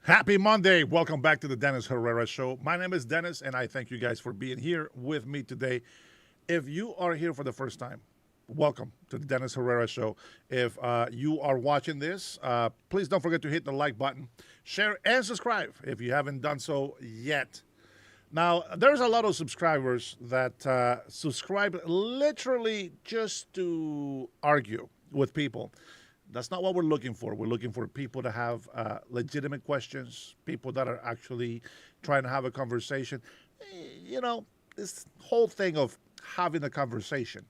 Happy Monday. Welcome back to the Dennis Herrera Show. My name is Dennis, and I thank you guys for being here with me today. If you are here for the first time, welcome to the Dennis Herrera Show. If you are watching this, please don't forget to hit the like button, share, and subscribe if you haven't done so yet. Now, there's a lot of subscribers that subscribe literally just to argue with people. That's not what we're looking for. We're looking for people to have legitimate questions, people that are actually trying to have a conversation. You know, this whole thing of having a conversation.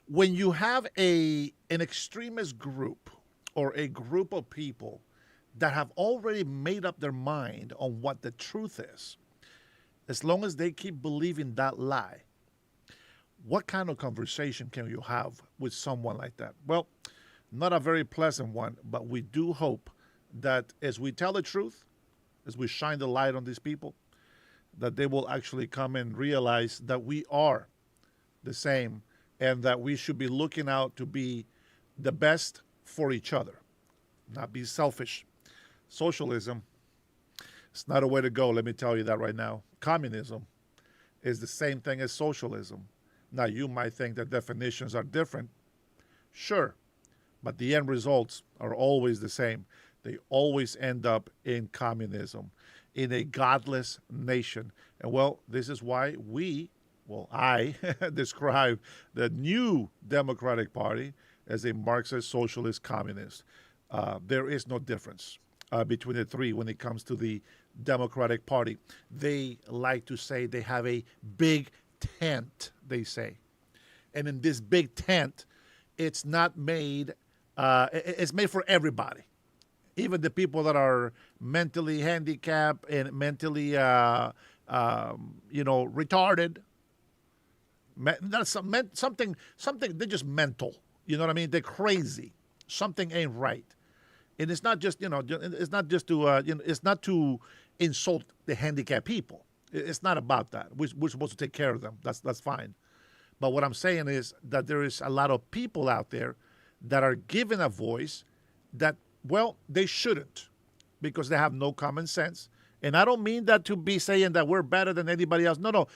When you have an extremist group or a group of people that have already made up their mind on what the truth is, as long as they keep believing that lie, what kind of conversation can you have with someone like that? Well, not a very pleasant one, but we do hope that as we tell the truth, as we shine the light on these people, that they will actually come and realize that we are the same and that we should be looking out to be the best for each other, not be selfish. Socialism, it's not a way to go, let me tell you that right now. Communism is the same thing as socialism. Now, you might think that definitions are different. Sure. But the end results are always the same. They always end up in communism, in a godless nation. And well, this is why I describe the new Democratic Party as a Marxist, socialist, communist. There is no difference between the three when it comes to the Democratic Party. They like to say they have a big tent, they say. And in this big tent, it's not made it's made for everybody, even the people that are mentally handicapped and mentally, retarded. That's something. They're just mental. You know what I mean? They're crazy. Something ain't right, and it's not just it's not just to it's not to insult the handicapped people. It's not about that. We're supposed to take care of them. That's fine. But what I'm saying is that there is a lot of people out there that are given a voice that, well, they shouldn't because they have no common sense. And I don't mean that to be saying that we're better than anybody else. No.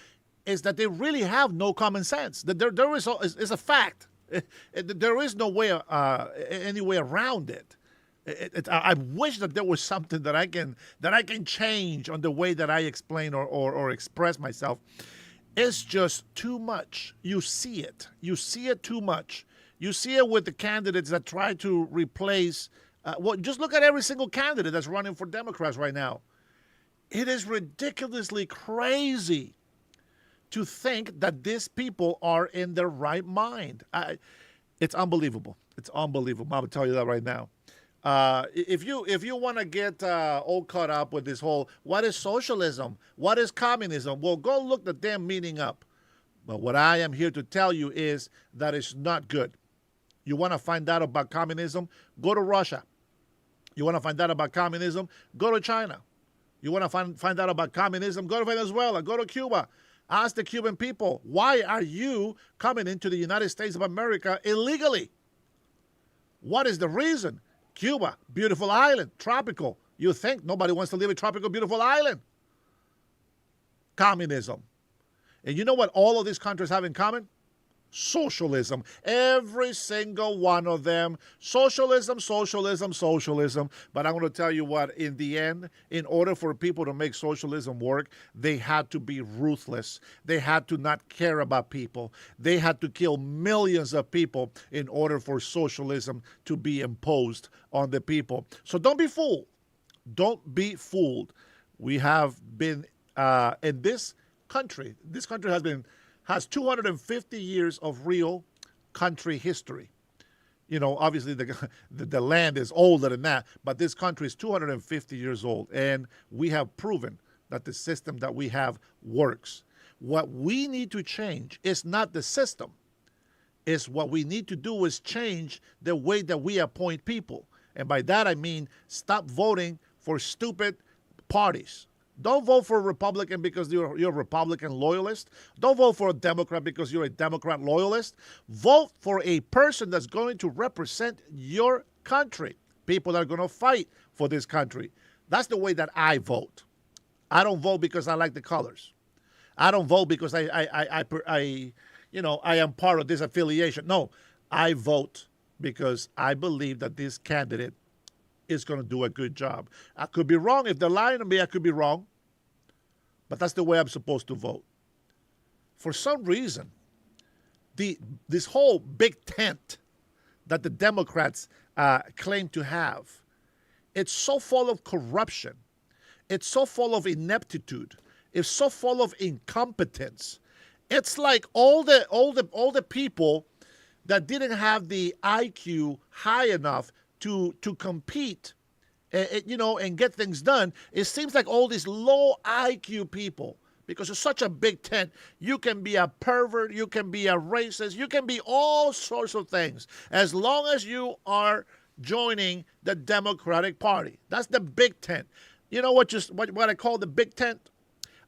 It's that they really have no common sense. That there is a fact. There is no way, any way around it. I wish that there was something that I can change on the way that I explain or express myself. It's just too much. You see it. You see it too much. You see it with the candidates that try to replace. Just look at every single candidate that's running for Democrats right now. It is ridiculously crazy to think that these people are in their right mind. It's unbelievable. It's unbelievable. I'm going to tell you that right now. If you want to get all caught up with this whole, what is socialism? What is communism? Well, go look the damn meaning up. But what I am here to tell you is that it's not good. You want to find out about communism? Go to Russia. You want to find out about communism? Go to China. You want to find out about communism? Go to Venezuela. Go to Cuba. Ask the Cuban people, why are you coming into the United States of America illegally? What is the reason? Cuba, beautiful island, tropical. You think nobody wants to live in a tropical, beautiful island? Communism. And you know what all of these countries have in common? Socialism. Every single one of them. Socialism, socialism, socialism. But I'm going to tell you what, in the end, in order for people to make socialism work, they had to be ruthless. They had to not care about people. They had to kill millions of people in order for socialism to be imposed on the people. So don't be fooled. Don't be fooled. We have been in this country has 250 years of real country history. You know, obviously the land is older than that, but this country is 250 years old, and we have proven that the system that we have works. What we need to change is not the system. It's what we need to do is change the way that we appoint people. And by that I mean stop voting for stupid parties. Don't vote for a Republican because you're a Republican loyalist. Don't vote for a Democrat because you're a Democrat loyalist. Vote for a person that's going to represent your country, people that are going to fight for this country. That's the way that I vote. I don't vote because I like the colors. I don't vote because I am part of this affiliation. No, I vote because I believe that this candidate is going to do a good job. I could be wrong. If they're lying to me, I could be wrong. But that's the way I'm supposed to vote. For some reason, this whole big tent that the Democrats claim to have, it's so full of corruption. It's so full of ineptitude. It's so full of incompetence. It's like all the people that didn't have the IQ high enough to compete, and get things done. It seems like all these low IQ people, because it's such a big tent, you can be a pervert, you can be a racist, you can be all sorts of things as long as you are joining the Democratic Party. That's the big tent. You know what I call the big tent?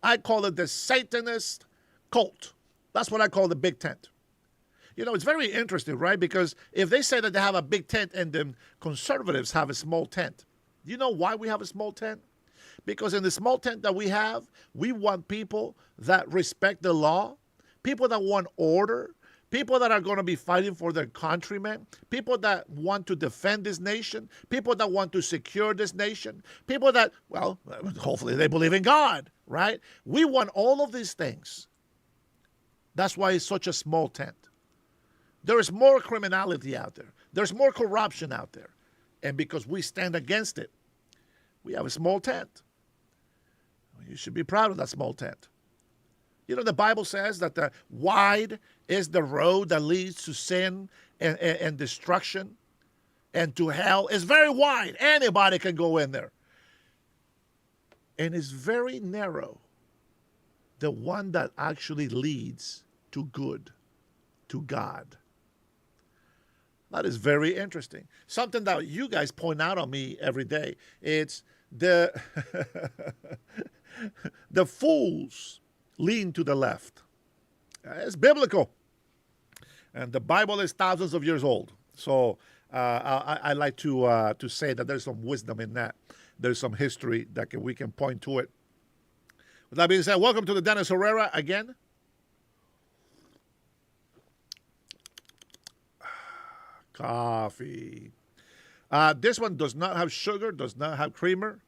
I call it the Satanist cult. That's what I call the big tent. It's very interesting, right? Because if they say that they have a big tent and the conservatives have a small tent, do you know why we have a small tent? Because in the small tent that we have, we want people that respect the law, people that want order, people that are going to be fighting for their countrymen, people that want to defend this nation, people that want to secure this nation, people that, well, hopefully they believe in God, right? We want all of these things. That's why it's such a small tent. There is more criminality out there. There's more corruption out there. And because we stand against it, we have a small tent. You should be proud of that small tent. The Bible says that the wide is the road that leads to sin and destruction and to hell. It's very wide. Anybody can go in there. And it's very narrow, the one that actually leads to good, to God. That is very interesting. Something that you guys point out on me every day. It's the the fools lean to the left. It's biblical. And the Bible is thousands of years old. So I like to say that there's some wisdom in that. There's some history that we can point to it. With that being said, welcome to the Dennis Herrera again. Coffee. This one does not have sugar, does not have creamer.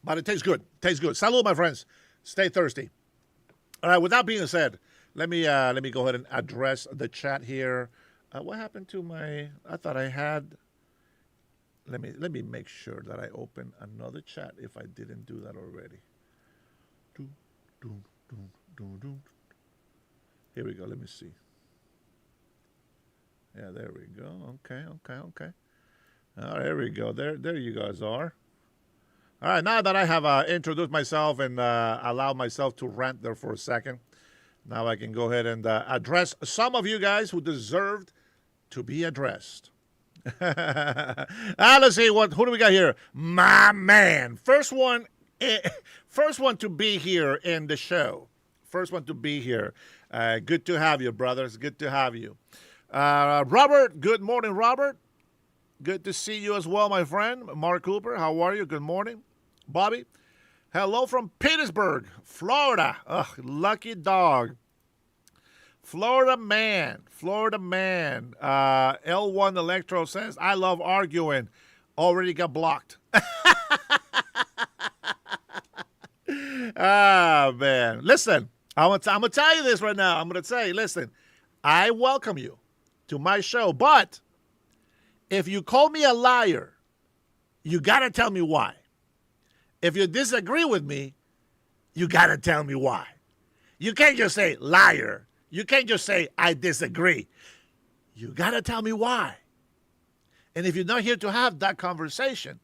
But it tastes good. Tastes good. Salud, my friends. Stay thirsty. All right, with that being said, let me go ahead and address the chat here. What happened to my, I thought I had, let me make sure that I open another chat if I didn't do that already. Here we go. Let me see. Yeah, there we go. Okay. Oh, there we go. There you guys are. All right, now that I have introduced myself and allowed myself to rant there for a second, now I can go ahead and address some of you guys who deserved to be addressed. Let's see, who do we got here? My man. First one to be here in the show. First one to be here. Good to have you, brothers. Good to have you. Robert, good morning, Robert. Good to see you as well, my friend. Mark Cooper, how are you? Good morning. Bobby, hello from Petersburg, Florida. Ugh, lucky dog. Florida man. L1 Electro says, I love arguing. Already got blocked. Ah, man. Listen, I'm going to tell you this right now. I'm going to say, listen, I welcome you to my show, but if you call me a liar, you got to tell me why. If you disagree with me, you got to tell me why. You can't just say liar. You can't just say I disagree. You got to tell me why. And if you're not here to have that conversation,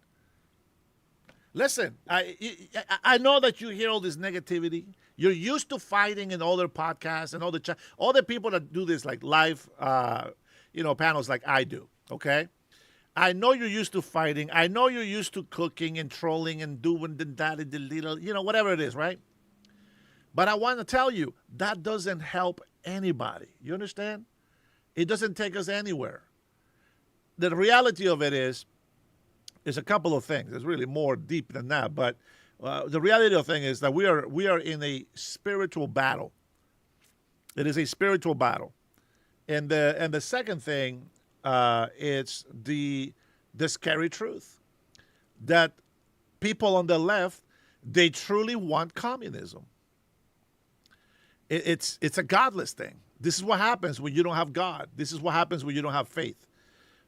listen, I know that you hear all this negativity. You're used to fighting in all their podcasts and all the people that do this like live panels like I do, okay? I know you're used to fighting. I know you're used to cooking and trolling and doing that and the little, whatever it is, right? But I want to tell you, that doesn't help anybody. You understand? It doesn't take us anywhere. the reality of it is a couple of things. It's really more deep than that, but the reality of the thing is that we are in a spiritual battle. It is a spiritual battle, and the second thing, it's the scary truth that people on the left, they truly want communism. It's a godless thing. This is what happens when you don't have God. This is what happens when you don't have faith.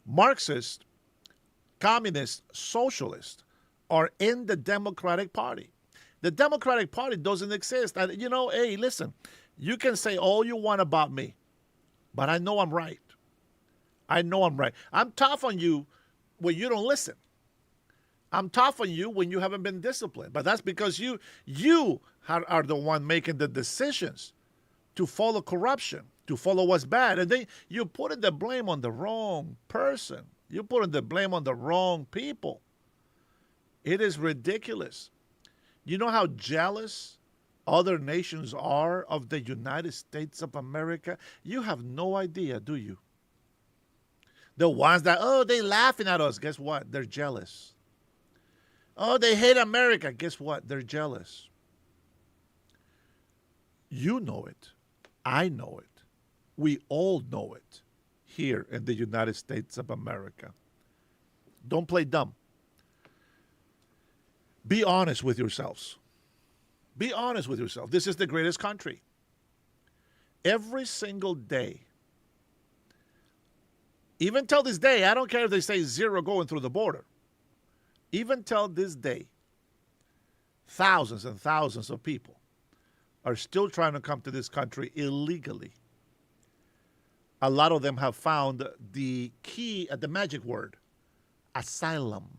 Marxist, communist, socialist are in the Democratic Party. The Democratic Party doesn't exist. And hey, listen, you can say all you want about me, but I know I'm right. I know I'm right. I'm tough on you when you don't listen. I'm tough on you when you haven't been disciplined. But that's because you are the one making the decisions to follow corruption, to follow what's bad. And then you're putting the blame on the wrong person. You're putting the blame on the wrong people. It is ridiculous. You know how jealous other nations are of the United States of America? You have no idea, do you? The ones that, they laughing at us. Guess what? They're jealous. Oh, they hate America. Guess what? They're jealous. You know it. I know it. We all know it here in the United States of America. Don't play dumb. Be honest with yourselves. Be honest with yourself. This is the greatest country. Every single day, even till this day, I don't care if they say zero going through the border. Even till this day, thousands and thousands of people are still trying to come to this country illegally. A lot of them have found the key, the magic word, asylum.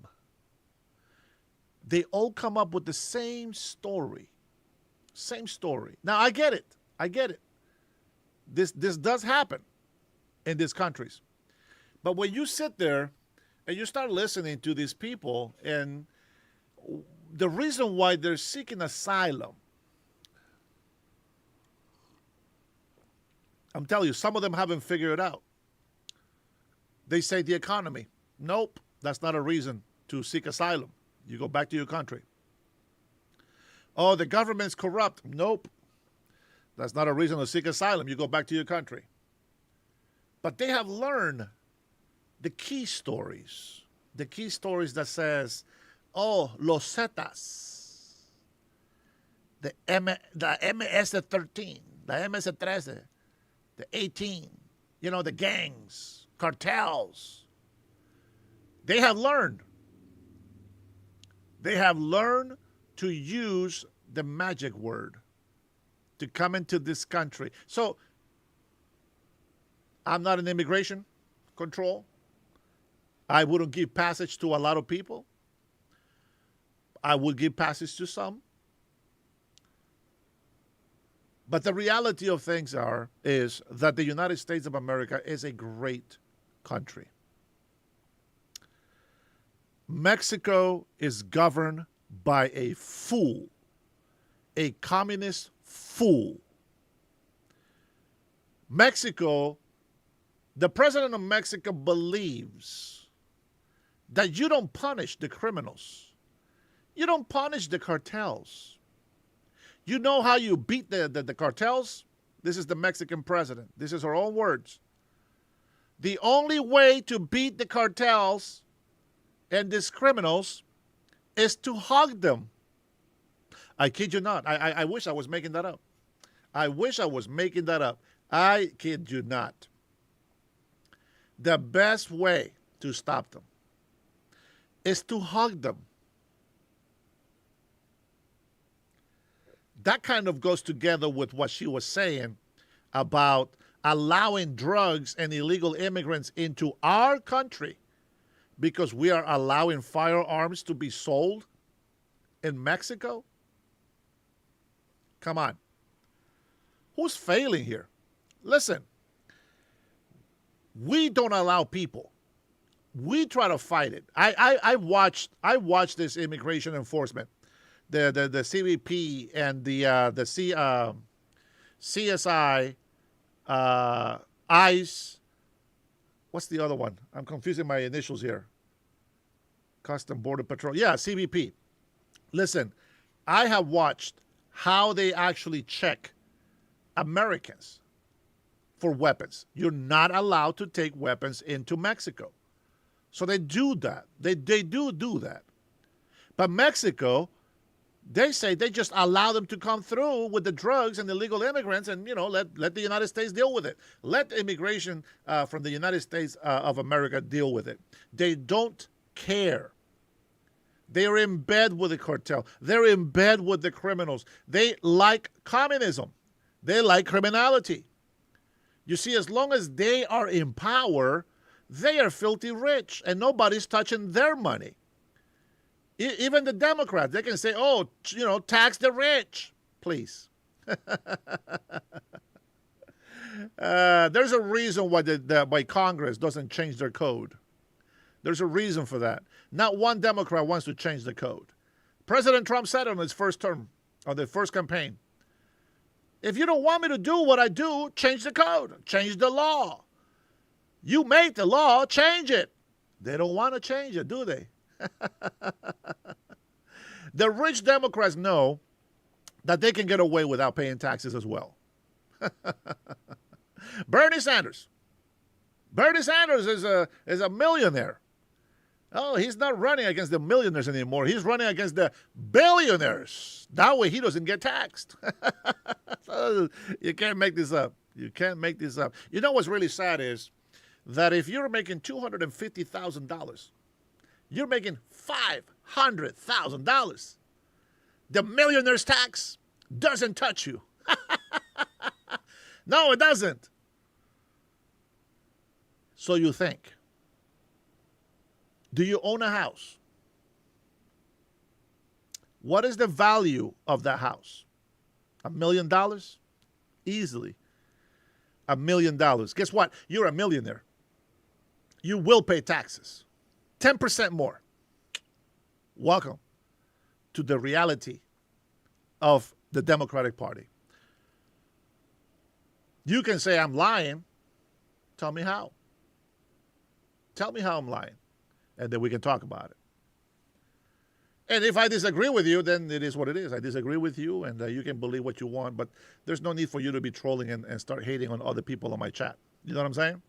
They all come up with the same story. Same story. Now, I get it. I get it. This does happen in these countries. But when you sit there and you start listening to these people and the reason why they're seeking asylum, I'm telling you, some of them haven't figured it out. They say the economy. Nope, that's not a reason to seek asylum. You go back to your country. Oh, the government's corrupt. Nope, that's not a reason to seek asylum. You go back to your country. But they have learned the key stories that says, oh, los Zetas, the MS-13, the MS-13, the 18, the gangs, cartels. They have learned. They have learned to use the magic word to come into this country. So I'm not in immigration control. I wouldn't give passage to a lot of people. I would give passage to some. But the reality of things is that the United States of America is a great country. Mexico is governed by a fool, a communist fool. Mexico, the president of Mexico believes that you don't punish the criminals. You don't punish the cartels. You know how you beat the cartels? This is the Mexican president. This is her own words. The only way to beat the cartels and these criminals is to hug them. I kid you not. I wish I was making that up. I wish I was making that up. I kid you not. The best way to stop them is to hug them. That kind of goes together with what she was saying about allowing drugs and illegal immigrants into our country because we are allowing firearms to be sold in Mexico. Come on. Who's failing here? Listen, we don't allow people. We try to fight it. I watched this immigration enforcement. The CBP and the CSI, ICE, What's the other one? I'm confusing my initials here. Custom Border Patrol. Yeah, CBP. Listen, I have watched how they actually check Americans for weapons. You're not allowed to take weapons into Mexico. So they do that. They do that. But Mexico, they say they just allow them to come through with the drugs and the illegal immigrants and, let the United States deal with it. Let immigration from the United States of America deal with it. They don't care. They're in bed with the cartel. They're in bed with the criminals. They like communism. They like criminality. You see, as long as they are in power, they are filthy rich, and nobody's touching their money. Even the Democrats, they can say, tax the rich, please. There's a reason why Congress doesn't change their code. There's a reason for that. Not one Democrat wants to change the code. President Trump said on his first term, on the first campaign, if you don't want me to do what I do, change the code, change the law. You made the law, change it. They don't want to change it, do they? The rich Democrats know that they can get away without paying taxes as well. Bernie Sanders. Bernie Sanders is a millionaire. Oh, he's not running against the millionaires anymore. He's running against the billionaires. That way he doesn't get taxed. You can't make this up. You can't make this up. You know what's really sad is that if you're making $250,000, you're making $500,000. The millionaire's tax doesn't touch you. No, it doesn't. So you think. Do you own a house? What is the value of that house? $1 million? Easily. $1 million. Guess what? You're a millionaire. You will pay taxes. 10% more. Welcome to the reality of the Democratic Party. You can say I'm lying. Tell me how. Tell me how I'm lying. And then we can talk about it. And if I disagree with you, then it is what it is. I disagree with you, and you can believe what you want, but there's no need for you to be trolling and start hating on other people on my chat. You know what I'm saying?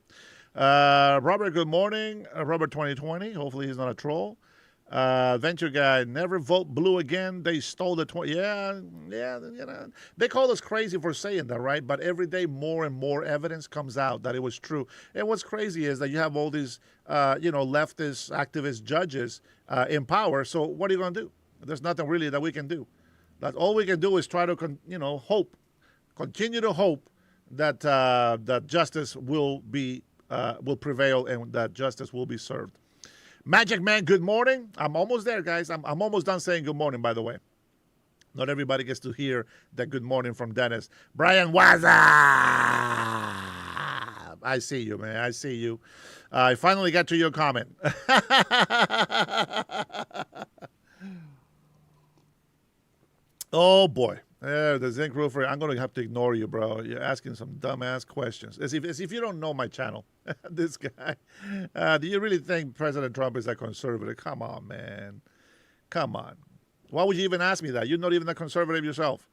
Robert, good morning. Robert 2020. Hopefully he's not a troll. Venture guy, never vote blue again. They stole the 20. Yeah. They call us crazy for saying that, right? But every day more and more evidence comes out that it was true. And what's crazy is that you have all these, leftist, activist judges in power. So what are you going to do? There's nothing really that we can do. That all we can do is try to, hope, continue to hope that that justice will prevail and that justice will be served. Magic Man, good morning. I'm almost there, guys. I'm almost done saying good morning, by the way. Not everybody gets to hear that good morning from Dennis. Brian Waza! I see you, man. I see you. I finally got to your comment. Oh, boy. The Zinc Roofer, I'm going to have to ignore you, bro. You're asking some dumbass questions. As if you don't know my channel, this guy. Do you really think President Trump is a conservative? Come on, man. Come on. Why would you even ask me that? You're not even a conservative yourself.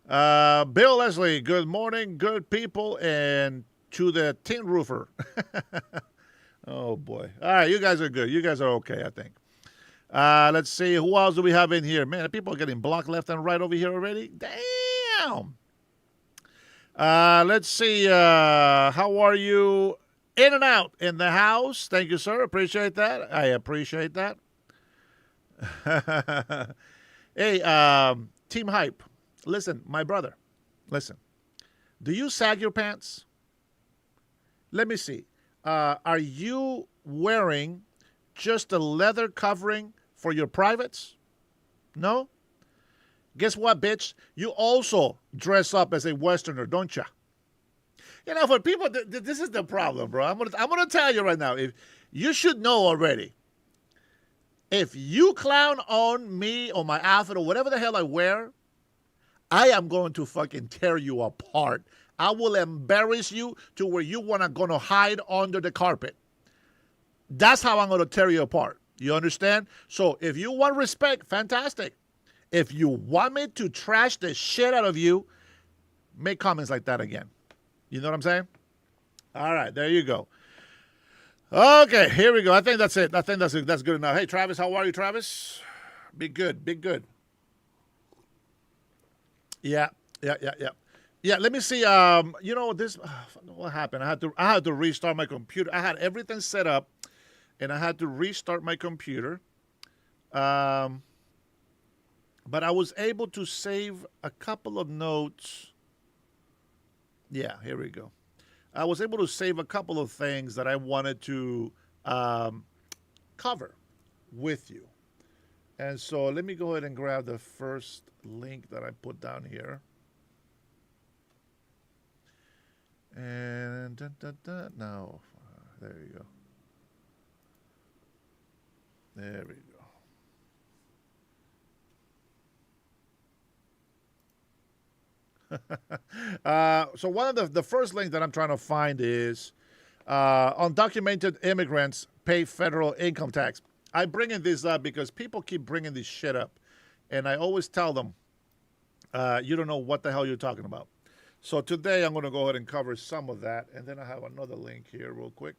Bill Leslie, good morning, good people, and to the Tin Roofer. Oh, boy. All right, you guys are good. You guys are okay, I think. Let's see. Who else do we have in here? Man, people are getting blocked left and right over here already. Damn. Let's see. How are you? In and out in the house. Thank you, sir. Appreciate that. I appreciate that. Hey, Team Hype. Listen, my brother. Listen. Do you sag your pants? Let me see. Are you wearing just a leather covering for your privates? No? Guess what, bitch? You also dress up as a Westerner, don't ya? You know, for people, this is the problem, bro. I'm gonna tell you right now. If you should know already. If you clown on me or my outfit or whatever the hell I wear, I am going to fucking tear you apart. I will embarrass you to where you want to gonna hide under the carpet. That's how I'm going to tear you apart. You understand? So if you want respect, fantastic. If you want me to trash the shit out of you, make comments like that again. You know what I'm saying? All right, there you go. Okay, here we go. I think that's it. I think that's good enough. Hey, Travis, how are you, Travis? Be good. Yeah. Yeah, let me see. This what happened? I had to restart my computer. I had everything set up, and I had to restart my computer. But I was able to save a couple of notes. Yeah, here we go. I was able to save a couple of things that I wanted to cover with you. And so let me go ahead and grab the first link that I put down here. And now, there you go. There we go. So one of the first link that I'm trying to find is undocumented immigrants pay federal income tax. I bring in this up because people keep bringing this shit up, and I always tell them, you don't know what the hell you're talking about. So today I'm going to go ahead and cover some of that, and then I have another link here real quick.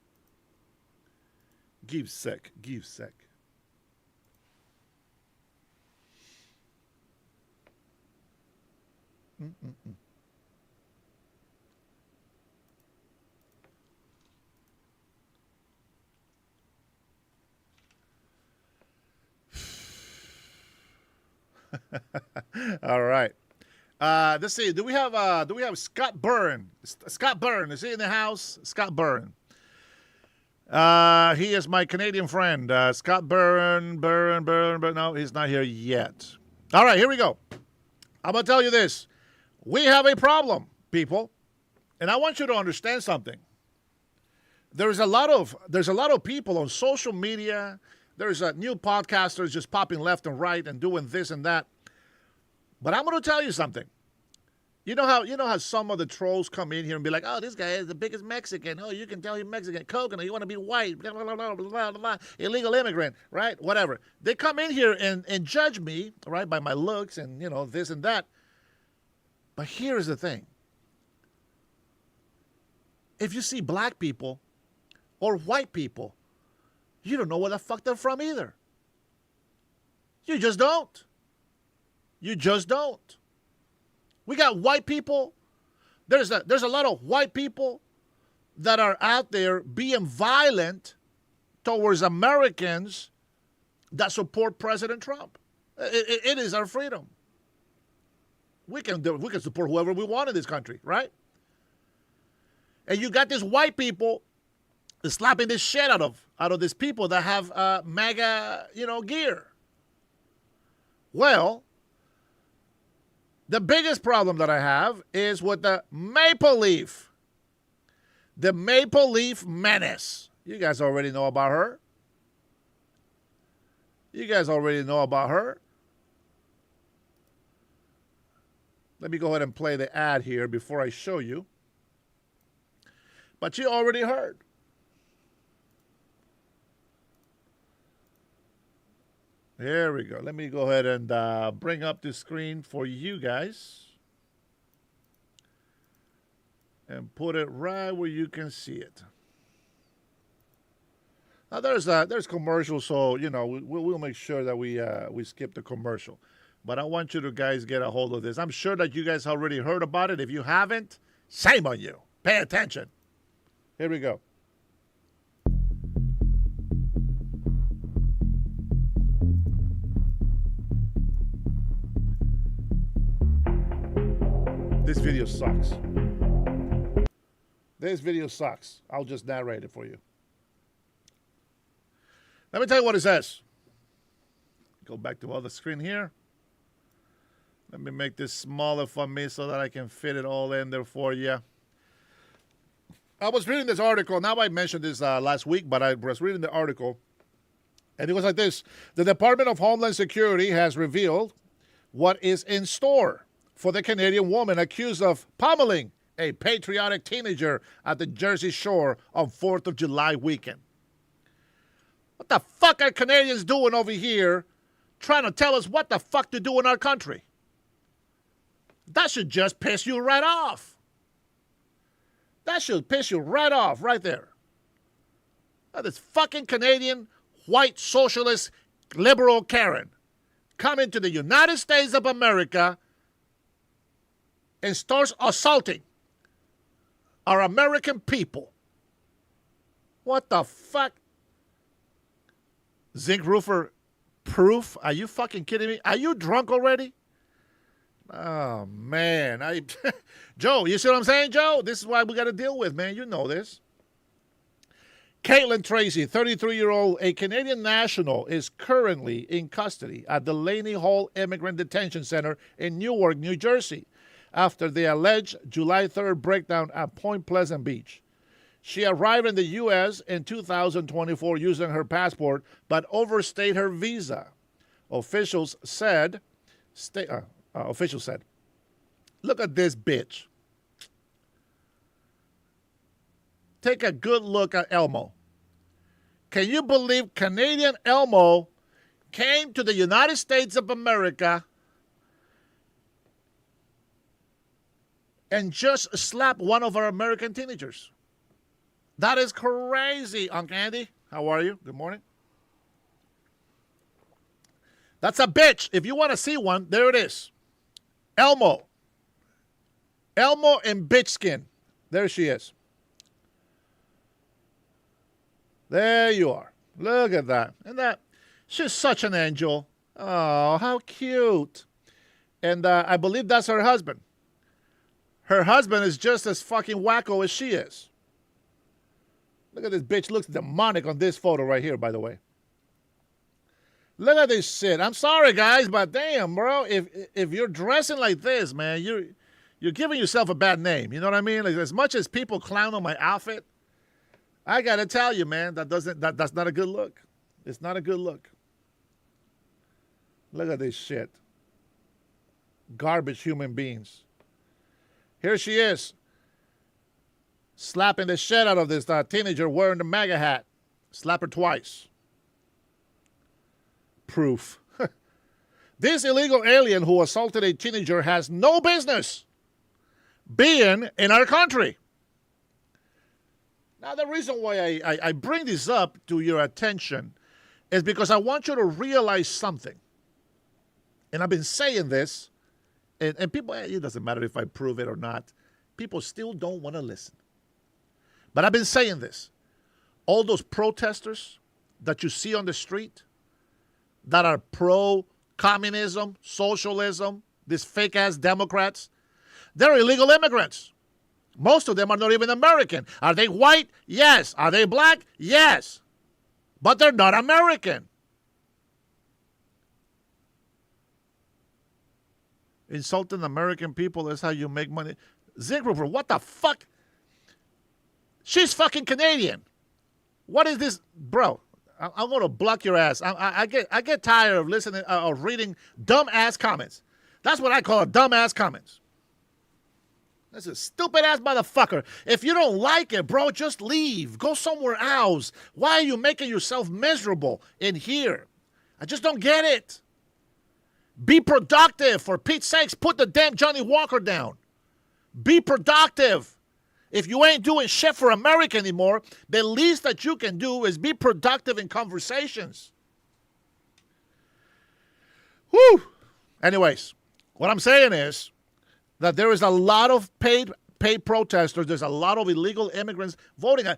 Give sec. All right. Let's see. Do we have Scott Byrne? Scott Byrne, is he in the house? Scott Byrne. He is my Canadian friend. Scott Byrne. No, he's not here yet. All right, here we go. I'm gonna tell you this. We have a problem, people, and I want you to understand something. There's a lot of people on social media. There's new podcasters just popping left and right and doing this and that. But I'm going to tell you something. You know how some of the trolls come in here and be like, oh, this guy is the biggest Mexican. Oh, you can tell he's Mexican. Coconut, you want to be white. Blah, blah, blah, blah, blah, illegal immigrant, right? Whatever. They come in here and judge me, right, by my looks and, this and that. But here's the thing. If you see black people or white people, you don't know where the fuck they're from either. You just don't. You just don't. We got white people. There's a lot of white people that are out there being violent towards Americans that support President Trump. It is our freedom. We can support whoever we want in this country, right? And you got these white people slapping this shit out of these people that have MAGA, gear. Well, the biggest problem that I have is with the Maple Leaf. The Maple Leaf Menace. You guys already know about her. Let me go ahead and play the ad here before I show you. But you already heard. Here we go. Let me go ahead and bring up the screen for you guys. And put it right where you can see it. Now there's commercials, so we'll make sure that we skip the commercial. But I want you to guys get a hold of this. I'm sure that you guys already heard about it. If you haven't, shame on you. Pay attention. Here we go. This video sucks. I'll just narrate it for you. Let me tell you what it says. Go back to the other screen here. Let me make this smaller for me so that I can fit it all in there for you. I was reading this article. Now, I mentioned this last week, but I was reading the article. And it was like this. The Department of Homeland Security has revealed what is in store for the Canadian woman accused of pummeling a patriotic teenager at the Jersey Shore on 4th of July weekend. What the fuck are Canadians doing over here trying to tell us what the fuck to do in our country? That should just piss you right off. That should piss you right off right there. This fucking Canadian white socialist liberal Karen coming to the United States of America and starts assaulting our American people. What the fuck? Zinc roofer proof? Are you fucking kidding me? Are you drunk already? Oh, man. Joe, you see what I'm saying, Joe? This is why we got to deal with, man. You know this. Caitlin Tracy, 33-year-old, a Canadian national, is currently in custody at the Laney Hall Immigrant Detention Center in Newark, New Jersey, after the alleged July 3rd breakdown at Point Pleasant Beach. She arrived in the U.S. in 2024 using her passport, but overstayed her visa. Officials said, look at this bitch. Take a good look at Elmo. Can you believe Canadian Elmo came to the United States of America and just slapped one of our American teenagers? That is crazy, Uncle Andy. How are you? Good morning. That's a bitch. If you want to see one, there it is. Elmo. Elmo in bitch skin. There she is. There you are. Look at that. And that, she's such an angel. Oh, how cute. And I believe that's her husband. Her husband is just as fucking wacko as she is. Look at this bitch. Looks demonic on this photo right here, by the way. Look at this shit. I'm sorry, guys, but damn, bro. If you're dressing like this, man, you're giving yourself a bad name. You know what I mean? Like, as much as people clown on my outfit, I gotta tell you, man, that's not a good look. It's not a good look. Look at this shit. Garbage human beings. Here she is, slapping the shit out of this teenager wearing the MAGA hat. Slap her twice. Proof. This illegal alien who assaulted a teenager has no business being in our country. Now, the reason why I bring this up to your attention is because I want you to realize something. And I've been saying this, and people, it doesn't matter if I prove it or not. People still don't want to listen. But I've been saying this. All those protesters that you see on the street that are pro-communism, socialism, these fake-ass Democrats, they're illegal immigrants. Most of them are not even American. Are they white? Yes. Are they black? Yes. But they're not American. Insulting American people is how you make money. Ziegler, what the fuck? She's fucking Canadian. What is this? Bro, I'm going to block your ass. I get tired of listening, of reading dumb-ass comments. That's what I call dumb-ass comments. That's a stupid-ass motherfucker. If you don't like it, bro, just leave. Go somewhere else. Why are you making yourself miserable in here? I just don't get it. Be productive. For Pete's sakes, put the damn Johnny Walker down. Be productive. If you ain't doing shit for America anymore, the least that you can do is be productive in conversations. Whew. Anyways, what I'm saying is that there is a lot of paid protesters. There's a lot of illegal immigrants voting. And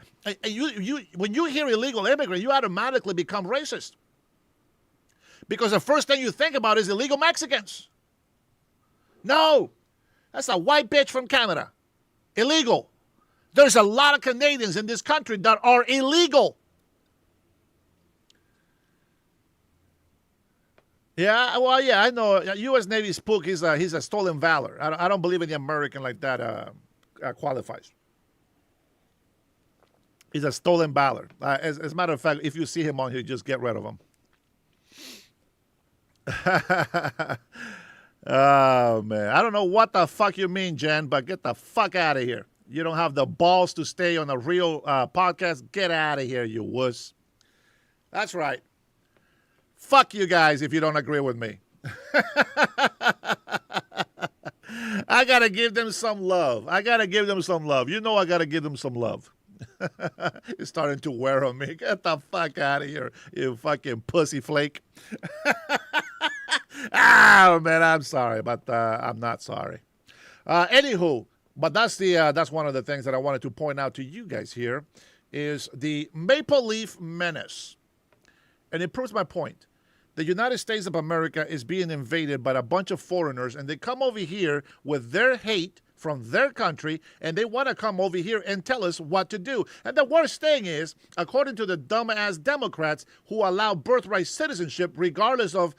when you hear illegal immigrant, you automatically become racist. Because the first thing you think about is illegal Mexicans. No, that's a white bitch from Canada. Illegal. There's a lot of Canadians in this country that are illegal. Yeah, well, yeah, I know. U.S. Navy spook, he's a stolen valor. I don't believe any American like that qualifies. He's a stolen valor. As a matter of fact, if you see him on here, just get rid of him. Oh, man. I don't know what the fuck you mean, Jen, but get the fuck out of here. You don't have the balls to stay on a real podcast. Get out of here, you wuss. That's right. Fuck you guys if you don't agree with me. I got to give them some love. You know I got to give them some love. It's starting to wear on me. Get the fuck out of here, you fucking pussy flake. Ah, man, I'm sorry, but I'm not sorry. Anywho, but that's one of the things that I wanted to point out to you guys here is the Maple Leaf Menace. And it proves my point. The United States of America is being invaded by a bunch of foreigners, and they come over here with their hate from their country, and they want to come over here and tell us what to do. And the worst thing is, according to the dumbass Democrats who allow birthright citizenship regardless of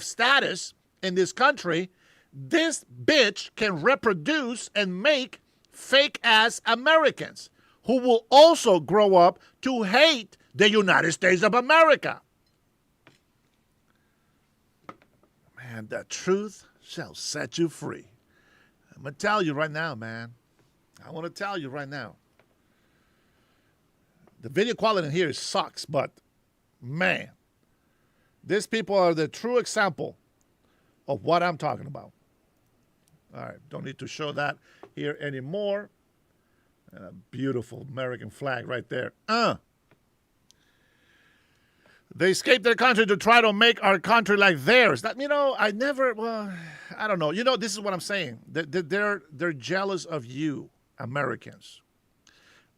status in this country, this bitch can reproduce and make fake-ass Americans who will also grow up to hate the United States of America. Man, the truth shall set you free. I'm going to tell you right now, man. I want to tell you right now. The video quality in here sucks, but, man, these people are the true example of what I'm talking about. All right, don't need to show that here anymore. And a beautiful American flag right there. They escaped their country to try to make our country like theirs. That, I don't know. This is what I'm saying. They're jealous of you, Americans.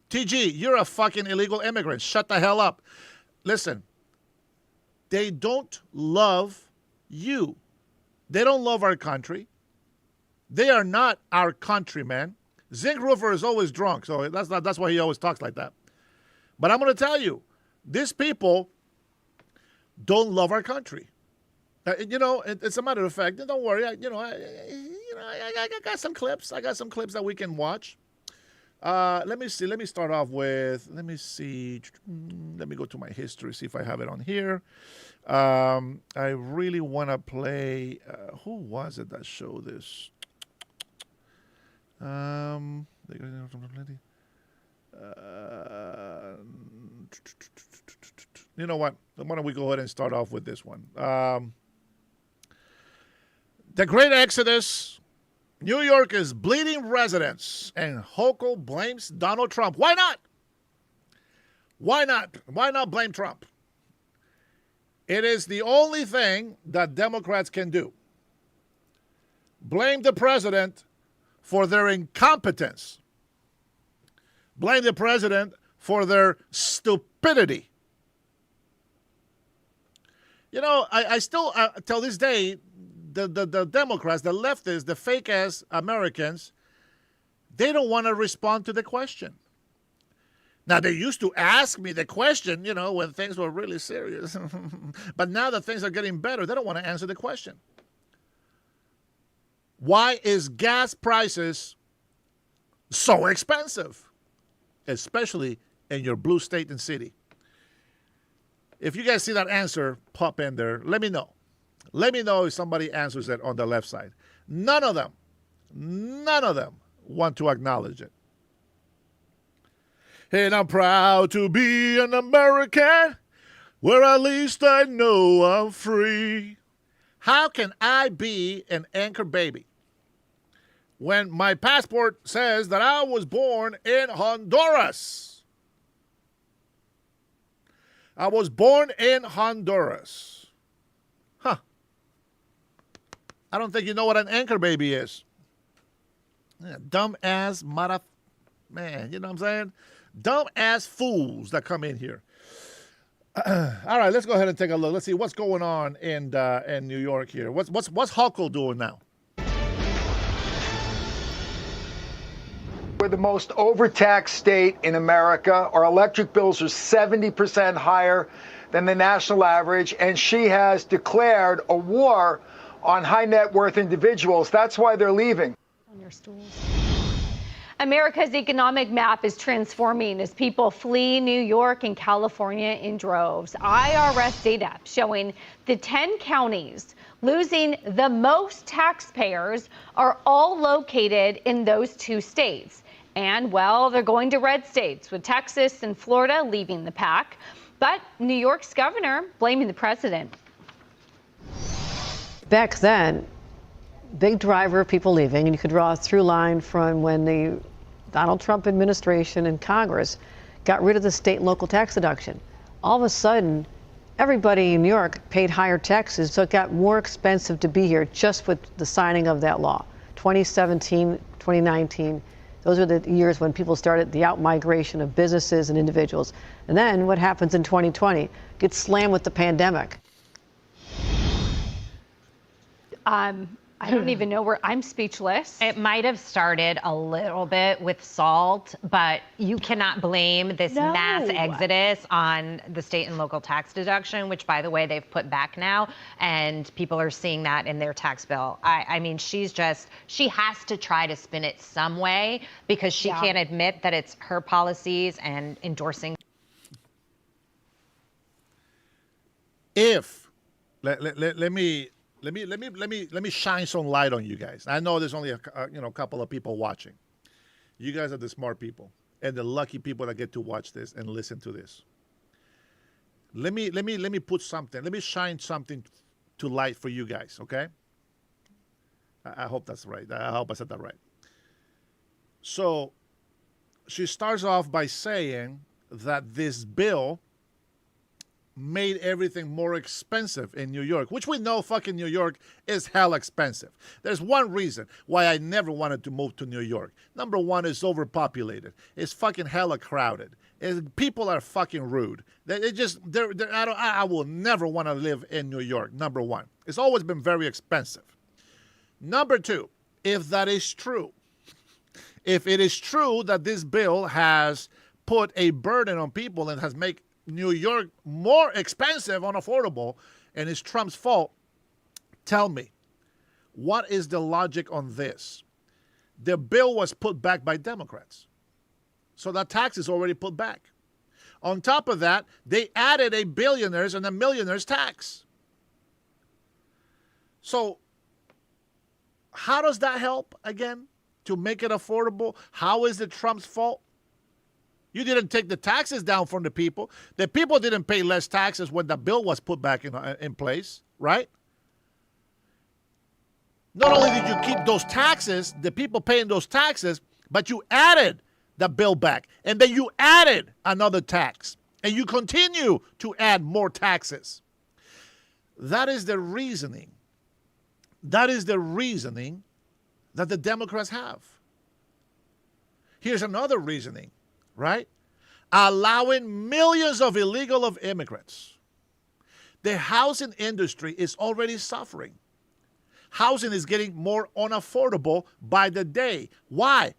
TG, you're a fucking illegal immigrant. Shut the hell up. Listen, they don't love you. They don't love our country. They are not our countrymen. Zinc Roofer is always drunk, so that's why he always talks like that. But I'm going to tell you, these people don't love our country. It's a matter of fact. Don't worry. I got some clips. I got some clips that we can watch. Let me see. Let me start off with. Let me see. Let me go to my history. See if I have it on here. I really want to play. Who was it that showed this? You know what? Why don't we go ahead and start off with this one? The Great Exodus. New York is bleeding residents, and Hochul blames Donald Trump. Why not? Why not? Why not blame Trump? It is the only thing that Democrats can do. Blame the president for their incompetence. Blame the president for their stupidity. I still, till this day, the Democrats, the leftists, the fake-ass Americans, they don't want to respond to the question. Now, they used to ask me the question, when things were really serious. But now that things are getting better, they don't want to answer the question. Why is gas prices so expensive? Especially in your blue state and city. If you guys see that answer pop in there, let me know. Let me know if somebody answers it on the left side. None of them want to acknowledge it. And I'm proud to be an American, where at least I know I'm free. How can I be an anchor baby when my passport says that I was born in Honduras? I was born in Honduras. Huh. I don't think you know what an anchor baby is. Dumb-ass man, you know what I'm saying? Dumb-ass fools that come in here. All right, let's go ahead and take a look. Let's see what's going on in New York here. What's Hochul doing now? We're the most overtaxed state in America. Our electric bills are 70% higher than the national average, and she has declared a war on high net worth individuals. That's why they're leaving. On your stools. America's economic map is transforming as people flee New York and California in droves. IRS data showing the 10 counties losing the most taxpayers are all located in those two states. And, well, they're going to red states, with Texas and Florida leaving the pack. But New York's governor blaming the president. Back then, big driver of people leaving, and you could draw a through line from when the Donald Trump administration and Congress got rid of the state and local tax deduction. All of a sudden, everybody in New York paid higher taxes, so it got more expensive to be here just with the signing of that law. 2017, 2019, those were the years when people started the out-migration of businesses and individuals. And then what happens in 2020? Gets slammed with the pandemic. I don't even know where I'm speechless. It might have started a little bit with SALT, but you cannot blame this mass exodus on the state and local tax deduction, which, by the way, they've put back now, and people are seeing that in their tax bill. I mean, she has to try to spin it some way because she can't admit that it's her policies and endorsing. Let me shine some light on you guys. I know there's only a couple of people watching. You guys are the smart people and the lucky people that get to watch this and listen to this. Let me put something. Let me shine something to light for you guys. Okay. I hope that's right. I hope I said that right. So she starts off by saying that this bill made everything more expensive in New York, which we know fucking New York is hell expensive. There's one reason why I never wanted to move to New York. Number one, it's overpopulated. It's fucking hella crowded. People are fucking rude. I will never want to live in New York, number one. It's always been very expensive. Number two, if that is true, if it is true that this bill has put a burden on people and has made New York more expensive, unaffordable, and it's Trump's fault, tell me, what is the logic on this? The bill was put back by Democrats. So that tax is already put back. On top of that, they added a billionaires and a millionaires tax. So how does that help, again, to make it affordable? How is it Trump's fault? You didn't take the taxes down from the people. The people didn't pay less taxes when the bill was put back in place, right? Not only did you keep those taxes, the people paying those taxes, but you added the bill back. And then you added another tax. And you continue to add more taxes. That is the reasoning. That is the reasoning that the Democrats have. Here's another reasoning. Right? Allowing millions of illegal immigrants. The housing industry is already suffering. Housing is getting more unaffordable by the day. Why?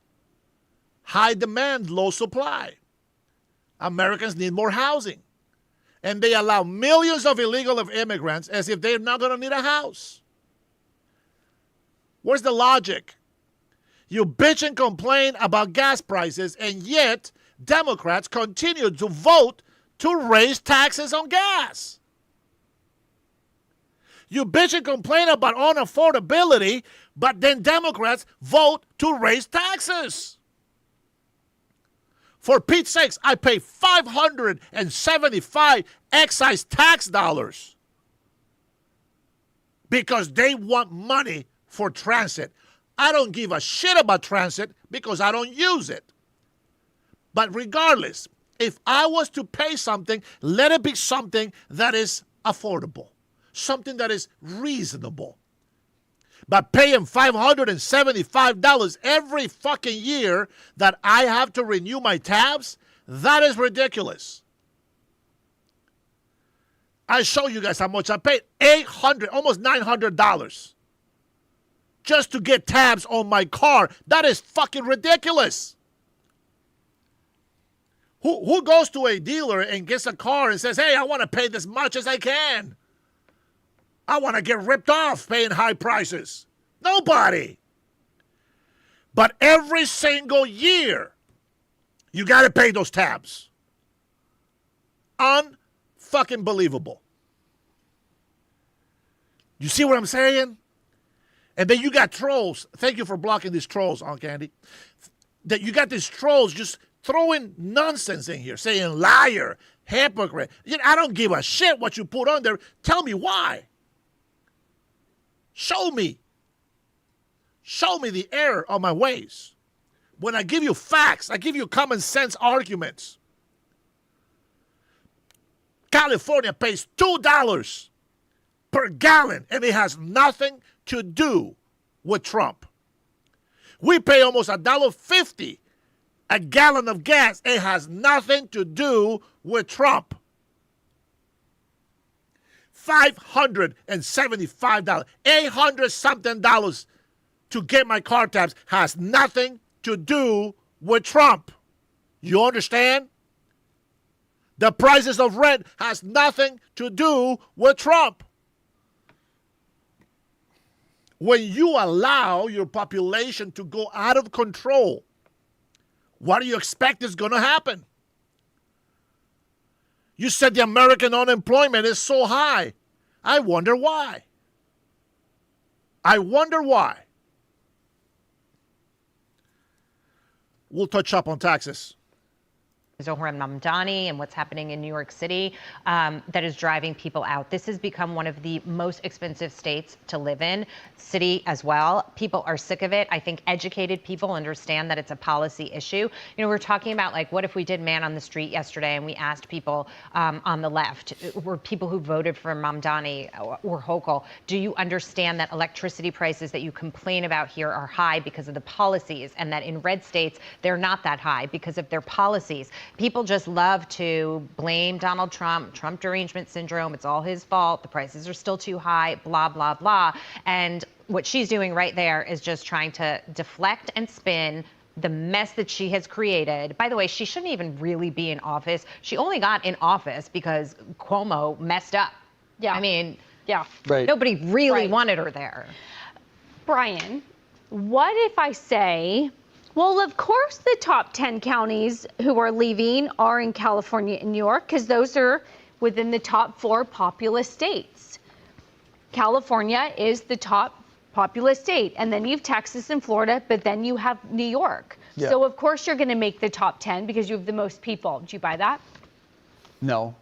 High demand, low supply. Americans need more housing. And they allow millions of illegal immigrants as if they're not going to need a house. Where's the logic? You bitch and complain about gas prices, and yet Democrats continue to vote to raise taxes on gas. You bitch and complain about unaffordability, but then Democrats vote to raise taxes. For Pete's sakes, I pay 575 excise tax dollars because they want money for transit. I don't give a shit about transit because I don't use it. But regardless, if I was to pay something, let it be something that is affordable, something that is reasonable. But paying $575 every fucking year that I have to renew my tabs, that is ridiculous. I show you guys how much I paid. $800, almost $900 just to get tabs on my car. That is fucking ridiculous. Who goes to a dealer and gets a car and says, hey, I want to pay as much as I can. I want to get ripped off paying high prices. Nobody. But every single year, you got to pay those tabs. Unfucking believable. You see what I'm saying? And then you got trolls. Thank you for blocking these trolls, Aunt Candy. That you got these trolls just throwing nonsense in here, saying liar, hypocrite. I don't give a shit what you put on there. Tell me why. Show me. Show me the error of my ways. When I give you facts, I give you common sense arguments. California pays $2 per gallon, and it has nothing to do with Trump. We pay almost $1.50 a gallon of gas. It has nothing to do with Trump. $575, $800-something to get my car tabs has nothing to do with Trump. You understand? The prices of rent has nothing to do with Trump. When you allow your population to go out of control, what do you expect is going to happen? You said the American unemployment is so high. I wonder why. I wonder why. We'll touch up on taxes. Zohran Mamdani and what's happening in New York City that is driving people out. This has become one of the most expensive states to live in, city as well. People are sick of it. I think educated people understand that it's a policy issue. We're talking about what if we did man on the street yesterday and we asked people on the left, were people who voted for Mamdani or Hochul, do you understand that electricity prices that you complain about here are high because of the policies, and that in red states they're not that high because of their policies? People just love to blame Donald Trump, Trump derangement syndrome. It's all his fault. The prices are still too high, blah, blah, blah. And what she's doing right there is just trying to deflect and spin the mess that she has created. By the way, she shouldn't even really be in office. She only got in office because Cuomo messed up. Yeah. I mean, yeah. Right. Nobody really wanted her there. Brian, what if I say, well, of course the top 10 counties who are leaving are in California and New York, because those are within the top 4 populous states. California is the top populous state, and then you have Texas and Florida, but then you have New York. Yeah. So of course you're going to make the top 10 because you have the most people. Do you buy that? No,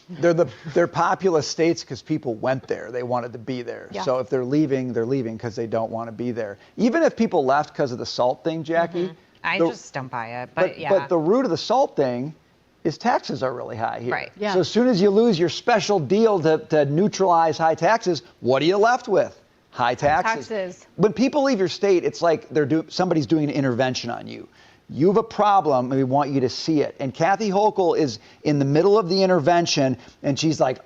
they're populous states because people went there. They wanted to be there. Yeah. So if they're leaving because they don't want to be there. Even if people left because of the SALT thing, Jackie. I just don't buy it. But yeah. But the root of the SALT thing is taxes are really high here. Right. Yeah. So as soon as you lose your special deal to neutralize high taxes, what are you left with? High taxes. When people leave your state, it's like somebody's doing an intervention on you. You have a problem, and we want you to see it. And Kathy Hochul is in the middle of the intervention, and she's like,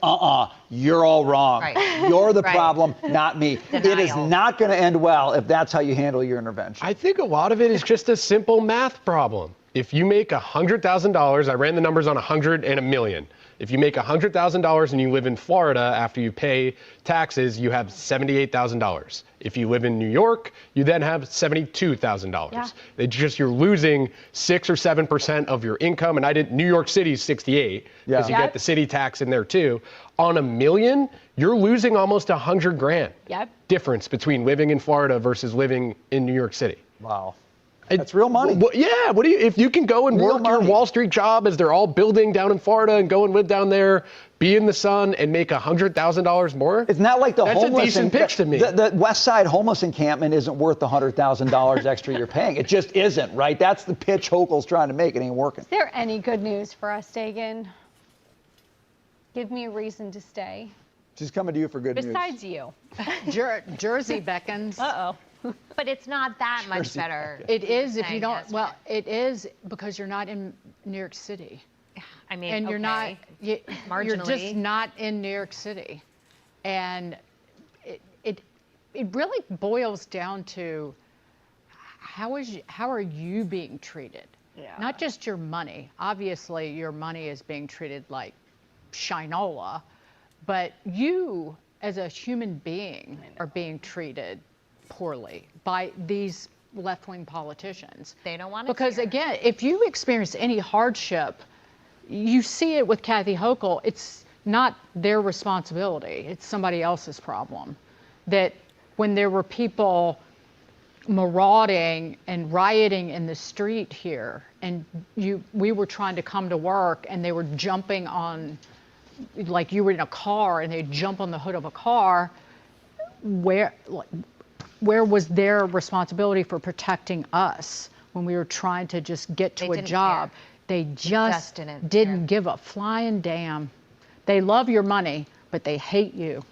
you're all wrong. Right. You're the Right. problem, not me. It is Denial. not going to end well if that's how you handle your intervention. I think a lot of it is just a simple math problem. If you make $100,000, I ran the numbers on 100 and a million. If you make $100,000 and you live in Florida, after you pay taxes, you have $78,000. If you live in New York, you then have $72,000. Yeah. It's just you're losing 6 or 7% of your income, and New York City's 68 because you Yeah. get the city tax in there too. On a million, you're losing almost $100,000 Yep. difference between living in Florida versus living in New York City. Wow. That's real money. Yeah, if you can go and Real work your money. Wall Street job as they're all building down in Florida and go and live down there, be in the sun and make $100,000 more. It's not like the That's homeless. a decent pitch to me. The West Side homeless encampment isn't worth the $100,000 extra you're paying. It just isn't, right? That's the pitch Hochul's trying to make. It ain't working. Is there any good news for us, Dagan? Give me a reason to stay. She's coming to you for good news. Besides you. Jersey beckons. Uh-oh. But it's not that much better. It is if you Saying don't. yes. Well, it is because you're not in New York City, I mean, and you're not. okay. You're Marginally. just not in New York City, and it really boils down to how are you being treated? Yeah. Not just your money. Obviously, your money is being treated like shinola, but you as a human being are being treated poorly by these left-wing politicians. They don't want to Because hear. again, if you experience any hardship, you see it with Kathy Hochul. It's not their responsibility. It's somebody else's problem. That when there were people marauding and rioting in the street here, and we were trying to come to work, and they were jumping on, like you were in a car, and they'd jump on the hood of a car, where was their responsibility for protecting us when we were trying to just get to a job? Care. They just didn't give a flying damn. They love your money, but they hate you.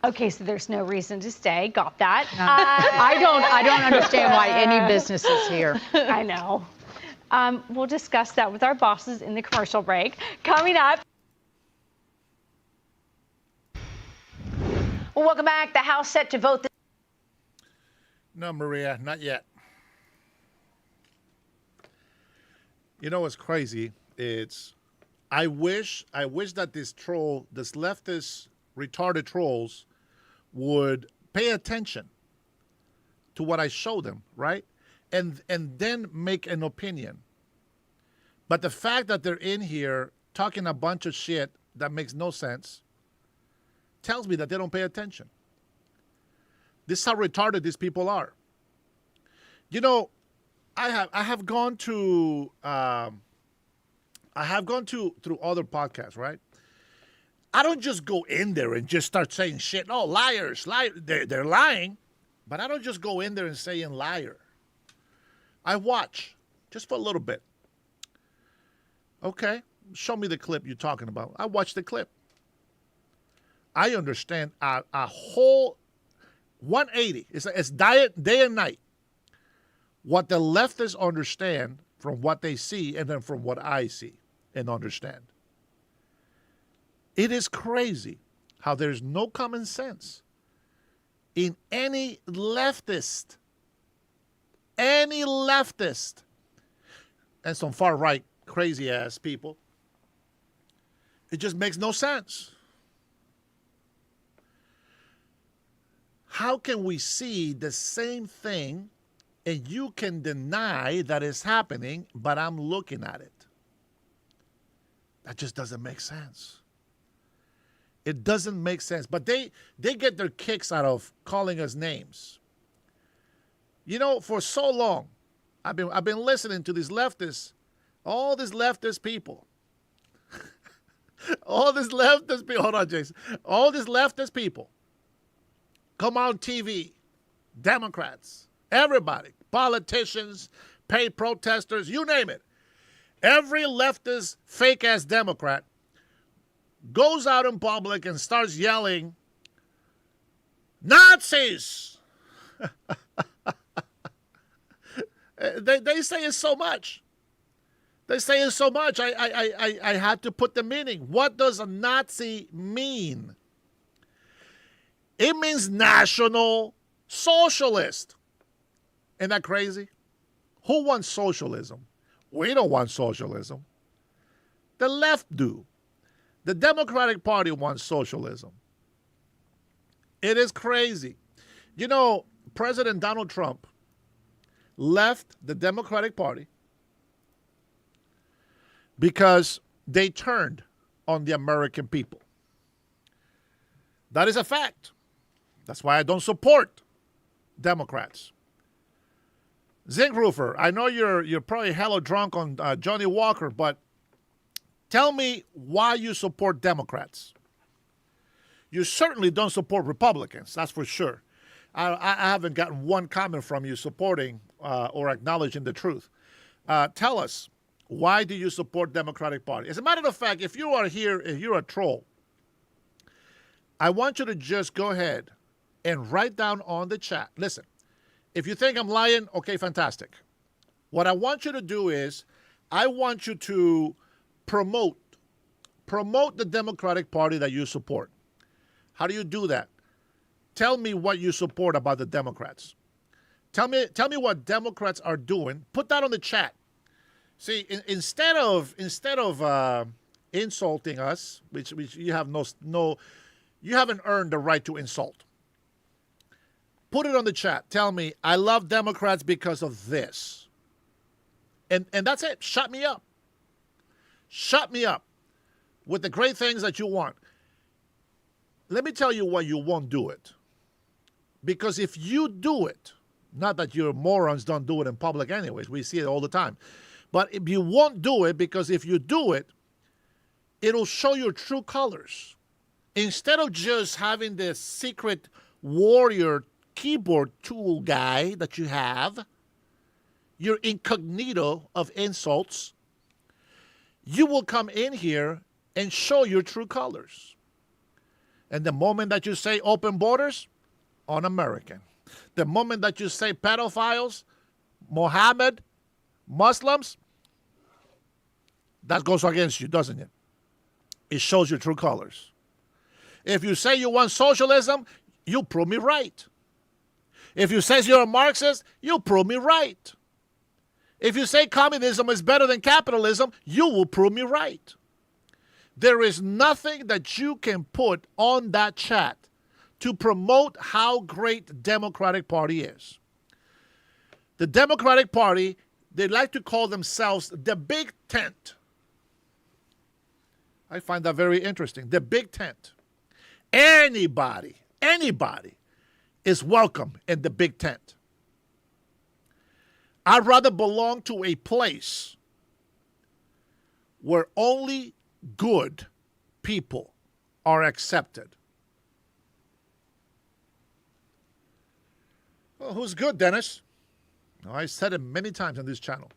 Okay, so there's no reason to stay. Got that. I don't understand why any business is here. I know. We'll discuss that with our bosses in the commercial break. Coming up. Well, welcome back. The House set to vote this. No, Maria, not yet. You know what's crazy? I wish that this leftist retarded trolls would pay attention to what I show them, right? And then make an opinion. But the fact that they're in here talking a bunch of shit that makes no sense tells me that they don't pay attention. This is how retarded these people are. You know, I have gone to through other podcasts, right? I don't just go in there and just start saying shit. Oh, liars, they're lying. But I don't just go in there and saying liar. I watch just for a little bit. Okay, show me the clip you're talking about. I watch the clip. I understand a whole 180. It's diet day and night. What the leftists understand from what they see and then from what I see and understand. It is crazy how there's no common sense in any leftist, and some far right crazy ass people. It just makes no sense. How can we see the same thing and you can deny that it's happening, but I'm looking at it? That just doesn't make sense. It doesn't make sense. But they get their kicks out of calling us names. You know, for so long, I've been listening to these leftists, all these leftist people. All these leftist people, hold on, Jason. All these leftist people come on TV, Democrats, everybody, politicians, paid protesters, you name it. Every leftist fake-ass Democrat goes out in public and starts yelling, Nazis! They say it so much. They say it so much, I had to put the meaning. What does a Nazi mean? It means National Socialist. Isn't that crazy? Who wants socialism? We don't want socialism. The left do. The Democratic Party wants socialism. It is crazy. You know, President Donald Trump left the Democratic Party because they turned on the American people. That is a fact. That's why I don't support Democrats. Zinkrufer, I know you're probably hella drunk on Johnny Walker, but tell me why you support Democrats. You certainly don't support Republicans, that's for sure. I haven't gotten one comment from you supporting or acknowledging the truth. Tell us, why do you support Democratic Party? As a matter of fact, if you are here, if you're a troll, I want you to just go ahead and write down on the chat. Listen, if you think I'm lying, okay, fantastic. What I want you to do is, I want you to promote the Democratic Party that you support. How do you do that? Tell me what you support about the Democrats. Tell me what Democrats are doing. Put that on the chat. See, instead of insulting us, which you have you haven't earned the right to insult. Put it on the chat. Tell me, I love Democrats because of this. And that's it. Shut me up. Shut me up with the great things that you want. Let me tell you why you won't do it. Because if you do it, not that your morons don't do it in public anyways, we see it all the time. But if you won't do it, because if you do it, it'll show your true colors. Instead of just having the secret warrior keyboard tool guy that you have, your incognito of insults, you will come in here and show your true colors. And the moment that you say open borders, un-American. The moment that you say pedophiles, Mohammed, Muslims, that goes against you, doesn't it? It shows your true colors. If you say you want socialism, you prove me right. If you say you're a Marxist, you prove me right. If you say communism is better than capitalism, you will prove me right. There is nothing that you can put on that chat to promote how great the Democratic Party is. The Democratic Party, they like to call themselves the Big Tent. I find that very interesting. The Big Tent. Anybody is welcome in the Big Tent. I'd rather belong to a place where only good people are accepted. Well, who's good, Dennis? I said it many times on this channel.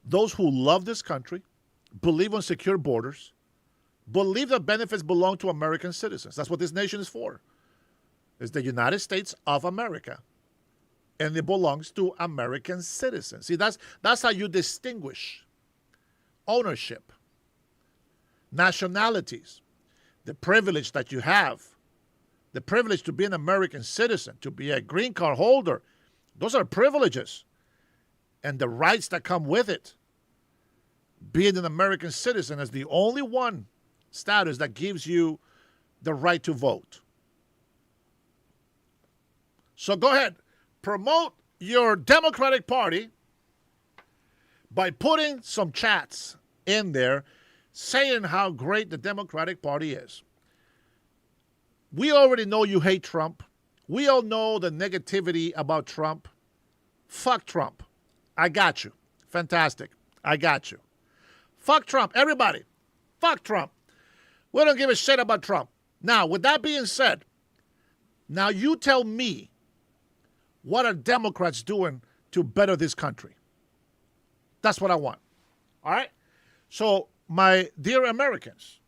Those who love this country, believe in secure borders, believe that benefits belong to American citizens. That's what this nation is for. It's the United States of America. And it belongs to American citizens. See, that's how you distinguish ownership, nationalities, the privilege that you have, the privilege to be an American citizen, to be a green card holder. Those are privileges and the rights that come with it. Being an American citizen is the only one status that gives you the right to vote. So go ahead, promote your Democratic Party by putting some chats in there saying how great the Democratic Party is. We already know you hate Trump. We all know the negativity about Trump. Fuck Trump. I got you. Fantastic. I got you. Fuck Trump. Everybody. Fuck Trump. We don't give a shit about Trump. Now, with that being said, now you tell me, what are Democrats doing to better this country? That's what I want. All right? So, my dear Americans,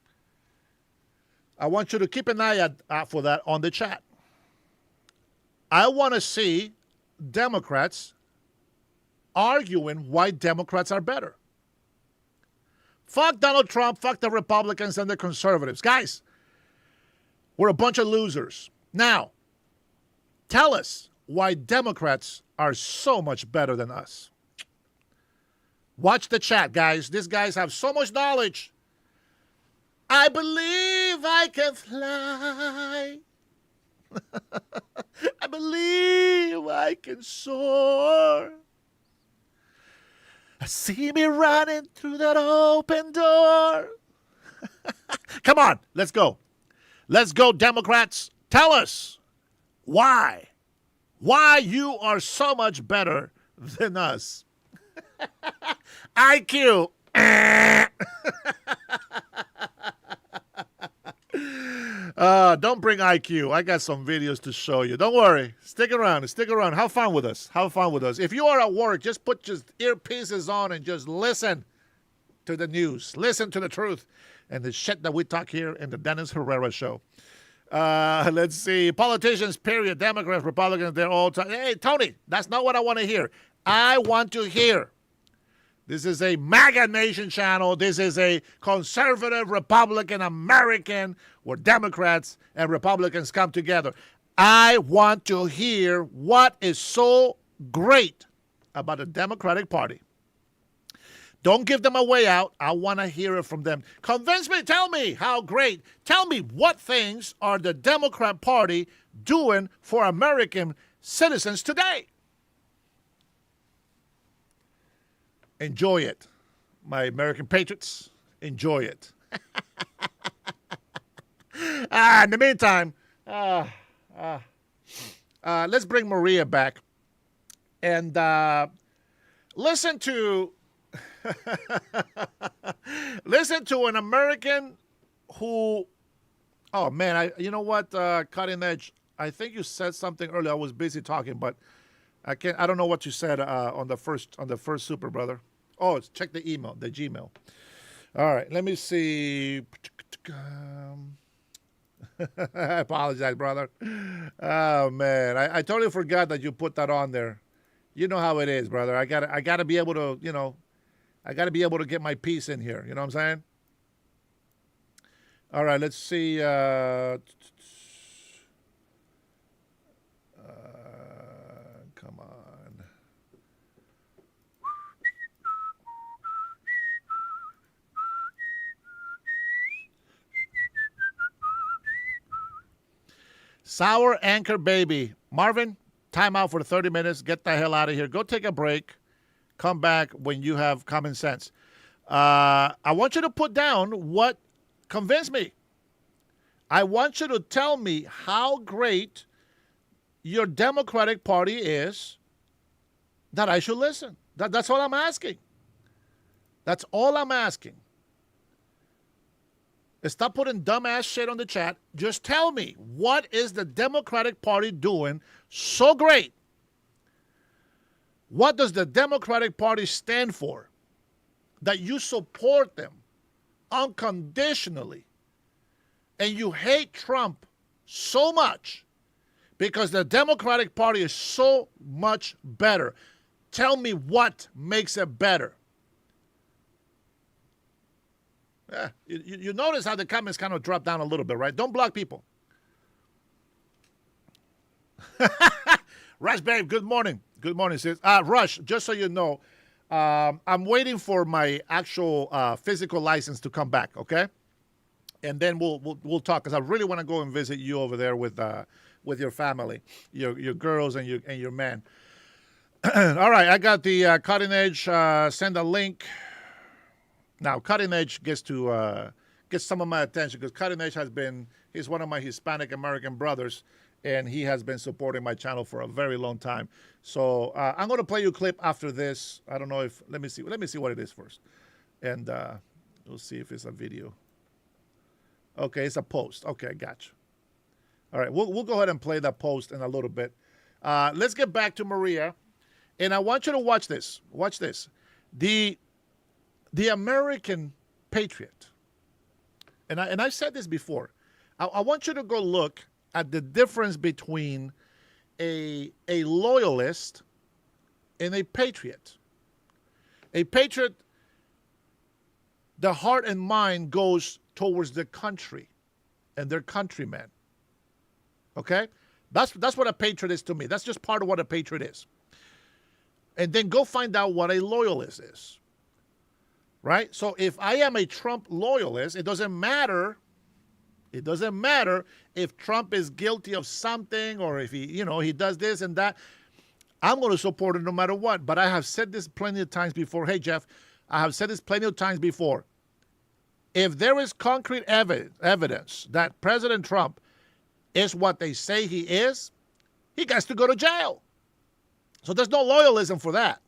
I want you to keep an eye out for that on the chat. I want to see Democrats arguing why Democrats are better. Fuck Donald Trump, fuck the Republicans and the conservatives. Guys, we're a bunch of losers. Now, tell us why Democrats are so much better than us. Watch the chat, guys. These guys have so much knowledge. I believe I can fly. I believe I can soar. I see me running through that open door. Come on, let's go. Let's go, Democrats. Tell us why you are so much better than us. IQ. Don't bring IQ. I got some videos to show you. Don't worry. Stick around. Have fun with us. If you are at work, just put your earpieces on and just listen to the news. Listen to the truth and the shit that we talk here in the Dennis Herrera Show. Let's see. Politicians, period. Democrats, Republicans, they're all talking. Hey, Tony, that's not what I want to hear. I want to hear. This is a MAGA Nation channel. This is a conservative, Republican, American, where Democrats and Republicans come together. I want to hear what is so great about the Democratic Party. Don't give them a way out. I want to hear it from them. Convince me. Tell me how great. Tell me what things are the Democrat Party doing for American citizens today. Enjoy it, my American patriots. Enjoy it. In the meantime, let's bring Maria back and listen to listen to an American who, oh man, you know what, Cutting Edge, I think you said something earlier. I was busy talking, but I don't know what you said on the first Super Brother. Oh, check the email, the Gmail. All right, let me see. I apologize, brother. Oh man, I totally forgot that you put that on there. You know how it is, brother. I gotta be able to, I gotta be able to get my piece in here. You know what I'm saying? All right, let's see. Come on. Sour Anchor Baby. Marvin, time out for 30 minutes. Get the hell out of here. Go take a break. Come back when you have common sense. I want you to put down what convinced me. I want you to tell me how great your Democratic Party is that I should listen. That's all I'm asking. That's all I'm asking. Stop putting dumbass shit on the chat. Just tell me, what is the Democratic Party doing so great? What does the Democratic Party stand for? That you support them unconditionally. And you hate Trump so much because the Democratic Party is so much better. Tell me what makes it better. Yeah, you notice how the comments kind of drop down a little bit, right? Don't block people. Rush, babe, good morning. Good morning, sis. Rush, just so you know, I'm waiting for my actual physical license to come back, okay? And then we'll talk, because I really want to go and visit you over there with your family, your girls and your man. All right, I got the Cutting Edge. Send a link. Now, Cutting Edge gets some of my attention because Cutting Edge he's one of my Hispanic American brothers, and he has been supporting my channel for a very long time. So I'm going to play you a clip after this. I don't know if, let me see what it is first. And we'll see if it's a video. Okay, it's a post. Okay, I got you. All right, we'll go ahead and play that post in a little bit. Let's get back to Maria, and I want you to watch this. Watch this. The American patriot, and I've said this before, I want you to go look at the difference between a loyalist and a patriot. A patriot, the heart and mind goes towards the country and their countrymen. Okay? That's what a patriot is to me. That's just part of what a patriot is. And then go find out what a loyalist is. Right? So if I am a Trump loyalist, it doesn't matter if Trump is guilty of something or if he does this and that. I'm going to support it no matter what. But I have said this plenty of times before. Hey, Jeff, I have said this plenty of times before. If there is concrete evidence that President Trump is what they say he is, he gets to go to jail. So there's no loyalism for that.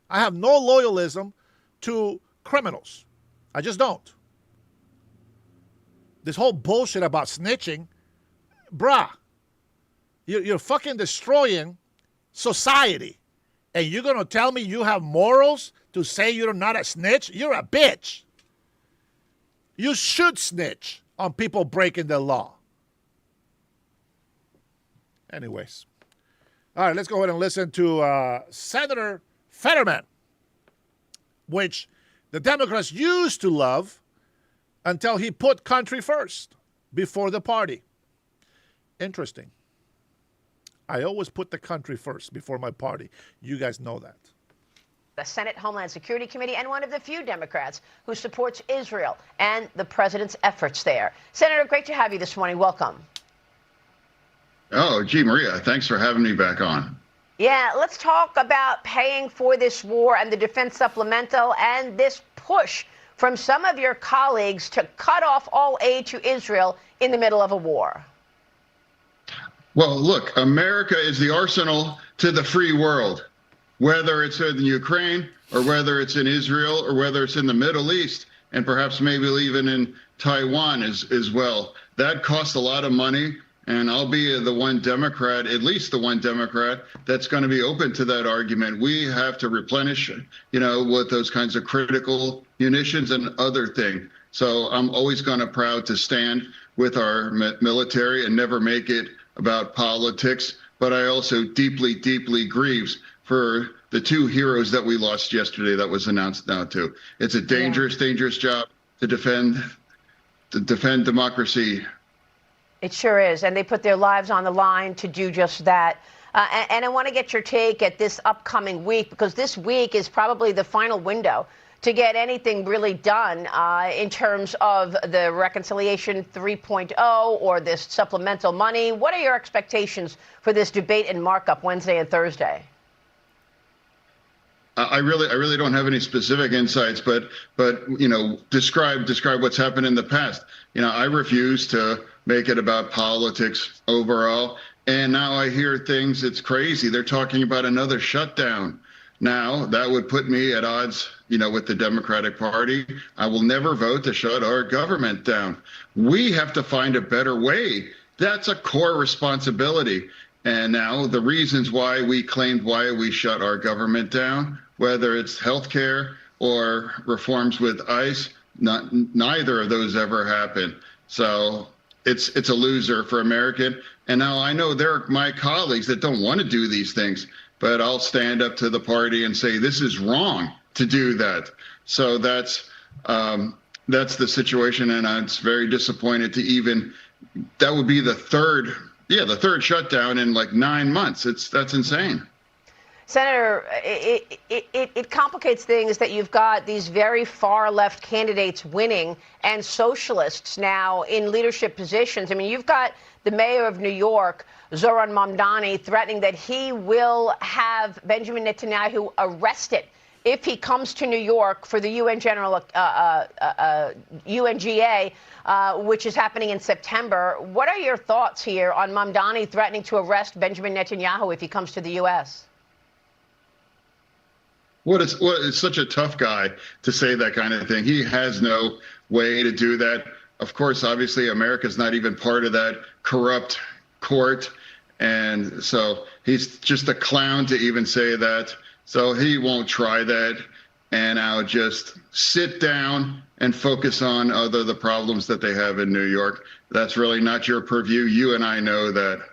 I have no loyalism to criminals. I just don't. This whole bullshit about snitching, bruh, you're fucking destroying society. And you're going to tell me you have morals to say you're not a snitch? You're a bitch. You should snitch on people breaking the law. Anyways. All right, let's go ahead and listen to Senator Fetterman, which the Democrats used to love until he put country first before the party. Interesting. I always put the country first before my party. You guys know that. the Senate Homeland Security Committee and one of the few Democrats who supports Israel and the president's efforts there. Senator, great to have you this morning. Welcome. Oh, gee, Maria, thanks for having me back on. Yeah, let's talk about paying for this war and the defense supplemental and this push from some of your colleagues to cut off all aid to Israel in the middle of a war. Well, look, America is the arsenal to the free world, whether it's in Ukraine or whether it's in Israel or whether it's in the Middle East and perhaps maybe even in Taiwan as well. That costs a lot of money. And I'll be the one Democrat, at least the one Democrat, that's going to be open to that argument. We have to replenish, with those kinds of critical munitions and other things. So I'm always going to proud to stand with our military and never make it about politics. But I also deeply, deeply grieves for the two heroes that we lost yesterday that was announced now too. It's a dangerous, dangerous job to defend democracy. It sure is, and they put their lives on the line to do just that. And I want to get your take at this upcoming week, because this week is probably the final window to get anything really done in terms of the Reconciliation 3.0 or this supplemental money. What are your expectations for this debate and markup Wednesday and Thursday? I really don't have any specific insights, but describe what's happened in the past. I refuse to make it about politics overall. And now I hear things, it's crazy. They're talking about another shutdown. Now that would put me at odds, with the Democratic Party. I will never vote to shut our government down. We have to find a better way. That's a core responsibility. And now the reasons why we shut our government down, whether it's healthcare or reforms with ICE, neither of those ever happened. So it's a loser for American. And now I know there are my colleagues that don't want to do these things, but I'll stand up to the party and say this is wrong to do that. So that's the situation, and I'm very disappointed that would be the third shutdown in like 9 months. That's insane. Senator, it complicates things that you've got these very far left candidates winning and socialists now in leadership positions. I mean, you've got the mayor of New York, Zoran Mamdani, threatening that he will have Benjamin Netanyahu arrested if he comes to New York for the UNGA, which is happening in September. What are your thoughts here on Mamdani threatening to arrest Benjamin Netanyahu if he comes to the U.S.? It's such a tough guy to say that kind of thing. He has no way to do that. Of course, obviously, America's not even part of that corrupt court. And so he's just a clown to even say that. So he won't try that. And I'll just sit down and focus on the problems that they have in New York. That's really not your purview. You and I know that.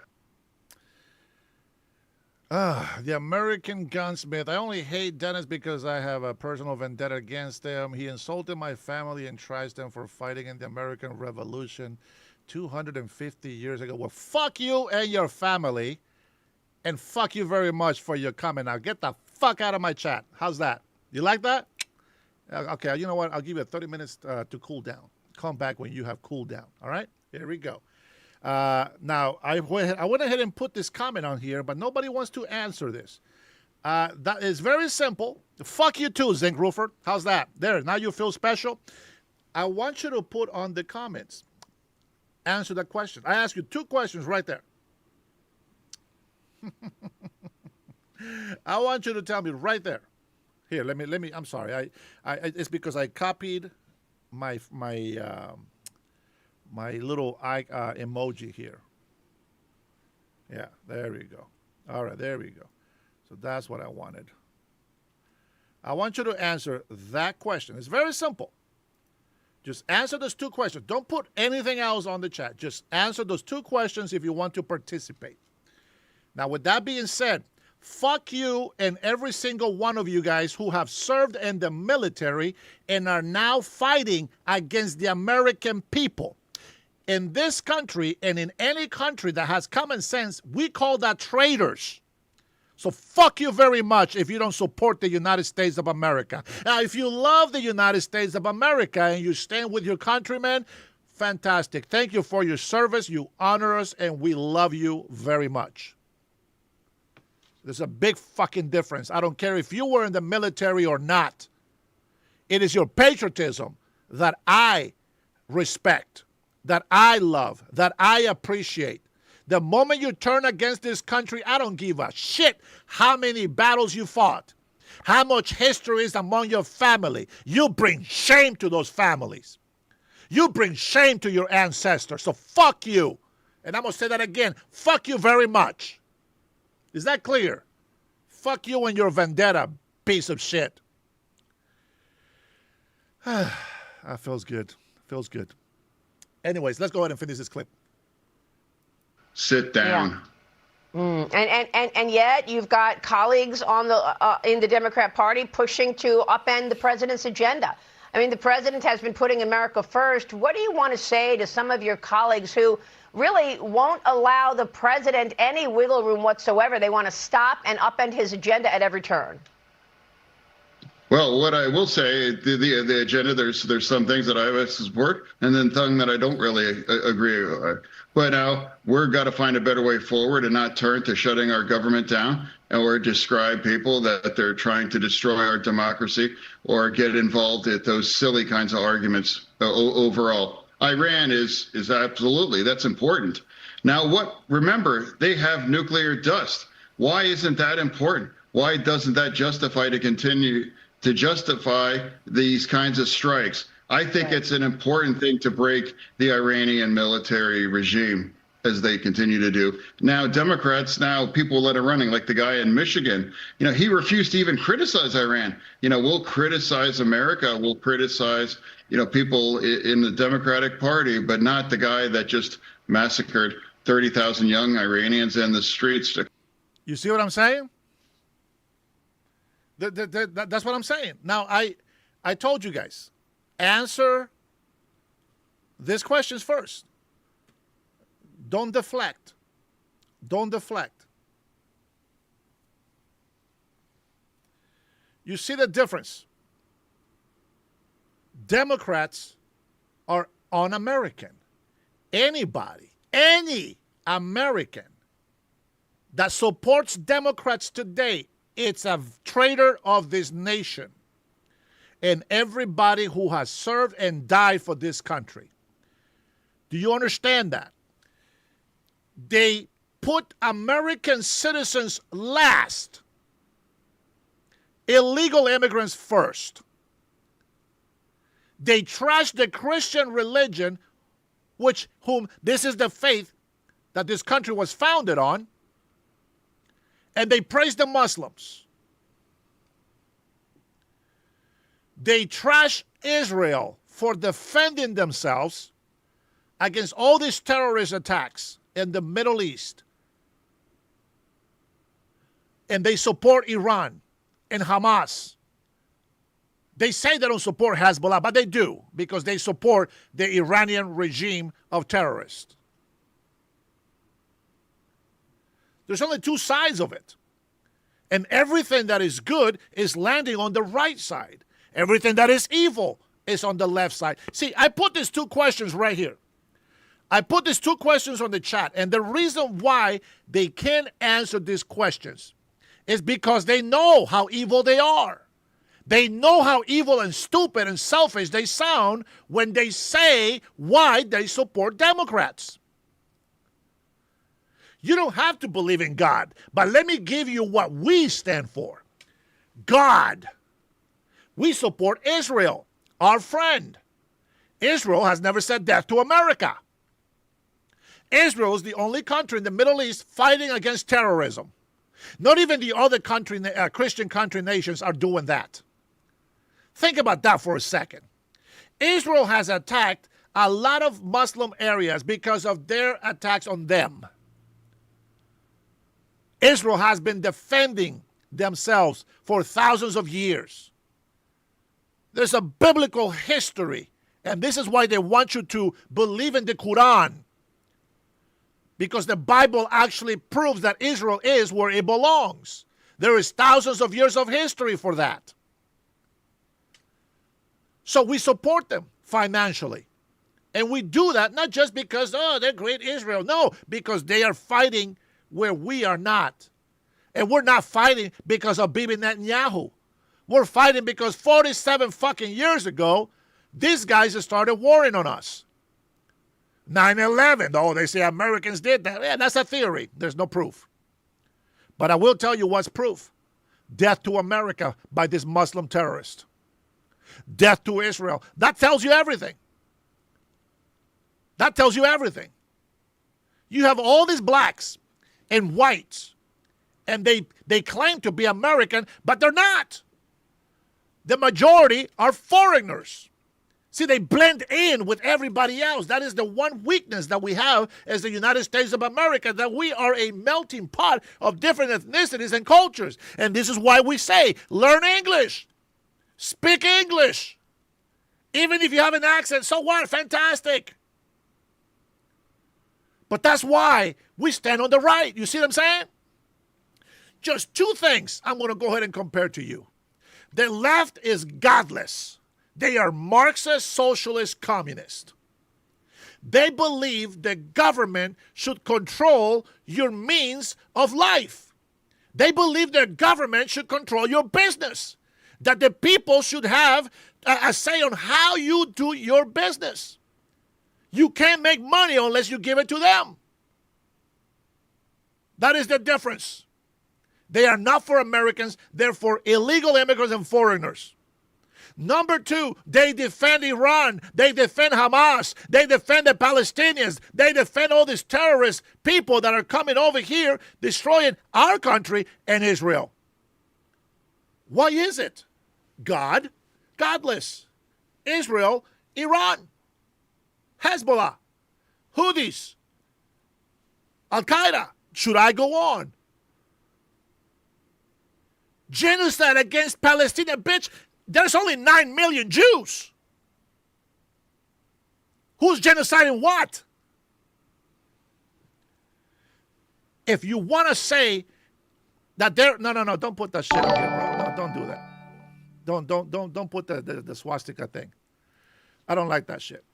The American gunsmith. I only hate Dennis because I have a personal vendetta against him. He insulted my family and trashed them for fighting in the American Revolution 250 years ago. Well, fuck you and your family, and fuck you very much for your comment. Now get the fuck out of my chat. How's that? You like that? Okay, you know what? I'll give you 30 minutes to cool down. Come back when you have cooled down. All right? Here we go. Now, I went ahead and put this comment on here, but nobody wants to answer this. That is very simple. Fuck you too, Zink Ruford. How's that? There, now you feel special? I want you to put on the comments. Answer the question. I ask you 2 questions right there. I want you to tell me right there. Here, let me. I'm sorry. It's because I copied my little eye emoji here. Yeah, there we go. All right, there we go. So that's what I wanted. I want you to answer that question. It's very simple. Just answer those 2 questions. Don't put anything else on the chat. Just answer those 2 questions if you want to participate. Now, with that being said, fuck you and every single one of you guys who have served in the military and are now fighting against the American people. In this country and in any country that has common sense, we call that traitors. So fuck you very much if you don't support the United States of America. Now, if you love the United States of America and you stand with your countrymen, fantastic. Thank you for your service. You honor us, and we love you very much. There's a big fucking difference. I don't care if you were in the military or not. It is your patriotism that I respect, that I love, that I appreciate. The moment you turn against this country, I don't give a shit how many battles you fought, how much history is among your family. You bring shame to those families. You bring shame to your ancestors. So fuck you. And I'm going to say that again. Fuck you very much. Is that clear? Fuck you and your vendetta, piece of shit. That feels good. Feels good. Anyways, let's go ahead and finish this clip. Sit down. Yeah. And yet you've got colleagues on the in the Democrat Party pushing to upend the president's agenda. I mean, the president has been putting America first. What do you want to say to some of your colleagues who really won't allow the president any wiggle room whatsoever? They want to stop and upend his agenda at every turn. Well, what I will say, the agenda, there's some things that I support, and then some that I don't really agree with. But now we're got to find a better way forward and not turn to shutting our government down or describe people that they're trying to destroy our democracy or get involved in those silly kinds of arguments overall. Iran is absolutely, that's important. Now, remember, they have nuclear dust. Why isn't that important? Why doesn't that justify to justify these kinds of strikes? I think it's an important thing to break the Iranian military regime as they continue to do. Now, Democrats, people that are running, like the guy in Michigan, he refused to even criticize Iran. We'll criticize America, we'll criticize, people in the Democratic Party, but not the guy that just massacred 30,000 young Iranians in the streets. You see what I'm saying? That's what I'm saying. Now, I told you guys, answer these questions first. Don't deflect. Don't deflect. You see the difference. Democrats are un-American. Any American that supports Democrats today, it's a traitor of this nation. And everybody who has served and died for this country. Do you understand that? They put American citizens last. Illegal immigrants first. They trash the Christian religion, whom this is the faith that this country was founded on. And they praise the Muslims. They trash Israel for defending themselves against all these terrorist attacks in the Middle East. And they support Iran and Hamas. They say they don't support Hezbollah, but they do, because they support the Iranian regime of terrorists. There's only two sides of it. And everything that is good is landing on the right side. Everything that is evil is on the left side. See, I put these two questions right here. I put these two questions on the chat. And the reason why they can't answer these questions is because they know how evil they are. They know how evil and stupid and selfish they sound when they say why they support Democrats. You don't have to believe in God, but let me give you what we stand for. God. We support Israel, our friend. Israel has never said death to America. Israel is the only country in the Middle East fighting against terrorism. Not even the other Christian country nations are doing that. Think about that for a second. Israel has attacked a lot of Muslim areas because of their attacks on them. Israel has been defending themselves for thousands of years. There's a biblical history, and this is why they want you to believe in the Quran, because the Bible actually proves that Israel is where it belongs. There is thousands of years of history for that. So we support them financially. And we do that not just because, oh, they're great Israel. No, because they are fighting where we are not. And we're not fighting because of Bibi Netanyahu. We're fighting because 47 fucking years ago, these guys started warring on us. 9/11, oh, they say Americans did that. Yeah, that's a theory. There's no proof. But I will tell you what's proof. Death to America by this Muslim terrorist. Death to Israel. That tells you everything. That tells you everything. You have all these blacks and whites, and they claim to be American, but they're not. The majority are foreigners. See, they blend in with everybody else. That is the one weakness that we have as the United States of America, that we are a melting pot of different ethnicities and cultures. And this is why we say, learn English. Speak English. Even if you have an accent, so what? Fantastic. But that's why we stand on the right. You see what I'm saying? Just two things I'm going to go ahead and compare to you. The left is godless. They are Marxist, socialist, communist. They believe the government should control your means of life. They believe the government should control your business. That the people should have a say on how you do your business. You can't make money unless you give it to them. That is the difference. They are not for Americans. They're for illegal immigrants and foreigners. Number two, they defend Iran. They defend Hamas. They defend the Palestinians. They defend all these terrorist people that are coming over here, destroying our country and Israel. Why is it? God, godless. Israel, Iran. Hezbollah, Houthis, Al-Qaeda. Should I go on? Genocide against Palestinian, bitch. There's only 9 million Jews. Who's genociding what? If you want to say that they're... No, don't put that shit on here, bro. No, don't do that. Don't put the swastika thing. I don't like that shit.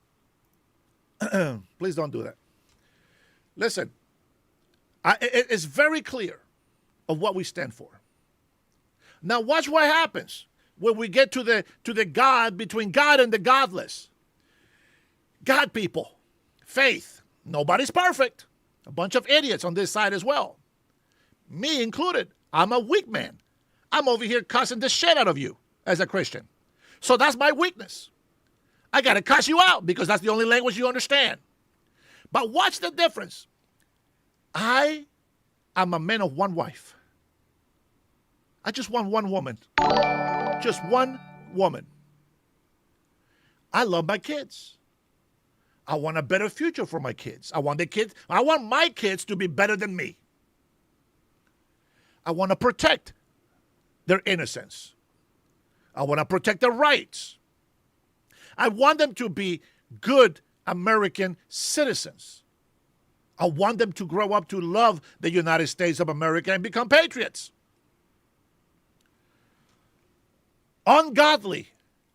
Please don't do that. Listen, it's very clear of what we stand for. Now watch what happens when we get to the God, between God and the godless. God people, faith. Nobody's perfect. A bunch of idiots on this side as well. Me included. I'm a weak man. I'm over here cussing the shit out of you as a Christian. So that's my weakness. I got to cuss you out because that's the only language you understand. But watch the difference. I am a man of one wife. I just want one woman. Just one woman. I love my kids. I want a better future for my kids. I want my kids to be better than me. I want to protect their innocence. I want to protect their rights. I want them to be good American citizens. I want them to grow up to love the United States of America and become patriots. Ungodly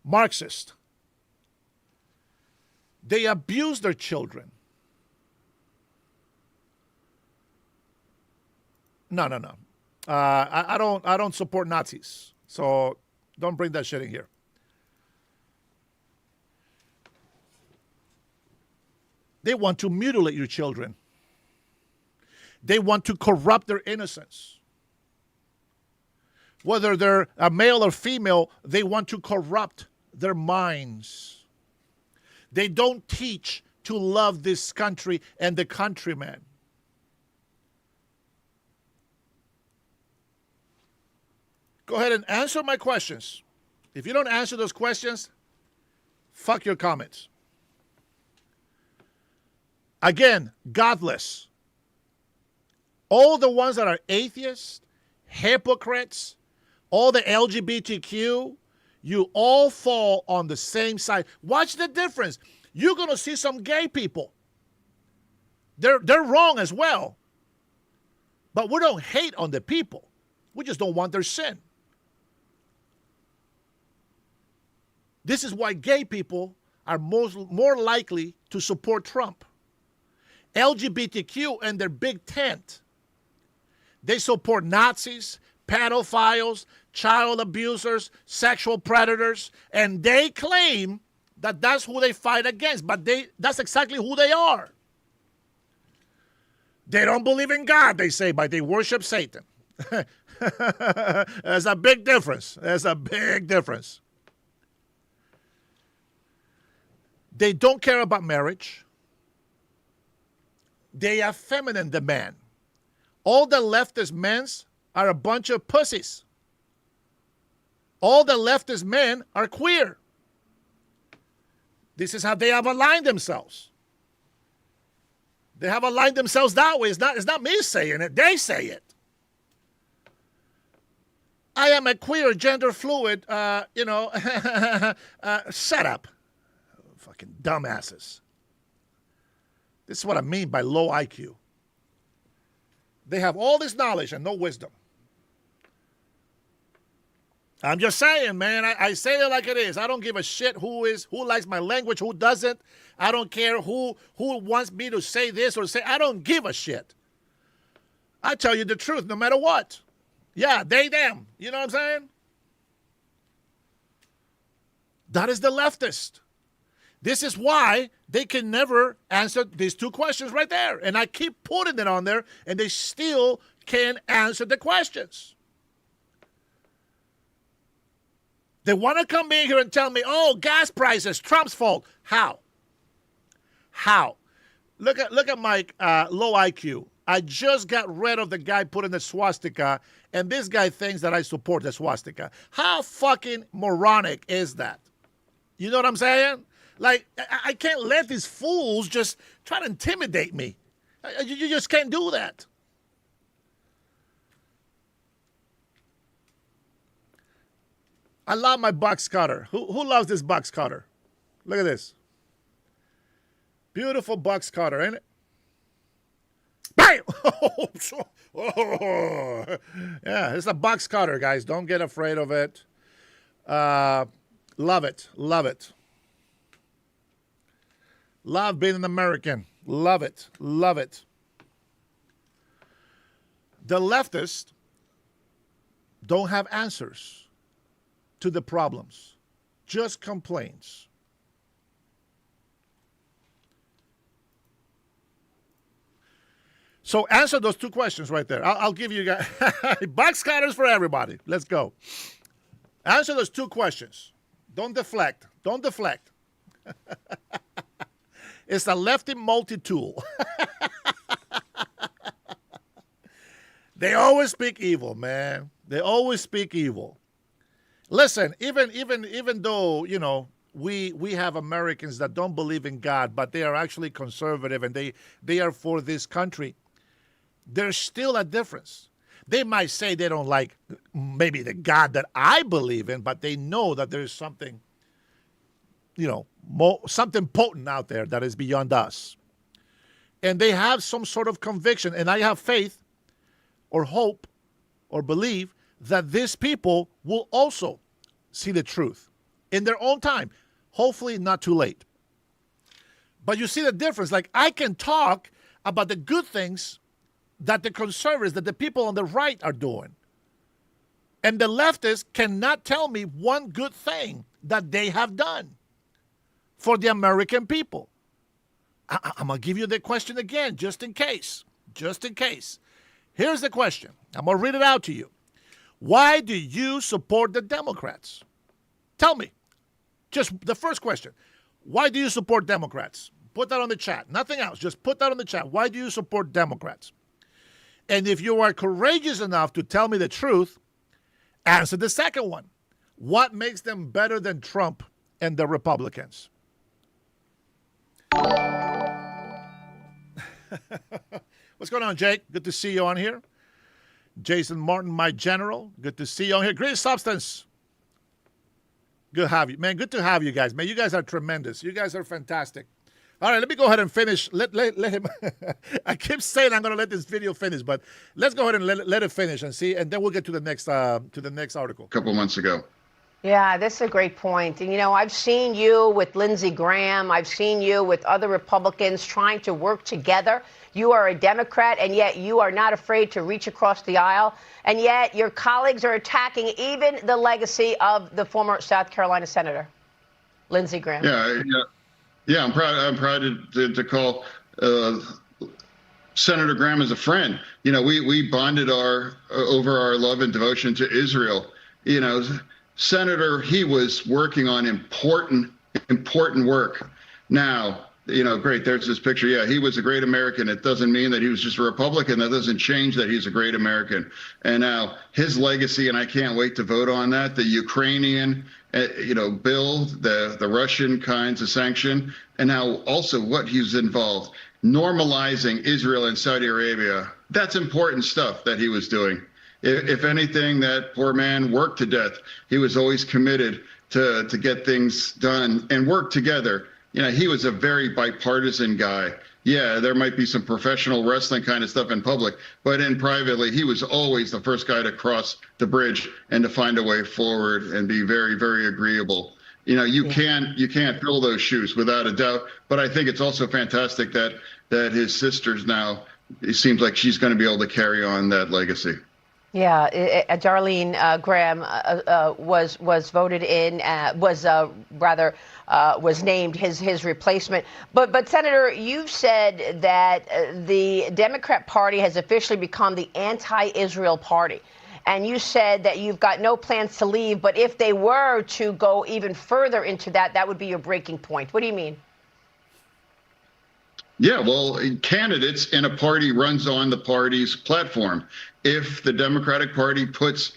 Marxist. They abuse their children. No. I don't support Nazis. So don't bring that shit in here. They want to mutilate your children. They want to corrupt their innocence. Whether they're a male or female, they want to corrupt their minds. They don't teach to love this country and the countrymen. Go ahead and answer my questions. If you don't answer those questions, fuck your comments. Again, godless. All the ones that are atheists, hypocrites, all the LGBTQ, you all fall on the same side. Watch the difference. You're going to see some gay people. They're wrong as well. But we don't hate on the people. We just don't want their sin. This is why gay people are more likely to support Trump. LGBTQ and their big tent. They support Nazis, pedophiles, child abusers, sexual predators, and they claim that that's who they fight against, but that's exactly who they are. They don't believe in God, they say, but they worship Satan. There's a big difference. There's a big difference. They don't care about marriage. They have feminine demand. All the leftist men are a bunch of pussies. All the leftist men are queer. This is how they have aligned themselves. They have aligned themselves that way. It's not me saying it. They say it. I am a queer, gender fluid, shut up. Fucking dumbasses. This is what I mean by low IQ. They have all this knowledge and no wisdom. I'm just saying, man. I say it like it is. I don't give a shit who likes my language, who doesn't. I don't care who wants me to say this or say. I don't give a shit. I tell you the truth, no matter what. Yeah, they, them. You know what I'm saying? That is the leftist. This is why they can never answer these two questions right there. And I keep putting it on there, and they still can't answer the questions. They want to come in here and tell me, oh, gas prices, Trump's fault. How? How? Look at my low IQ. I just got rid of the guy putting the swastika, and this guy thinks that I support the swastika. How fucking moronic is that? You know what I'm saying? Like, I can't let these fools just try to intimidate me. You just can't do that. I love my box cutter. Who loves this box cutter? Look at this. Beautiful box cutter, ain't it? Bam! Yeah, it's a box cutter, guys. Don't get afraid of it. Love it. Love it. Love being an American. Love it. Love it. The leftists don't have answers to the problems, just complaints. So answer those two questions right there. I'll give you guys box cutters for everybody. Let's go. Answer those two questions. Don't deflect. Don't deflect. It's a lefty multi-tool. They always speak evil, man. They always speak evil. Listen, even though, you know, we have Americans that don't believe in God, but they are actually conservative and they are for this country, there's still a difference. They might say they don't like maybe the God that I believe in, but they know that there's something, you know, something potent out there that is beyond us. And they have some sort of conviction, and I have faith or hope or believe that these people will also see the truth in their own time. Hopefully not too late. But you see the difference. Like, I can talk about the good things that the conservatives, that the people on the right are doing. And the leftists cannot tell me one good thing that they have done for the American people. I'm going to give you the question again, just in case. Just in case. Here's the question. I'm going to read it out to you. Why do you support the Democrats? Tell me. Just the first question. Why do you support Democrats? Put that on the chat. Nothing else. Just put that on the chat. Why do you support Democrats? And if you are courageous enough to tell me the truth, answer the second one. What makes them better than Trump and the Republicans? What's going on, Jake? Good to see you on here. Jason Martin, my general. Good to see you on here. Great Substance. Good to have you. Man, good to have you guys. Man, you guys are tremendous. You guys are fantastic. All right, let me go ahead and finish. Let him. I keep saying I'm going to let this video finish, but let's go ahead and let it finish and see, and then we'll get to the next article. A couple months ago. Yeah, that's a great point. And, I've seen you with Lindsey Graham. I've seen you with other Republicans trying to work together. You are a Democrat, and yet you are not afraid to reach across the aisle. And yet your colleagues are attacking even the legacy of the former South Carolina Senator, Lindsey Graham. Yeah. I'm proud to call Senator Graham as a friend. We bonded over our love and devotion to Israel. Senator, he was working on important work. Now, great, there's this picture. Yeah, he was a great American. It doesn't mean that he was just a Republican. That doesn't change that he's a great American. And now his legacy, and I can't wait to vote on that, the Ukrainian, bill, the Russian kinds of sanction, and now also what he's involved, normalizing Israel and Saudi Arabia. That's important stuff that he was doing. If anything, that poor man worked to death. He was always committed to get things done and work together. He was a very bipartisan guy. Yeah, there might be some professional wrestling kind of stuff in public, but in privately, he was always the first guy to cross the bridge and to find a way forward and be very, very agreeable. You can't fill those shoes without a doubt. But I think it's also fantastic that his sister's now, it seems like she's going to be able to carry on that legacy. Yeah, Darlene Graham was voted in, was named his replacement. But Senator, you've said that the Democrat Party has officially become the anti-Israel party. And you said that you've got no plans to leave, but if they were to go even further into that would be your breaking point. What do you mean? Yeah, well, candidates in a party runs on the party's platform. If the Democratic Party puts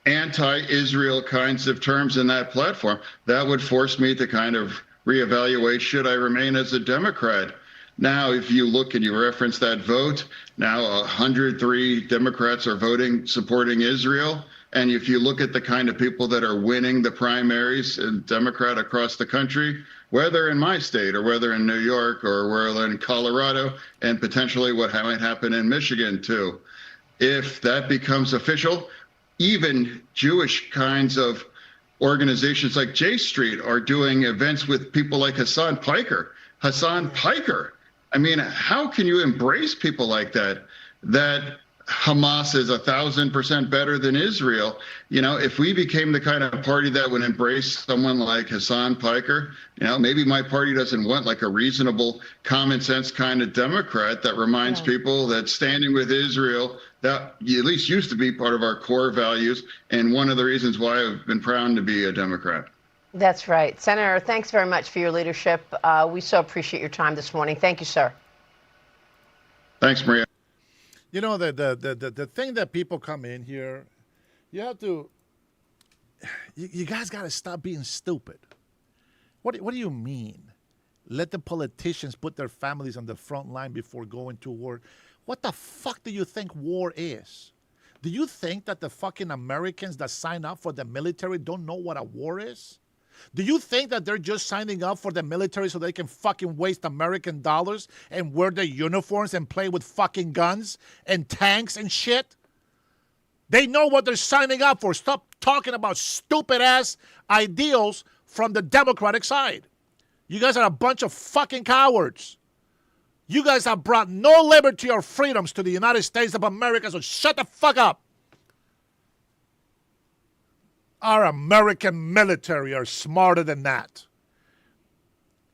anti-Israel kinds of terms in that platform, that would force me to kind of reevaluate, should I remain as a Democrat? Now, if you look and you reference that vote, now 103 Democrats are voting supporting Israel. And if you look at the kind of people that are winning the primaries in Democrat across the country, whether in my state or whether in New York or whether in Colorado, and potentially what might happen in Michigan too, if that becomes official, even Jewish kinds of organizations like J Street are doing events with people like Hassan Piker. I mean, how can you embrace people like that? That Hamas is 1,000% better than Israel. If we became the kind of party that would embrace someone like Hassan Piker, maybe my party doesn't want like a reasonable, common sense kind of Democrat that reminds people that standing with Israel, that at least used to be part of our core values, and one of the reasons why I've been proud to be a Democrat. That's right. Senator, thanks very much for your leadership. We so appreciate your time this morning. Thank you, sir. Thanks, Maria. The thing that people come in here, you guys got to stop being stupid. What do you mean? Let the politicians put their families on the front line before going to war. What the fuck do you think war is? Do you think that the fucking Americans that sign up for the military don't know what a war is? Do you think that they're just signing up for the military so they can fucking waste American dollars and wear their uniforms and play with fucking guns and tanks and shit? They know what they're signing up for. Stop talking about stupid-ass ideals from the Democratic side. You guys are a bunch of fucking cowards. You guys have brought no liberty or freedoms to the United States of America, so shut the fuck up. Our American military are smarter than that.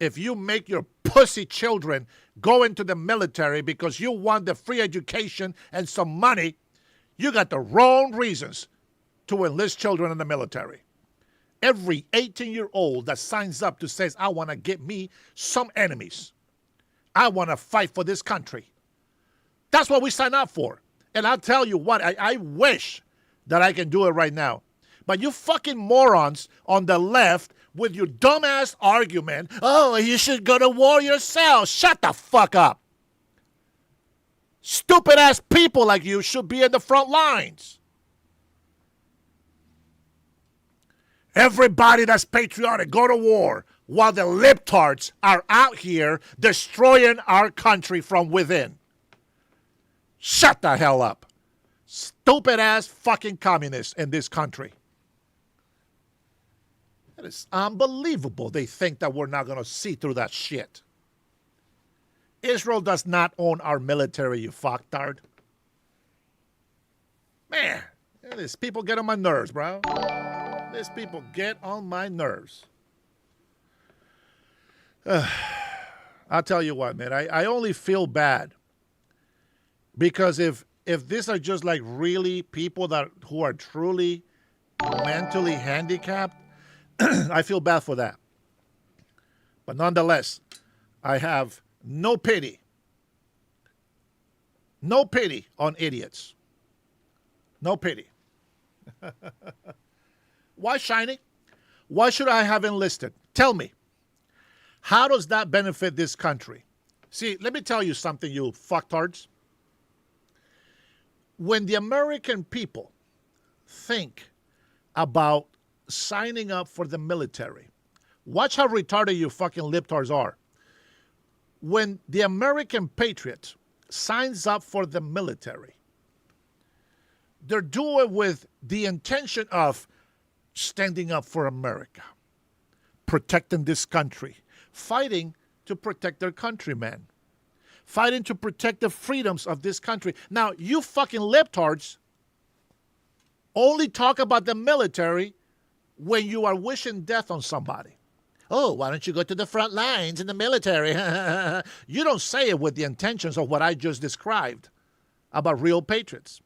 If you make your pussy children go into the military because you want the free education and some money, you got the wrong reasons to enlist children in the military. Every 18-year-old that signs up to says, I want to get me some enemies. I want to fight for this country. That's what we sign up for. And I'll tell you what, I wish that I can do it right now. But you fucking morons on the left with your dumbass argument, oh, you should go to war yourself. Shut the fuck up. Stupid ass people like you should be in the front lines. Everybody that's patriotic, go to war. while the libtards are out here destroying our country from within. Shut the hell up. Stupid ass fucking communists in this country. It is unbelievable they think that we're not going to see through that shit. Israel does not own our military, you fucktard. Man, these people get on my nerves, bro. These people get on my nerves. I'll tell you what, man. I only feel bad because if these are just like really people who are truly mentally handicapped, I feel bad for that. But nonetheless, I have no pity. No pity on idiots. No pity. Why Shiny? Why should I have enlisted? Tell me. How does that benefit this country? See, let me tell you something, you fucktards. When the American people think about signing up for the military, watch how retarded you fucking libtards are. When the American patriot signs up for the military, they're doing it with the intention of standing up for America, protecting this country, fighting to protect their countrymen, fighting to protect the freedoms of this country. Now, you fucking libtards only talk about the military when you are wishing death on somebody. Oh, why don't you go to the front lines in the military? You don't say it with the intentions of what I just described about real patriots.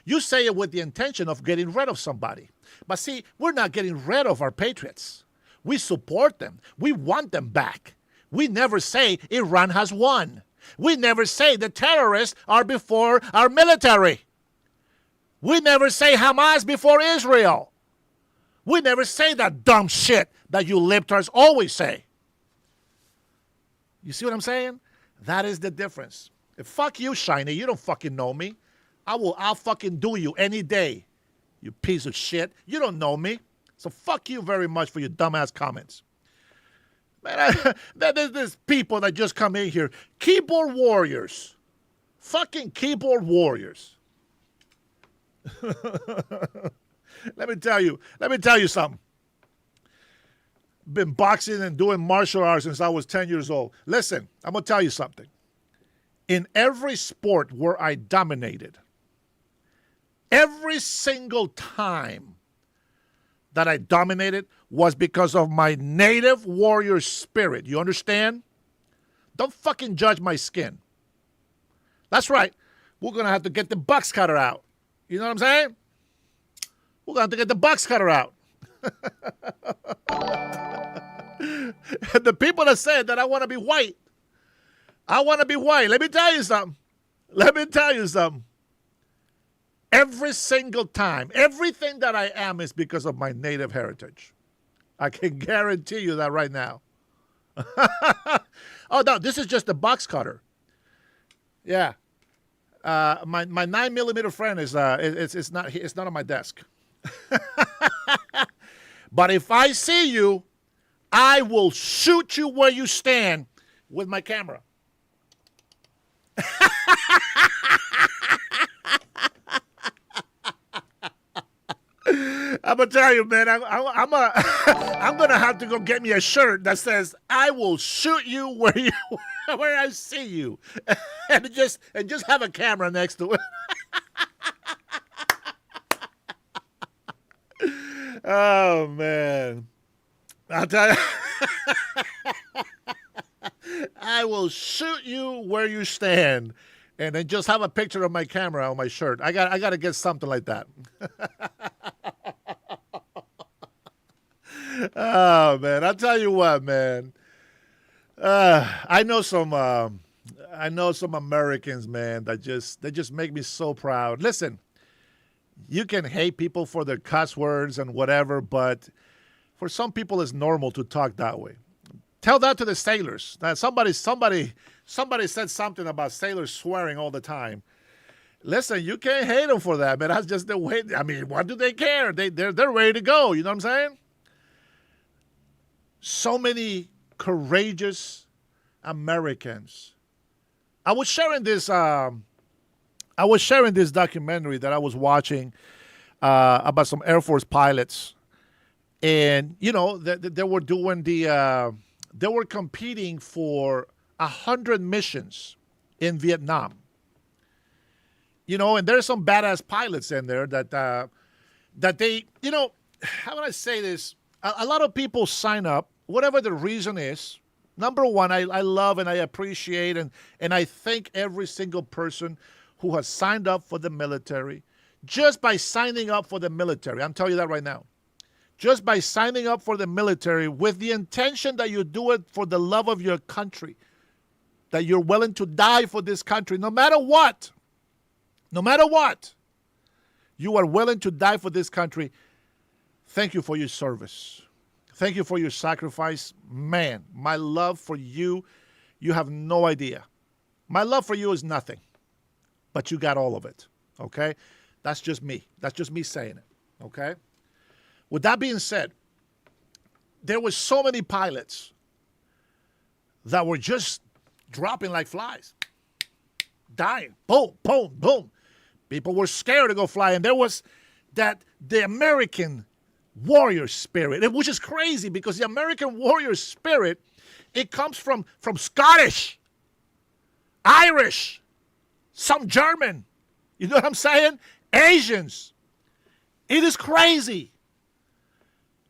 You say it with the intention of getting rid of somebody. But see, we're not getting rid of our patriots. We support them. We want them back. We never say Iran has won. We never say the terrorists are before our military. We never say Hamas before Israel. We never say that dumb shit that you libtards always say. You see what I'm saying? That is the difference. Fuck you, Shiny. You don't fucking know me. I'll fucking do you any day, you piece of shit. You don't know me. So fuck you very much for your dumbass comments. Man, there's people that just come in here. Keyboard warriors. Fucking keyboard warriors. Let me tell you something. Been boxing and doing martial arts since I was 10 years old. Listen, I'm going to tell you something. In every sport where I dominated, every single time that I dominated was because of my native warrior spirit. You understand? Don't fucking judge my skin. That's right. We're going to have to get the box cutter out. You know what I'm saying? We're going to have to get the box cutter out. The people that said that I want to be white. I want to be white. Let me tell you something. Every single time, everything that I am is because of my native heritage. I can guarantee you that right now. Oh, no, this is just a box cutter. Yeah. My 9mm friend is it's not on my desk. But if I see you, I will shoot you where you stand with my camera. I'm gonna tell you, man. I'm gonna have to go get me a shirt that says "I will shoot you where I see you," and just have a camera next to it. Oh man, I'll tell you. I will shoot you where you stand, and then just have a picture of my camera on my shirt. I got to get something like that. Oh man, I'll tell you what, man. I know some Americans, man, that just make me so proud. Listen, you can hate people for their cuss words and whatever, but for some people, it's normal to talk that way. Tell that to the sailors. That somebody said something about sailors swearing all the time. Listen, you can't hate them for that, man. That's just the way. I mean, what do they care? They're ready to go. You know what I'm saying? so many courageous Americans. I was sharing this documentary that I was watching about some Air Force pilots, and they were doing they were competing for 100 missions in Vietnam. And there's some badass pilots in there that they, how would I say this? A lot of people sign up, whatever the reason is. Number one, I love and I appreciate and I thank every single person who has signed up for the military. Just by signing up for the military, I'm telling you that right now. Just by signing up for the military with the intention that you do it for the love of your country, that you're willing to die for this country, no matter what, you are willing to die for this country. Thank you for your service. Thank you for your sacrifice. Man, my love for you, you have no idea. My love for you is nothing, but you got all of it, okay? That's just me. That's just me saying it, okay? With that being said, there were so many pilots that were just dropping like flies, dying, boom, boom, boom. People were scared to go fly, and there was the American warrior spirit, which is crazy because the American warrior spirit, it comes from Scottish, Irish, some German, you know what I'm saying? Asians. It is crazy.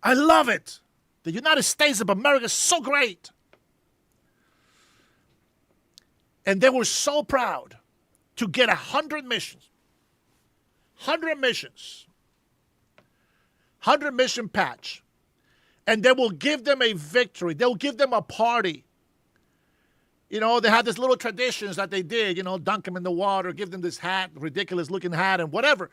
I love it. The United States of America is so great. And they were so proud to get 100 missions. 100 missions. 100 mission patch. And they will give them a victory. They'll give them a party. They had these little traditions that they did, dunk them in the water, give them this hat, ridiculous looking hat and whatever.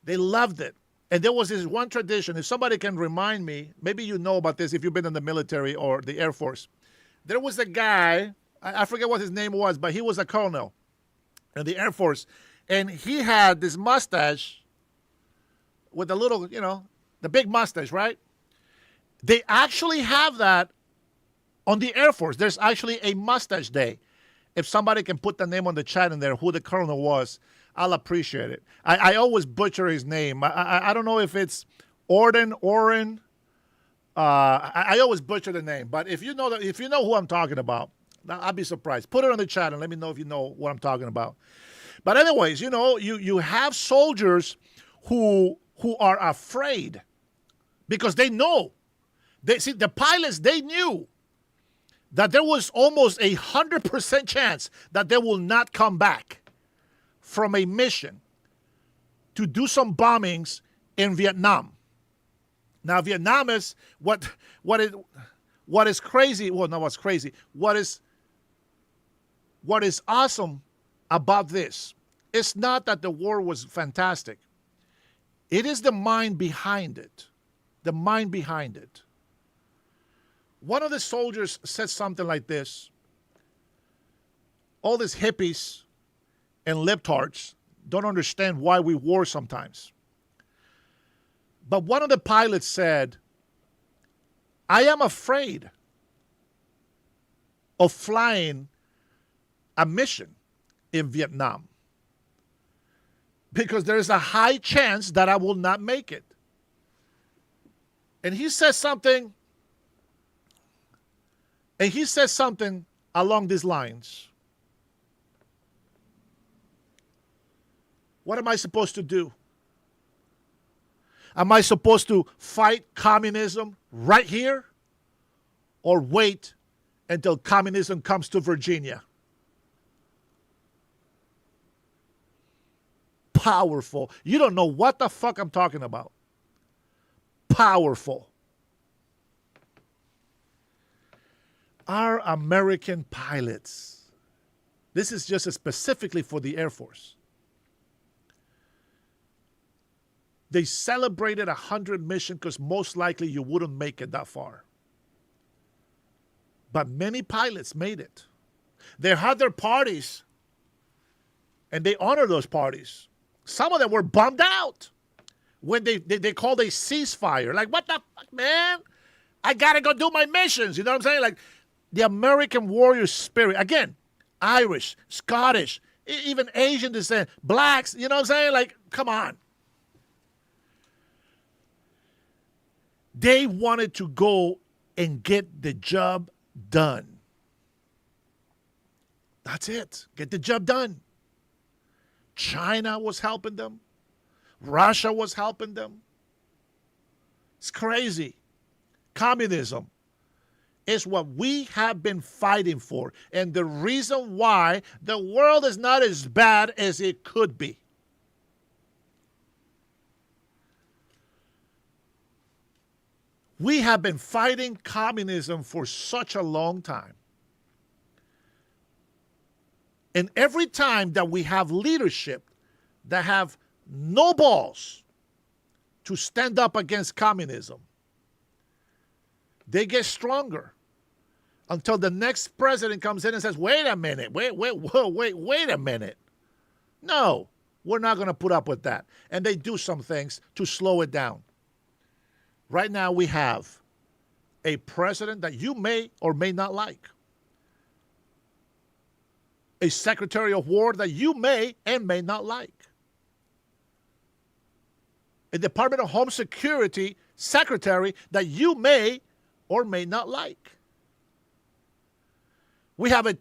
They loved it. And there was this one tradition, if somebody can remind me, maybe you know about this if you've been in the military or the Air Force. There was a guy, I forget what his name was, but he was a colonel in the Air Force. And he had this mustache with a little, the big mustache, right? They actually have that on the Air Force. There's actually a mustache day. If somebody can put the name on the chat in there, who the colonel was, I'll appreciate it. I always butcher his name. I don't know if it's Oren. I always butcher the name. But if you know who I'm talking about, I'll be surprised. Put it on the chat and let me know if you know what I'm talking about. But anyways, you have soldiers who are afraid because they know. The pilots, they knew that there was almost 100% chance that they will not come back from a mission to do some bombings in Vietnam. Now, Vietnam is what is crazy. Well, not what's crazy. What is awesome about this? It's not that the war was fantastic. It is the mind behind it. The mind behind it. One of the soldiers said something like this. All these hippies and libtards don't understand why we war sometimes. But one of the pilots said, I am afraid of flying a mission in Vietnam because there's a high chance that I will not make it. And he says something along these lines. What am I supposed to do? Am I supposed to fight communism right here or wait until communism comes to Virginia? Powerful. You don't know what the fuck I'm talking about. Powerful. Our American pilots. This is just specifically for the Air Force. They celebrated 100 mission because most likely you wouldn't make it that far. But many pilots made it. They had their parties, and they honored those parties. Some of them were bummed out when they called a ceasefire. Like, what the fuck, man? I got to go do my missions. You know what I'm saying? Like the American warrior spirit. Again, Irish, Scottish, even Asian descent, blacks. You know what I'm saying? Like, come on. They wanted to go and get the job done. That's it. Get the job done. China was helping them. Russia was helping them. It's crazy. Communism is what we have been fighting for, and the reason why the world is not as bad as it could be. We have been fighting communism for such a long time. And every time that we have leadership that have no balls to stand up against communism, they get stronger until the next president comes in and says, wait a minute, wait a minute. No, we're not going to put up with that. And they do some things to slow it down. Right now we have a president that you may or may not like. A Secretary of War that you may and may not like. A Department of Home Security Secretary that you may or may not like. We have a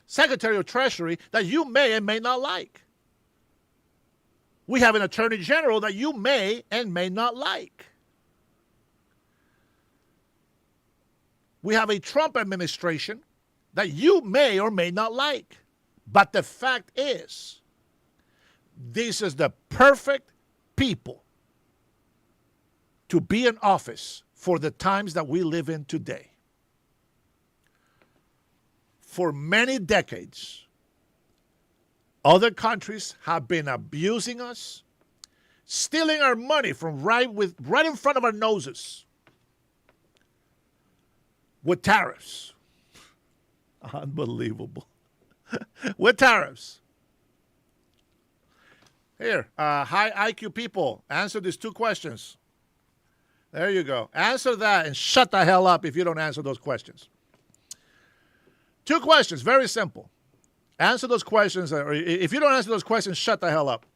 Secretary of Treasury that you may and may not like. We have an Attorney General that you may and may not like. We have a Trump administration that you may or may not like. But the fact is, this is the perfect people to be in office for the times that we live in today. For many decades, other countries have been abusing us, stealing our money from right in front of our noses with tariffs. Unbelievable. With tariffs. Here, high IQ people, answer these 2 questions. There you go. Answer that and shut the hell up if you don't answer those questions. 2 questions, very simple. Answer those questions, or if you don't answer those questions, shut the hell up.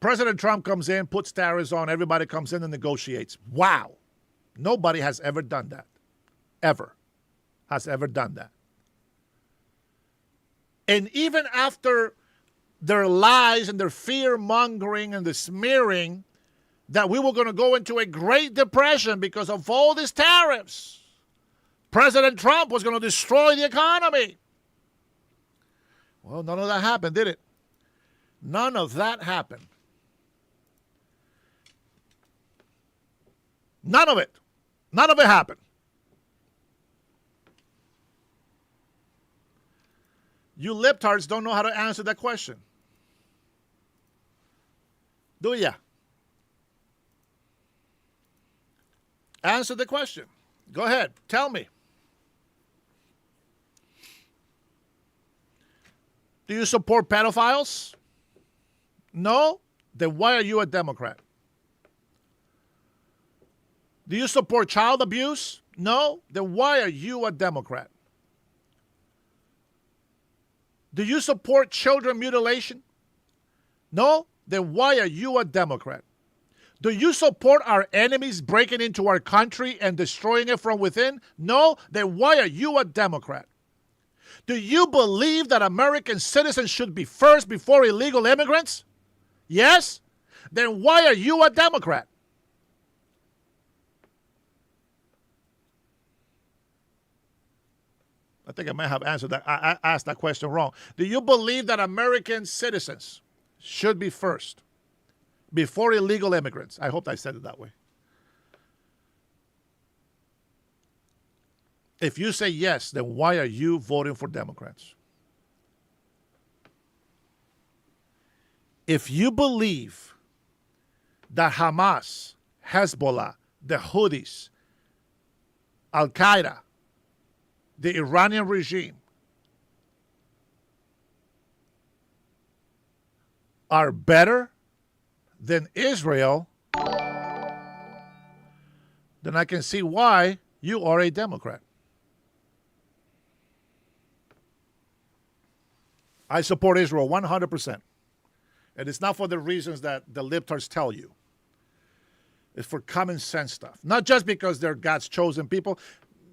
President Trump comes in, puts tariffs on, everybody comes in and negotiates. Wow. Nobody has ever done that. Ever has ever done that. And even after their lies and their fear-mongering and the smearing that we were going to go into a Great Depression because of all these tariffs, President Trump was going to destroy the economy. Well, none of that happened, did it? None of that happened. None of it. None of it happened. You libtards don't know how to answer that question. Do ya? Answer the question. Go ahead. Tell me. Do you support pedophiles? No? Then why are you a Democrat? Do you support child abuse? No? Then why are you a Democrat? Do you support children mutilation? No? Then why are you a Democrat? Do you support our enemies breaking into our country and destroying it from within? No? Then why are you a Democrat? Do you believe that American citizens should be first before illegal immigrants? Yes? Then why are you a Democrat? I think I might have answered that. I asked that question wrong. Do you believe that American citizens should be first before illegal immigrants? I hope I said it that way. If you say yes, then why are you voting for Democrats? If you believe that Hamas, Hezbollah, the Houthis, Al-Qaeda, the Iranian regime are better than Israel, then I can see why you are a Democrat. I support Israel 100%. And it's not for the reasons that the libtards tell you. It's for common sense stuff. Not just because they're God's chosen people.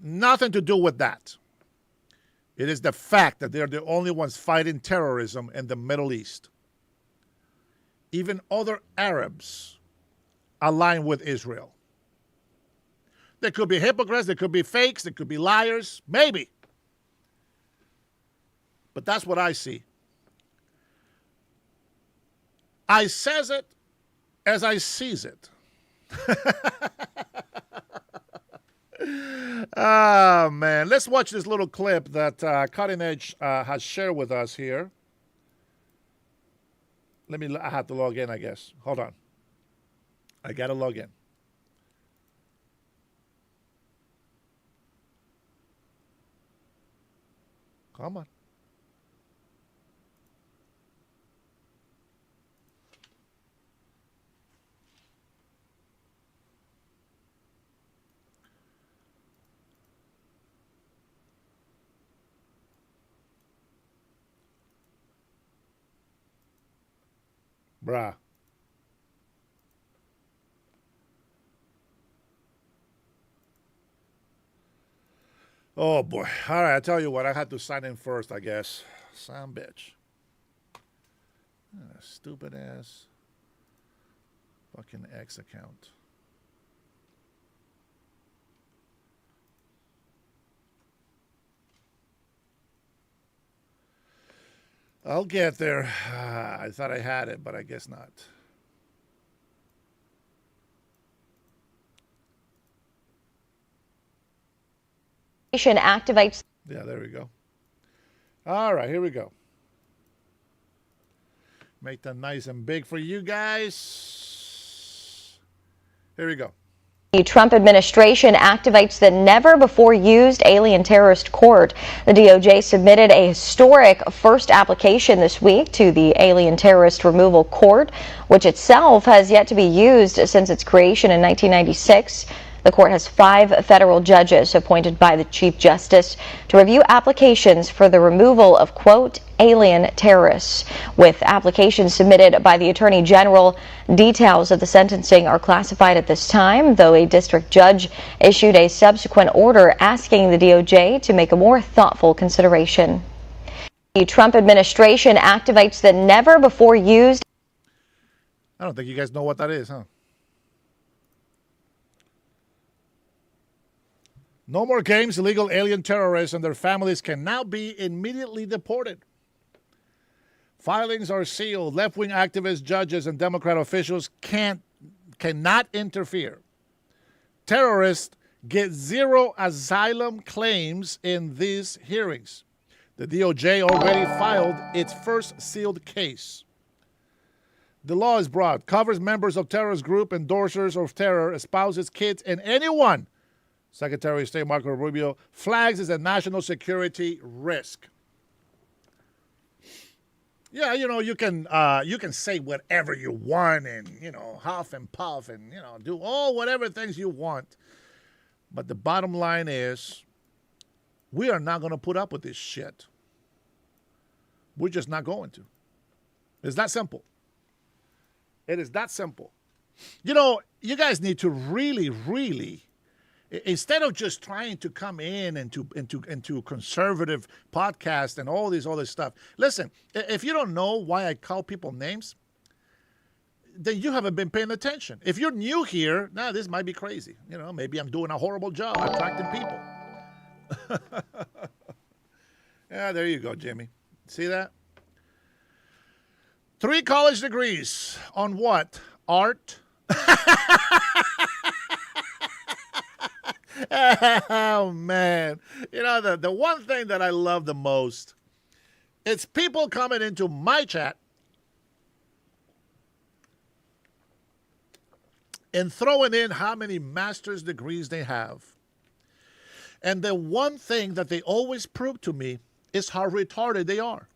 Nothing to do with that. It is the fact that they're the only ones fighting terrorism in the Middle East. Even other Arabs align with Israel. There could be hypocrites, there could be fakes, there could be liars, maybe. But that's what I see. I says it as I sees it. Oh, man. Let's watch this little clip that Cutting Edge has shared with us here. I have to log in, I guess. Hold on. I got to log in. Come on. Bruh. Oh, boy. All right, I tell you what. I had to sign in first, I guess. Son bitch. Stupid ass fucking X account. I'll get there. I thought I had it, but I guess not. Activates. Yeah, there we go. All right, here we go. Make that nice and big for you guys. Here we go. The Trump administration activates the never-before-used alien terrorist court. The DOJ submitted a historic first application this week to the Alien Terrorist Removal Court, which itself has yet to be used since its creation in 1996. The court has 5 federal judges appointed by the Chief Justice to review applications for the removal of, quote, alien terrorists. With applications submitted by the Attorney General, details of the sentencing are classified at this time, though a district judge issued a subsequent order asking the DOJ to make a more thoughtful consideration. The Trump administration activates the never-before-used. I don't think you guys know what that is, huh? No more games. Illegal alien terrorists and their families can now be immediately deported. Filings are sealed. Left-wing activists, judges, and Democrat officials cannot interfere. Terrorists get 0 asylum claims in these hearings. The DOJ already filed its first sealed case. The law is broad, covers members of terrorist group, endorsers of terror, spouses, kids, and anyone Secretary of State Marco Rubio flags as a national security risk. Yeah, you can say whatever you want and, huff and puff and, do all whatever things you want. But the bottom line is we are not going to put up with this shit. We're just not going to. It's that simple. It is that simple. You guys need to really, really, instead of just trying to come in into conservative podcasts and all this other stuff, listen, if you don't know why I call people names, then you haven't been paying attention. If you're new here, this might be crazy. Maybe I'm doing a horrible job attracting people. Yeah, there you go, Jimmy. See that? 3 college degrees on what? Art? Oh, man. The one thing that I love the most, it's people coming into my chat and throwing in how many master's degrees they have. And the one thing that they always prove to me is how retarded they are.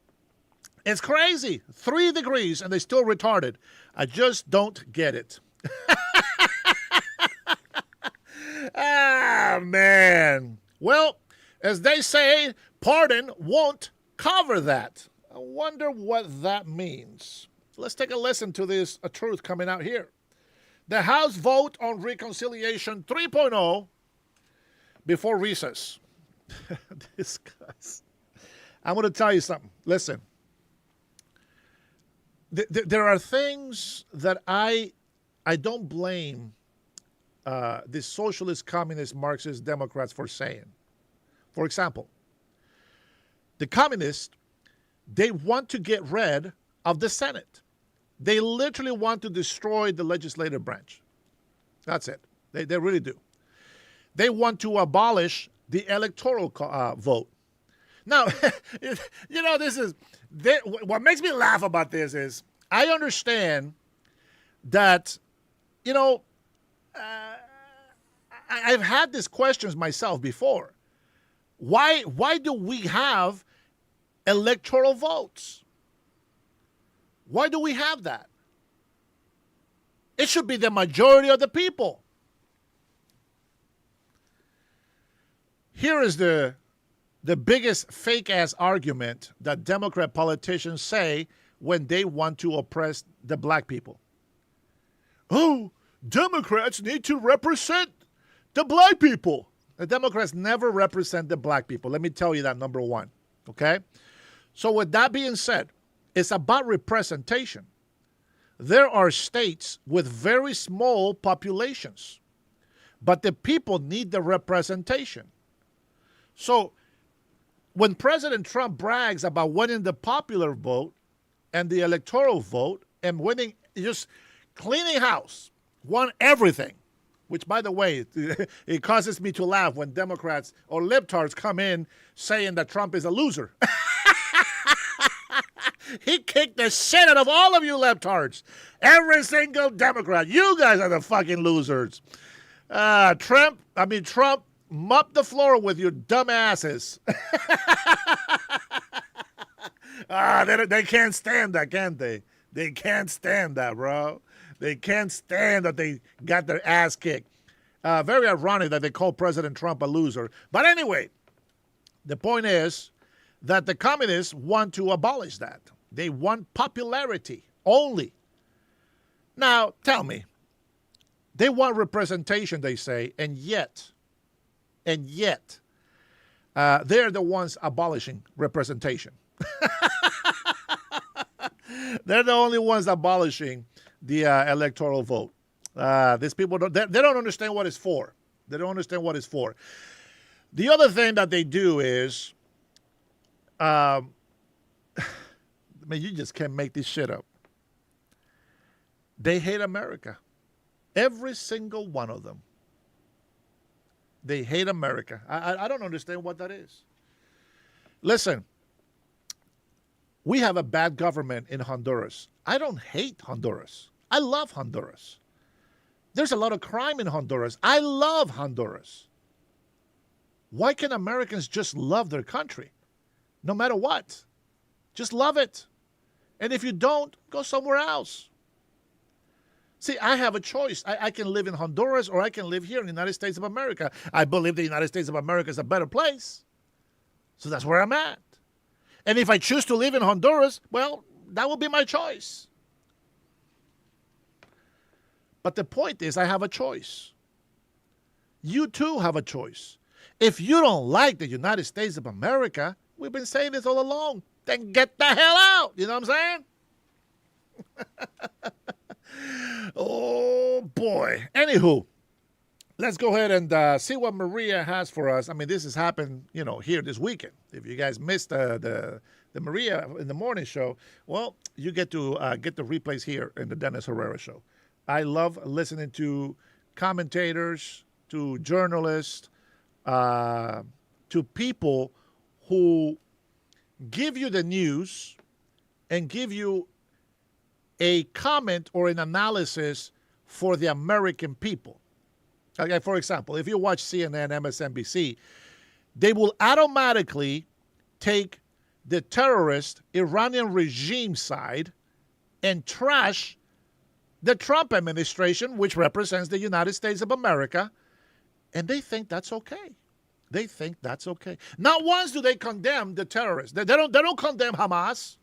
It's crazy. 3 degrees and they're still retarded. I just don't get it. Ah, man. Well, as they say, pardon won't cover that. I wonder what that means. Let's take a listen to this truth coming out here. The House vote on reconciliation 3.0 before recess. Discuss. I'm going to tell you something. Listen. There are things that I don't blame the socialist, communist, Marxist, Democrats for saying. For example, the communists, they want to get rid of the Senate. They literally want to destroy the legislative branch. That's it. They really do. They want to abolish the electoral vote. Now, you know, what makes me laugh about this is I understand that, you know, I've had these questions myself before. Why do we have electoral votes? Why do we have that? It should be the majority of the people. Here is the biggest fake-ass argument that Democrat politicians say when they want to oppress the black people. Oh, Democrats need to represent the black people. The Democrats never represent the black people. Let me tell you that, number one. Okay? So with that being said, it's about representation. There are states with very small populations, but the people need the representation. So when President Trump brags about winning the popular vote and the electoral vote and winning, just cleaning house, won everything, which, by the way, it causes me to laugh when Democrats or libtards come in saying that Trump is a loser. He kicked the shit out of all of you libtards. Every single Democrat. You guys are the fucking losers. Trump, mop the floor with your dumb asses. They can't stand that, can they? They can't stand that, bro. They can't stand that they got their ass kicked. Very ironic that they call President Trump a loser. But anyway, the point is that the communists want to abolish that. They want popularity only. Now, tell me, they want representation, they say, and yet, they're the ones abolishing representation. They're the only ones abolishing the electoral vote. These people they don't understand what it's for. They don't understand what it's for. The other thing that they do is, you just can't make this shit up. They hate America. Every single one of them. They hate America. I don't understand what that is. Listen, we have a bad government in Honduras. I don't hate Honduras. I love Honduras. There's a lot of crime in Honduras. I love Honduras. Why can Americans just love their country? No matter what. Just love it. And if you don't, go somewhere else. See, I have a choice. I can live in Honduras or I can live here in the United States of America. I believe the United States of America is a better place. So that's where I'm at. And if I choose to live in Honduras, well, that will be my choice. But the point is, I have a choice. You too have a choice. If you don't like the United States of America, we've been saying this all along, then get the hell out. You know what I'm saying? Oh, boy. Anywho, let's go ahead and see what Maria has for us. I mean, this has happened, here this weekend. If you guys missed the Maria in the morning show, well, you get to get the replays here in the Dennis Herrera show. I love listening to commentators, to journalists, to people who give you the news and give you a comment or an analysis for the American people. Okay, for example, if you watch CNN, MSNBC, they will automatically take the terrorist Iranian regime side and trash the Trump administration, which represents the United States of America, And they think that's okay. They think that's okay. Not once do they condemn the terrorists. They don't condemn Hamas.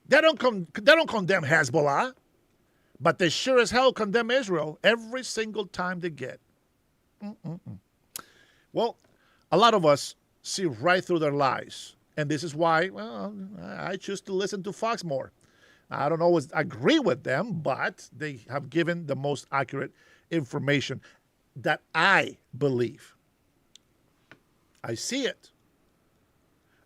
They don't condemn Hezbollah. But they sure as hell condemn Israel every single time they get. Well, a lot of us see right through their lies. And this is why, well, I choose to listen to Fox more. I don't always agree with them, but they have given the most accurate information that I believe. I see it.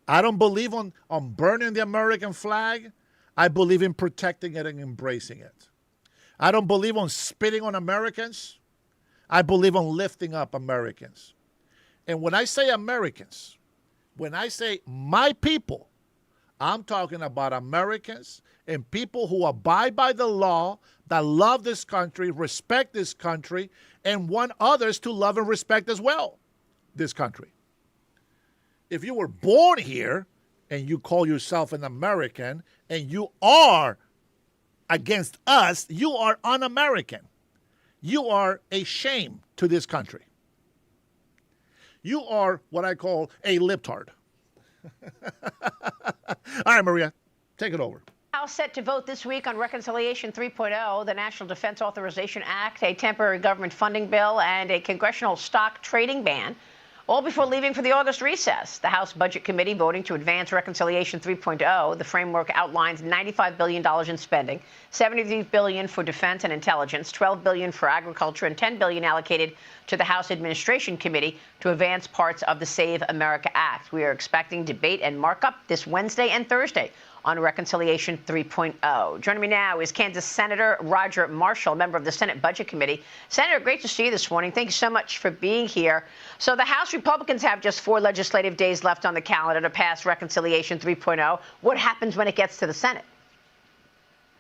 I don't believe on burning the American flag. I believe in protecting it and embracing it. I don't believe on spitting on Americans. I believe on lifting up Americans. And when I say Americans, when I say my people, I'm talking about Americans and people who abide by the law, that love this country, respect this country, and want others to love and respect as well this country. If you were born here and you call yourself an American and you are against us, you are un-American. You are a shame to this country. You are what I call a libtard. All right, Maria, take it over. House set to vote this week on Reconciliation 3.0, the National Defense Authorization Act, a temporary government funding bill, and a congressional stock trading ban, all before leaving for the August recess. The House Budget Committee voting to advance Reconciliation 3.0. The framework outlines $95 billion in spending, $73 billion for defense and intelligence, $12 billion for agriculture, and $10 billion allocated to the House Administration Committee to advance parts of the Save America Act. We are expecting debate and markup this Wednesday and Thursday on Reconciliation 3.0. Joining me now is Kansas Senator Roger Marshall, member of the Senate Budget Committee. Senator, great to see you this morning. Thank you so much for being here. So the House Republicans have just 4 legislative days left on the calendar to pass Reconciliation 3.0. What happens when it gets to the Senate?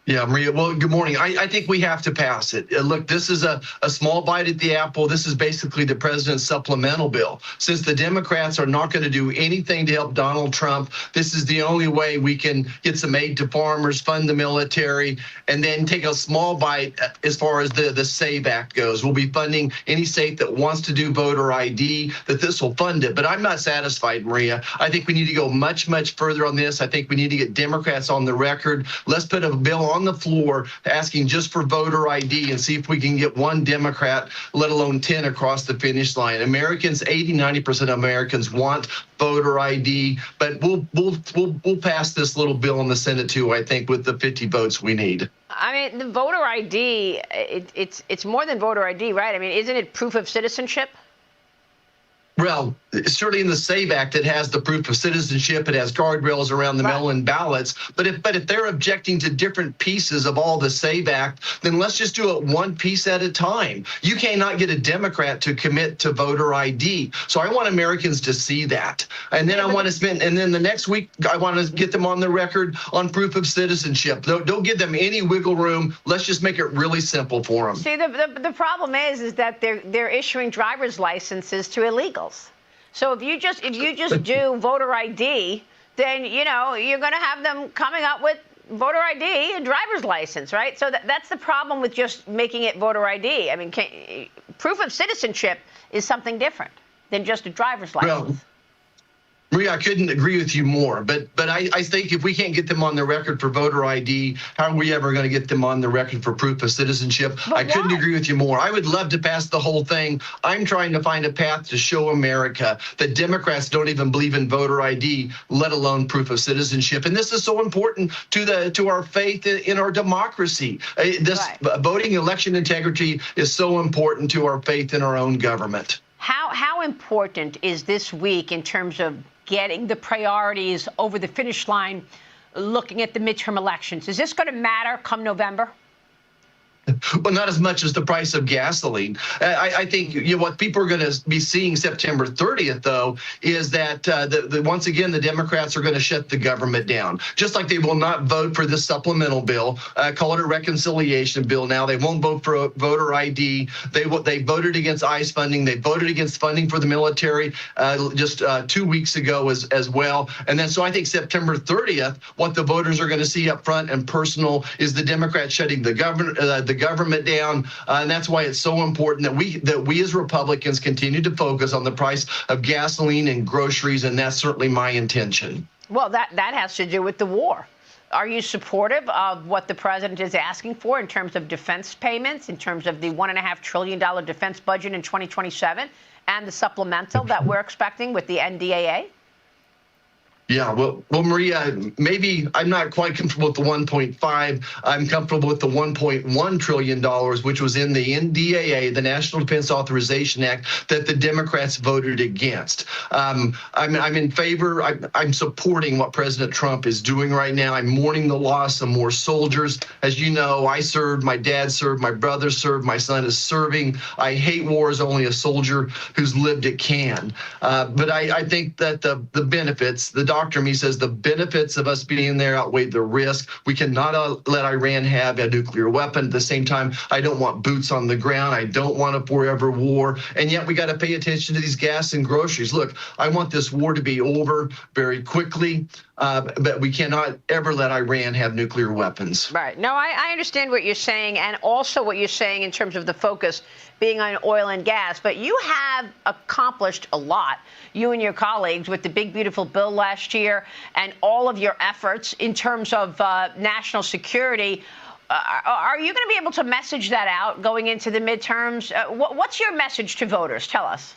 Yeah, Maria, well, good morning. I think we have to pass it. Look, this is a small bite at the apple. This is basically the president's supplemental bill. Since the Democrats are not going to do anything to help Donald Trump, this is the only way we can get some aid to farmers, fund the military, and then take a small bite as far as the SAVE Act goes. We'll be funding any state that wants to do voter ID, that this will fund it. But I'm not satisfied, Maria. I think we need to go much, much further on this. I think we need to get Democrats on the record. Let's put a bill on the floor asking just for voter ID and see if we can get 1 Democrat, let alone 10 across the finish line. Americans, 80-90% of Americans want voter ID, but we'll pass this little bill in the Senate too, I think, with the 50 votes we need. I mean, the voter ID, it's more than voter ID, right? I mean, isn't it proof of citizenship? Well, certainly in the SAVE Act, it has the proof of citizenship. It has guardrails around the mail-in ballots. But if they're objecting to different pieces of all the SAVE Act, then let's just do it one piece at a time. You cannot get a Democrat to commit to voter ID. So I want Americans to see that. And then and then the next week, I want to get them on the record on proof of citizenship. Don't give them any wiggle room. Let's just make it really simple for them. See, the problem is that they're issuing driver's licenses to illegals. So if you just do voter ID, then you're going to have them coming up with voter ID and driver's license, right? So that's the problem with just making it voter ID. I mean, proof of citizenship is something different than just a driver's license. Well, Maria, I couldn't agree with you more, but I think if we can't get them on the record for voter ID, how are we ever going to get them on the record for proof of citizenship? I couldn't agree with you more. I would love to pass the whole thing. I'm trying to find a path to show America that Democrats don't even believe in voter ID, let alone proof of citizenship. And this is so important to our faith in our democracy. Voting election integrity is so important to our faith in our own government. How important is this week in terms of getting the priorities over the finish line, looking at the midterm elections? Is this going to matter come November? Well, not as much as the price of gasoline. I think what people are going to be seeing September 30th, though, is that once again, the Democrats are going to shut the government down. Just like they will not vote for this supplemental bill, call it a reconciliation bill now. They won't vote for voter ID. They voted against ICE funding. They voted against funding for the military just 2 weeks ago as well. And then so I think September 30th, what the voters are going to see up front and personal is the Democrats shutting the the government down, and that's why it's so important that we as Republicans continue to focus on the price of gasoline and groceries, and that's certainly my intention. Well, that has to do with the war. Are you supportive of what the president is asking for in terms of defense payments, in terms of the $1.5 trillion defense budget in 2027, and the supplemental that we're expecting with the NDAA? Yeah, well, Maria, maybe I'm not quite comfortable with the 1.5. I'm comfortable with the $1.1 trillion, which was in the NDAA, the National Defense Authorization Act, that the Democrats voted against. I'm in favor. I'm supporting what President Trump is doing right now. I'm mourning the loss of more soldiers. As you know, I served, my dad served, my brother served, my son is serving. I hate war as only a soldier who's lived it can. But I think that the benefits, the doctor me says the benefits of us being there outweigh the risk. We cannot let Iran have a nuclear weapon. At the same time, I don't want boots on the ground. I don't want a forever war. And yet we got to pay attention to these gas and groceries. Look, I want this war to be over very quickly, but we cannot ever let Iran have nuclear weapons. Right. No, I understand what you're saying, and also what you're saying in terms of the focus being on oil and gas. But you have accomplished a lot, you and your colleagues, with the big, beautiful bill last year and all of your efforts in terms of national security. Are you going to be able to message that out going into the midterms? What's your message to voters? Tell us.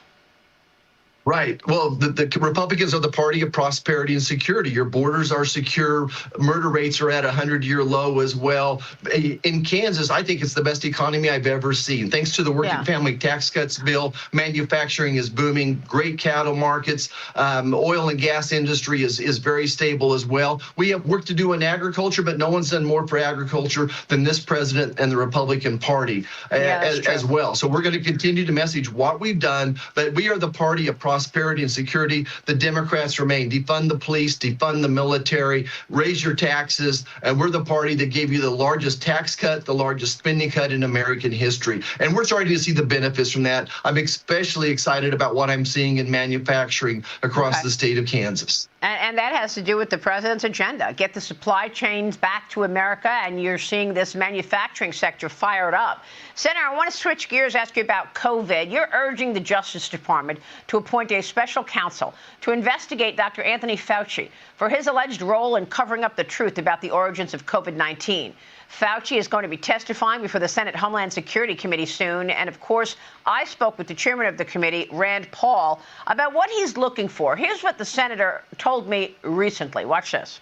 Right. Well, the Republicans are the party of prosperity and security. Your borders are secure. Murder rates are at a 100-year low as well. In Kansas, I think it's the best economy I've ever seen. Thanks to the working family tax cuts bill, manufacturing is booming, great cattle markets, oil and gas industry is very stable as well. We have work to do in agriculture, but no one's done more for agriculture than this president and the Republican Party as well. So we're going to continue to message what we've done, but we are the party of prosperity and security. The Democrats remain defund the police, defund the military, raise your taxes, and we're the party that gave you the largest tax cut, the largest spending cut in American history. And we're starting to see the benefits from that. I'm especially excited about what I'm seeing in manufacturing across the state of Kansas. And that has to do with the president's agenda. Get the supply chains back to America, and you're seeing this manufacturing sector fired up. Senator, I want to switch gears, ask you about COVID. You're urging the Justice Department to appoint a special counsel to investigate Dr. Anthony Fauci for his alleged role in covering up the truth about the origins of COVID-19. Fauci is going to be testifying before the Senate Homeland Security Committee soon. And, of course, I spoke with the chairman of the committee, Rand Paul, about what he's looking for. Here's what the senator told me recently. Watch this.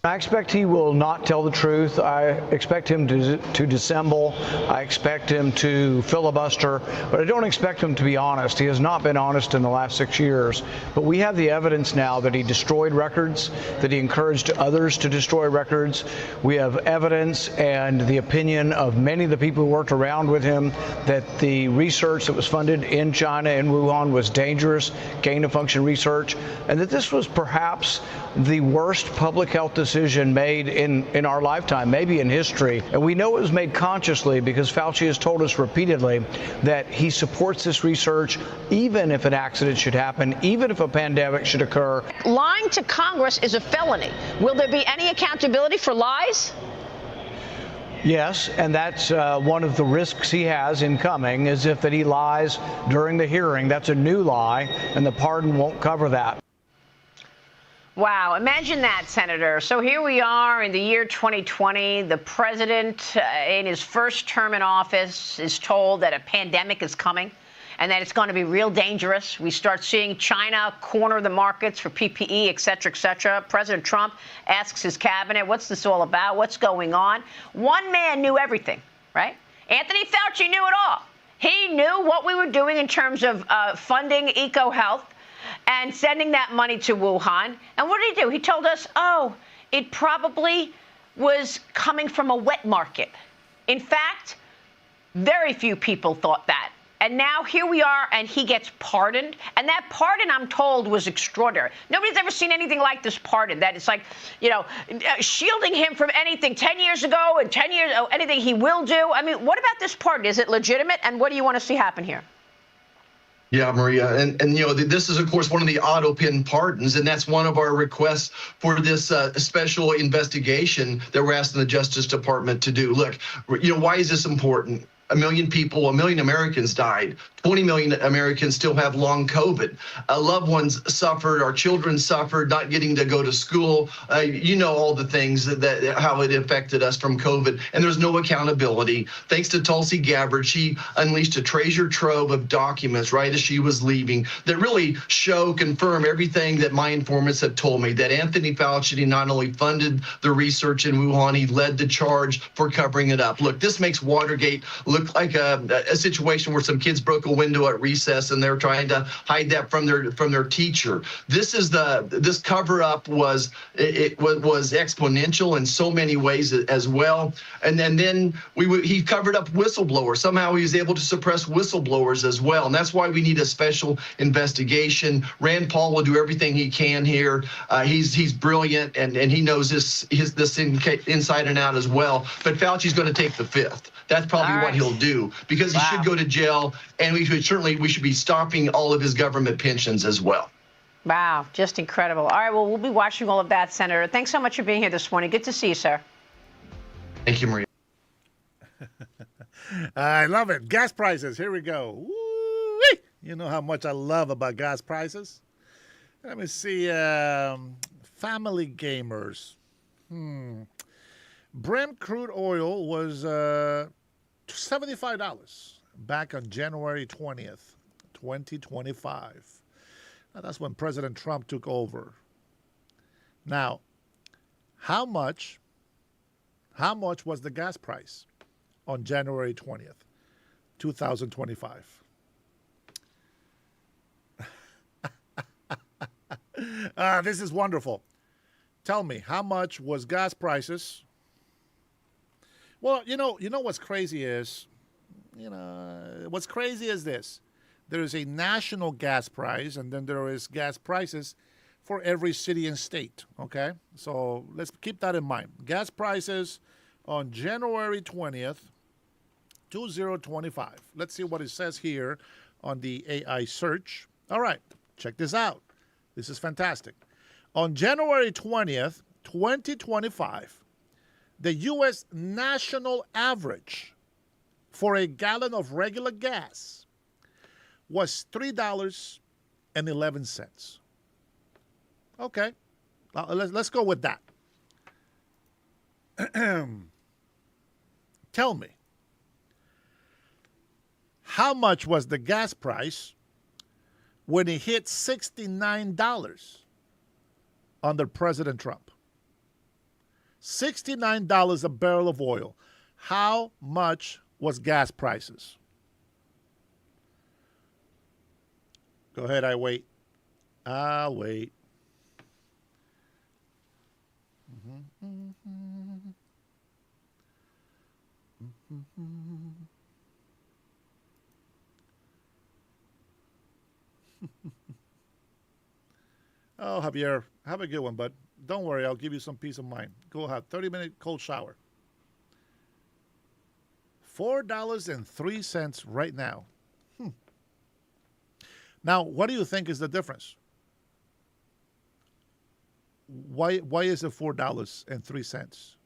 I expect he will not tell the truth. I expect him to dissemble. I expect him to filibuster, but I don't expect him to be honest. He has not been honest in the last 6 years. But we have the evidence now that he destroyed records, that he encouraged others to destroy records. We have evidence and the opinion of many of the people who worked around with him that the research that was funded in China and Wuhan was dangerous, gain-of-function research, and that this was perhaps the worst public health decision made in our lifetime, maybe in history. And we know it was made consciously because Fauci has told us repeatedly that he supports this research, even if an accident should happen, even if a pandemic should occur. Lying to Congress is a felony. Will there be any accountability for lies? Yes, and that's one of the risks he has in coming, is if that he lies during the hearing. That's a new lie, and the pardon won't cover that. Wow, imagine that, Senator. So here we are in the year 2020. The president, in his first term in office, is told that a pandemic is coming and that it's going to be real dangerous. We start seeing China corner the markets for PPE, et cetera, et cetera. President Trump asks his cabinet, what's this all about? What's going on? One man knew everything, right? Anthony Fauci knew it all. He knew what we were doing in terms of funding EcoHealth and sending that money to Wuhan. And what did he do? He told us, oh, it probably was coming from a wet market. In fact, very few people thought that. And now here we are, and he gets pardoned. And that pardon, I'm told, was extraordinary. Nobody's ever seen anything like this pardon. That it's like, you know, shielding him from anything 10 years ago and 10 years, anything he will do. I mean, what about this pardon? Is it legitimate? And what do you want to see happen here? Yeah, Maria, and this is of course one of the auto pin pardons, and that's one of our requests for this special investigation that we're asking the Justice Department to do. Look, why is this important? A million people, a million Americans died. 20 million Americans still have long COVID. Loved ones suffered. Our children suffered, not getting to go to school. All the things that how it affected us from COVID. And there's no accountability. Thanks to Tulsi Gabbard, she unleashed a treasure trove of documents right as she was leaving that really confirm everything that my informants have told me, that Anthony Fauci not only funded the research in Wuhan, he led the charge for covering it up. Look, this makes Watergate look like a situation where some kids broke a window at recess and they're trying to hide that from their teacher. This cover up was exponential in so many ways as well. And then he covered up whistleblowers. Somehow he was able to suppress whistleblowers as well. And that's why we need a special investigation. Rand Paul will do everything he can here. He's brilliant and he knows this inside and out as well. But Fauci's going to take the fifth. That's probably what he'll do, because he should go to jail, and we should be stopping all of his government pensions as well. Wow, just incredible. All right, well, we'll be watching all of that, Senator. Thanks so much for being here this morning. Good to see you, sir. Thank you, Maria. I love it. Gas prices. Here we go. Woo-wee. You know how much I love about gas prices. Let me see. Family gamers. Brent crude oil was $75 back on January 20th, 2025. Now, that's when President Trump took over. Now, how much was the gas price on January 20th, 2025? This is wonderful. Tell me, how much was gas prices? Well, you know what's crazy is, what's crazy is this. There is a national gas price, and then there is gas prices for every city and state, okay? So let's keep that in mind. Gas prices on January 20th, 2025. Let's see what it says here on the AI search. All right, check this out. This is fantastic. On January 20th, 2025, the U.S. national average for a gallon of regular gas was $3.11. Okay, let's go with that. Tell me, how much was the gas price when it hit $69 under President Trump? $69 a barrel of oil. How much was gas prices? Go ahead, I'll wait. Oh, Javier, have a good one, bud. Don't worry, I'll give you some peace of mind. Go have 30-minute cold shower. $4.03 right now. Now, what do you think is the difference? Why is it $4.03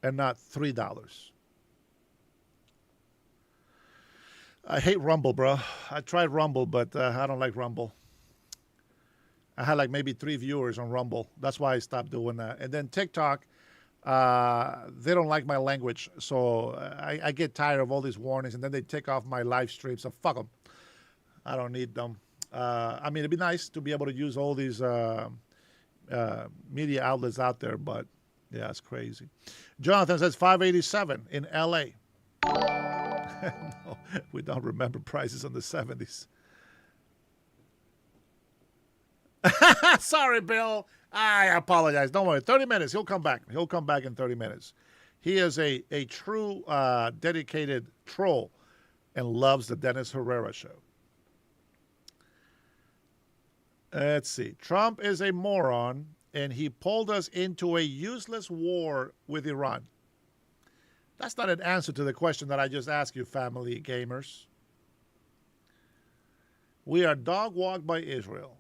and not $3? I hate Rumble, bro. I tried Rumble, but I don't like Rumble. I had like maybe 3 viewers on Rumble. That's why I stopped doing that. And then TikTok, they don't like my language. So I get tired of all these warnings, and then they take off my live stream. So fuck them. I don't need them. I mean, it'd be nice to be able to use all these media outlets out there, but yeah, it's crazy. Jonathan says 587 in L.A. No, we don't remember prices in the 70s. Sorry, Bill. I apologize. Don't worry. 30 minutes. He'll come back. He'll come back in 30 minutes. He is a true dedicated troll and loves the Dennis Herrera show. Let's see. Trump is a moron, and he pulled us into a useless war with Iran. That's not an answer to the question that I just asked you, family gamers. We are dog walked by Israel.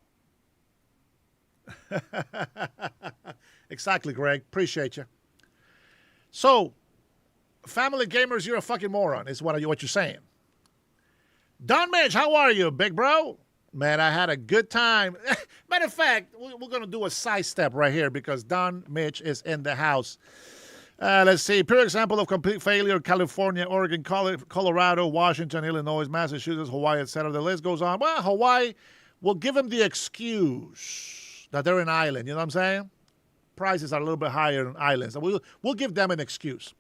Exactly, Greg. Appreciate you. So, family gamers, you're a fucking moron, is what you're saying. Don Mitch, how are you, big bro? Man, I had a good time. Matter of fact, we're going to do a sidestep right here because Don Mitch is in the house. Let's see. Pure example of complete failure: California, Oregon, Colorado, Washington, Illinois, Massachusetts, Hawaii, etc. The list goes on. Well, Hawaii will give them the excuse that they're an island. You know what I'm saying? Prices are a little bit higher in islands. So we'll give them an excuse.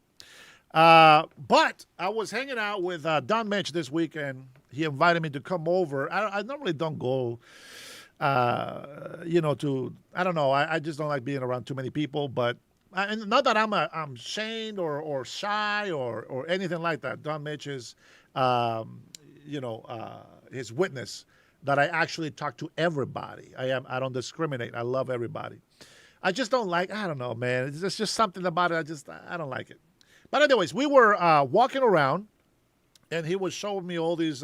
But I was hanging out with Don Mitch this week, and he invited me to come over. I normally don't go, I don't know. I just don't like being around too many people. But and not that I'm ashamed or shy or anything like that. Don Mitch is, his witness that I actually talk to everybody. I don't discriminate. I love everybody. I just don't like, I don't know, man. It's just something about it. I don't like it. But anyways, we were walking around, and he was showing me all these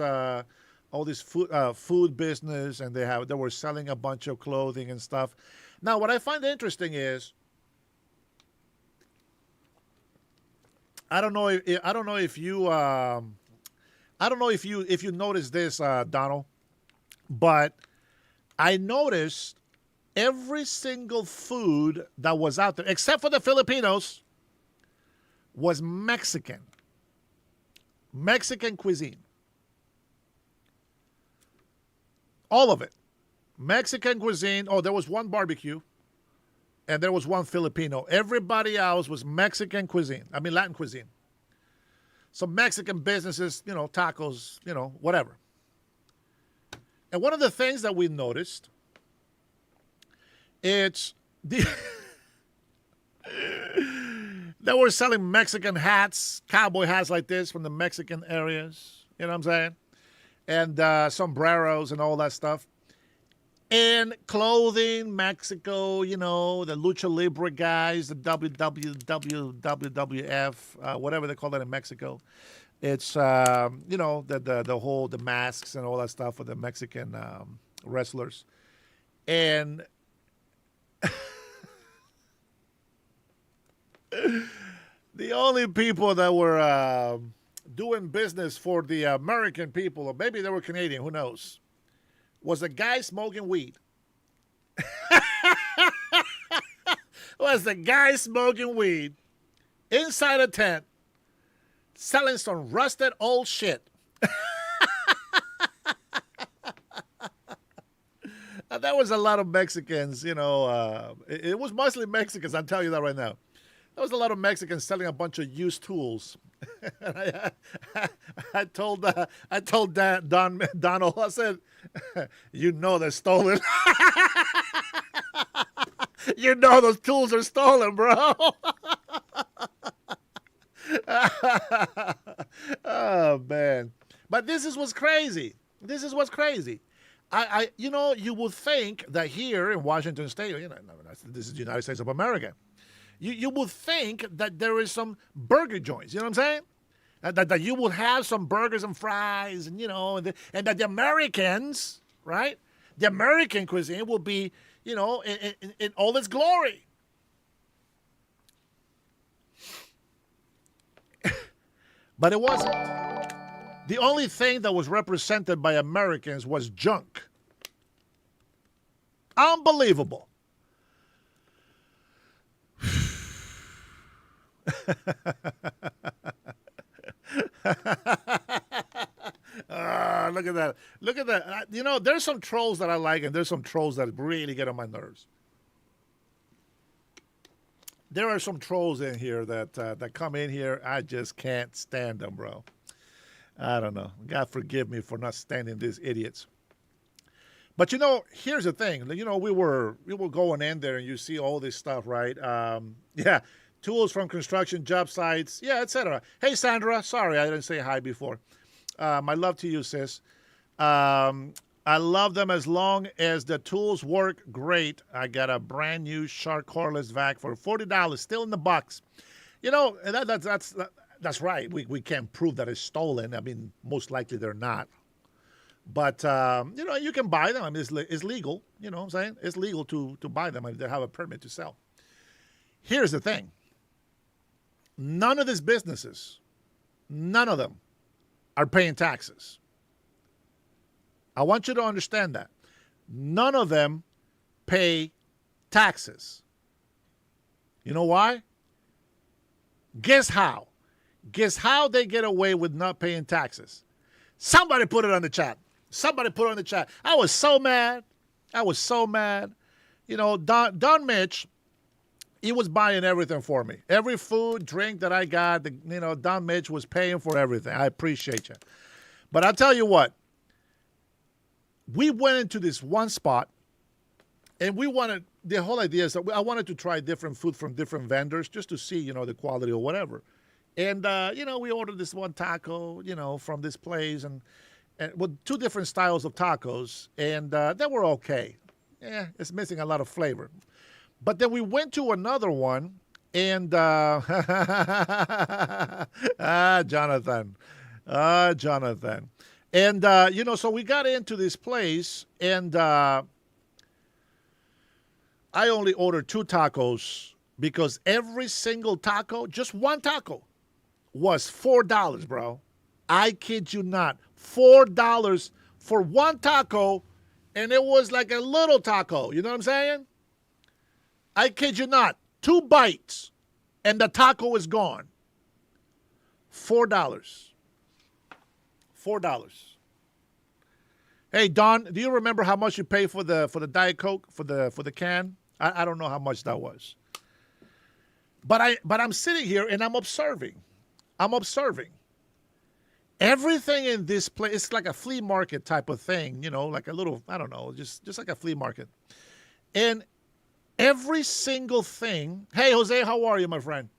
food business, and they were selling a bunch of clothing and stuff. Now, what I find interesting is, I don't know if you noticed this, Donald, but I noticed every single food that was out there, except for the Filipinos, was Mexican cuisine. All of it. Mexican cuisine. Oh, there was one barbecue, and there was one Filipino. Everybody else was Mexican cuisine. I mean, Latin cuisine. So Mexican businesses, tacos, whatever. And one of the things that we noticed, it's the they were selling Mexican hats, cowboy hats like this from the Mexican areas. You know what I'm saying? And sombreros and all that stuff. And clothing, Mexico, the Lucha Libre guys, the WWF, whatever they call that in Mexico. It's, the masks and all that stuff for the Mexican wrestlers. And the only people that were doing business for the American people, or maybe they were Canadian, who knows, was a guy smoking weed. Was the guy smoking weed inside a tent, selling some rusted old shit. There was a lot of Mexicans, it was mostly Mexicans, I'll tell you that right now. There was a lot of Mexicans selling a bunch of used tools. I told Donald, I said, they're stolen. Those tools are stolen, bro. Oh, man. But this is what's crazy. You would think that here in Washington State, this is the United States of America, you would think that there is some burger joints, you know what I'm saying? That you would have some burgers and fries, and that the Americans, right? The American cuisine will be, in all its glory. But it wasn't. The only thing that was represented by Americans was junk. Unbelievable. Look at that. Look at that. There's some trolls that I like, and there's some trolls that really get on my nerves. There are some trolls in here that come in here. I just can't stand them, bro. I don't know. God forgive me for not standing these idiots. But here's the thing. We were going in there, and you see all this stuff, right? Tools from construction, job sites, etc. Hey, Sandra. Sorry, I didn't say hi before. My love to you, sis. I love them as long as the tools work great. I got a brand new Shark cordless vac for $40, still in the box. That's right. We can't prove that it's stolen. I mean, most likely they're not. But, you can buy them. I mean, it's legal. You know what I'm saying? It's legal to buy them. I mean, they have a permit to sell. Here's the thing. None of these businesses, none of them are paying taxes. I want you to understand that. None of them pay taxes. You know why? Guess how? Guess how they get away with not paying taxes? Somebody put it on the chat. Somebody put it on the chat. I was so mad. I was so mad. You know, Don Mitch, he was buying everything for me. Every food, drink that I got, Don Mitch was paying for everything. I appreciate you. But I'll tell you what. We went into this one spot, and the whole idea is that I wanted to try different food from different vendors just to see, the quality or whatever. And, we ordered this one taco, from this place, and with two different styles of tacos, and they were okay. Yeah, it's missing a lot of flavor. But then we went to another one, and Jonathan. And, so we got into this place, and I only ordered 2 tacos because every single taco, just one taco, was $4, bro. I kid you not. $4 for one taco, and it was like a little taco. You know what I'm saying? I kid you not. 2 bites, and the taco is gone. $4. $4. Hey, Don, do you remember how much you paid for the Diet Coke for the can? I don't know how much that was. But I'm sitting here and I'm observing. Everything in this place, it's like a flea market type of thing, like a little, I don't know, just like a flea market. And every single thing, hey, Jose, how are you, my friend?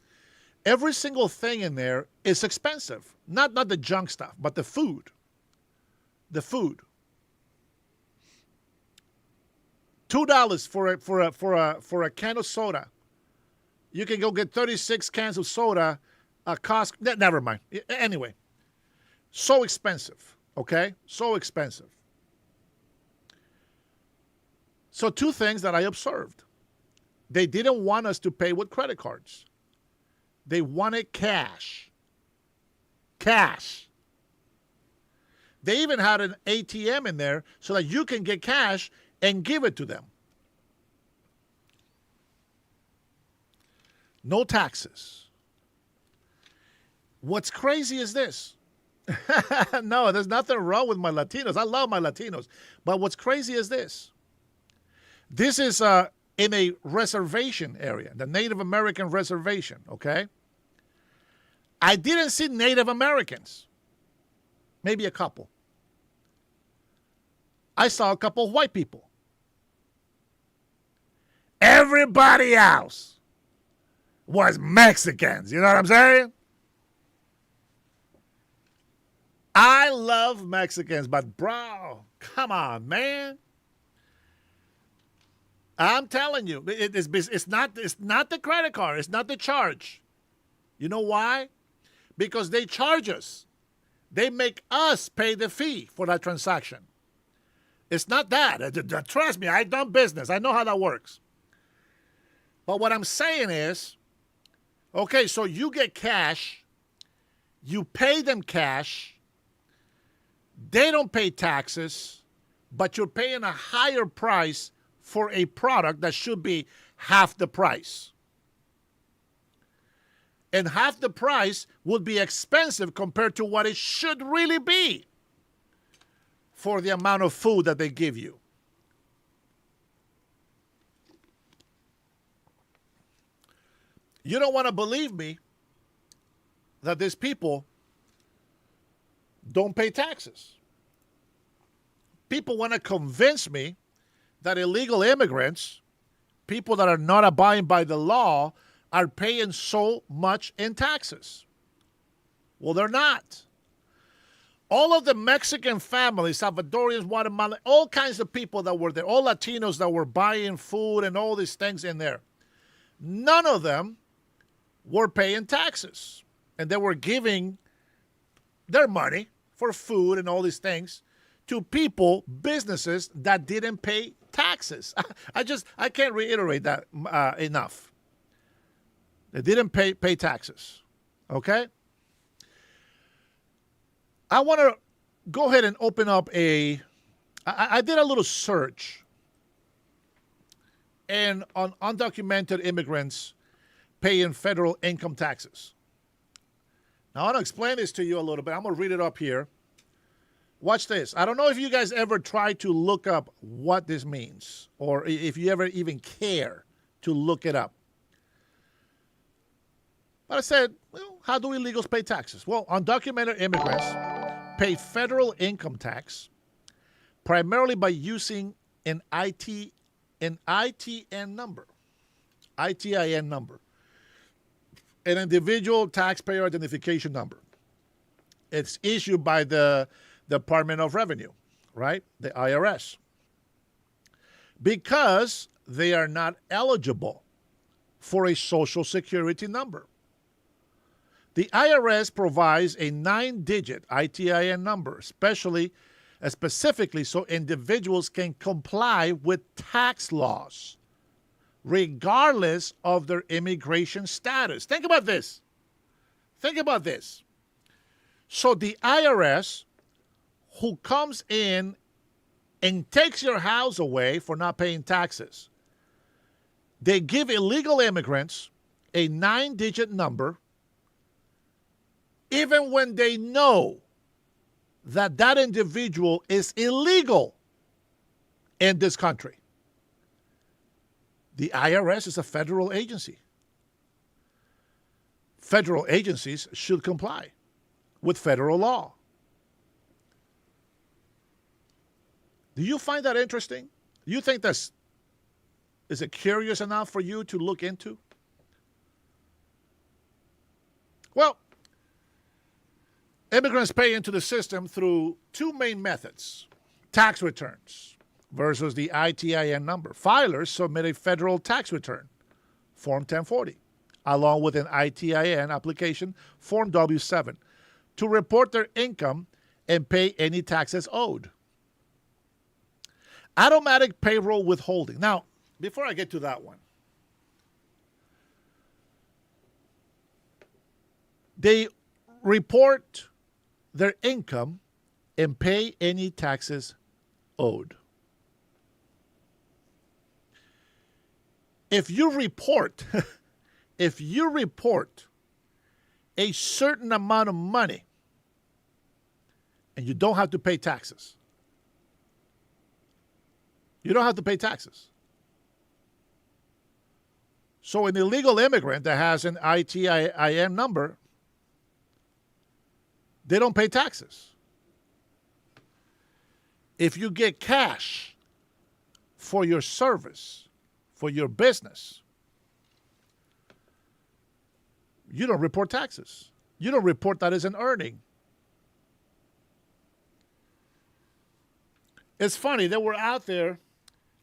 Every single thing in there is expensive. Not the junk stuff, but the food. The food. $2 for a can of soda. You can go get 36 cans of soda. Costco. Never mind. Anyway, so expensive. Okay, so expensive. So 2 things that I observed. They didn't want us to pay with credit cards. They wanted cash. Cash. They even had an ATM in there so that you can get cash and give it to them. No taxes. What's crazy is this. No, there's nothing wrong with my Latinos. I love my Latinos. But what's crazy is this. This is in a reservation area, the Native American reservation, okay? I didn't see Native Americans. Maybe a couple. I saw a couple of white people. Everybody else was Mexicans. You know what I'm saying? I love Mexicans, but bro, come on, man. I'm telling you, it's not the credit card. It's not the charge. You know why? Because they charge us. They make us pay the fee for that transaction. It's not that. Trust me, I've done business. I know how that works. But what I'm saying is, okay, so you get cash. You pay them cash. They don't pay taxes, but you're paying a higher price for a product that should be half the price. And half the price would be expensive compared to what it should really be for the amount of food that they give you. You don't want to believe me that these people don't pay taxes. People want to convince me that illegal immigrants, people that are not abiding by the law, are paying so much in taxes. Well, they're not. All of the Mexican families, Salvadorians, Guatemalan, all kinds of people that were there, all Latinos that were buying food and all these things in there, none of them were paying taxes. And they were giving their money for food and all these things to people, businesses that didn't pay taxes. I can't reiterate that enough. They didn't pay taxes. Okay? I want to go ahead and open up I did a little search and on undocumented immigrants paying federal income taxes. Now, I want to explain this to you a little bit. I'm going to read it up here. Watch this. I don't know if you guys ever try to look up what this means or if you ever even care to look it up. But I said, well, how do illegals pay taxes? Well, undocumented immigrants pay federal income tax primarily by using an ITIN number, an individual taxpayer identification number. It's issued by the Department of Revenue, right? The IRS. Because they are not eligible for a Social Security number. The IRS provides a 9-digit ITIN number, specifically so individuals can comply with tax laws, regardless of their immigration status. Think about this. So the IRS, who comes in and takes your house away for not paying taxes, they give illegal immigrants a 9-digit number, even when they know that individual is illegal in this country. The IRS is a federal agency. Federal agencies should comply with federal law. Do you find that interesting? Do you think is it curious enough for you to look into? Well, immigrants pay into the system through two main methods: tax returns versus the ITIN number. Filers submit a federal tax return, Form 1040, along with an ITIN application, Form W7, to report their income and pay any taxes owed. Automatic payroll withholding. Now, before I get to that one, they report their income and pay any taxes owed. If you report a certain amount of money and you don't have to pay taxes, you don't have to pay taxes. So an illegal immigrant that has an ITIN number, they don't pay taxes. If you get cash for your service, for your business, you don't report taxes. You don't report that as an earning. It's funny, they were out there,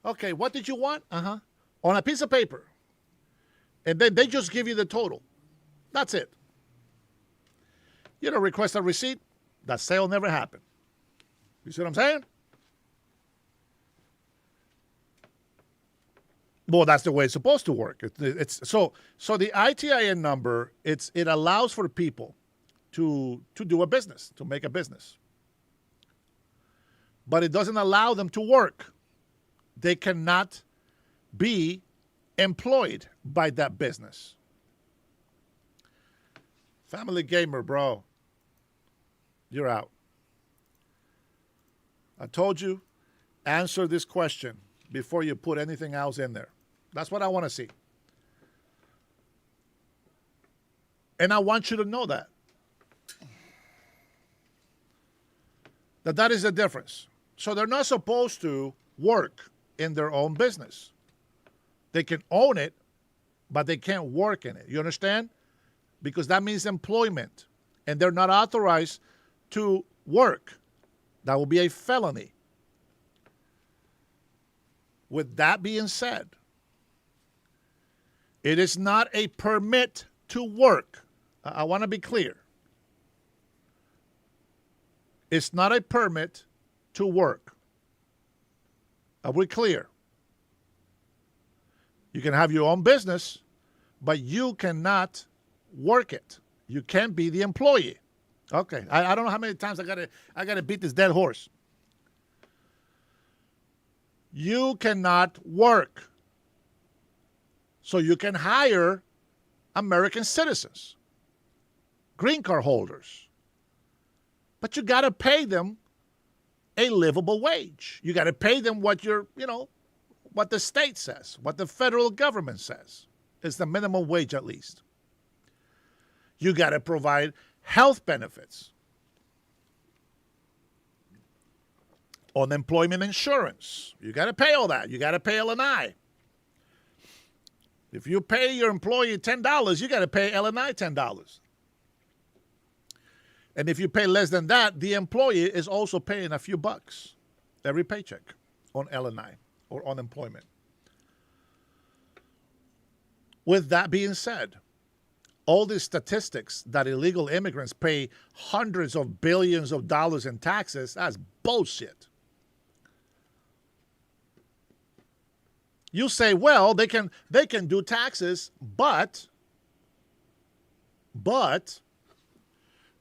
okay, what did you want? On a piece of paper. And then they just give you the total. That's it. You don't request a receipt, that sale never happened. You see what I'm saying? Well, that's the way it's supposed to work. So the ITIN number, it allows for people to do a business, to make a business. But it doesn't allow them to work. They cannot be employed by that business. Family gamer, bro. You're out. I told you, answer this question before you put anything else in there. That's what I want to see. And I want you to know that. That is the difference. So they're not supposed to work in their own business. They can own it, but they can't work in it. You understand? Because that means employment. And they're not authorized to work. That will be a felony. With that being said, it is not a permit to work. I want to be clear. It's not a permit to work. Are we clear? You can have your own business, but you cannot work it. You can't be the employee. Okay, I don't know how many times I gotta beat this dead horse. You cannot work. So you can hire American citizens, green card holders, but you got to pay them a livable wage. You got to pay them what what the state says, what the federal government says. It's the minimum wage at least. You got to provide health benefits, unemployment insurance. You got to pay all that. You got to pay L&I. If you pay your employee $10, you got to pay L&I $10. And if you pay less than that, the employee is also paying a few bucks every paycheck on L&I or unemployment. With that being said, all these statistics that illegal immigrants pay hundreds of billions of dollars in taxes, that's bullshit. You say, well, they can do taxes, but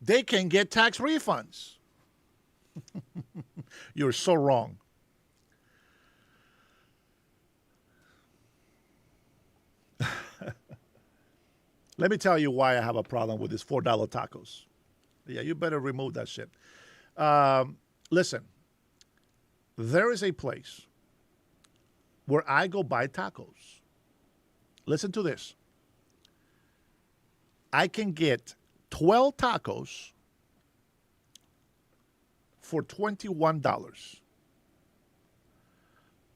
they can get tax refunds. You're so wrong. Let me tell you why I have a problem with these $4 tacos. Yeah, you better remove that shit. Listen, there is a place where I go buy tacos. Listen to this. I can get 12 tacos for $21.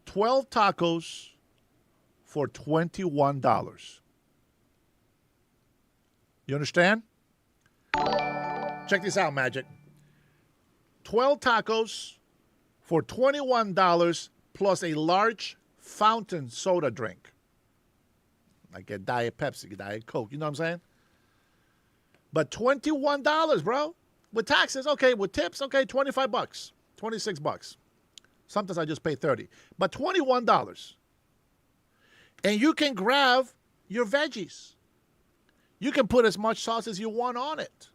12 tacos for $21. You understand? Check this out, Magic. 12 tacos for $21 plus a large fountain soda drink. Like a Diet Pepsi, Diet Coke. You know what I'm saying? But $21, bro. With taxes, okay. With tips, okay, $25, $26. Sometimes I just pay $30. But $21. And you can grab your veggies. You can put as much sauce as you want on it.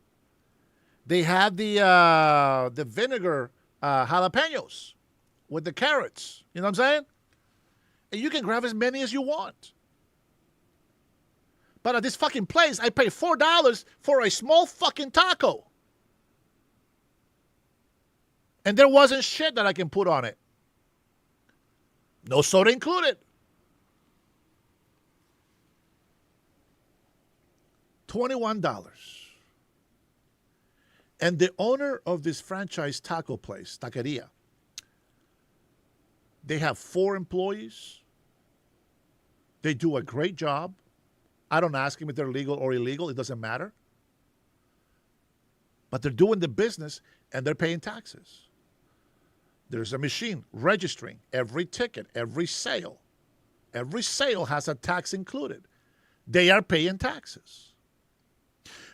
They have the vinegar jalapenos with the carrots. You know what I'm saying? And you can grab as many as you want. But at this fucking place, I pay $4 for a small fucking taco. And there wasn't shit that I can put on it. No soda included. $21. And the owner of this franchise taco place, Taqueria, they have 4 employees. They do a great job. I don't ask them if they're legal or illegal. It doesn't matter. But they're doing the business and they're paying taxes. There's a machine registering every ticket, every sale. Every sale has a tax included. They are paying taxes.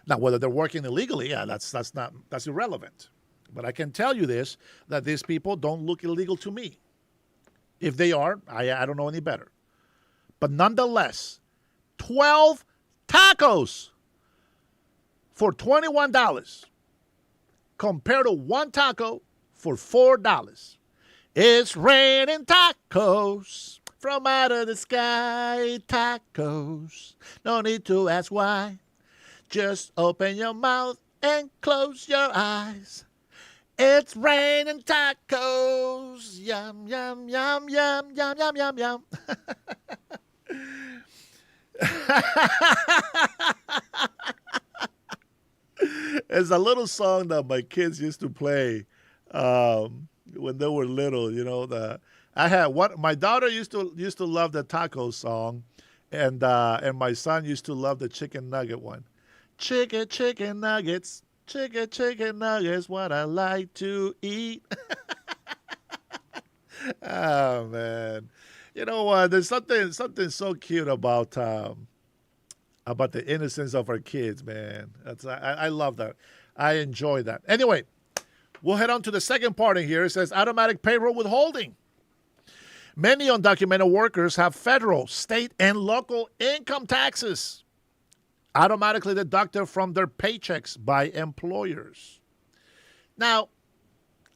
Now, whether they're working illegally, yeah, that's irrelevant. But I can tell you this, that these people don't look illegal to me. If they are, I don't know any better. But nonetheless, 12 tacos for $21 compared to 1 taco for $4. It's raining tacos from out of the sky. Tacos, no need to ask why. Just open your mouth and close your eyes. It's raining tacos. Yum, yum, yum, yum, yum, yum, yum, yum. It's a little song that my kids used to play when they were little. You know, my daughter used to love the taco song, and my son used to love the chicken nugget one. Chicken nuggets, chicken nuggets, what I like to eat. Oh man, you know what? There's something so cute about the innocence of our kids, man. I love that. I enjoy that. Anyway, We'll head on to the second part in here. It says automatic payroll withholding. Many undocumented workers have federal, state, and local income taxes automatically deducted from their paychecks by employers. Now,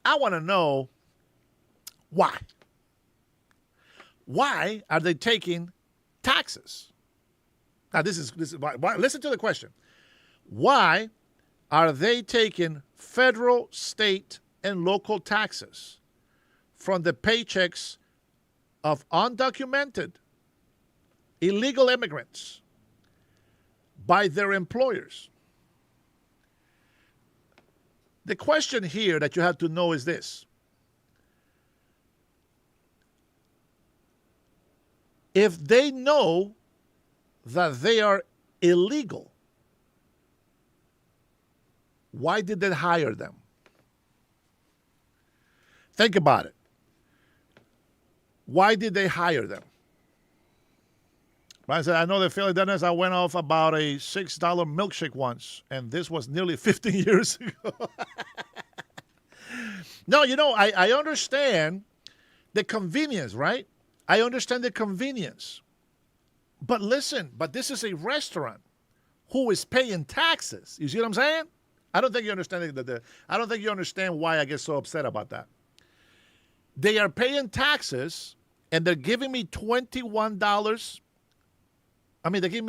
I want to know why. Why are they taking taxes? Now, this is why. Listen to the question. Why are they taking federal, state, and local taxes from the paychecks of undocumented illegal immigrants by their employers? The question here that you have to know is this. If they know that they are illegal, why did they hire them? Think about it. Why did they hire them? I said, I know the feeling, Dennis. I went off about a $6 milkshake once, and this was nearly 15 years ago. No, I understand the convenience, right? I understand the convenience. But listen, this is a restaurant who is paying taxes. You see what I'm saying? I don't think you understand I don't think you understand why I get so upset about that. They are paying taxes, and they're giving me $21. I mean, they give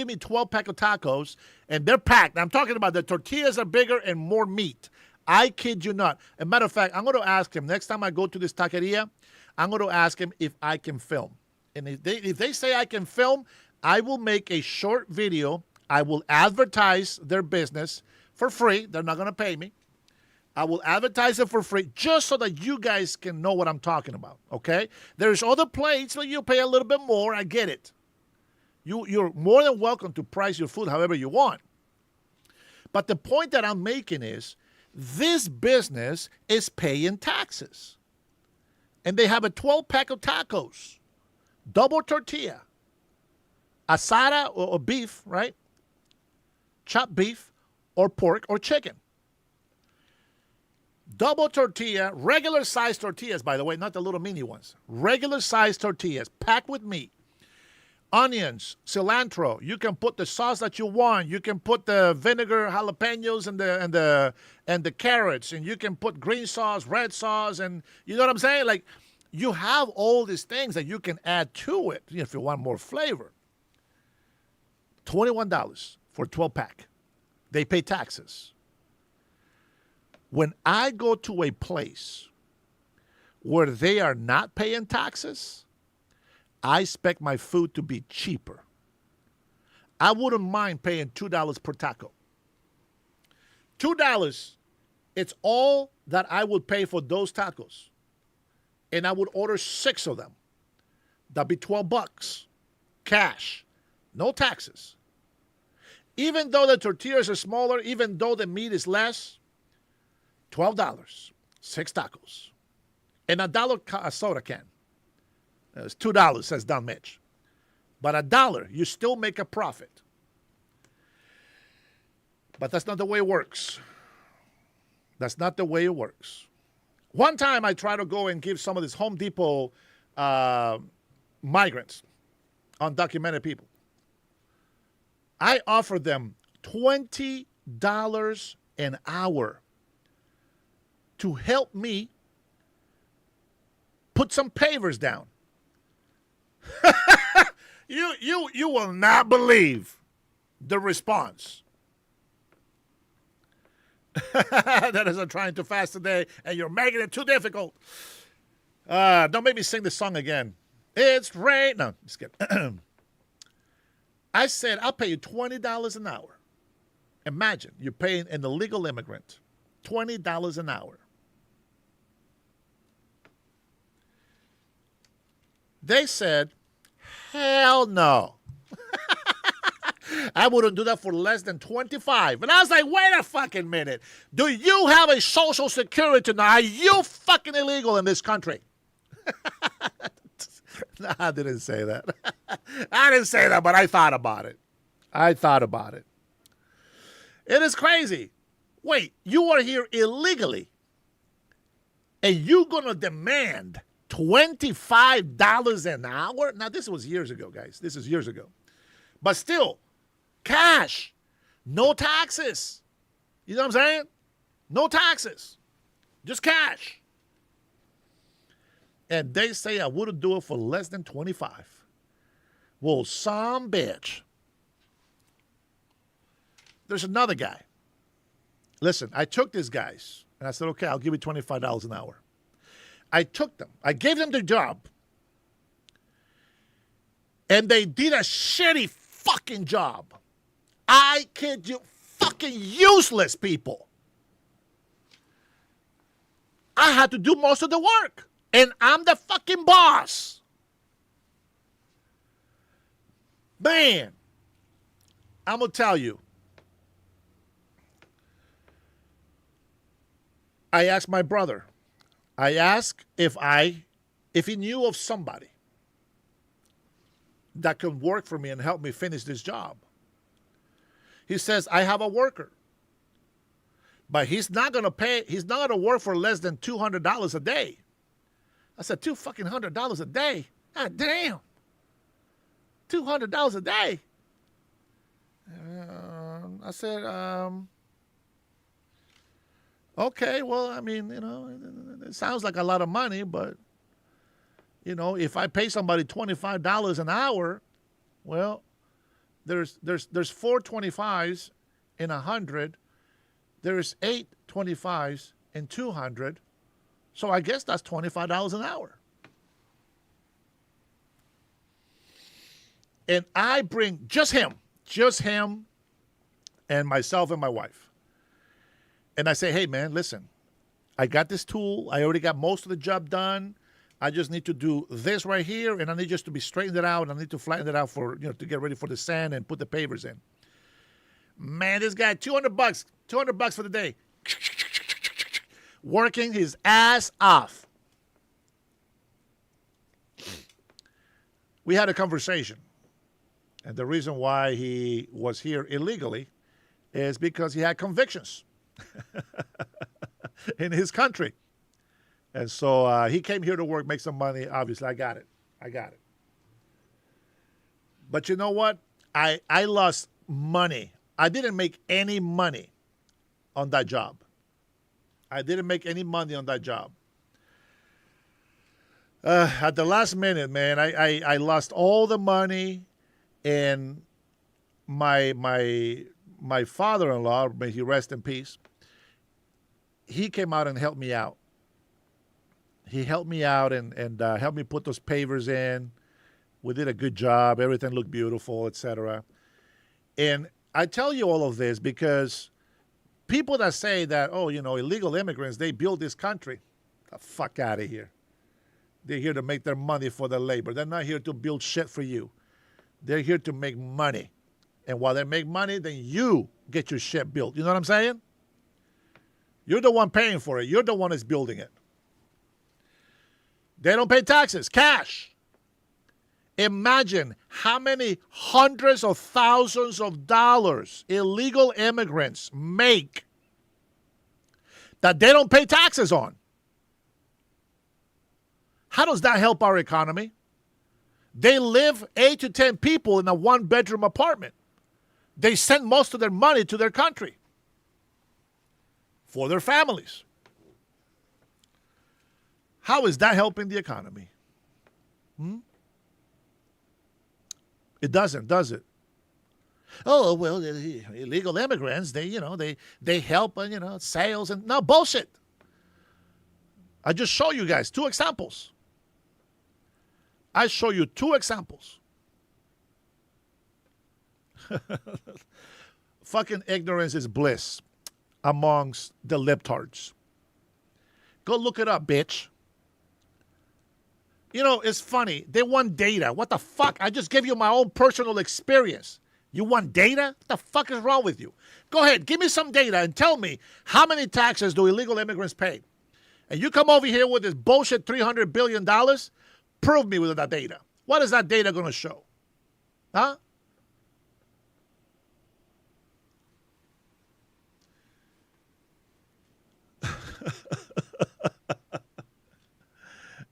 me 12 pack of tacos, and they're packed. I'm talking about the tortillas are bigger and more meat. I kid you not. As a matter of fact, I'm going to ask him next time I go to this taqueria. I'm going to ask him if I can film, and if they say I can film, I will make a short video. I will advertise their business for free. They're not going to pay me. I will advertise it for free just so that you guys can know what I'm talking about, okay? There's other places where you pay a little bit more. I get it. You're more than welcome to price your food however you want. But the point that I'm making is this business is paying taxes. And they have a 12-pack of tacos, double tortilla, asada or beef, right? Chopped beef or pork or chicken. Double tortilla, regular size tortillas, by the way, not the little mini ones. Regular size tortillas, packed with meat. Onions, cilantro. You can put the sauce that you want. You can put the vinegar, jalapenos, and the carrots, and you can put green sauce, red sauce, and you know what I'm saying? Like, you have all these things that you can add to it if you want more flavor. $21 for a 12-pack. They pay taxes. When I go to a place where they are not paying taxes, I expect my food to be cheaper. I wouldn't mind paying $2 per taco. $2, it's all that I would pay for those tacos. And I would order 6 of them. That'd be $12. Cash. No taxes. Even though the tortillas are smaller, even though the meat is less, $12. 6 tacos. And $1 a soda can. It's $2, says Don Mitch. But $1, you still make a profit. But that's not the way it works. That's not the way it works. One time I tried to go and give some of these Home Depot migrants, undocumented people. I offered them $20 an hour to help me put some pavers down. You will not believe the response. That is, I'm trying too fast today, and you're making it too difficult. Don't make me sing the song again. It's rain. No, just kidding. I said, I'll pay you $20 an hour. Imagine you're paying an illegal immigrant $20 an hour. They said, hell no. I wouldn't do that for less than 25. And I was like, wait a fucking minute. Do you have a social security now? Are you fucking illegal in this country? No, I didn't say that. I didn't say that, but I thought about it. It is crazy. Wait, you are here illegally. And you're going to demand $25 an hour? Now, this was years ago, guys. This is years ago. But still, cash, no taxes. You know what I'm saying? No taxes, just cash. And they say I wouldn't do it for less than 25. Well, some bitch. There's another guy. Listen, I took these guys, and I said, okay, I'll give you $25 an hour. I took them. I gave them the job. And they did a shitty fucking job. I kid you, fucking useless people. I had to do most of the work. And I'm the fucking boss. Man, I'm going to tell you. I asked my brother. I asked if he knew of somebody that could work for me and help me finish this job. He says, I have a worker. But he's not going to work for less than $200 a day. I said, $200 a day? God damn. $200 a day. I said, okay, well, I mean, it sounds like a lot of money, but, if I pay somebody $25 an hour, well, there's 4 25s in 100. There's 8 25s in 200. So I guess that's $25 an hour. And I bring just him and myself and my wife. And I say, hey, man, listen, I got this tool. I already got most of the job done. I just need to do this right here, and I need just to be straightened it out. I need to flatten it out for, to get ready for the sand and put the pavers in. Man, this guy, $200 for the day. Working his ass off. We had a conversation. And the reason why he was here illegally is because he had convictions in his country. And so he came here to work, make some money. Obviously, I got it. But you know what? I lost money. I didn't make any money on that job. At the last minute, man, I lost all the money, and my father-in-law, may he rest in peace, he came out and helped me out. He helped me out and helped me put those pavers in. We did a good job. Everything looked beautiful, etc. And I tell you all of this because people that say that, illegal immigrants, they build this country, the fuck out of here. They're here to make their money for their labor. They're not here to build shit for you. They're here to make money. And while they make money, then you get your shit built. You know what I'm saying? You're the one paying for it. You're the one that's building it. They don't pay taxes, cash. Imagine how many hundreds of thousands of dollars illegal immigrants make that they don't pay taxes on. How does that help our economy? They live 8 to 10 people in a 1-bedroom apartment. They send most of their money to their country for their families. How is that helping the economy? It doesn't, does it? Oh, well, illegal immigrants, they help, sales and no bullshit. I just show you guys 2 examples. Fucking ignorance is bliss amongst the libtards. Go look it up, bitch. It's funny. They want data. What the fuck? I just gave you my own personal experience. You want data? What the fuck is wrong with you? Go ahead. Give me some data and tell me how many taxes do illegal immigrants pay? And you come over here with this bullshit $300 billion? Prove me with that data. What is that data going to show? Huh?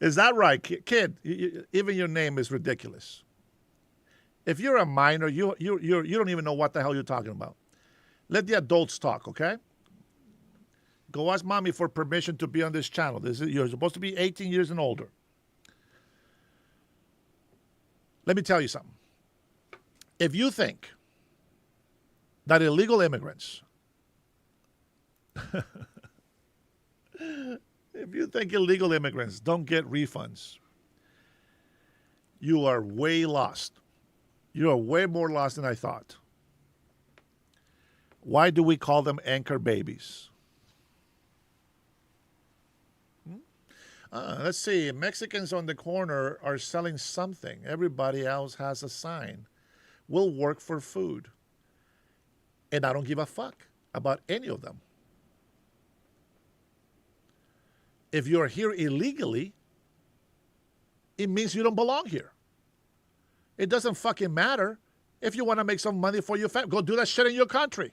Is that right, kid? Even your name is ridiculous. If you're a minor, you don't even know what the hell you're talking about. Let the adults talk, okay? Go ask mommy for permission to be on this channel. You're supposed to be 18 years and older. Let me tell you something. If you think that illegal immigrants, if you think illegal immigrants don't get refunds, you are way lost. You are way more lost than I thought. Why do we call them anchor babies? Let's see. Mexicans on the corner are selling something. Everybody else has a sign. We'll work for food. And I don't give a fuck about any of them. If you're here illegally, it means you don't belong here. It doesn't fucking matter. If you want to make some money for your family, go do that shit in your country.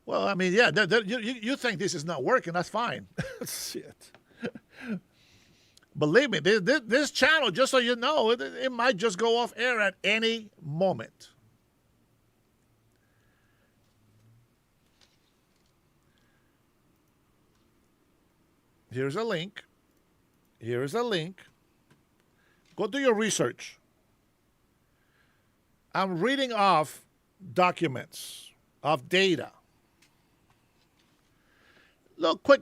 Well, I mean, yeah, you think this is not working. That's fine. Shit. Believe me, this channel, just so you know, it might just go off air at any moment. Here's a link. Here's a link. Go do your research. I'm reading off documents, of data. Look, quick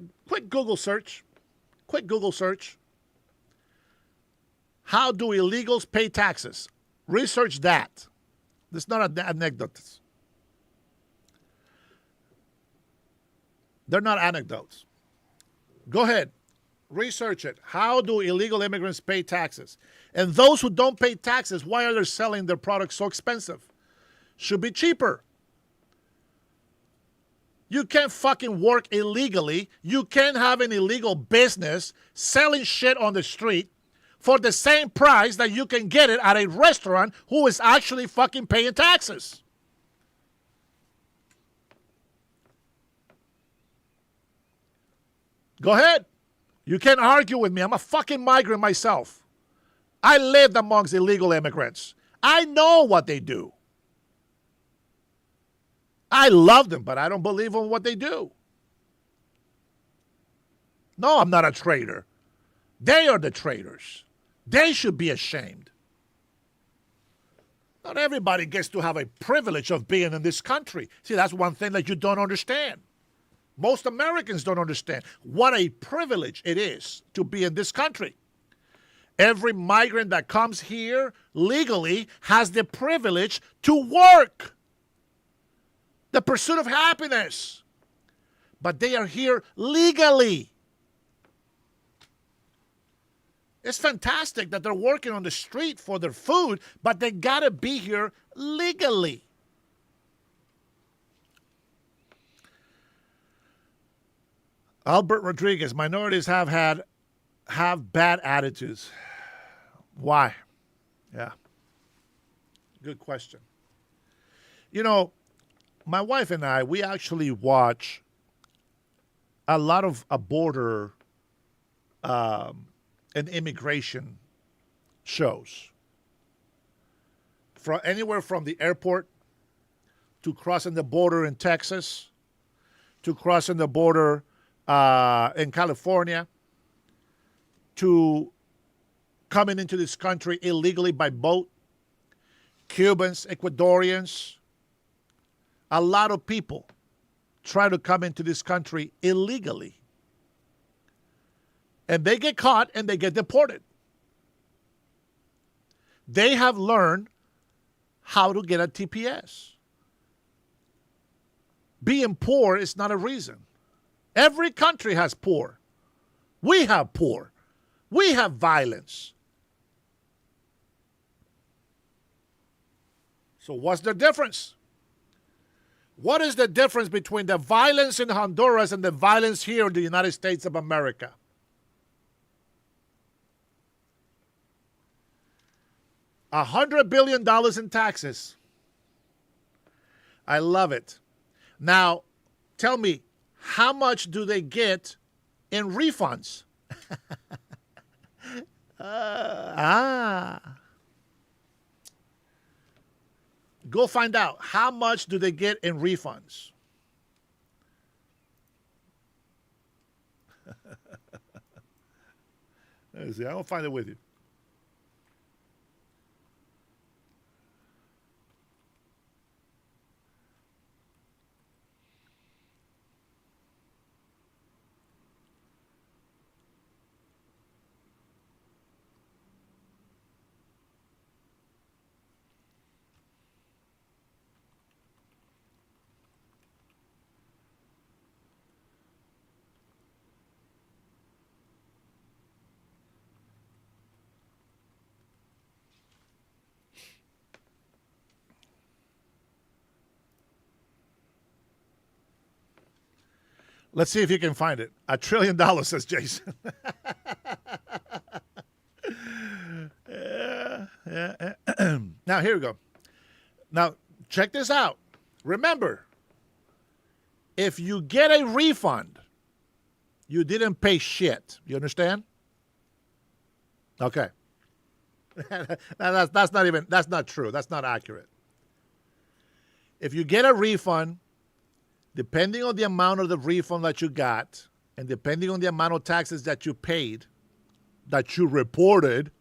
Google search. Quick Google search. How do illegals pay taxes? Research that. This is not anecdotes. They're not anecdotes. Go ahead. Research it. How do illegal immigrants pay taxes? And those who don't pay taxes, why are they selling their products so expensive? Should be cheaper. You can't fucking work illegally. You can't have an illegal business selling shit on the street for the same price that you can get it at a restaurant who is actually fucking paying taxes. Go ahead. You can't argue with me. I'm a fucking migrant myself. I lived amongst illegal immigrants. I know what they do. I love them, but I don't believe in what they do. No, I'm not a traitor. They are the traitors. They should be ashamed. Not everybody gets to have a privilege of being in this country. See, that's one thing that you don't understand. Most Americans don't understand what a privilege it is to be in this country. Every migrant that comes here legally has the privilege to work. The pursuit of happiness. But they are here legally. It's fantastic that they're working on the street for their food, but they gotta be here legally. Albert Rodriguez, minorities have bad attitudes. Why? Yeah. Good question. You know, my wife and I, we actually watch a lot of border and immigration shows. From anywhere from the airport to crossing the border in Texas, to crossing the border in California, to coming into this country illegally by boat, Cubans, Ecuadorians. A lot of people try to come into this country illegally. And they get caught and they get deported. They have learned how to get a TPS. Being poor is not a reason. Every country has poor. We have poor. We have violence. So what's the difference? What is the difference between the violence in Honduras and the violence here in the United States of America? $100 billion in taxes. I love it. Now, tell me, how much do they get in refunds? Go find out. How much do they get in refunds? Let's see. I'll find it with you. Let's see if you can find it. $1 trillion, says Jason. Yeah. Now, here we go. Now, check this out. Remember, if you get a refund, you didn't pay shit. You understand? Okay. That's not true. That's not accurate. If you get a refund, depending on the amount of the refund that you got, and depending on the amount of taxes that you paid, that you reported,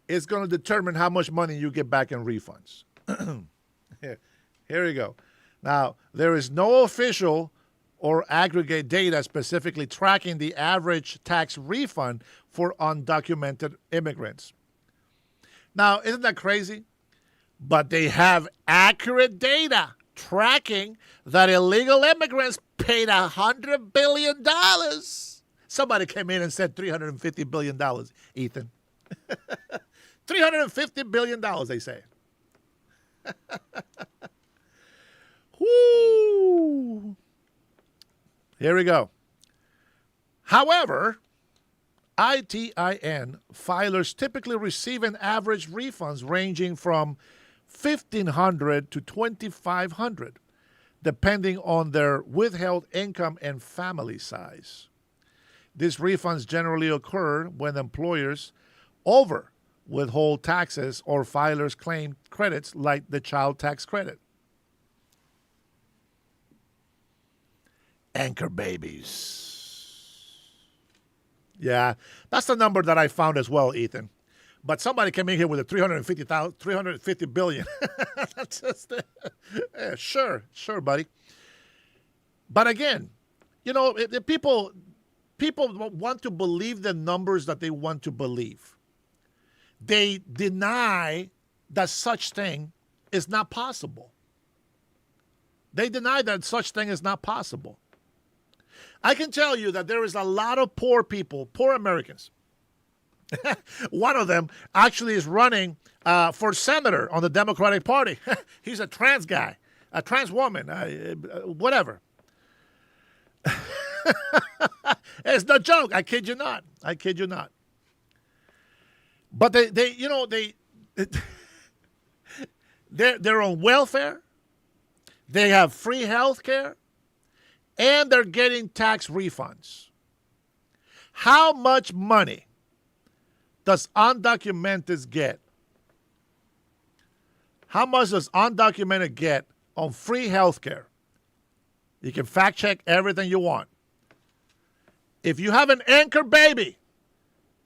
it's going to determine how much money you get back in refunds. Here we go. Now, there is no official or aggregate data specifically tracking the average tax refund for undocumented immigrants. Now, isn't that crazy? But they have accurate data tracking that illegal immigrants paid $100 billion. Somebody came in and said $350 billion, Ethan. $350 billion, they say. Woo. Here we go. However, ITIN filers typically receive an average refunds ranging from $1,500 to $2,500, depending on their withheld income and family size. These refunds generally occur when employers withhold taxes or filers claim credits like the child tax credit. Anchor babies. Yeah, that's the number that I found as well, Ethan. But somebody came in here with a 350 billion. That's just, yeah, sure, buddy. But again, you know, people want to believe the numbers that they want to believe. They deny that such thing is not possible. They deny that such thing is not possible. I can tell you that there is a lot of poor people, poor Americans. One of them actually is running for senator on the Democratic Party. He's a trans guy, a trans woman, whatever. It's no joke. I kid you not. But they're on welfare. They have free health care. And they're getting tax refunds. How much money does undocumented get? How much does undocumented get on free health care? You can fact check everything you want. If you have an anchor baby,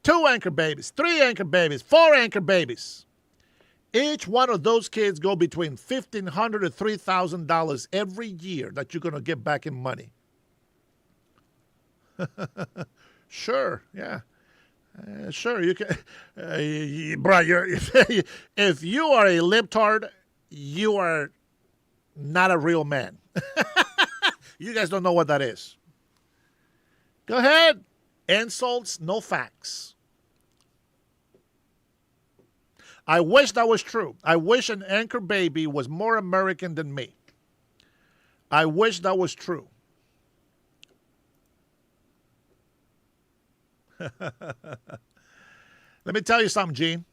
2 anchor babies, 3 anchor babies, 4 anchor babies, each one of those kids go between $1,500 to $3,000 every year that you're going to get back in money. Sure, yeah. Sure, you can. Bro, if you are a libtard, you are not a real man. You guys don't know what that is. Go ahead. Insults, no facts. I wish that was true. I wish an anchor baby was more American than me. I wish that was true. Let me tell you something, Gene.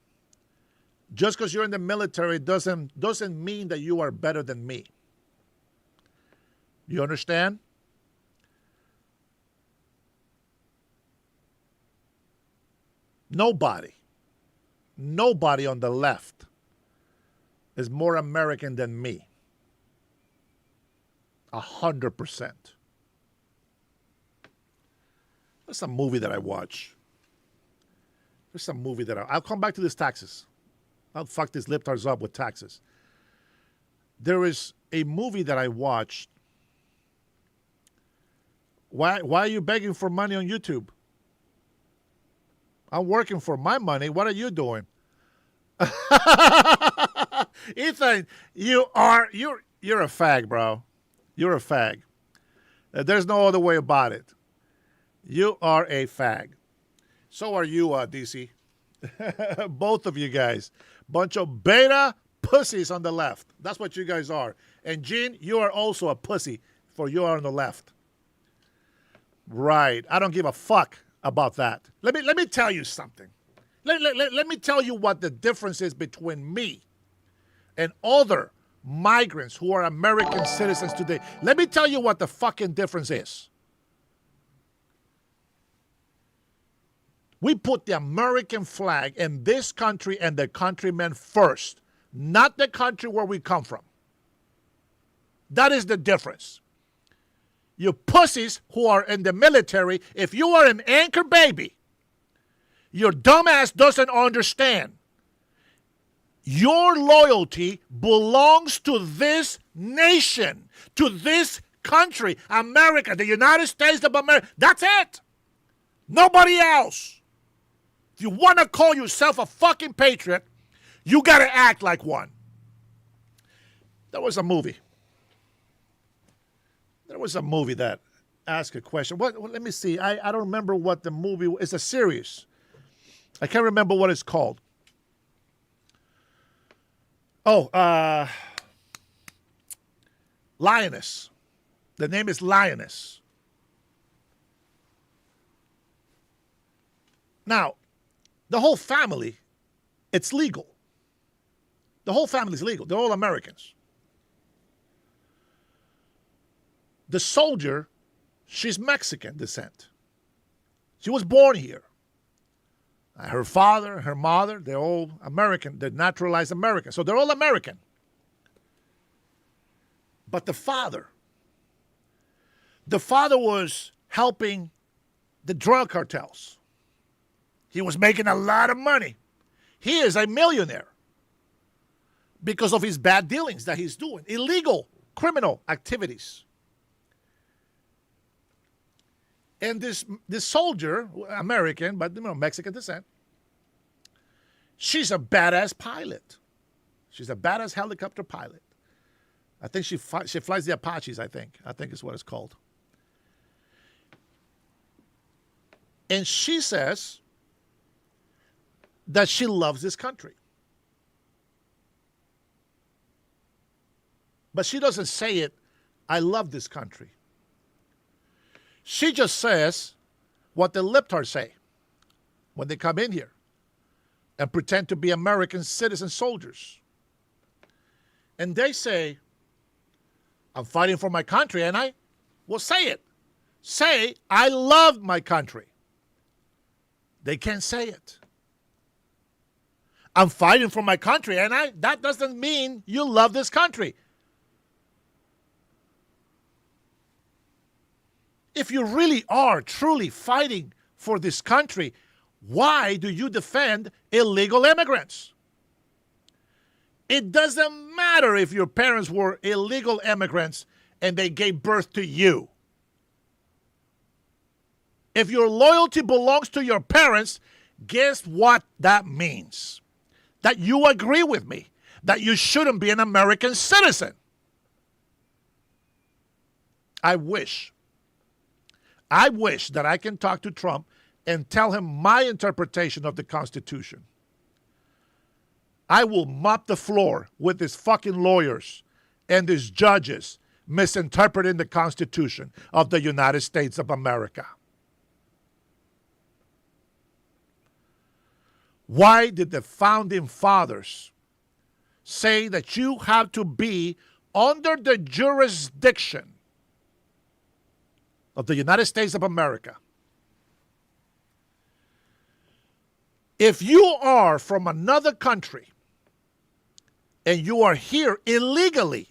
Just because you're in the military doesn't mean that you are better than me. You understand? Nobody on the left is more American than me. 100%. There's some movie that I watch. I'll come back to these taxes. I'll fuck these libtards up with taxes. There is a movie that I watched. Why are you begging for money on YouTube? I'm working for my money. What are you doing? Ethan, you're a fag, bro. You're a fag. There's no other way about it. You are a fag. So are you, DC. Both of you guys. Bunch of beta pussies on the left. That's what you guys are. And Gene, you are also a pussy, for you are on the left. Right. I don't give a fuck about that. Let me tell you something. Let me tell you what the difference is between me and other migrants who are American citizens today. Let me tell you what the fucking difference is. We put the American flag in this country and the countrymen first, not the country where we come from. That is the difference. You pussies who are in the military, if you are an anchor baby, your dumbass doesn't understand. Your loyalty belongs to this nation, to this country, America, the United States of America. That's it. Nobody else. If you want to call yourself a fucking patriot, you got to act like one. There was a movie that asked a question. Let me see. I don't remember what the movie was. It's a series. I can't remember what it's called. Oh, Lioness. The name is Lioness. Now, the whole family, it's legal. The whole family is legal. They're all Americans. The soldier, she's Mexican descent. She was born here. Her father, her mother, they're all American. They're naturalized American. So they're all American. But the father was helping the drug cartels. He was making a lot of money. He is a millionaire because of his bad dealings that he's doing, illegal criminal activities. And this soldier, American, but Mexican descent, she's a badass pilot. She's a badass helicopter pilot. I think she flies the Apaches, I think is what it's called. And she says that she loves this country. But she doesn't say it, I love this country. She just says what the libtards say when they come in here and pretend to be American citizen soldiers. And they say, I'm fighting for my country, and I will say it. Say, I love my country. They can't say it. I'm fighting for my country, and that doesn't mean you love this country. If you really are truly fighting for this country, why do you defend illegal immigrants? It doesn't matter if your parents were illegal immigrants and they gave birth to you. If your loyalty belongs to your parents, guess what that means? That you agree with me, that you shouldn't be an American citizen. I wish that I can talk to Trump and tell him my interpretation of the Constitution. I will mop the floor with these fucking lawyers and these judges misinterpreting the Constitution of the United States of America. Why did the founding fathers say that you have to be under the jurisdiction of the United States of America? If you are from another country and you are here illegally,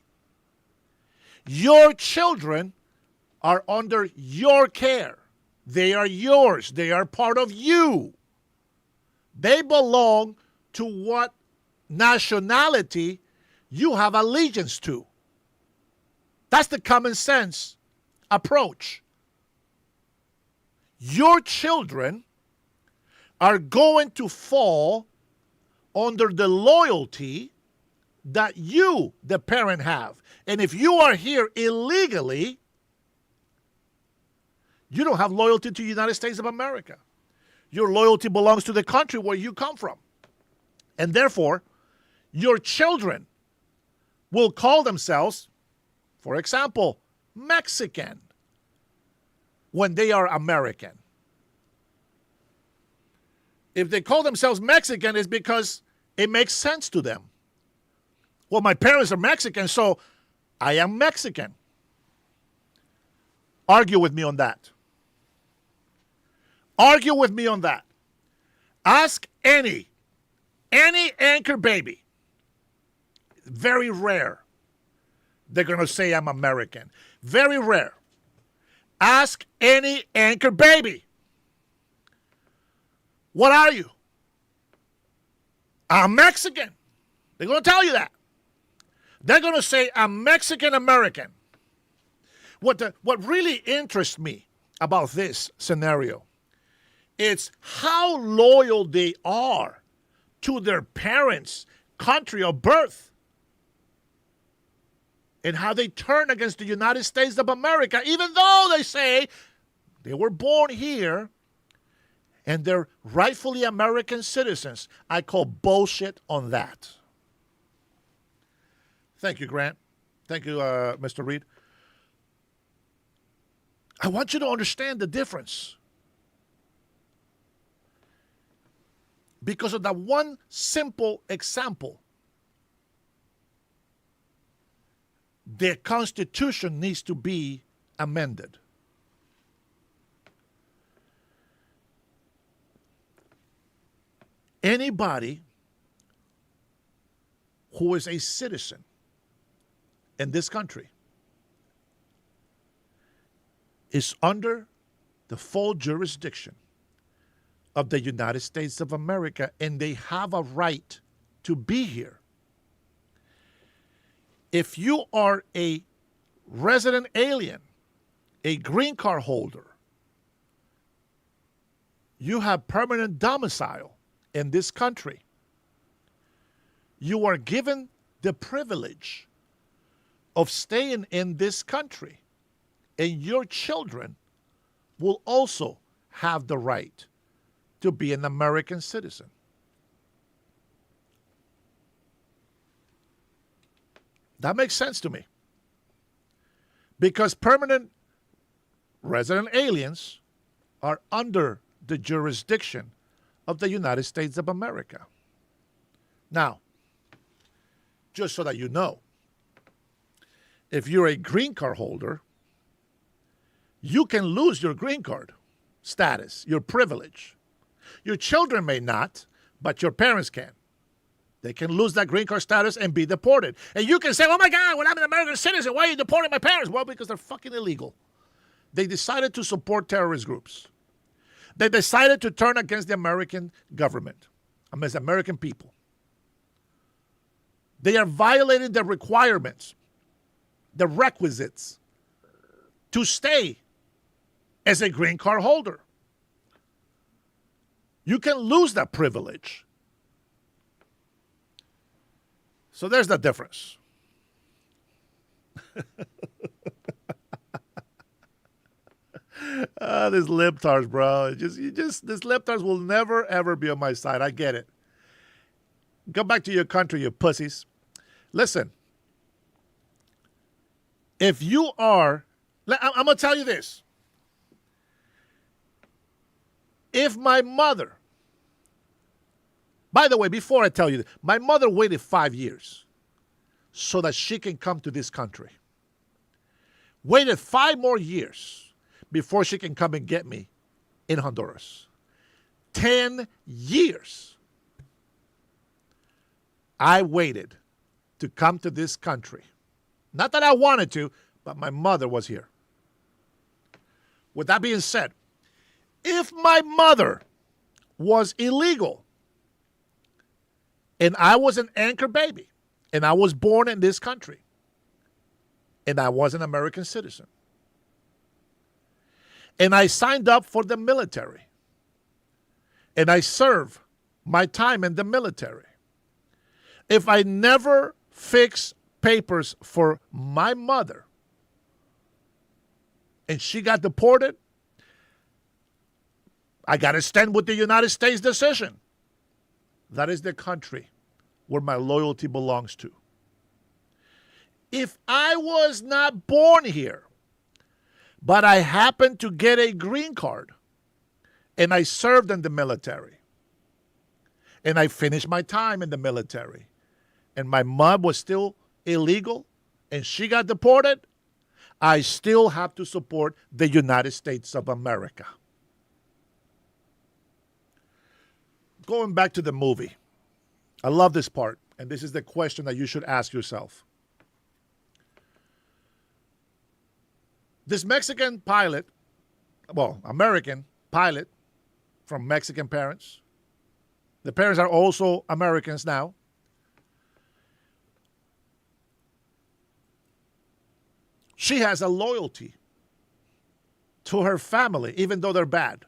your children are under your care. They are yours. They are part of you. They belong to what nationality you have allegiance to. That's the common sense approach. Your children are going to fall under the loyalty that you, the parent, have. And if you are here illegally, you don't have loyalty to the United States of America. Your loyalty belongs to the country where you come from. And therefore, your children will call themselves, for example, Mexican when they are American. If they call themselves Mexican, it's because it makes sense to them. Well, my parents are Mexican, so I am Mexican. Argue with me on that. Argue with me on that. Ask any anchor baby. Very rare. They're going to say I'm American. Very rare. Ask any anchor baby. What are you? I'm Mexican. They're going to tell you that. They're going to say I'm Mexican American. What really interests me about this scenario is how loyal they are to their parents' country of birth and how they turn against the United States of America, even though they say they were born here and they're rightfully American citizens. I call bullshit on that. Thank you, Grant. Thank you, Mr. Reed. I want you to understand the difference. Because of that one simple example, the Constitution needs to be amended. Anybody who is a citizen in this country is under the full jurisdiction of the United States of America, and they have a right to be here. If you are a resident alien, a green card holder, you have permanent domicile in this country, you are given the privilege of staying in this country, and your children will also have the right to be an American citizen. That makes sense to me. Because permanent resident aliens are under the jurisdiction of the United States of America. Now, just so that you know, if you're a green card holder, you can lose your green card status, your privilege. Your children may not, but your parents can. They can lose that green card status and be deported. And you can say, oh my God, well, I'm an American citizen. Why are you deporting my parents? Well, because they're fucking illegal. They decided to support terrorist groups. They decided to turn against the American government, against the American people. They are violating the requirements, the requisites to stay as a green card holder. You can lose that privilege. So there's the difference. These libtards, bro. These libtards will never, ever be on my side. I get it. Go back to your country, you pussies. Listen. If you are, I'm going to tell you this. If my mother By the way, before I tell you, my mother waited 5 years so that she can come to this country. Waited 5 more years before she can come and get me in Honduras. 10 years. I waited to come to this country. Not that I wanted to, but my mother was here. With that being said, if my mother was illegal and I was an anchor baby and I was born in this country and I was an American citizen and I signed up for the military and I served my time in the military, if I never fix papers for my mother and she got deported, I got to stand with the United States decision. That is the country where my loyalty belongs to. If I was not born here, but I happened to get a green card and I served in the military and I finished my time in the military and my mom was still illegal and she got deported, I still have to support the United States of America. Going back to the movie, I love this part, and this is the question that you should ask yourself. This Mexican pilot, well, American pilot from Mexican parents, the parents are also Americans now. She has a loyalty to her family, even though they're bad.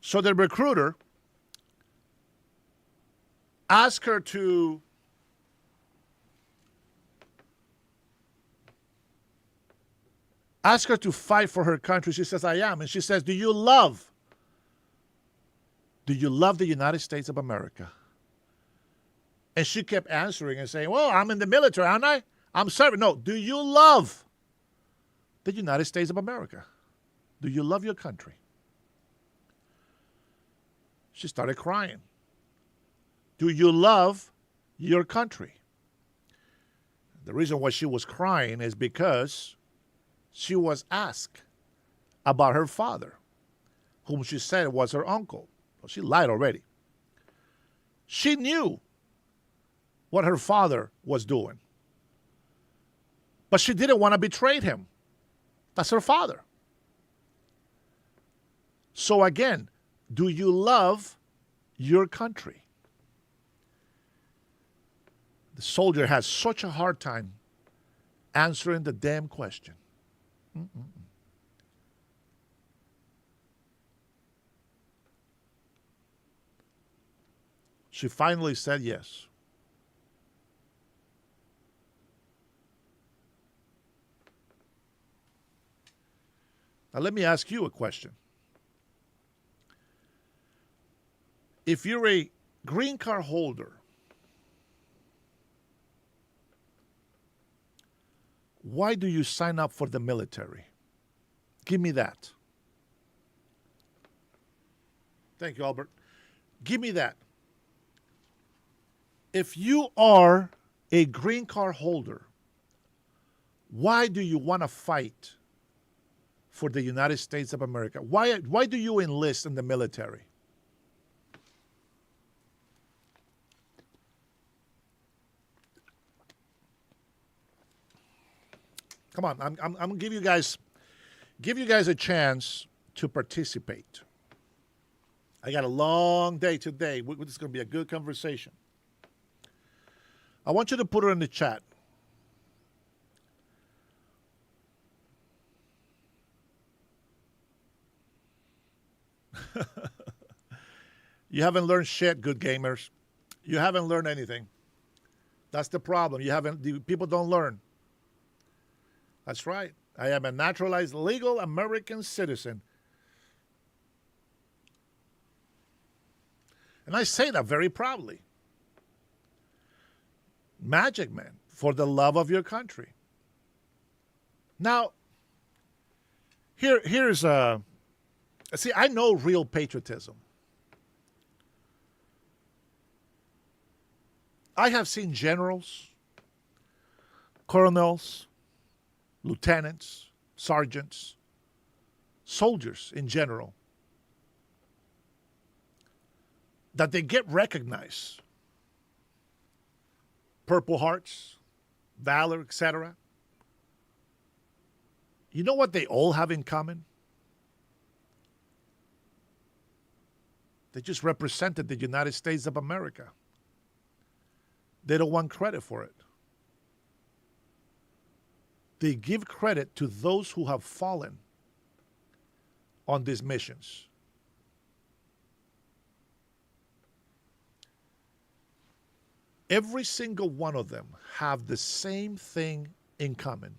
So the recruiter asked her to fight for her country. She says, I am. And she says, do you love the United States of America? And she kept answering and saying, well, I'm in the military, aren't I? I'm serving. No, do you love the United States of America? Do you love your country? She started crying. Do you love your country? The reason why she was crying is because she was asked about her father, whom she said was her uncle. Well, she lied already. She knew what her father was doing, but she didn't want to betray him. That's her father. So again, do you love your country? The soldier has such a hard time answering the damn question. She finally said yes. Now let me ask you a question. If you're a green card holder, why do you sign up for the military? Give me that. Thank you, Albert. Give me that. If you are a green card holder, why do you want to fight for the United States of America? Why do you enlist in the military? Come on, I'm gonna give you guys a chance to participate. I got a long day today. This is gonna be a good conversation. I want you to put it in the chat. You haven't learned shit, good gamers. You haven't learned anything. That's the problem. People don't learn. That's right. I am a naturalized legal American citizen. And I say that very proudly. Magic man, for the love of your country. Now, here's See, I know real patriotism. I have seen generals, colonels, lieutenants, sergeants, soldiers in general, that they get recognized. Purple Hearts, Valor, etc. You know what they all have in common? They just represented the United States of America. They don't want credit for it. They give credit to those who have fallen on these missions. Every single one of them have the same thing in common.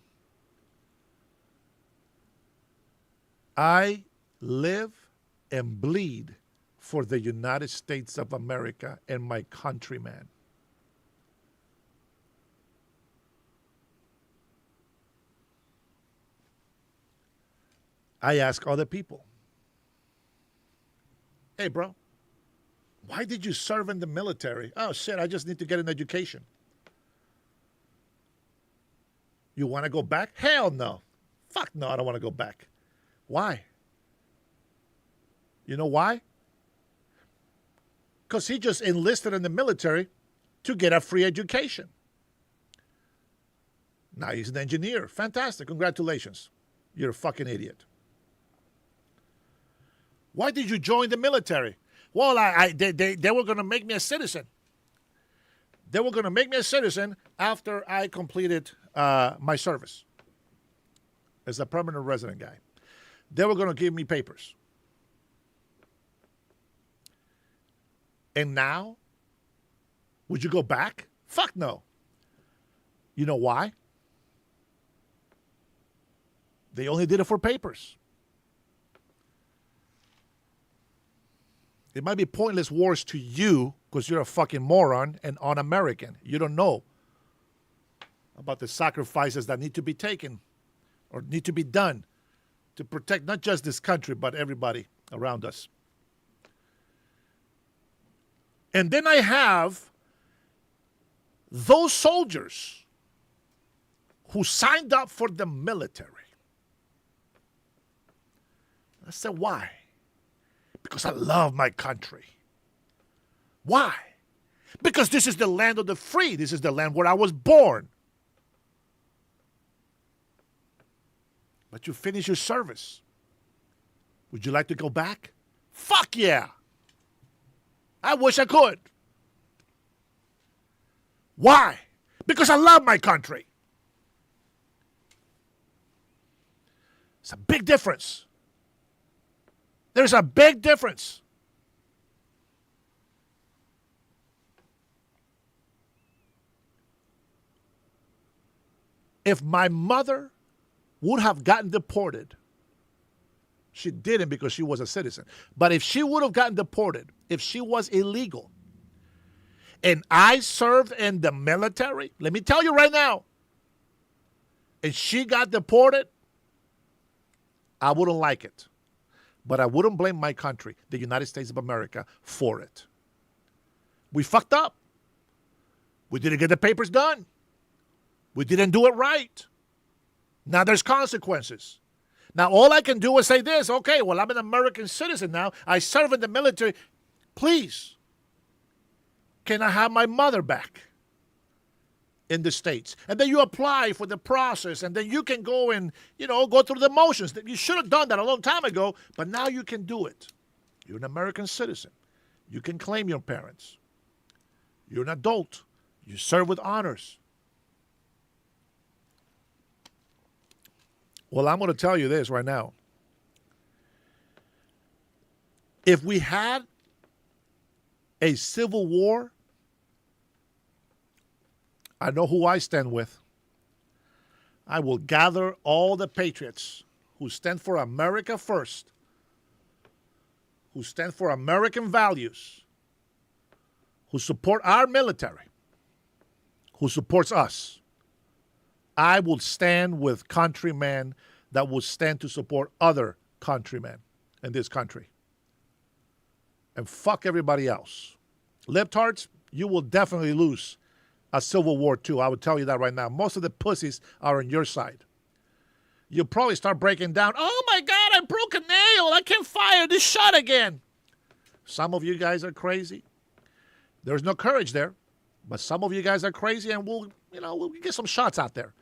I live and bleed for the United States of America and my countrymen. I ask other people, hey, bro, why did you serve in the military? Oh, shit, I just need to get an education. You want to go back? Hell no. Fuck no, I don't want to go back. Why? You know why? Because he just enlisted in the military to get a free education. Now he's an engineer. Fantastic. Congratulations. You're a fucking idiot. Why did you join the military? Well, they were going to make me a citizen. They were going to make me a citizen after I completed my service as a permanent resident guy. They were going to give me papers. And now, would you go back? Fuck no. You know why? They only did it for papers. It might be pointless wars to you because you're a fucking moron and un-American. You don't know about the sacrifices that need to be taken or need to be done to protect not just this country, but everybody around us. And then I have those soldiers who signed up for the military. I said, why? Because I love my country. Why? Because this is the land of the free. This is the land where I was born. But you finish your service. Would you like to go back? Fuck yeah. I wish I could. Why? Because I love my country. It's a big difference. There's a big difference. If my mother would have gotten deported, she didn't because she was a citizen. But if she would have gotten deported, if she was illegal, and I served in the military, let me tell you right now, and she got deported, I wouldn't like it. But I wouldn't blame my country, the United States of America, for it. We fucked up. We didn't get the papers done. We didn't do it right. Now there's consequences. Now all I can do is say this, okay, well, I'm an American citizen now. I serve in the military. Please, can I have my mother back in the States? And then you apply for the process, and then you can go and, go through the motions. You should have done that a long time ago, but now you can do it. You're an American citizen. You can claim your parents. You're an adult. You serve with honors. Well, I'm going to tell you this right now. If we had a civil war, I know who I stand with. I will gather all the patriots who stand for America first, who stand for American values, who support our military, who supports us. I will stand with countrymen that will stand to support other countrymen in this country. And fuck everybody else. Libtards, you will definitely lose a civil war too. I would tell you that right now. Most of the pussies are on your side. You'll probably start breaking down. Oh my God, I broke a nail. I can't fire this shot again. Some of you guys are crazy. There's no courage there. But some of you guys are crazy and we'll get some shots out there.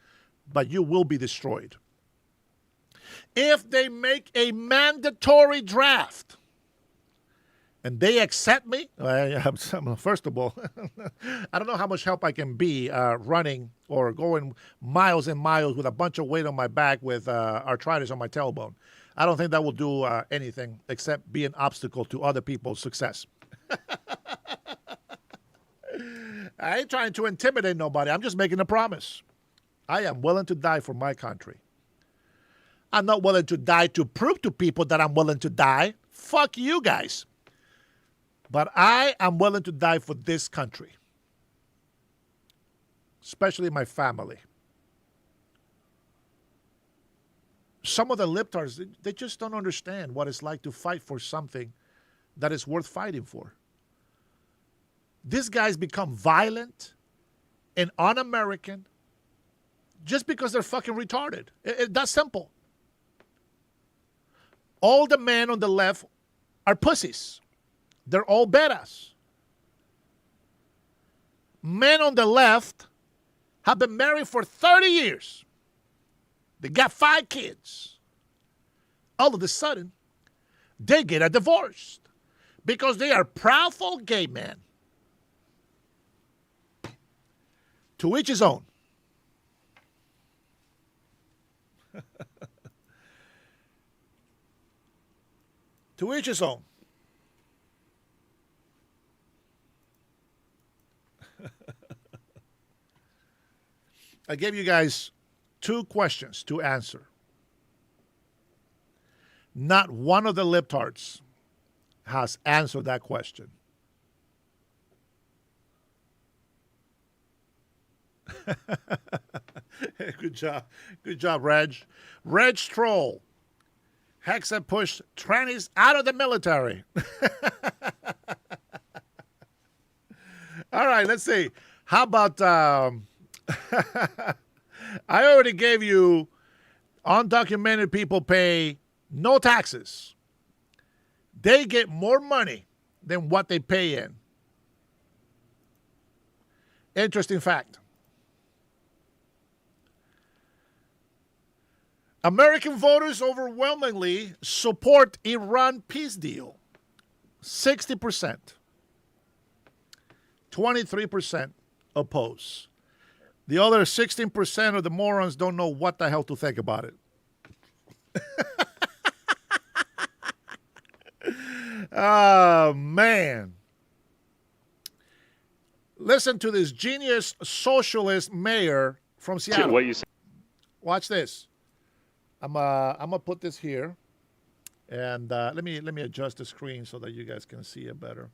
But you will be destroyed. If they make a mandatory draft and they accept me, first of all, I don't know how much help I can be running or going miles and miles with a bunch of weight on my back with arthritis on my tailbone. I don't think that will do anything except be an obstacle to other people's success. I ain't trying to intimidate nobody. I'm just making a promise. I am willing to die for my country. I'm not willing to die to prove to people that I'm willing to die. Fuck you guys. But I am willing to die for this country. Especially my family. Some of the libtards, they just don't understand what it's like to fight for something that is worth fighting for. These guys become violent and un-American just because they're fucking retarded. That's simple. All the men on the left are pussies. They're all badass. Men on the left have been married for 30 years. They got 5 kids. All of a sudden, they get a divorce because they are proudful gay men. To each his own. To each his own. I gave you guys 2 questions to answer. Not one of the libtards has answered that question. Good job. Good job, Reg. Reg Troll. Hexa pushed trannies out of the military. All right, let's see. How about, I already gave you undocumented people pay no taxes. They get more money than what they pay in. Interesting fact. American voters overwhelmingly support Iran peace deal. 60%. 23% oppose. The other 16% of the morons don't know what the hell to think about it. Oh, man. Listen to this genius socialist mayor from Seattle. What you say? Watch this. I'm gonna put this here, and let me adjust the screen so that you guys can see it better.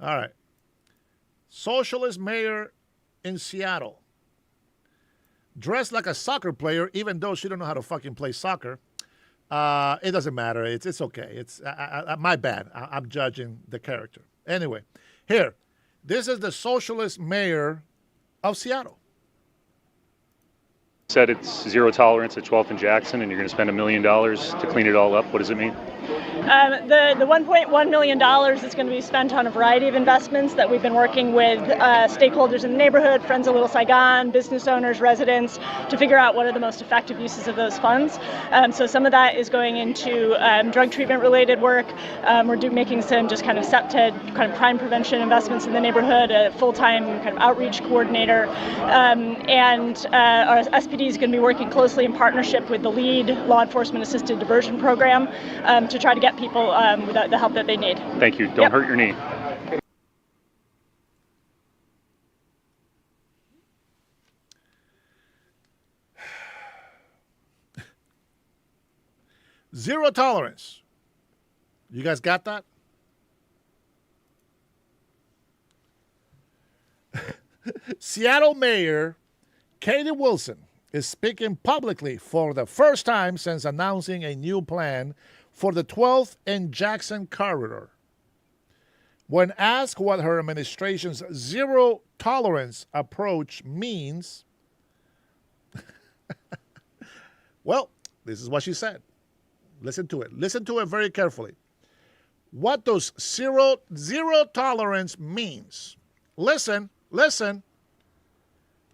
All right. Socialist mayor in Seattle, dressed like a soccer player, even though she don't know how to fucking play soccer. It doesn't matter. It's okay. It's my bad. I'm judging the character. Anyway, here, this is the socialist mayor of Seattle. Said it's zero tolerance at 12th and Jackson, and you're going to spend $1 million to clean it all up. What does it mean? The $1.1 million is going to be spent on a variety of investments that we've been working with stakeholders in the neighborhood, Friends of Little Saigon, business owners, residents, to figure out what are the most effective uses of those funds. So some of that is going into drug treatment related work. We're making some just kind of set to kind of crime prevention investments in the neighborhood, a full-time kind of outreach coordinator, and our SPD is going to be working closely in partnership with the LEAD Law Enforcement Assisted Diversion Program to try to get people with the help that they need. Thank you. Don't hurt your knee. Zero tolerance. You guys got that? Seattle Mayor Katie Wilson is speaking publicly for the first time since announcing a new plan for the 12th and Jackson corridor. When asked what her administration's zero tolerance approach means, well, this is what she said. Listen to it. Listen to it very carefully. What does zero tolerance means? Listen.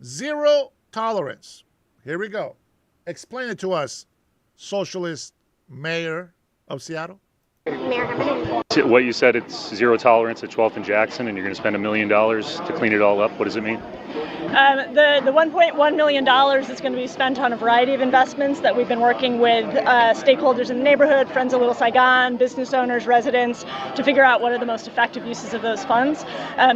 Zero tolerance. Here we go. Explain it to us, socialist mayor of Seattle. What you said, it's zero tolerance at 12th and Jackson, and you're going to spend $1 million to clean it all up. What does it mean? The $1.1 million is going to be spent on a variety of investments that we've been working with stakeholders in the neighborhood, Friends of Little Saigon, business owners, residents, to figure out what are the most effective uses of those funds.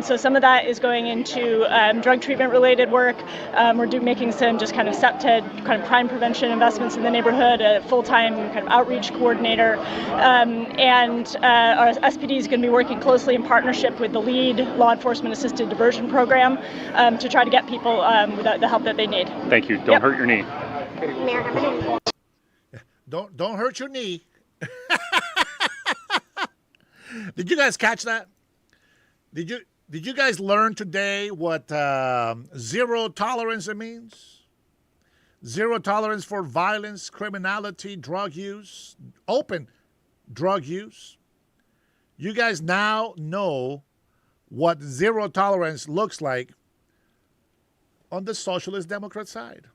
So some of that is going into drug treatment related work. We're making some just kind of set to kind of crime prevention investments in the neighborhood, a full-time kind of outreach coordinator. And our SPD is going to be working closely in partnership with the LEAD Law Enforcement Assisted Diversion Program to try to get people the help that they need. Thank you. Don't hurt your knee. Don't hurt your knee. Did you guys catch that? Did you guys learn today what zero tolerance means? Zero tolerance for violence, criminality, drug use, open drug use. You guys now know what zero tolerance looks like on the Socialist Democrat side.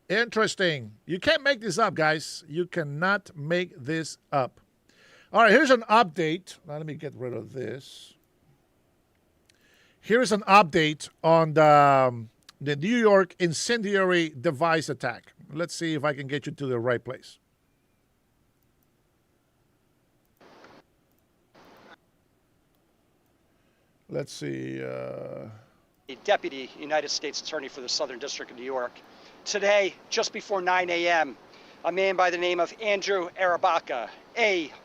Interesting. You can't make this up, guys. You cannot make this up. All right, here's an update. Now, let me get rid of this. Here's an update on the New York incendiary device attack. Let's see if I can get you to the right place. Let's see. A deputy United States Attorney for the Southern District of New York. Today, just before 9 a.m., a man by the name of Andrew Herrera, A-R-R-A-B-A-C-A,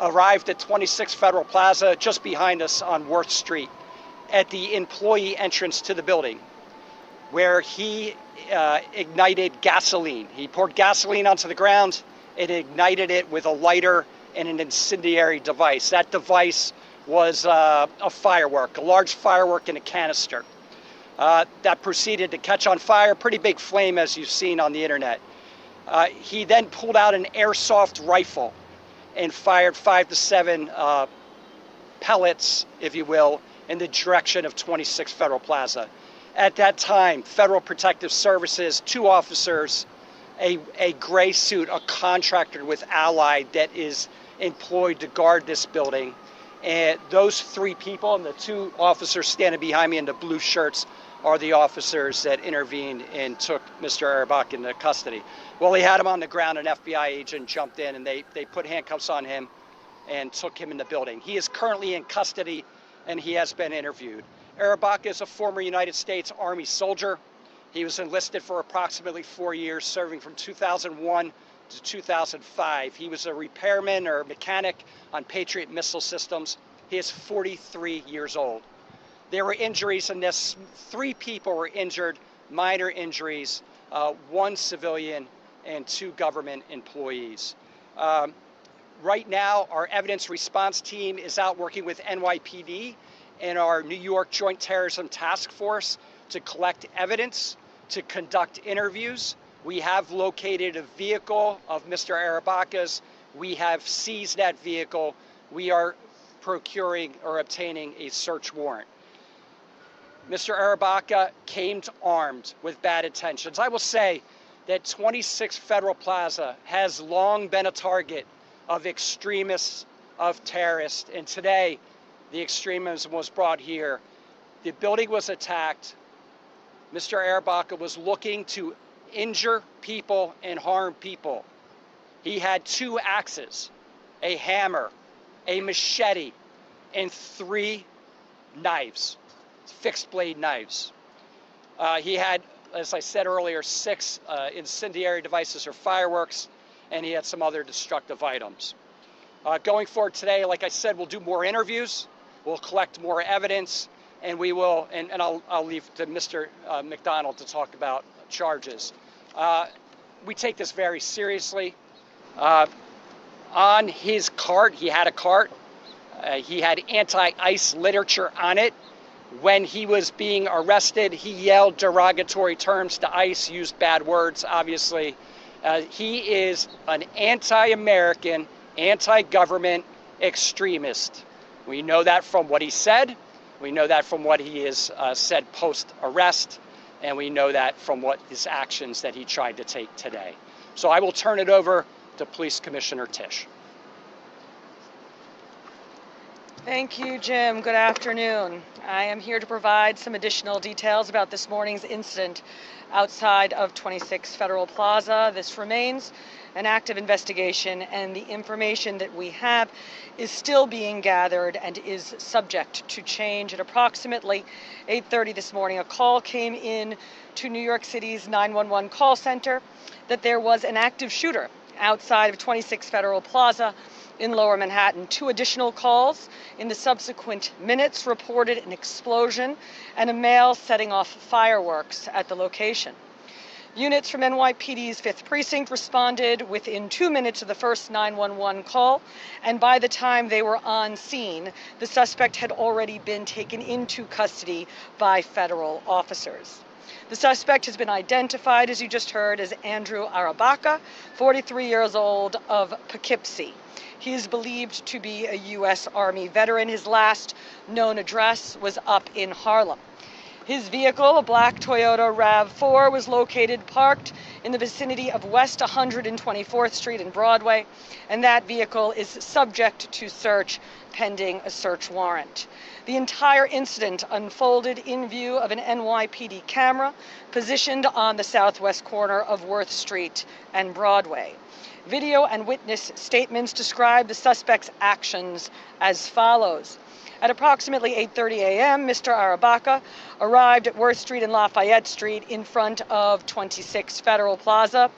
arrived at 26 Federal Plaza, just behind us on Worth Street, at the employee entrance to the building, where he ignited gasoline. He poured gasoline onto the ground and ignited it with a lighter and an incendiary device. That device was a firework, a large firework in a canister. That proceeded to catch on fire, pretty big flame as you've seen on the internet. He then pulled out an airsoft rifle and fired 5 to 7 pellets, if you will, in the direction of 26 Federal Plaza. At that time, Federal Protective Services, 2 officers, a gray suit, a contractor with Allied that is employed to guard this building. And those 3 people and the 2 officers standing behind me in the blue shirts are the officers that intervened and took Mr. Herrera into custody. Well, he had him on the ground. An FBI agent jumped in and they put handcuffs on him and took him in the building. He is currently in custody and he has been interviewed. Herrera is a former United States Army soldier. He was enlisted for approximately 4 years, serving from 2001 to 2005. He was a repairman or mechanic on Patriot missile systems. He is 43 years old. There were injuries in this. 3 people were injured, minor injuries, 1 civilian and 2 government employees. Right now, our evidence response team is out working with NYPD and our New York Joint Terrorism Task Force to collect evidence, to conduct interviews. We have located a vehicle of Mr. Herrera's. We have seized that vehicle. We are procuring or obtaining a search warrant. Mr. Herrera came armed with bad intentions. I will say that 26 Federal Plaza has long been a target of extremists, of terrorists, and today the extremism was brought here. The building was attacked. Mr. Herrera was looking to injure people and harm people. He had 2 axes, a hammer, a machete, and 3 knives, fixed blade knives. He had, as I said earlier, 6 incendiary devices or fireworks, and he had some other destructive items. Going forward today, like I said, we'll do more interviews. We'll collect more evidence. and we will, and I'll leave to Mr. McDonald to talk about charges. We take this very seriously. On his cart, he had a cart. He had anti-ICE literature on it. When he was being arrested, he yelled derogatory terms to ICE, used bad words, obviously. He is an anti-American, anti-government extremist. We know that from what he said. We know that from what he has said post-arrest. And we know that from what his actions that he tried to take today. So I will turn it over to Police Commissioner Tisch. Thank you, Jim. Good afternoon. I am here to provide some additional details about this morning's incident outside of 26 Federal Plaza. This remains an active investigation, and the information that we have is still being gathered and is subject to change. At approximately 8:30 this morning, a call came in to New York City's 911 call center that there was an active shooter outside of 26 Federal Plaza in Lower Manhattan. 2 additional calls in the subsequent minutes reported an explosion and a male setting off fireworks at the location. Units from NYPD's 5th Precinct responded within 2 minutes of the first 911 call, and by the time they were on scene, the suspect had already been taken into custody by federal officers. The suspect has been identified, as you just heard, as Andrew Arabaca, 43 years old, of Poughkeepsie. He is believed to be a U.S. Army veteran. His last known address was up in Harlem. His vehicle, a black Toyota RAV4, was located parked in the vicinity of West 124th Street and Broadway, and that vehicle is subject to search pending a search warrant. The entire incident unfolded in view of an NYPD camera positioned on the southwest corner of Worth Street and Broadway. Video and witness statements describe the suspect's actions as follows. At approximately 8:30 a.m., Mr. Arabaca arrived at Worth Street and Lafayette Street in front of 26 Federal Plaza.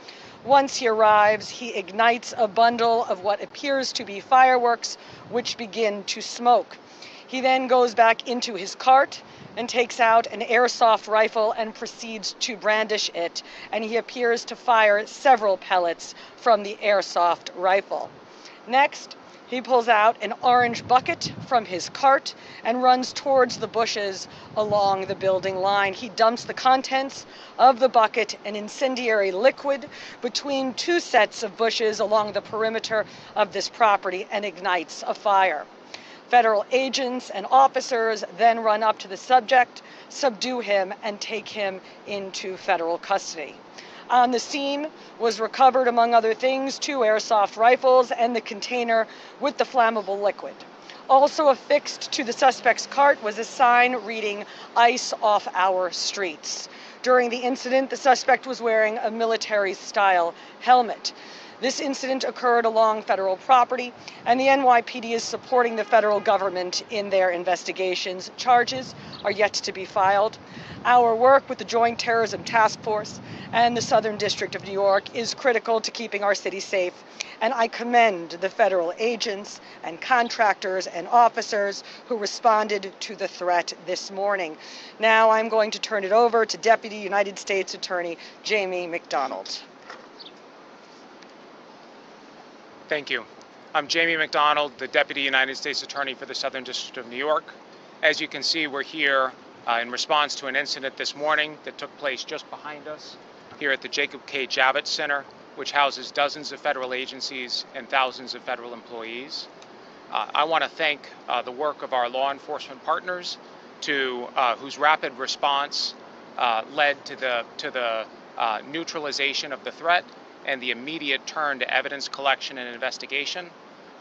Once he arrives, he ignites a bundle of what appears to be fireworks, which begin to smoke. He then goes back into his cart and takes out an airsoft rifle and proceeds to brandish it, and he appears to fire several pellets from the airsoft rifle. Next, he pulls out an orange bucket from his cart and runs towards the bushes along the building line. He dumps the contents of the bucket, an incendiary liquid, between 2 sets of bushes along the perimeter of this property and ignites a fire. Federal agents and officers then run up to the subject, subdue him, and take him into federal custody. On the scene was recovered, among other things, 2 airsoft rifles and the container with the flammable liquid. Also affixed to the suspect's cart was a sign reading "ICE off our streets." During the incident, the suspect was wearing a military-style helmet. This incident occurred along federal property, and the NYPD is supporting the federal government in their investigations. Charges are yet to be filed. Our work with the Joint Terrorism Task Force and the Southern District of New York is critical to keeping our city safe, and I commend the federal agents and contractors and officers who responded to the threat this morning. Now I'm going to turn it over to Deputy United States Attorney Jamie McDonald. Thank you. I'm Jamie McDonald, the Deputy United States Attorney for the Southern District of New York. As you can see, we're here in response to an incident this morning that took place just behind us here at the Jacob K. Javits Center, which houses dozens of federal agencies and thousands of federal employees. I want to thank the work of our law enforcement partners whose rapid response led to the neutralization of the threat and the immediate turn to evidence collection and investigation.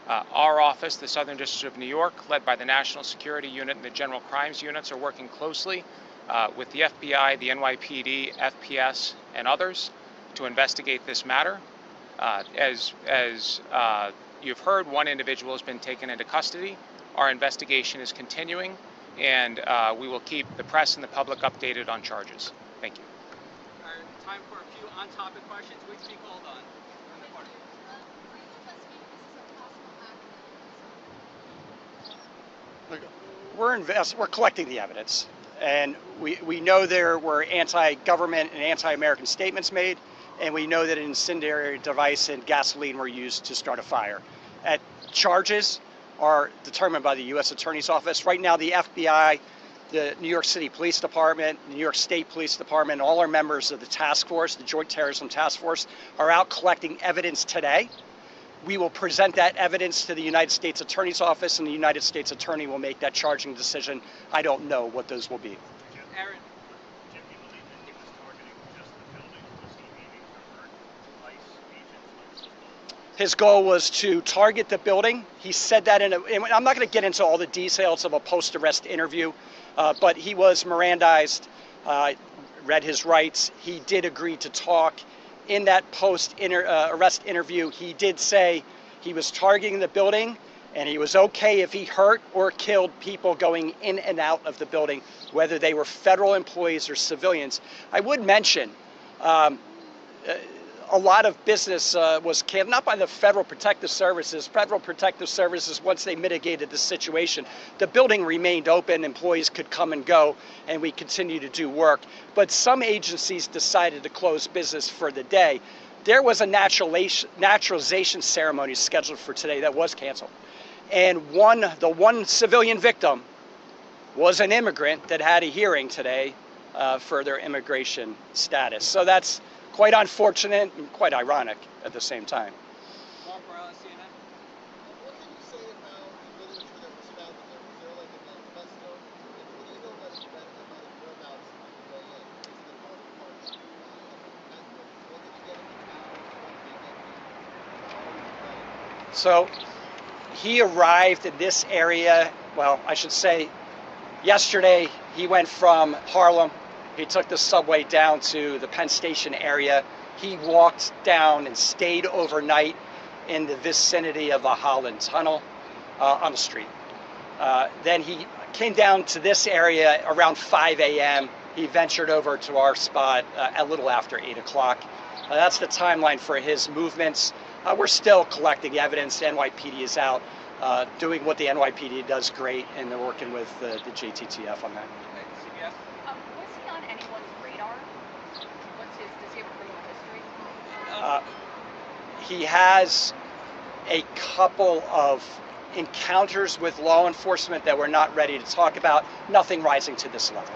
Our office, the Southern District of New York, led by the National Security Unit and the General Crimes Units, are working closely with the FBI, the NYPD, FPS, and others to investigate this matter. As you've heard, one individual has been taken into custody. Our investigation is continuing, and we will keep the press and the public updated on charges. Thank you. Time for a few on-topic questions. Which speak hold on? Look, we're collecting the evidence, and we know there were anti-government and anti-American statements made, and we know that an incendiary device and gasoline were used to start a fire. Charges are determined by the U.S. Attorney's Office. Right now, the FBI, the New York City Police Department, the New York State Police Department, all are members of the task force, the Joint Terrorism Task Force, are out collecting evidence today. We will present that evidence to the United States Attorney's Office, and the United States Attorney will make that charging decision. I don't know what those will be. Aaron. His goal was to target the building. He said that and I'm not going to get into all the details of a post-arrest interview, but he was Mirandized, read his rights. He did agree to talk. In that post-arrest interview, he did say he was targeting the building and he was okay if he hurt or killed people going in and out of the building, whether they were federal employees or civilians. I would mention a lot of business was canceled, not by the Federal Protective Services. Federal Protective Services, once they mitigated the situation, the building remained open, employees could come and go, and we continue to do work. But some agencies decided to close business for the day. There was a naturalization ceremony scheduled for today that was canceled. And the one civilian victim was an immigrant that had a hearing today for their immigration status. So that's quite unfortunate and quite ironic at the same time. Mark Morales, CNN. What can you say about the literature that was found there? Was there like a manifesto? And what do you know about his whereabouts on the way in? Is the counterpart when did he get into town? So he arrived in this area, well, I should say yesterday he went from Harlem. He took the subway down to the Penn Station area. He walked down and stayed overnight in the vicinity of the Holland Tunnel on the street. Then he came down to this area around 5 a.m. He ventured over to our spot a little after 8 o'clock. That's the timeline for his movements. We're still collecting evidence. NYPD is out doing what the NYPD does great, and they're working with the JTTF on that. CBS. Was he on anyone's radar? Does he have a criminal history? He has a couple of encounters with law enforcement that we're not ready to talk about. Nothing rising to this level.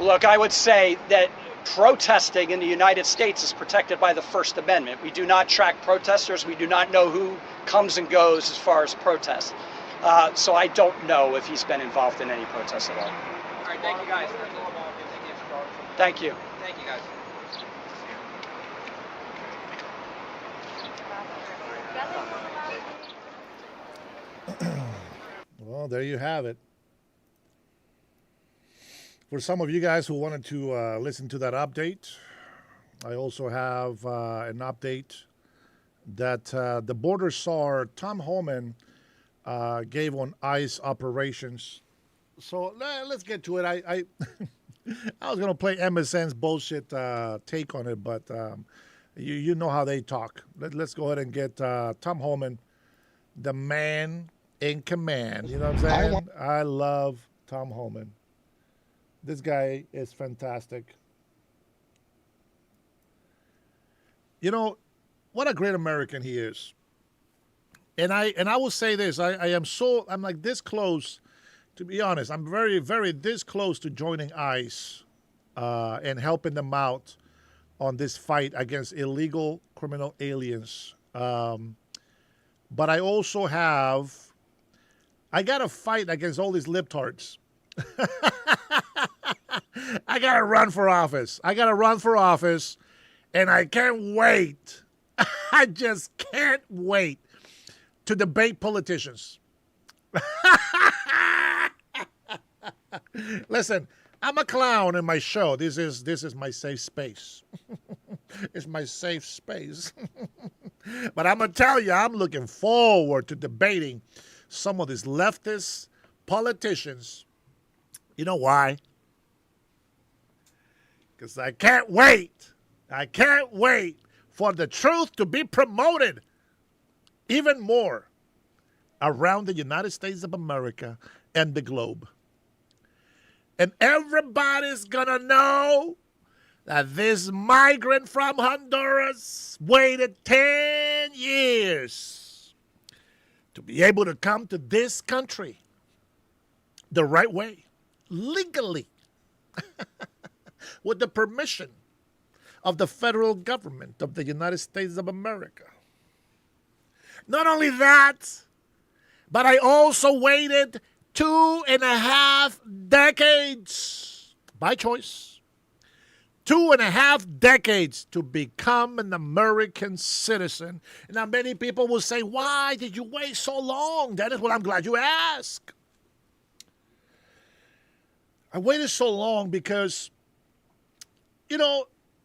Look, I would say that protesting in the United States is protected by the First Amendment. We do not track protesters. We do not know who comes and goes as far as protests. So I don't know if he's been involved in any protests at all. All right, thank you guys. Thank you. Thank you guys. Well, there you have it. For some of you guys who wanted to listen to that update, I also have an update that the border czar Tom Homan gave on ICE operations. So let's get to it. I was going to play MSN's bullshit take on it, but you know how they talk. Let's go ahead and get Tom Homan, the man in command. You know what I'm saying? I love Tom Homan. This guy is fantastic. You know, what a great American he is. And I will say this, I'm like this close, to be honest, I'm very, very this close to joining ICE and helping them out on this fight against illegal criminal aliens. But I also I got to fight against all these libtards. I got to run for office. And I can't wait. I just can't wait to debate politicians. Listen, I'm a clown in my show. This is my safe space. It's my safe space. But I'm going to tell you, I'm looking forward to debating some of these leftist politicians. You know why? because I can't wait. I can't wait for the truth to be promoted even more around the United States of America and the globe. And everybody's gonna know that this migrant from Honduras waited 10 years to be able to come to this country the right way, legally, with the permission of the federal government of the United States of America. Not only that, but I also waited 2.5 decades by choice. 2.5 decades to become an American citizen. Now, many people will say, why did you wait so long? That is what I'm glad you asked. I waited so long because, you know,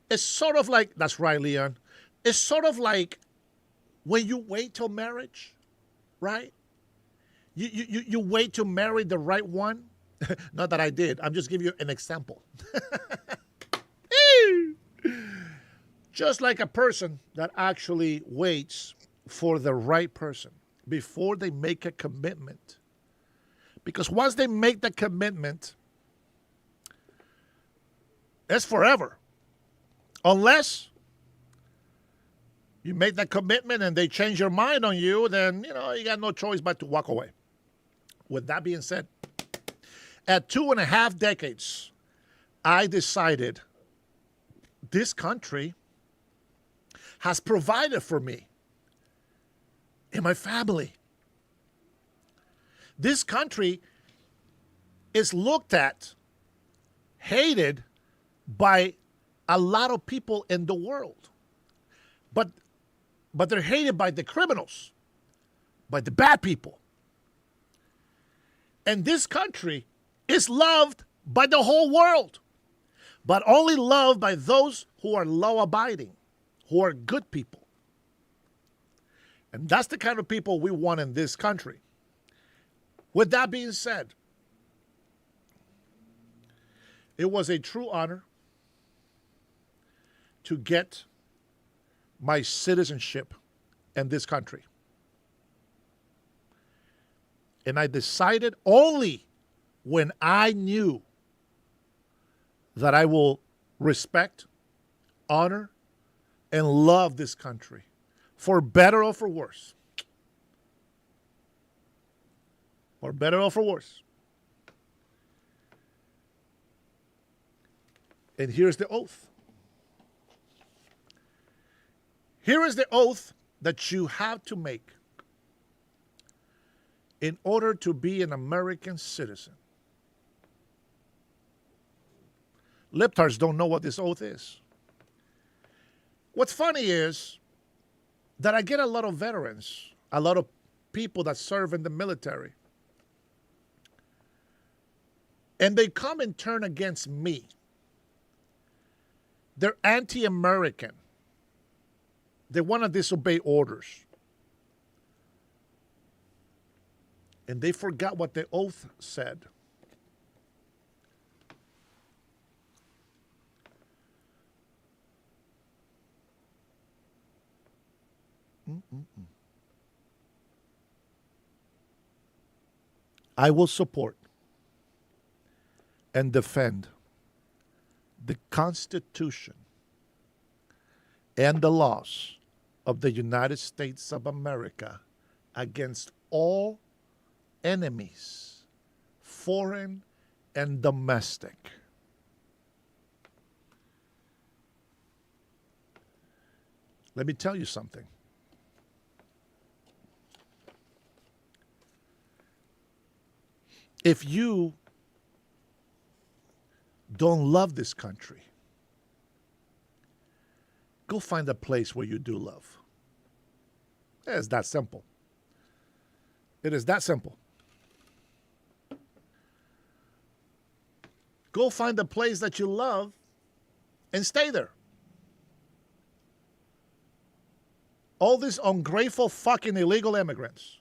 it's sort of like, that's right, Leon. It's sort of like when you wait till marriage, right? You wait to marry the right one. Not that I did. I'm just giving you an example. Just like a person that actually waits for the right person before they make a commitment. Because once they make the commitment, it's forever. Unless you make that commitment and they change your mind on you, then, you know, you got no choice but to walk away. With that being said, at 2.5 decades, I decided this country has provided for me and my family. This country is looked at, hated by a lot of people in the world. But they're hated by the criminals, by the bad people. And this country is loved by the whole world, but only loved by those who are law-abiding, who are good people. And that's the kind of people we want in this country. With that being said, it was a true honor to get my citizenship in this country. And I decided only when I knew that I will respect, honor, and love this country, for better or for worse. For better or for worse. And here's the oath. Here is the oath that you have to make in order to be an American citizen. Liptards don't know what this oath is. What's funny is that I get a lot of veterans, a lot of people that serve in the military, and they come and turn against me. They're anti-American. They want to disobey orders. And they forgot what the oath said. I will support and defend the Constitution and the laws of the United States of America against all enemies, foreign and domestic. Let me tell you something. If you don't love this country, go find a place where you do love. It's that simple. It is that simple. Go find a place that you love and stay there. All these ungrateful fucking illegal immigrants.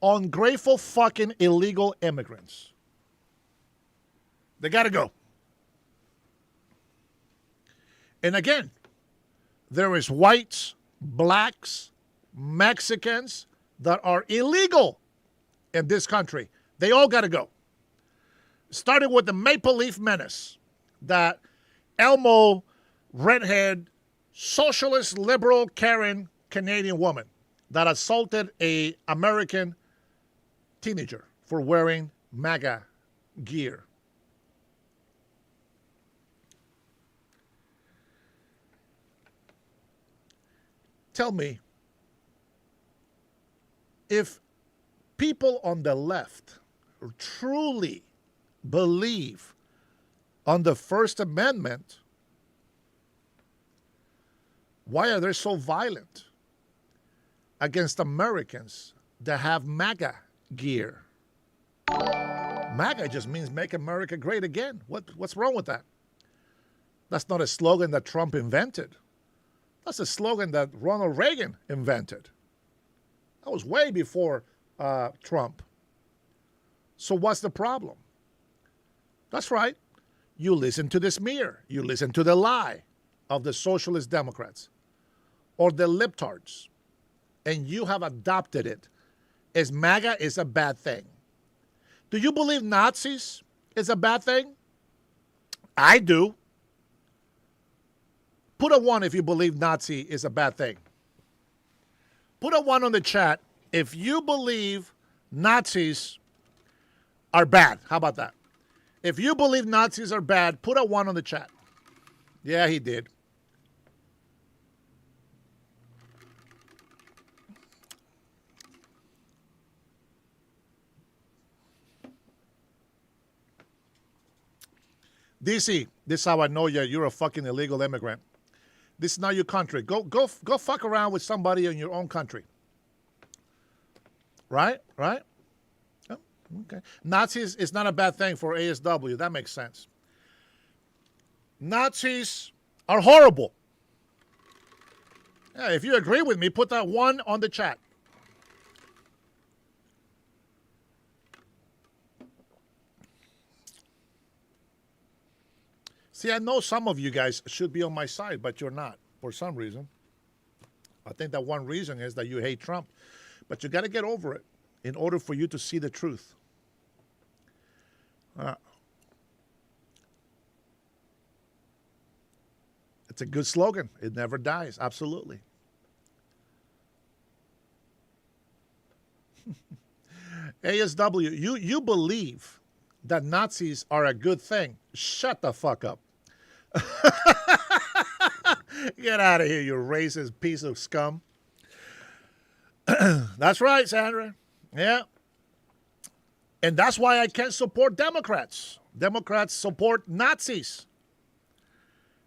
Ungrateful fucking illegal immigrants. They gotta go. And again, there is whites, blacks, Mexicans that are illegal in this country. They all got to go. Starting with the Maple Leaf Menace, that Elmo, redhead, socialist, liberal, Karen, Canadian woman that assaulted a American teenager for wearing MAGA gear. Tell me, if people on the left truly believe on the First Amendment, why are they so violent against Americans that have MAGA gear? MAGA just means make America great again. What's wrong with that? That's not a slogan that Trump invented. That's a slogan that Ronald Reagan invented. That was way before Trump. So what's the problem? That's right. You listen to the smear. You listen to the lie of the socialist Democrats or the libtards, and you have adopted it as MAGA is a bad thing. Do you believe Nazis is a bad thing? I do. Put a 1 if you believe Nazi is a bad thing. Put a 1 on the chat if you believe Nazis are bad. How about that? If you believe Nazis are bad, put a 1 on the chat. Yeah, he did. DC, this is how I know you're a fucking illegal immigrant. This is not your country. Go fuck around with somebody in your own country. Right? Right? Oh, okay. Nazis is not a bad thing for ASW. That makes sense. Nazis are horrible. Yeah, if you agree with me, put that 1 on the chat. See, I know some of you guys should be on my side, but you're not for some reason. I think that one reason is that you hate Trump. But you got to get over it in order for you to see the truth. It's a good slogan. It never dies. Absolutely. ASW, you believe that Nazis are a good thing. Shut the fuck up. Get out of here, you racist piece of scum. That's right, Sandra. Yeah. And that's why I can't support Democrats. Democrats support Nazis.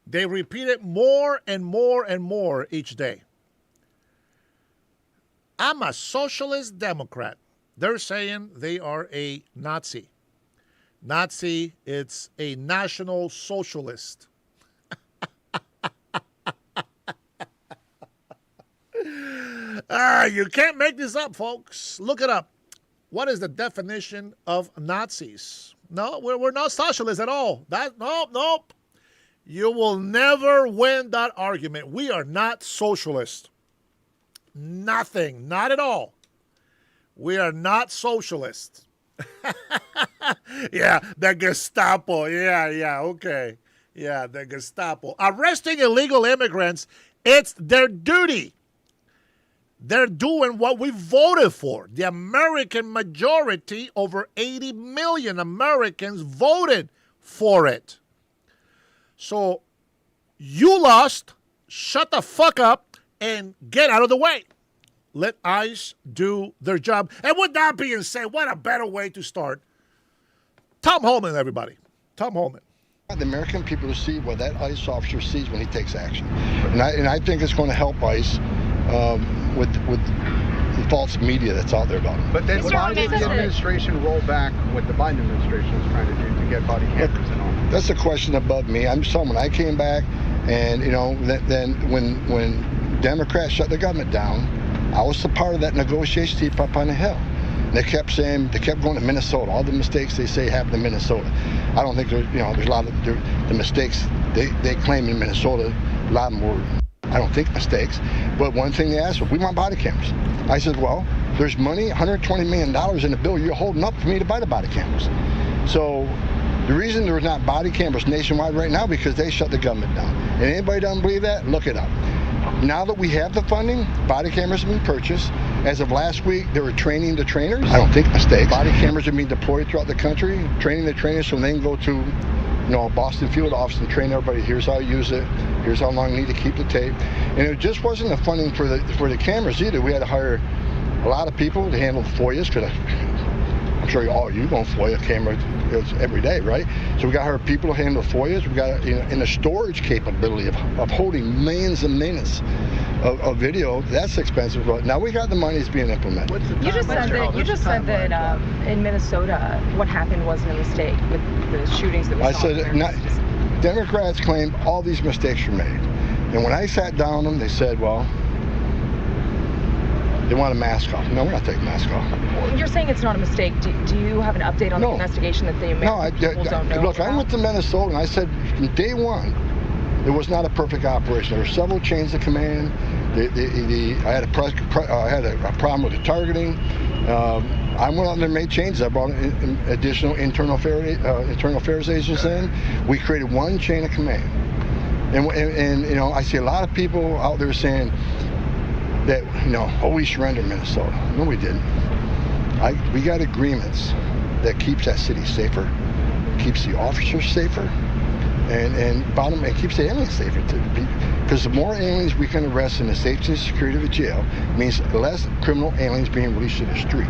They repeat it more and more and more each day. I'm a socialist Democrat. They're saying they are a Nazi. Nazi, it's a national socialist. You can't make this up, folks. Look it up. What is the definition of Nazis? No, we're not socialists at all. Nope. You will never win that argument. We are not socialists. Nothing. Not at all. We are not socialists. Yeah, the Gestapo. Yeah, okay. Yeah, the Gestapo. Arresting illegal immigrants, it's their duty. They're doing what we voted for. The American majority, over 80 million Americans voted for it. So you lost, shut the fuck up, and get out of the way. Let ICE do their job. And with that being said, what a better way to start. Tom Holman, everybody. Tom Holman. The American people to see what that ICE officer sees when he takes action. And I think it's going to help ICE with the false media that's out there about him. But then why did the administration roll back what the Biden administration is trying to do to get body cameras and all? That's a question above me. I'm just saying when I came back and, then when Democrats shut the government down, I was a part of that negotiation team up on the Hill. They kept going to Minnesota. All the mistakes they say happened in Minnesota. I don't think there's a lot of the mistakes They claim in Minnesota a lot more, I don't think, mistakes. But one thing they asked was, we want body cameras. I said, well, there's money, $120 million in the bill you're holding up for me to buy the body cameras. So the reason there's not body cameras nationwide right now, because they shut the government down. And anybody doesn't believe that, look it up. Now that we have the funding, body cameras have been purchased. As of last week, they were training the trainers. I don't think mistakes. Body cameras are being deployed throughout the country, training the trainers so they can go to a Boston field office and train everybody. Here's how you use it. Here's how long you need to keep the tape. And it just wasn't the funding for the cameras either. We had to hire a lot of people to handle the FOIAs, because I'm sure all you go on FOIA camera every day, right? So we got our people to handle the FOIAs. We got in the storage capability of holding millions and millions of video. That's expensive, but now we got the money that's being implemented. You just said that in Minnesota, what happened wasn't a mistake with the shootings that we saw. I said, Democrats claim all these mistakes were made. And when I sat down with them, they said, well, they want a mask off. No, we're not taking masks off. Well, you're saying it's not a mistake. Do you have an update on the investigation that the American people don't know Look, about? I went to Minnesota and I said, from day one, it was not a perfect operation. There were several chains of command. I had a problem with the targeting. I went out there and made changes. I brought in additional internal affairs agents in. We created one chain of command. And I see a lot of people out there saying that, we surrendered Minnesota. No, we didn't. We got agreements that keeps that city safer, keeps the officers safer, and keeps the aliens safer too. Because the more aliens we can arrest in the safety and security of a jail means less criminal aliens being released to the street.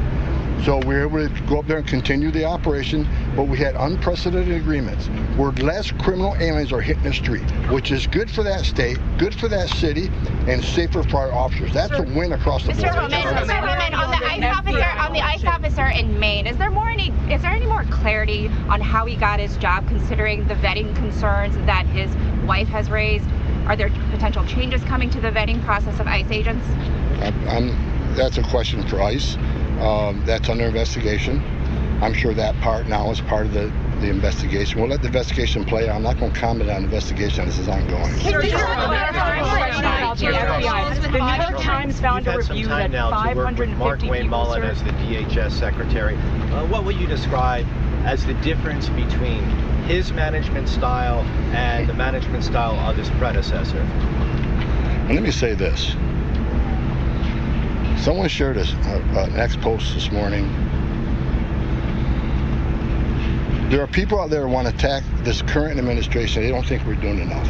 So we were able to go up there and continue the operation, but we had unprecedented agreements where less criminal aliens are hitting the street, which is good for that state, good for that city, and safer for our officers. That's a win across the board. Mr. Roman, on the ICE officer in Maine, is there any more clarity on how he got his job, considering the vetting concerns that his wife has raised? Are there potential changes coming to the vetting process of ICE agents? That's a question for ICE. That's under investigation. I'm sure that part now is part of the investigation. We'll let the investigation play out. I'm not going to comment on the investigation. This is ongoing. The New York Times found a review that 550 Mark Wayne people Mullen as the DHS secretary. What would you describe as the difference between his management style and the management style of his predecessor? And let me say this. Someone shared an ex-post this morning. There are people out there who want to attack this current administration. They don't think we're doing enough.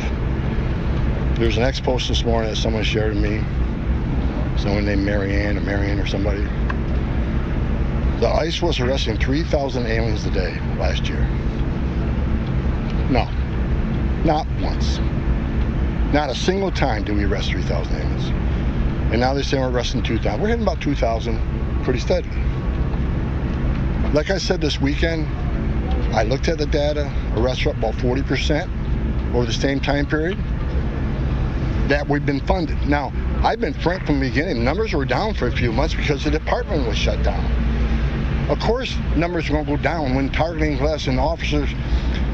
There's an ex-post this morning that someone shared with me. Someone named Marianne or somebody. The ICE was arresting 3,000 aliens a day last year. No, not once. Not a single time did we arrest 3,000 aliens. And now they say we're arresting 2,000. We're hitting about 2,000 pretty steadily. Like I said this weekend, I looked at the data. Arrests are up about 40% over the same time period that we've been funded. Now, I've been frank from the beginning. Numbers were down for a few months because the department was shut down. Of course, numbers are going to go down when targeting less and officers,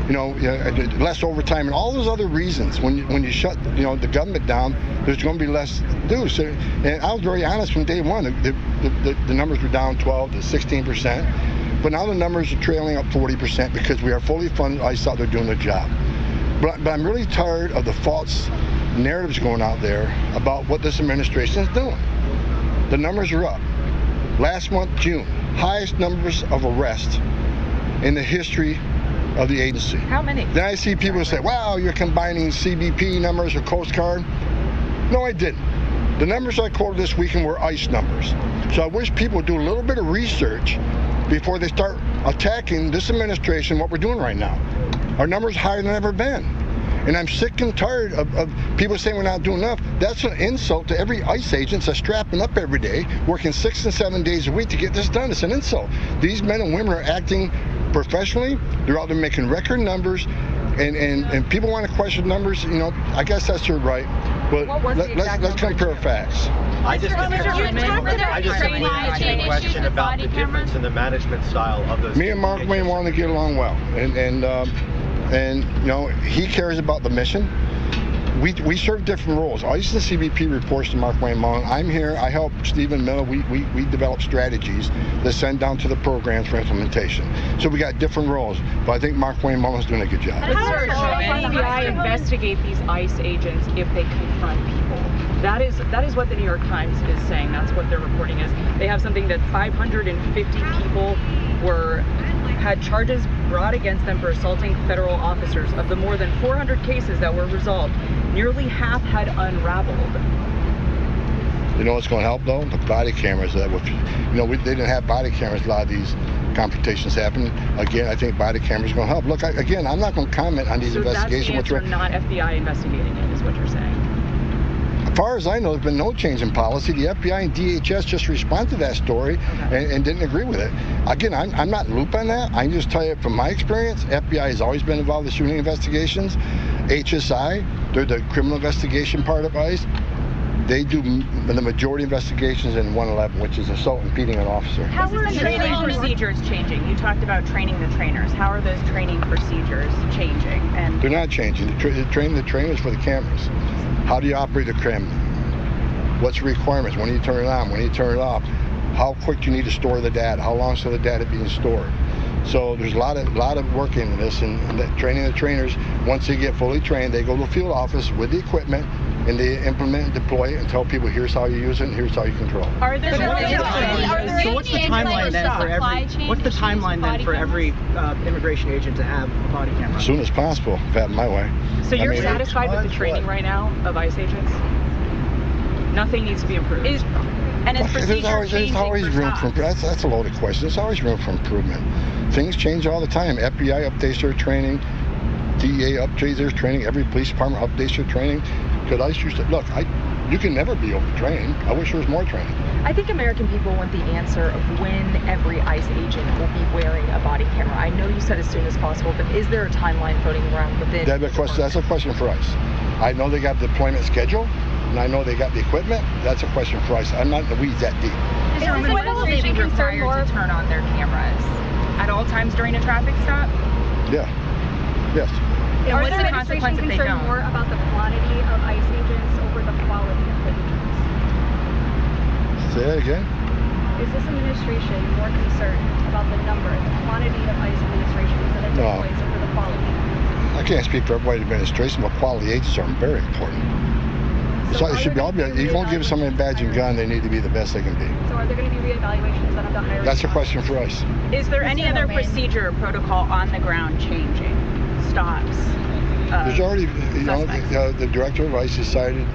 less overtime and all those other reasons. When you shut, the government down, there's going to be less due. So, and I was very honest from day one. The numbers were down 12 to 16%, but now the numbers are trailing up 40% because we are fully funded. ICE out there doing their job. But I'm really tired of the false narratives going out there about what this administration is doing. The numbers are up. Last month, June, highest numbers of arrests in the history of the agency. How many? Then I see people say, wow, you're combining CBP numbers or Coast Guard. No, I didn't. The numbers I quoted this weekend were ICE numbers. So I wish people would do a little bit of research before they start attacking this administration, what we're doing right now. Our numbers are higher than ever been. And I'm sick and tired of people saying we're not doing enough. That's an insult to every ICE agent that's strapping up every day, working 6 and 7 days a week to get this done. It's an insult. These men and women are acting professionally. They're out there making record numbers, and people want to question numbers. I guess that's your right. But let's compare facts. I just have a question about the difference in the management style of those. Me and Mark Wayne want to get along well, and And, he cares about the mission. We serve different roles. ICE and the CBP reports to Mark Wayne Mullen. I'm here. I help Stephen Miller. We develop strategies that send down to the programs for implementation. So we got different roles. But I think Mark Wayne Mullen's doing a good job. But sir, should the FBI investigate these ICE agents if they confront people? That is what the New York Times is saying. That's what their reporting is. They have something that 550 people had charges brought against them for assaulting federal officers. Of the more than 400 cases that were resolved, nearly half had unraveled. You know what's going to help though? The body cameras. They didn't have body cameras. A lot of these confrontations happen. Again, I think body cameras are going to help. Look, I'm not going to comment on these investigations. So that's the answer, not FBI investigating it, is what you're saying. As far as I know, there's been no change in policy. The FBI and DHS just responded to that story and didn't agree with it. Again, I'm not in the loop on that. I can just tell you from my experience, FBI has always been involved in shooting investigations. HSI, they're the criminal investigation part of ICE. They do the majority investigations in 111, which is assault and beating an officer. How are the training procedures changing? You talked about training the trainers. How are those training procedures changing? And they're not changing. Training the trainers for the cameras. How do you operate the camera? What's the requirements? When do you turn it on? When do you turn it off? How quick do you need to store the data? How long is the data being stored? So there's a lot of work into this, and training the trainers. Once they get fully trained, they go to the field office with the equipment, and they implement and deploy it and tell people, here's how you use it and here's how you control it. Are there So what's the timeline then for every? What's the timeline then for every immigration agent to have a body camera? As soon as possible, if I had my way. So you're satisfied with the training right now of ICE agents? Nothing needs to be improved. There's always room for improvement. That's a loaded question. There's always room for improvement. Things change all the time. FBI updates their training. DEA updates their training. Every police department updates their training. Because ICE used to, look, you can never be overtrained. I wish there was more training. I think American people want the answer of when every ICE agent will be wearing a body camera. I know you said as soon as possible, but is there a timeline floating around within? That's a question for ICE. I know they got the deployment schedule, and I know they got the equipment. That's a question for ICE. I'm not in the weeds that deep. Is the administration required to turn on their cameras at all times during a traffic stop? Yeah. Yes. And what's the consequence if they don't? More about the quantity of ICE agents over the quality of the agents? Say that again. Is this administration more concerned about the number, the quantity of ICE administrations that it deploys over the quality? I can't speak for everybody in the administration, but quality agents are very important. So it should be all. You won't give somebody a badge and gun; they need to be the best they can be. So are there going to be reevaluations of the hiring? That's a question for ICE. Is there any other procedure or protocol on the ground changing? Stops. There's already, the director of ICE decided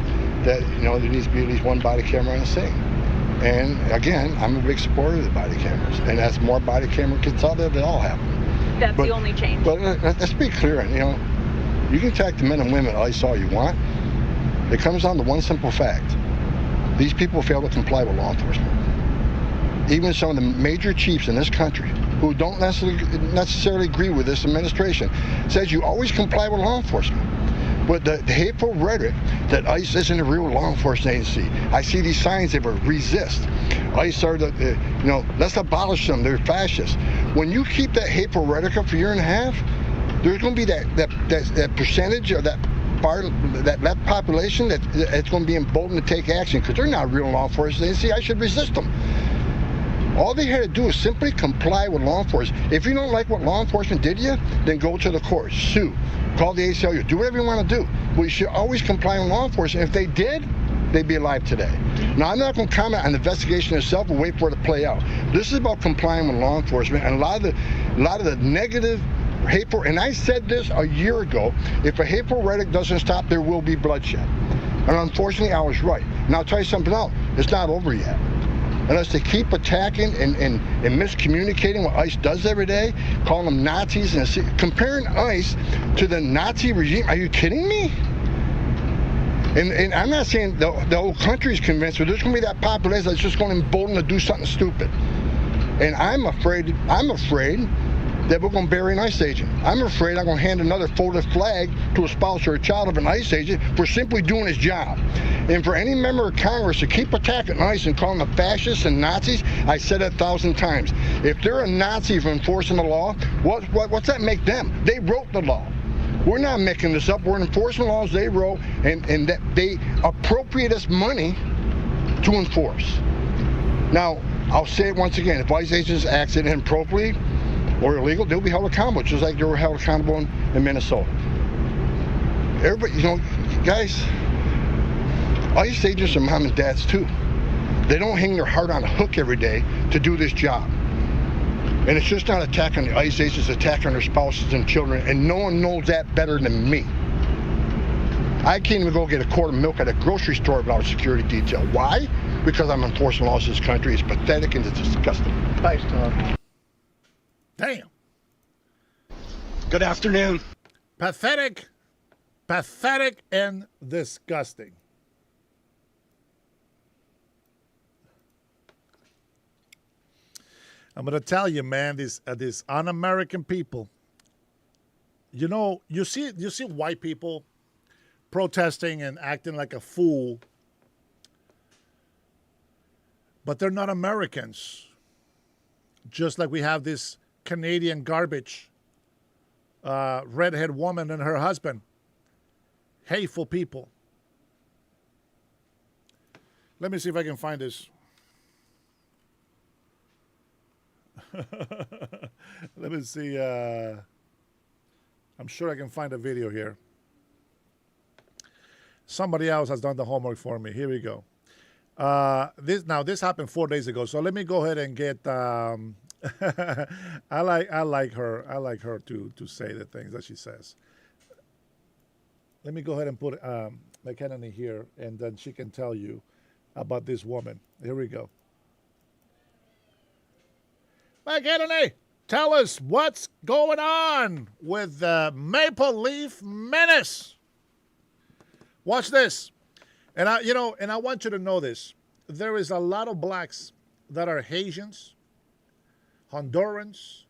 that there needs to be at least one body camera on the scene. And again, I'm a big supporter of the body cameras, and as more body camera gets out there, they all happen. That's the only change. But let's be clear, you can attack the men and women at ICE all you want. It comes down to one simple fact: these people fail to comply with law enforcement. Even some of the major chiefs in this country, who don't necessarily agree with this administration, says you always comply with law enforcement. But the hateful rhetoric that ICE isn't a real law enforcement agency. I see these signs that were resist. ICE are let's abolish them. They're fascists. When you keep that hateful rhetoric up for a year and a half, there's going to be that percentage of that part, that left population that's going to be emboldened to take action because they're not a real law enforcement agency. I should resist them. All they had to do is simply comply with law enforcement. If you don't like what law enforcement did to you, then go to the courts, sue, call the ACLU, do whatever you want to do. But you should always comply with law enforcement. If they did, they'd be alive today. Now, I'm not going to comment on the investigation itself and wait for it to play out. This is about complying with law enforcement, and a lot of the negative, hateful, and I said this a year ago, if a hateful rhetoric doesn't stop, there will be bloodshed. And unfortunately, I was right. And I'll tell you something else, it's not over yet. Unless they keep attacking and miscommunicating what ICE does every day, calling them Nazis and comparing ICE to the Nazi regime. Are you kidding me? And I'm not saying the whole country is convinced, but there's going to be that population that's just going to embolden to do something stupid. And I'm afraid that we're going to bury an ICE agent. I'm afraid I'm going to hand another folded flag to a spouse or a child of an ICE agent for simply doing his job. And for any member of Congress to keep attacking ICE and calling them fascists and Nazis, I said it 1,000 times. If they're a Nazi for enforcing the law, what's that make them? They wrote the law. We're not making this up. We're enforcing laws they wrote, and that they appropriate us money to enforce. Now, I'll say it once again, if ICE agents acted inappropriately or illegal, they'll be held accountable, just like they were held accountable in Minnesota. Everybody, you know, guys, ICE agents are mom and dads too. They don't hang their heart on a hook every day to do this job. And it's just not attacking the ICE agents, it's attacking their spouses and children, and no one knows that better than me. I can't even go get a quart of milk at a grocery store without a security detail. Why? Because I'm enforcing laws in this country. It's pathetic and it's disgusting. Thanks, Tom. Damn. Good afternoon. Pathetic, pathetic, and disgusting. I'm gonna tell you, man, these un-American people. You know, you see white people protesting and acting like a fool, but they're not Americans. Just like we have this Canadian garbage, redhead woman and her husband, hateful people. Let me see if I can find this. Let me see. I'm sure I can find a video here. Somebody else has done the homework for me. Here we go. This happened 4 days ago. So let me go ahead and get. I like her. I like her to say the things that she says. Let me go ahead and put McKennedy here, and then she can tell you about this woman. Here we go. McKennedy, tell us what's going on with the Maple Leaf Menace. Watch this. And I want you to know this. There is a lot of blacks that are Haitians, Hondurans,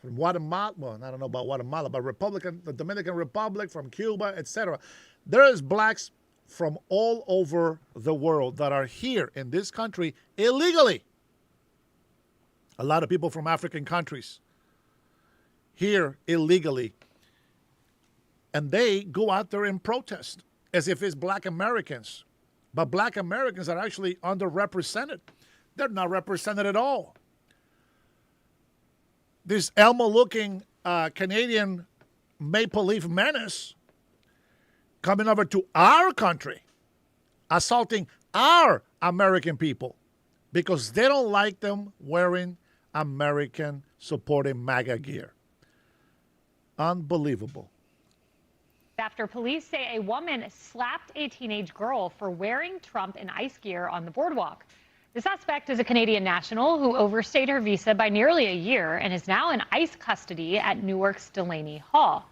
from Guatemala. Well, I don't know about Guatemala, but the Dominican Republic, from Cuba, etc. There is blacks from all over the world that are here in this country illegally. A lot of people from African countries here illegally. And they go out there and protest as if it's black Americans. But black Americans are actually underrepresented. They're not represented at all. This Elmo-looking Canadian Maple Leaf Menace coming over to our country, assaulting our American people because they don't like them wearing American supporting MAGA gear. Unbelievable. After police say a woman slapped a teenage girl for wearing Trump and ICE gear on the boardwalk. The suspect is a Canadian national who overstayed her visa by nearly a year and is now in ICE custody at Newark's Delaney Hall.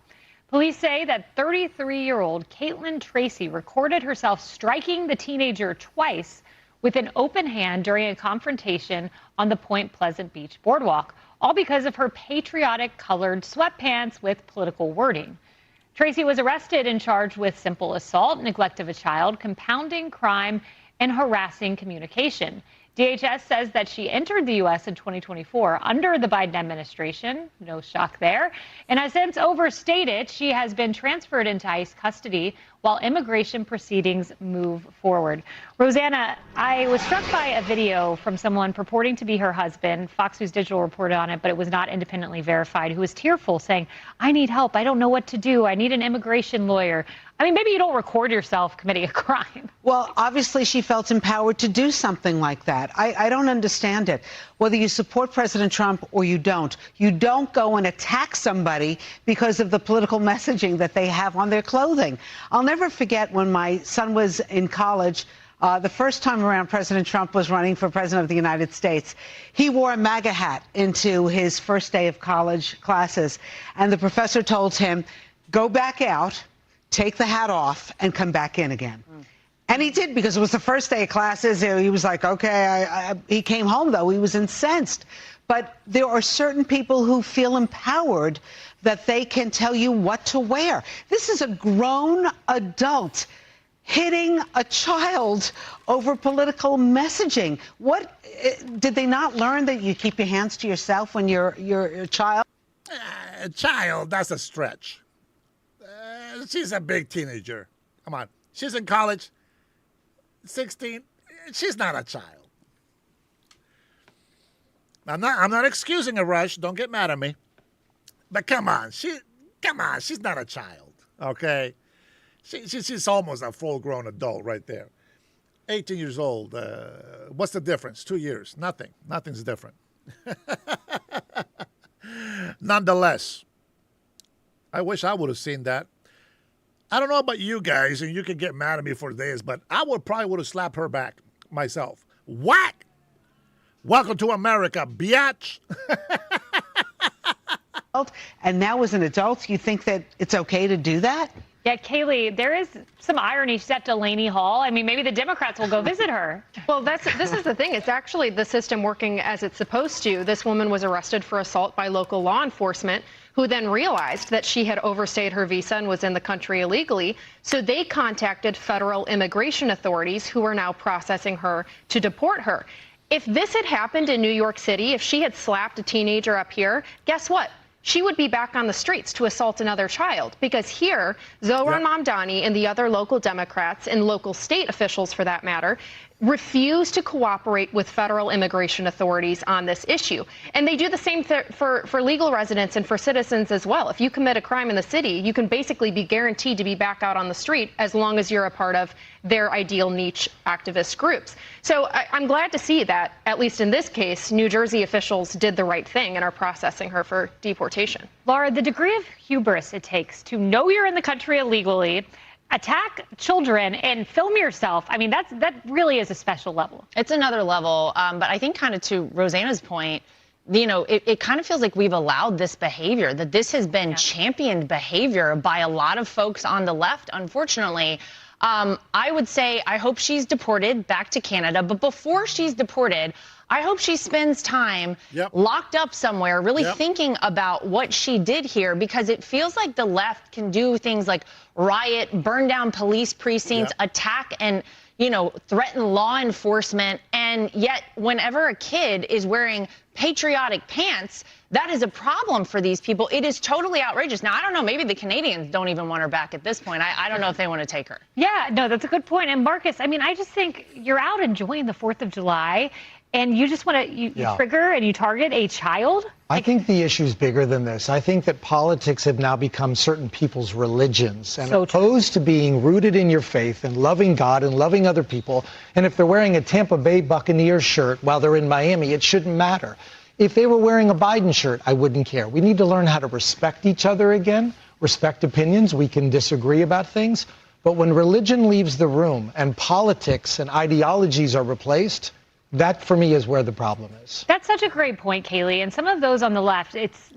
Police say that 33-year-old Caitlin Tracy recorded herself striking the teenager twice with an open hand during a confrontation on the Point Pleasant Beach boardwalk, all because of her patriotic colored sweatpants with political wording. Tracy was arrested and charged with simple assault, neglect of a child, compounding crime, and harassing communication. DHS says that she entered the U.S. in 2024 under the Biden administration. No shock there. And has since overstayed it. She has been transferred into ICE custody while immigration proceedings move forward. Rosanna, I was struck by a video from someone purporting to be her husband. Fox News Digital reported on it, but it was not independently verified, who was tearful, saying, "I need help. I don't know what to do. I need an immigration lawyer." I mean, maybe you don't record yourself committing a crime. Well, obviously she felt empowered to do something like that. I don't understand it. Whether you support President Trump or you don't go and attack somebody because of the political messaging that they have on their clothing. I'll never forget when my son was in college, the first time around President Trump was running for president of the United States. He wore a MAGA hat into his first day of college classes, and the professor told him, "Go back out, take the hat off, and come back in again." And he did, because it was the first day of classes. He was like, okay. He came home, though. He was incensed. But there are certain people who feel empowered that they can tell you what to wear. This is a grown adult hitting a child over political messaging. What did they not learn that you keep your hands to yourself when you're a child? A child, that's a stretch. She's a big teenager. Come on. She's in college. 16. She's not a child. I'm not excusing a rush. Don't get mad at me. But come on. She's not a child. Okay? She's almost a full-grown adult right there. 18 years old. What's the difference? 2 years. Nothing. Nothing's different. Nonetheless, I wish I would have seen that. I don't know about you guys, and you can get mad at me for days, but I probably would have slapped her back myself. Whack! Welcome to America, biatch. And now as an adult, you think that it's okay to do that? Yeah, Kaylee, there is some irony. She's at Delaney Hall. I mean, maybe the Democrats will go visit her. Well, this is the thing. It's actually the system working as it's supposed to. This woman was arrested for assault by local law enforcement, who then realized that she had overstayed her visa and was in the country illegally. So they contacted federal immigration authorities, who are now processing her to deport her. If this had happened in New York City, if she had slapped a teenager up here, guess what? She would be back on the streets to assault another child, because here, Zohran Mamdani and the other local Democrats and local state officials, for that matter, refuse to cooperate with federal immigration authorities on this issue. And they do the same for legal residents and for citizens as well. If you commit a crime in the city, you can basically be guaranteed to be back out on the street as long as you're a part of their ideal niche activist groups. So I'm glad to see that, at least in this case, New Jersey officials did the right thing and are processing her for deportation. Laura, the degree of hubris it takes to know you're in the country illegally, attack children, and film yourself, I mean, that really is a special level. It's another level, but I think kind of to Rosanna's point, you know, it kind of feels like we've allowed this behavior, that this has been championed behavior by a lot of folks on the left, unfortunately. I would say I hope she's deported back to Canada, but before she's deported, I hope she spends time locked up somewhere, really thinking about what she did here, because it feels like the left can do things like riot, burn down police precincts, attack and, you know, threaten law enforcement. And yet whenever a kid is wearing patriotic pants, that is a problem for these people. It is totally outrageous. Now, I don't know, maybe the Canadians don't even want her back at this point. I don't know if they want to take her. Yeah, no, that's a good point. And Marcus, I mean, I just think you're out enjoying the 4th of July, and you just want to, you trigger and you target a child? I think the issue is bigger than this. I think that politics have now become certain people's religions, and opposed to being rooted in your faith and loving God and loving other people. And if they're wearing a Tampa Bay Buccaneers shirt while they're in Miami, it shouldn't matter. If they were wearing a Biden shirt, I wouldn't care. We need to learn how to respect each other again, respect opinions. We can disagree about things. But when religion leaves the room and politics and ideologies are replaced, that, for me, is where the problem is. That's such a great point, Kaylee. And some of those on the left,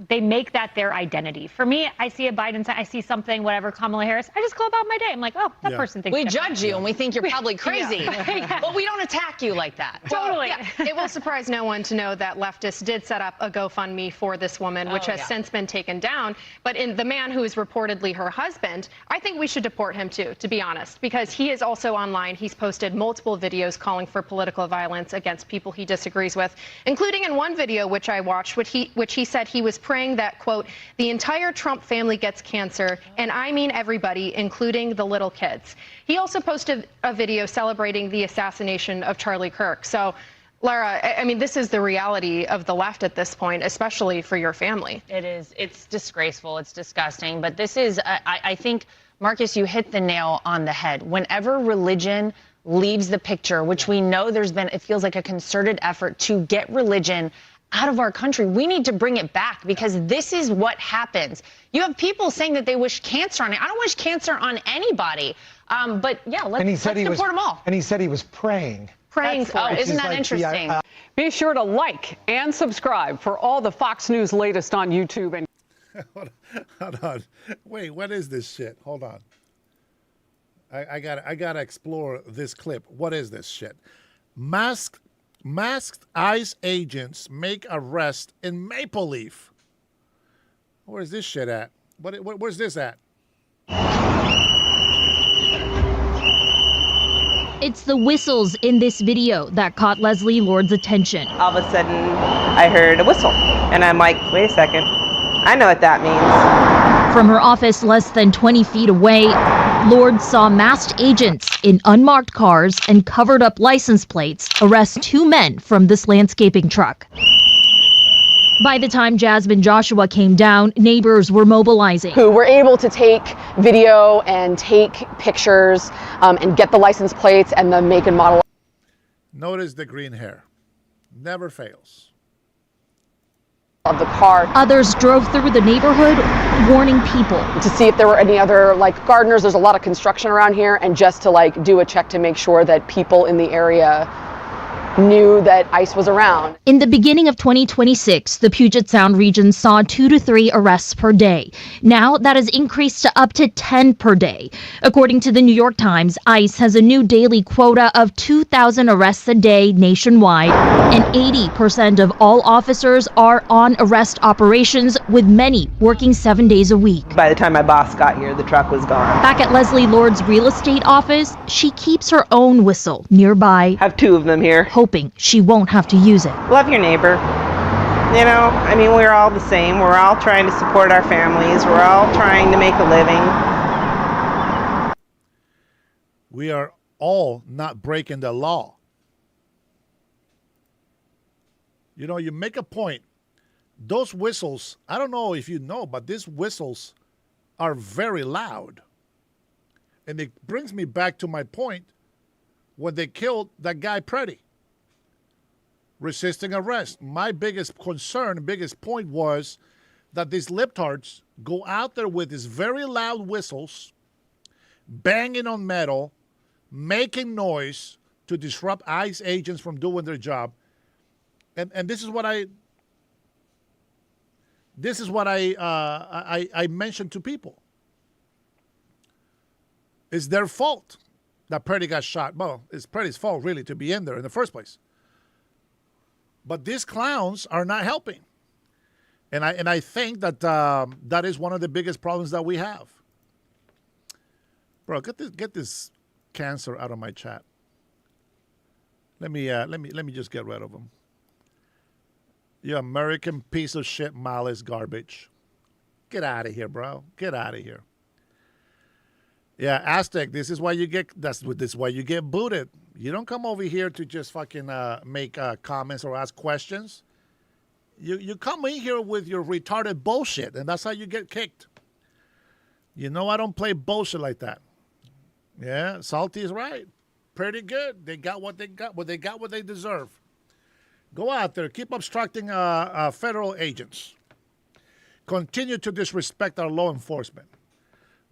they make that their identity. For me, I see a Biden, I see something, whatever, Kamala Harris, I just go about my day. I'm like, oh, that person thinks we different. judge you and we think you're probably crazy, but we don't attack you like that. Totally. It will surprise no one to know that leftists did set up a GoFundMe for this woman, which has since been taken down. But in the man who is reportedly her husband, I think we should deport him too, to be honest, because he is also online. He's posted multiple videos calling for political violence against people he disagrees with, including in one video which I watched, which he said he was praying that, quote, the entire Trump family gets cancer, and I mean everybody, including the little kids. He also posted a video celebrating the assassination of Charlie Kirk. So, Lara, I mean, this is the reality of the left at this point, especially for your family. It is. It's disgraceful. It's disgusting. But this is, I think, Marcus, you hit the nail on the head. Whenever religion leaves the picture, which we know there's been, it feels like a concerted effort to get religion out of our country. We need to bring it back, because this is what happens. You have people saying that they wish cancer on it. I don't wish cancer on anybody. But yeah, let's deport them all. And he said he was praying. Praying for it. Isn't that interesting? Be sure to like and subscribe for all the Fox News latest on YouTube. And Hold on. Wait, what is this shit? Hold on. I gotta explore this clip. What is this shit? Masked ICE agents make arrest in Maple Leaf. Where's this shit at? Where's this at? It's the whistles in this video that caught Leslie Lord's attention. All of a sudden, I heard a whistle, and I'm like, wait a second. I know what that means. From her office less than 20 feet away, Lord saw masked agents in unmarked cars and covered up license plates arrest 2 men from this landscaping truck. By the time Jasmine Joshua came down, neighbors were mobilizing. Who were able to take video and take pictures and get the license plates and the make and model. Notice the green hair. Never fails. Of the car. Others drove through the neighborhood, warning people to see if there were any other gardeners. There's a lot of construction around here, and just to do a check to make sure that people in the area knew that ICE was around. In the beginning of 2026, the Puget Sound region saw 2 to 3 arrests per day. Now that has increased to up to 10 per day. According to the New York Times, ICE has a new daily quota of 2,000 arrests a day nationwide, and 80% of all officers are on arrest operations, with many working 7 days a week. By the time my boss got here, the truck was gone. Back at Leslie Lord's real estate office, she keeps her own whistle nearby. Have 2 of them here. Hoping she won't have to use it. Love your neighbor. You know, I mean, we're all the same. We're all trying to support our families. We're all trying to make a living. We are all not breaking the law. You know, you make a point. Those whistles, I don't know if you know, but these whistles are very loud. And it brings me back to my point when they killed that guy Preddy. Resisting arrest. My biggest concern, biggest point was that these libtards go out there with these very loud whistles, banging on metal, making noise to disrupt ICE agents from doing their job. And this is what I mentioned to people. It's their fault that Preddy got shot. Well, it's Preddy's fault, really, to be in there in the first place. But these clowns are not helping. And I think that that is one of the biggest problems that we have. Bro, get this cancer out of my chat. Let me just get rid of him. You American piece of shit, malice garbage. Get out of here, bro. Get out of here. Yeah, Aztec, this is why you get booted. You don't come over here to just fucking make comments or ask questions. You come in here with your retarded bullshit, and that's how you get kicked. You know I don't play bullshit like that. Yeah, Salty is right. Pretty good. They got what they got. They got what they deserve. Go out there. Keep obstructing federal agents. Continue to disrespect our law enforcement.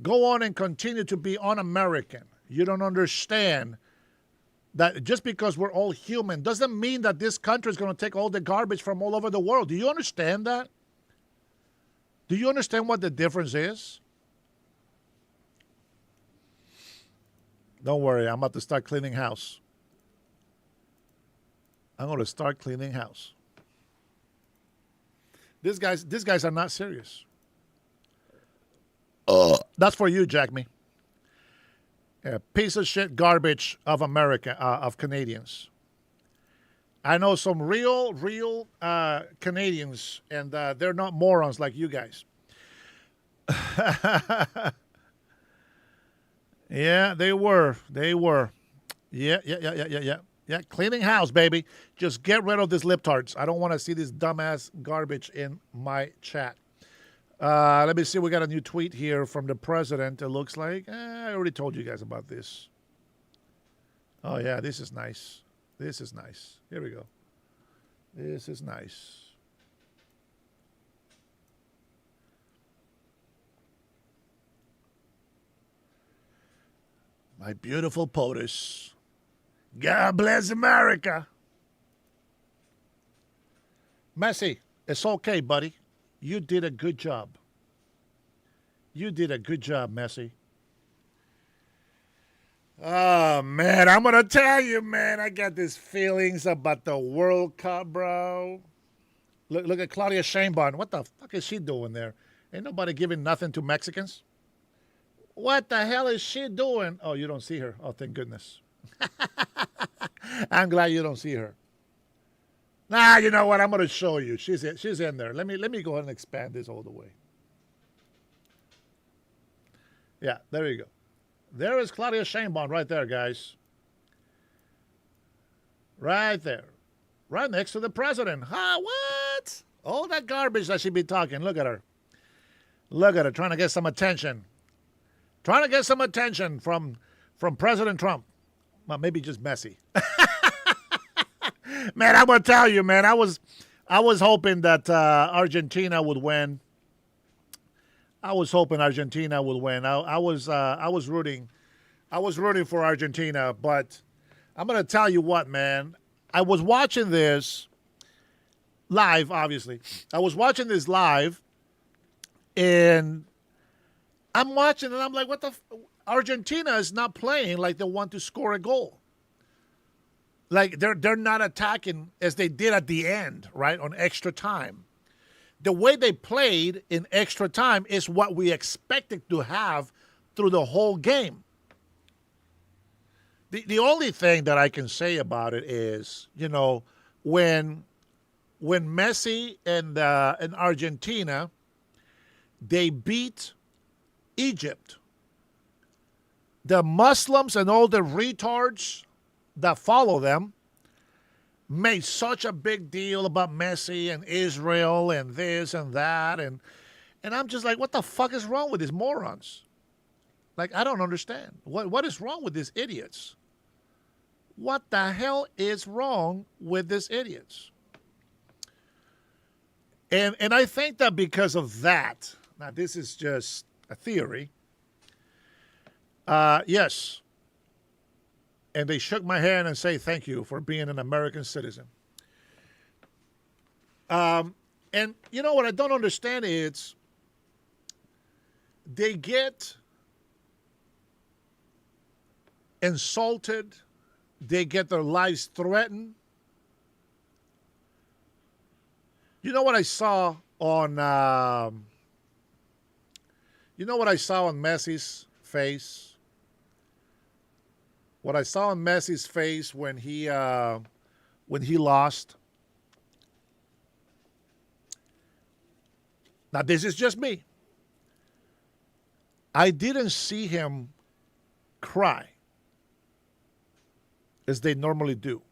Go on and continue to be un-American. You don't understand that just because we're all human doesn't mean that this country is going to take all the garbage from all over the world. Do you understand that? Do you understand what the difference is? Don't worry, I'm about to start cleaning house. I'm going to start cleaning house. These guys are not serious. That's for you, Jack Me. Yeah, piece of shit garbage of America, of Canadians. I know some real Canadians, and they're not morons like you guys. Yeah, they were. Yeah, cleaning house, baby. Just get rid of these libtards. I don't want to see this dumbass garbage in my chat. Let me see. We got a new tweet here from the president. It looks like I already told you guys about this. Oh yeah, this is nice. This is nice. Here we go. This is nice. My beautiful POTUS. God bless America. Messi, it's okay, buddy. You did a good job. You did a good job, Messi. Oh, man, I'm going to tell you, man, I got these feelings about the World Cup, bro. Look at Claudia Sheinbaum. What the fuck is she doing there? Ain't nobody giving nothing to Mexicans. What the hell is she doing? Oh, you don't see her. Oh, thank goodness. I'm glad you don't see her. Nah, you know what? I'm going to show you. She's in there. Let me go ahead and expand this all the way. Yeah, there you go. There is Claudia Sheinbaum right there, guys. Right there. Right next to the president. Huh? What? All that garbage that she be talking. Look at her. Look at her trying to get some attention. Trying to get some attention from President Trump. Well, maybe just messy. Man, I'm gonna tell you, man. I was hoping that Argentina would win. I was hoping Argentina would win. I was rooting for Argentina, but I'm gonna tell you what, man. I was watching this live, obviously. I was watching this live, and I'm watching, and I'm like, what the? Argentina is not playing like they want to score a goal. Like they're not attacking as they did at the end, right, on extra time. The way they played in extra time is what we expected to have through the whole game. The only thing that I can say about it is, you know, when Messi and Argentina, they beat Egypt, the Muslims and all the retards that follow them made such a big deal about Messi and Israel and this and that. And I'm just like, what the fuck is wrong with these morons? Like, I don't understand. What is wrong with these idiots? What the hell is wrong with these idiots? And I think that because of that, now this is just a theory. Yes. And they shook my hand and say thank you for being an American citizen. And you know what I don't understand is they get insulted, they get their lives threatened. You know what I saw on Messi's face? What I saw on Messi's face when he lost. Now, this is just me. I didn't see him cry as they normally do.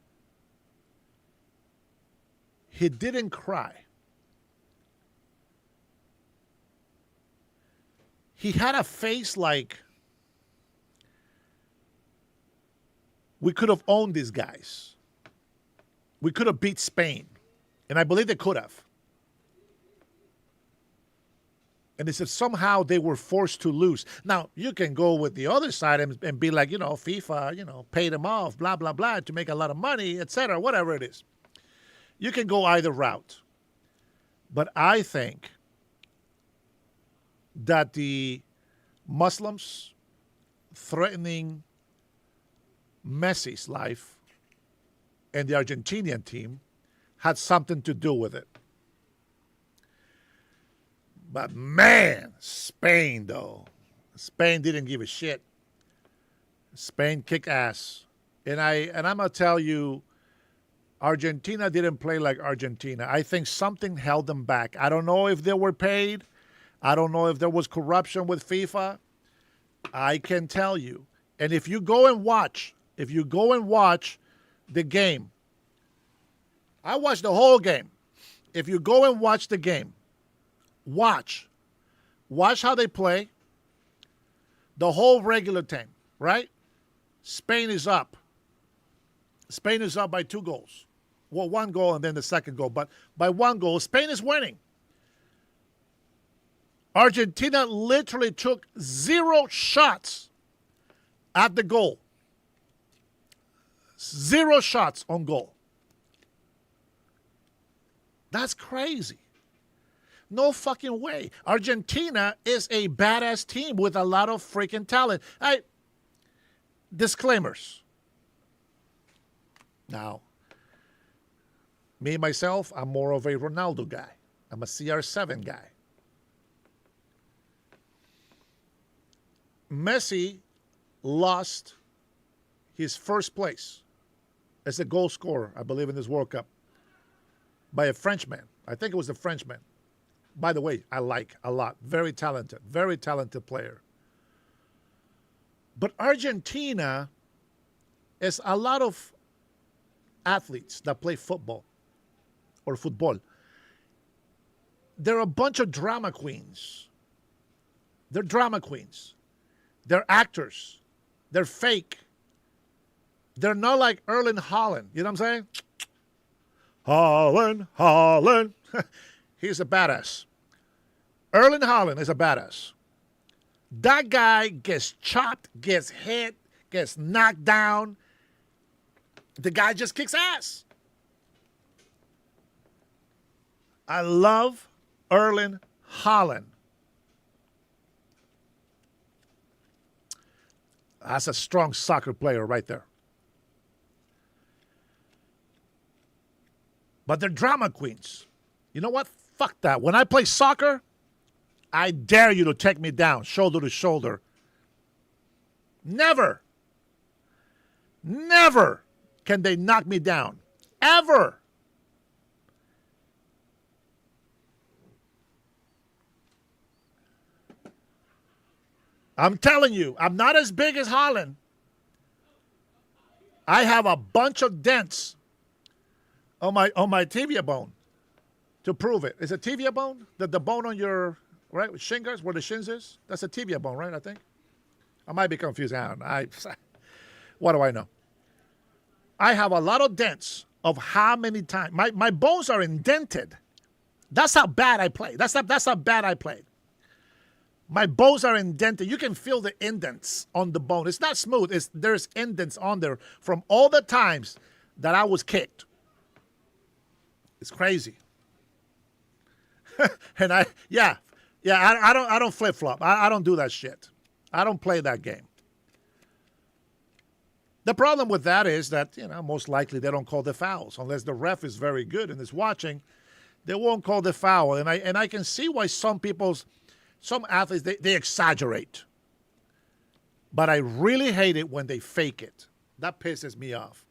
He didn't cry. He had a face like, we could have owned these guys. We could have beat Spain. And I believe they could have. And they said somehow they were forced to lose. Now, you can go with the other side and be like, FIFA, paid them off, blah, blah, blah, to make a lot of money, etc., whatever it is. You can go either route. But I think that the Muslims threatening Messi's life and the Argentinian team had something to do with it. But man, Spain though. Spain didn't give a shit. Spain kicked ass. And I'm gonna tell you, Argentina didn't play like Argentina. I think something held them back. I don't know if they were paid. I don't know if there was corruption with FIFA. I can tell you. And if you go and watch the game, I watched the whole game. If you go and watch the game, watch how they play. The whole regular time, right? Spain is up. Spain is up by 2 goals. Well, 1 goal and then the second goal. But by 1 goal, Spain is winning. Argentina literally took 0 shots at the goal. 0 shots on goal. That's crazy. No fucking way. Argentina is a badass team with a lot of freaking talent. Disclaimers. Now, me, myself, I'm more of a Ronaldo guy. I'm a CR7 guy. Messi lost his first place as a goal scorer, I believe, in this World Cup by a Frenchman. I think it was a Frenchman. By the way, I like a lot. Very talented player. But Argentina is a lot of athletes that play football or football. They're a bunch of drama queens. They're drama queens. They're actors. They're fake. They're not like Erling Haaland. You know what I'm saying? Haaland. He's a badass. Erling Haaland is a badass. That guy gets chopped, gets hit, gets knocked down. The guy just kicks ass. I love Erling Haaland. That's a strong soccer player right there. But they're drama queens. You know what? Fuck that. When I play soccer, I dare you to take me down, shoulder to shoulder. Never can they knock me down. Ever. I'm telling you, I'm not as big as Haaland. I have a bunch of dents on my tibia bone to prove it. Is it tibia bone? The bone on your right shin guards, where the shins is? That's a tibia bone, right? I think. I might be confused. I don't know. What do I know? I have a lot of dents of how many times my bones are indented. That's how bad I play. That's how bad I played. My bones are indented. You can feel the indents on the bone. It's not smooth. There's indents on there from all the times that I was kicked. It's crazy. And I don't flip flop. I don't do that shit. I don't play that game. The problem with that is that, most likely they don't call the fouls unless the ref is very good and is watching. They won't call the foul, and I can see why some athletes they exaggerate. But I really hate it when they fake it. That pisses me off.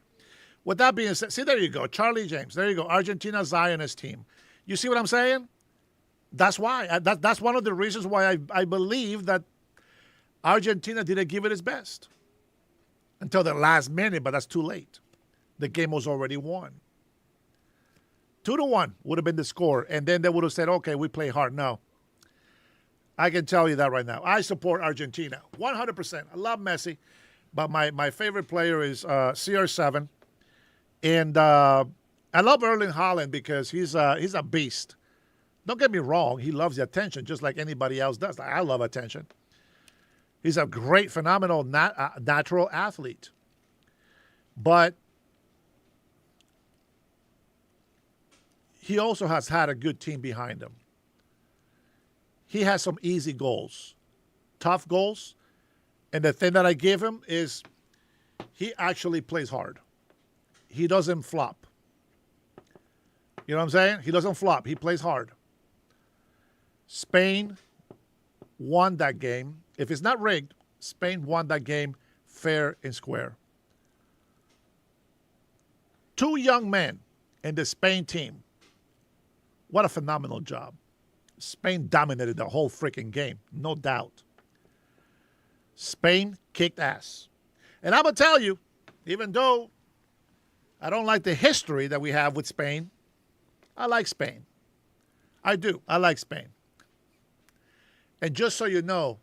With that being said, see, there you go, Charlie James. There you go, Argentina Zionist team. You see what I'm saying? That's why. That's one of the reasons why I believe that Argentina didn't give it its best until the last minute, but that's too late. The game was already won. 2-1 would have been the score, and then they would have said, okay, we play hard. No. I can tell you that right now. I support Argentina 100%. I love Messi, but my favorite player is CR7. And I love Erling Haaland because he's a beast. Don't get me wrong. He loves the attention just like anybody else does. I love attention. He's a great, phenomenal, natural athlete. But he also has had a good team behind him. He has some easy goals, tough goals. And the thing that I give him is he actually plays hard. He doesn't flop. You know what I'm saying? He doesn't flop. He plays hard. Spain won that game. If it's not rigged, Spain won that game fair and square. 2 young men in the Spain team. What a phenomenal job. Spain dominated the whole freaking game, no doubt. Spain kicked ass. And I'm going to tell you, even though I don't like the history that we have with Spain, I like Spain. I do. I like Spain. And just so you know,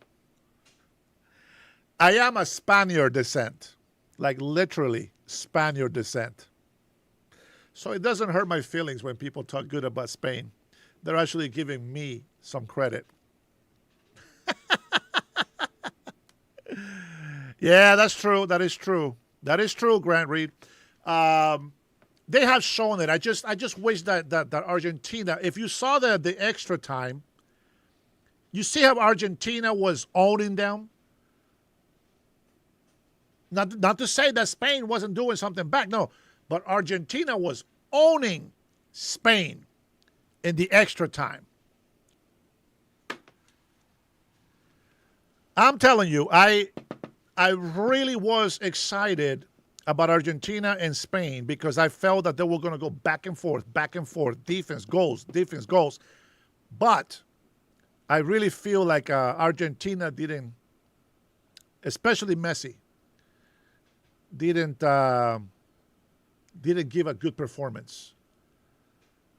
I am a Spaniard descent, like literally Spaniard descent. So it doesn't hurt my feelings when people talk good about Spain. They're actually giving me some credit. Yeah, that's true. That is true. That is true, Grant Reed. They have shown it. I just wish that Argentina, if you saw the extra time, you see how Argentina was owning them. Not to say that Spain wasn't doing something back, no. But Argentina was owning Spain in the extra time. I'm telling you, I really was excited about Argentina and Spain because I felt that they were going to go back and forth, defense, goals. But I really feel like Argentina didn't especially Messi, didn't give a good performance.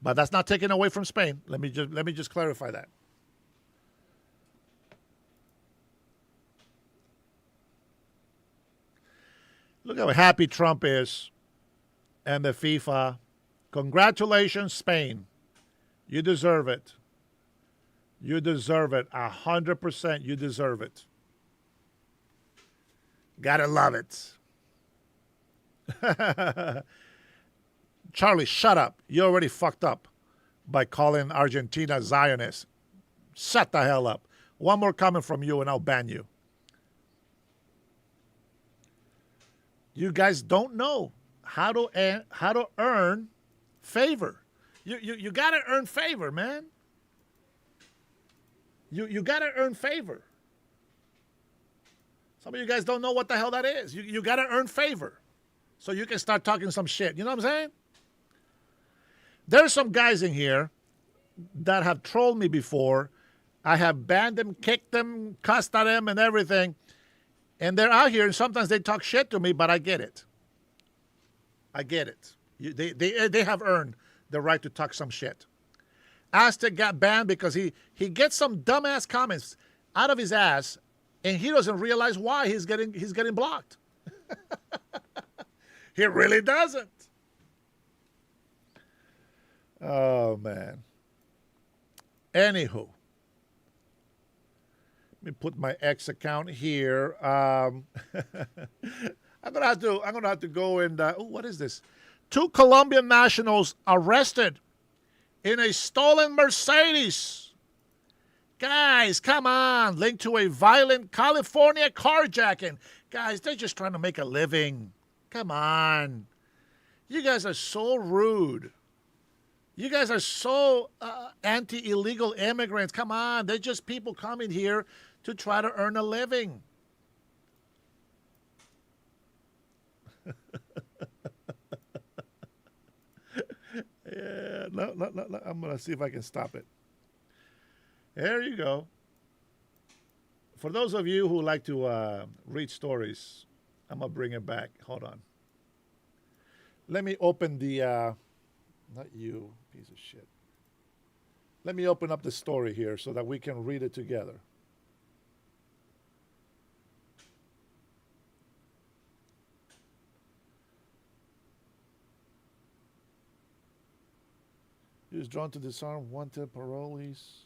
But that's not taken away from Spain. Let me just clarify that. Look how happy Trump is and the FIFA. Congratulations, Spain. You deserve it. You deserve it. 100% you deserve it. Gotta love it. Charlie, shut up. You already fucked up by calling Argentina Zionist. Shut the hell up. One more comment from you and I'll ban you. You guys don't know how to earn favor. You got to earn favor, man. You got to earn favor. Some of you guys don't know what the hell that is. You got to earn favor so you can start talking some shit. You know what I'm saying? There's some guys in here that have trolled me before. I have banned them, kicked them, cussed at them, and everything. And they're out here, and sometimes they talk shit to me, but I get it. I get it. They have earned the right to talk some shit. Aztec got banned because he gets some dumbass comments out of his ass, and he doesn't realize why he's getting blocked. He really doesn't. Oh, man. Anywho. Let me put my X account here. I'm gonna have to go and what is this? 2 Colombian nationals arrested in a stolen Mercedes. Guys, come on! Linked to a violent California carjacking. Guys, they're just trying to make a living. Come on! You guys are so rude. You guys are so anti-illegal immigrants. Come on, they're just people coming here to try to earn a living. Yeah, no. I'm going to see if I can stop it. There you go. For those of you who like to read stories, I'm going to bring it back. Hold on. Let me open the... not you, piece of shit. Let me open up the story here so that we can read it together. He was drawn to disarm wanted parolees.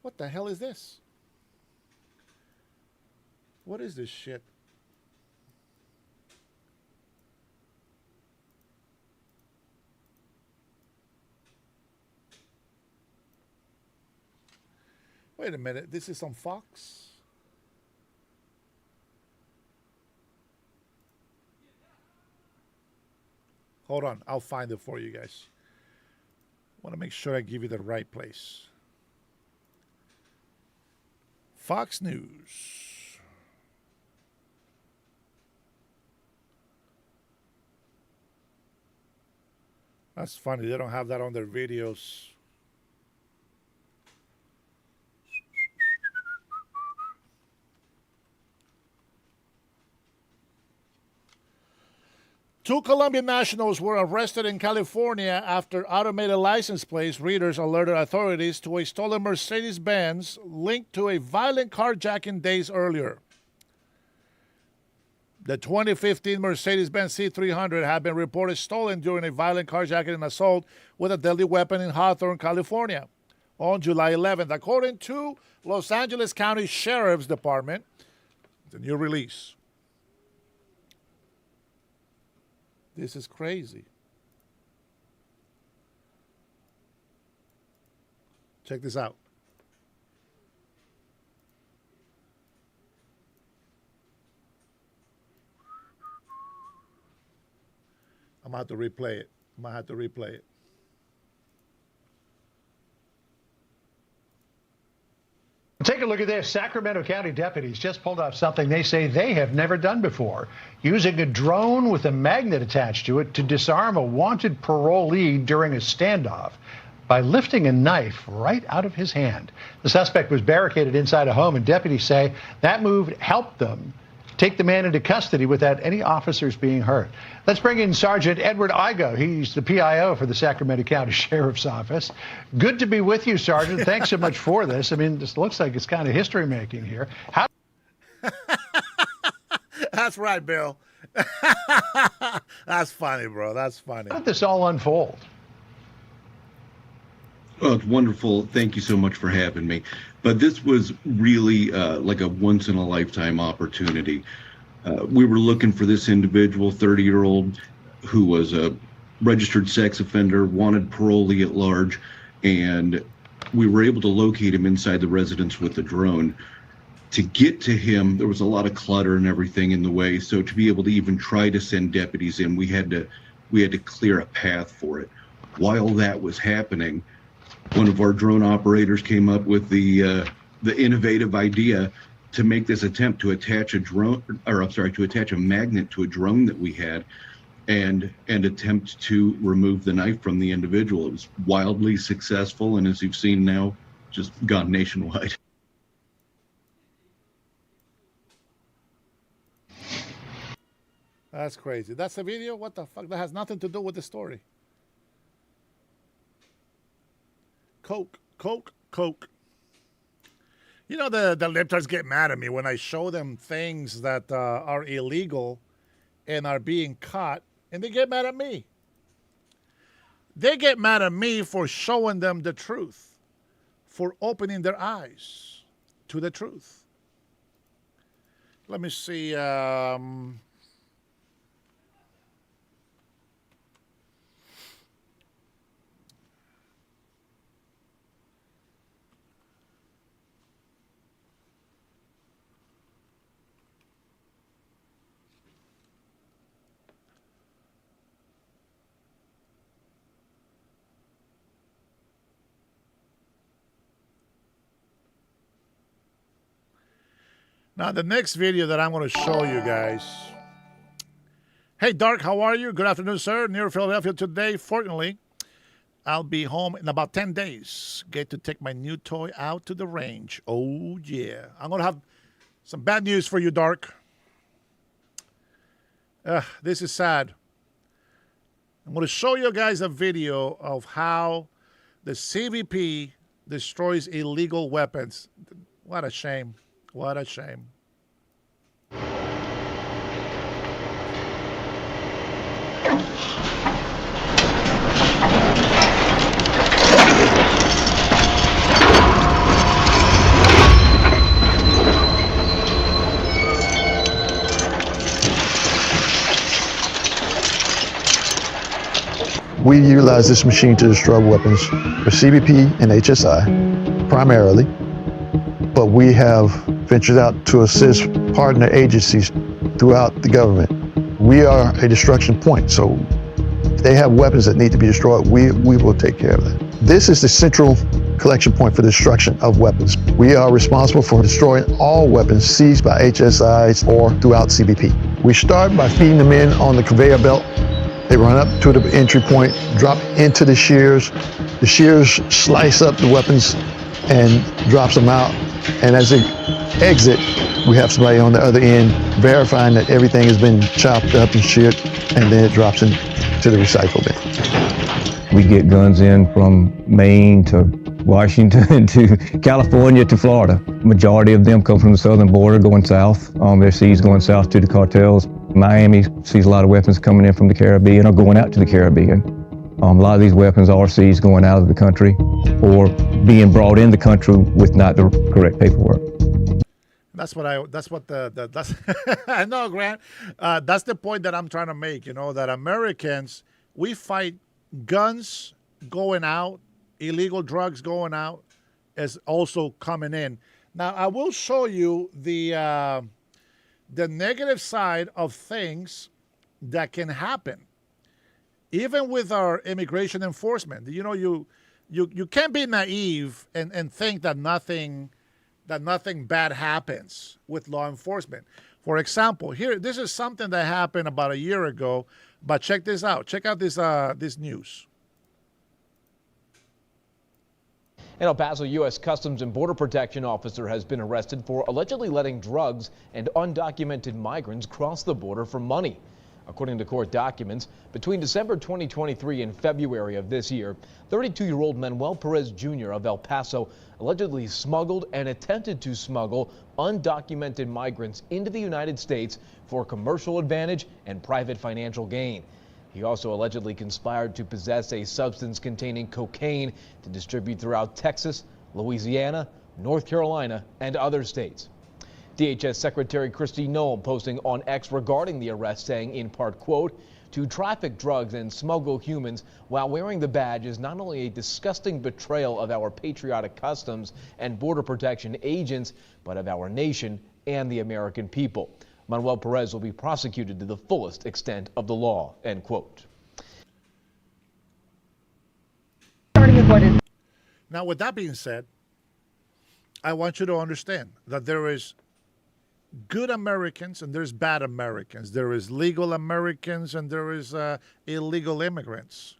What the hell is this? What is this shit? Wait a minute, this is on Fox? Hold on, I'll find it for you guys. I want to make sure I give you the right place. Fox News. That's funny, they don't have that on their videos. Two Colombian nationals were arrested in California after automated license plates readers alerted authorities to a stolen Mercedes-Benz linked to a violent carjacking days earlier. The 2015 Mercedes-Benz C300 had been reported stolen during a violent carjacking and assault with a deadly weapon in Hawthorne, California on July 11th. According to Los Angeles County Sheriff's Department, the new release. This is crazy. Check this out. I'm going to have to replay it. Take a look at this. Sacramento County deputies just pulled off something they say they have never done before, using a drone with a magnet attached to it to disarm a wanted parolee during a standoff. by lifting a knife right out of his hand. The suspect was barricaded inside a home, and deputies say that move helped them take the man into custody without any officers being hurt. Let's bring in Sergeant Edward Igo. He's the PIO for the Sacramento County Sheriff's Office. Good to be with you, Sergeant. Thanks so much for this. I mean, this looks like it's kind of history making here. That's right, Bill. That's funny, bro. That's funny. How did this all unfold? Oh, it's wonderful. Thank you so much for having me. But this was really like a once-in-a-lifetime opportunity. We were looking for this individual, 30-year-old, who was a registered sex offender, wanted parolee at large, and we were able to locate him inside the residence with a drone. To get to him, there was a lot of clutter and everything in the way, so to be able to even try to send deputies in, we had to clear a path for it. While that was happening, one of our drone operators came up with the innovative idea to make this attempt to attach to attach a magnet to a drone that we had and attempt to remove the knife from the individual. It was wildly successful, and as you've seen now, just gone nationwide. That's crazy. That's a video? What the fuck? That has nothing to do with the story. Coke. You know, the libtards get mad at me when I show them things that are illegal and are being caught, and they get mad at me. They get mad at me for showing them the truth, for opening their eyes to the truth. Let me see. Now, the next video that I'm going to show you guys. Hey, Dark, how are you? Good afternoon, sir. Near Philadelphia today. Fortunately, I'll be home in about 10 days. Get to take my new toy out to the range. Oh, yeah. I'm going to have some bad news for you, Dark. This is sad. I'm going to show you guys a video of how the CBP destroys illegal weapons. What a shame. What a shame. We utilize this machine to destroy weapons for CBP and HSI primarily, but we have ventured out to assist partner agencies throughout the government. We are a destruction point, so if they have weapons that need to be destroyed, we will take care of that. This is the central collection point for destruction of weapons. We are responsible for destroying all weapons seized by HSIs or throughout CBP. We start by feeding them in on the conveyor belt. They run up to the entry point, drop into the shears. The shears slice up the weapons and drops them out. And as they exit, we have somebody on the other end verifying that everything has been chopped up and sheared, and then it drops into the recycle bin. We get guns in from Maine to Washington to California to Florida. Majority of them come from the southern border going south. They're seized going south to the cartels. Miami sees a lot of weapons coming in from the Caribbean or going out to the Caribbean. A lot of these weapons are seized going out of the country or being brought in the country with not the correct paperwork. That's I know, Grant. That's the point that I'm trying to make, you know, that Americans, we fight guns going out, illegal drugs going out, is also coming in. Now, I will show you the negative side of things that can happen, even with our immigration enforcement. You know, you can't be naive and think that nothing bad happens with law enforcement. For example, here, this is something that happened about a year ago, but check this out. Check out this news. An El Paso U.S. Customs and Border Protection officer has been arrested for allegedly letting drugs and undocumented migrants cross the border for money. According to court documents, between December 2023 and February of this year, 32-year-old Manuel Perez Jr. of El Paso allegedly smuggled and attempted to smuggle undocumented migrants into the United States for commercial advantage and private financial gain. He also allegedly conspired to possess a substance containing cocaine to distribute throughout Texas, Louisiana, North Carolina, and other states. DHS Secretary Kristi Noem posting on X regarding the arrest, saying in part, quote, "To traffic drugs and smuggle humans while wearing the badge is not only a disgusting betrayal of our patriotic customs and border protection agents, but of our nation and the American people. Manuel Perez will be prosecuted to the fullest extent of the law," end quote. Now, with that being said, I want you to understand that there is good Americans and there's bad Americans. There is legal Americans and there is illegal immigrants.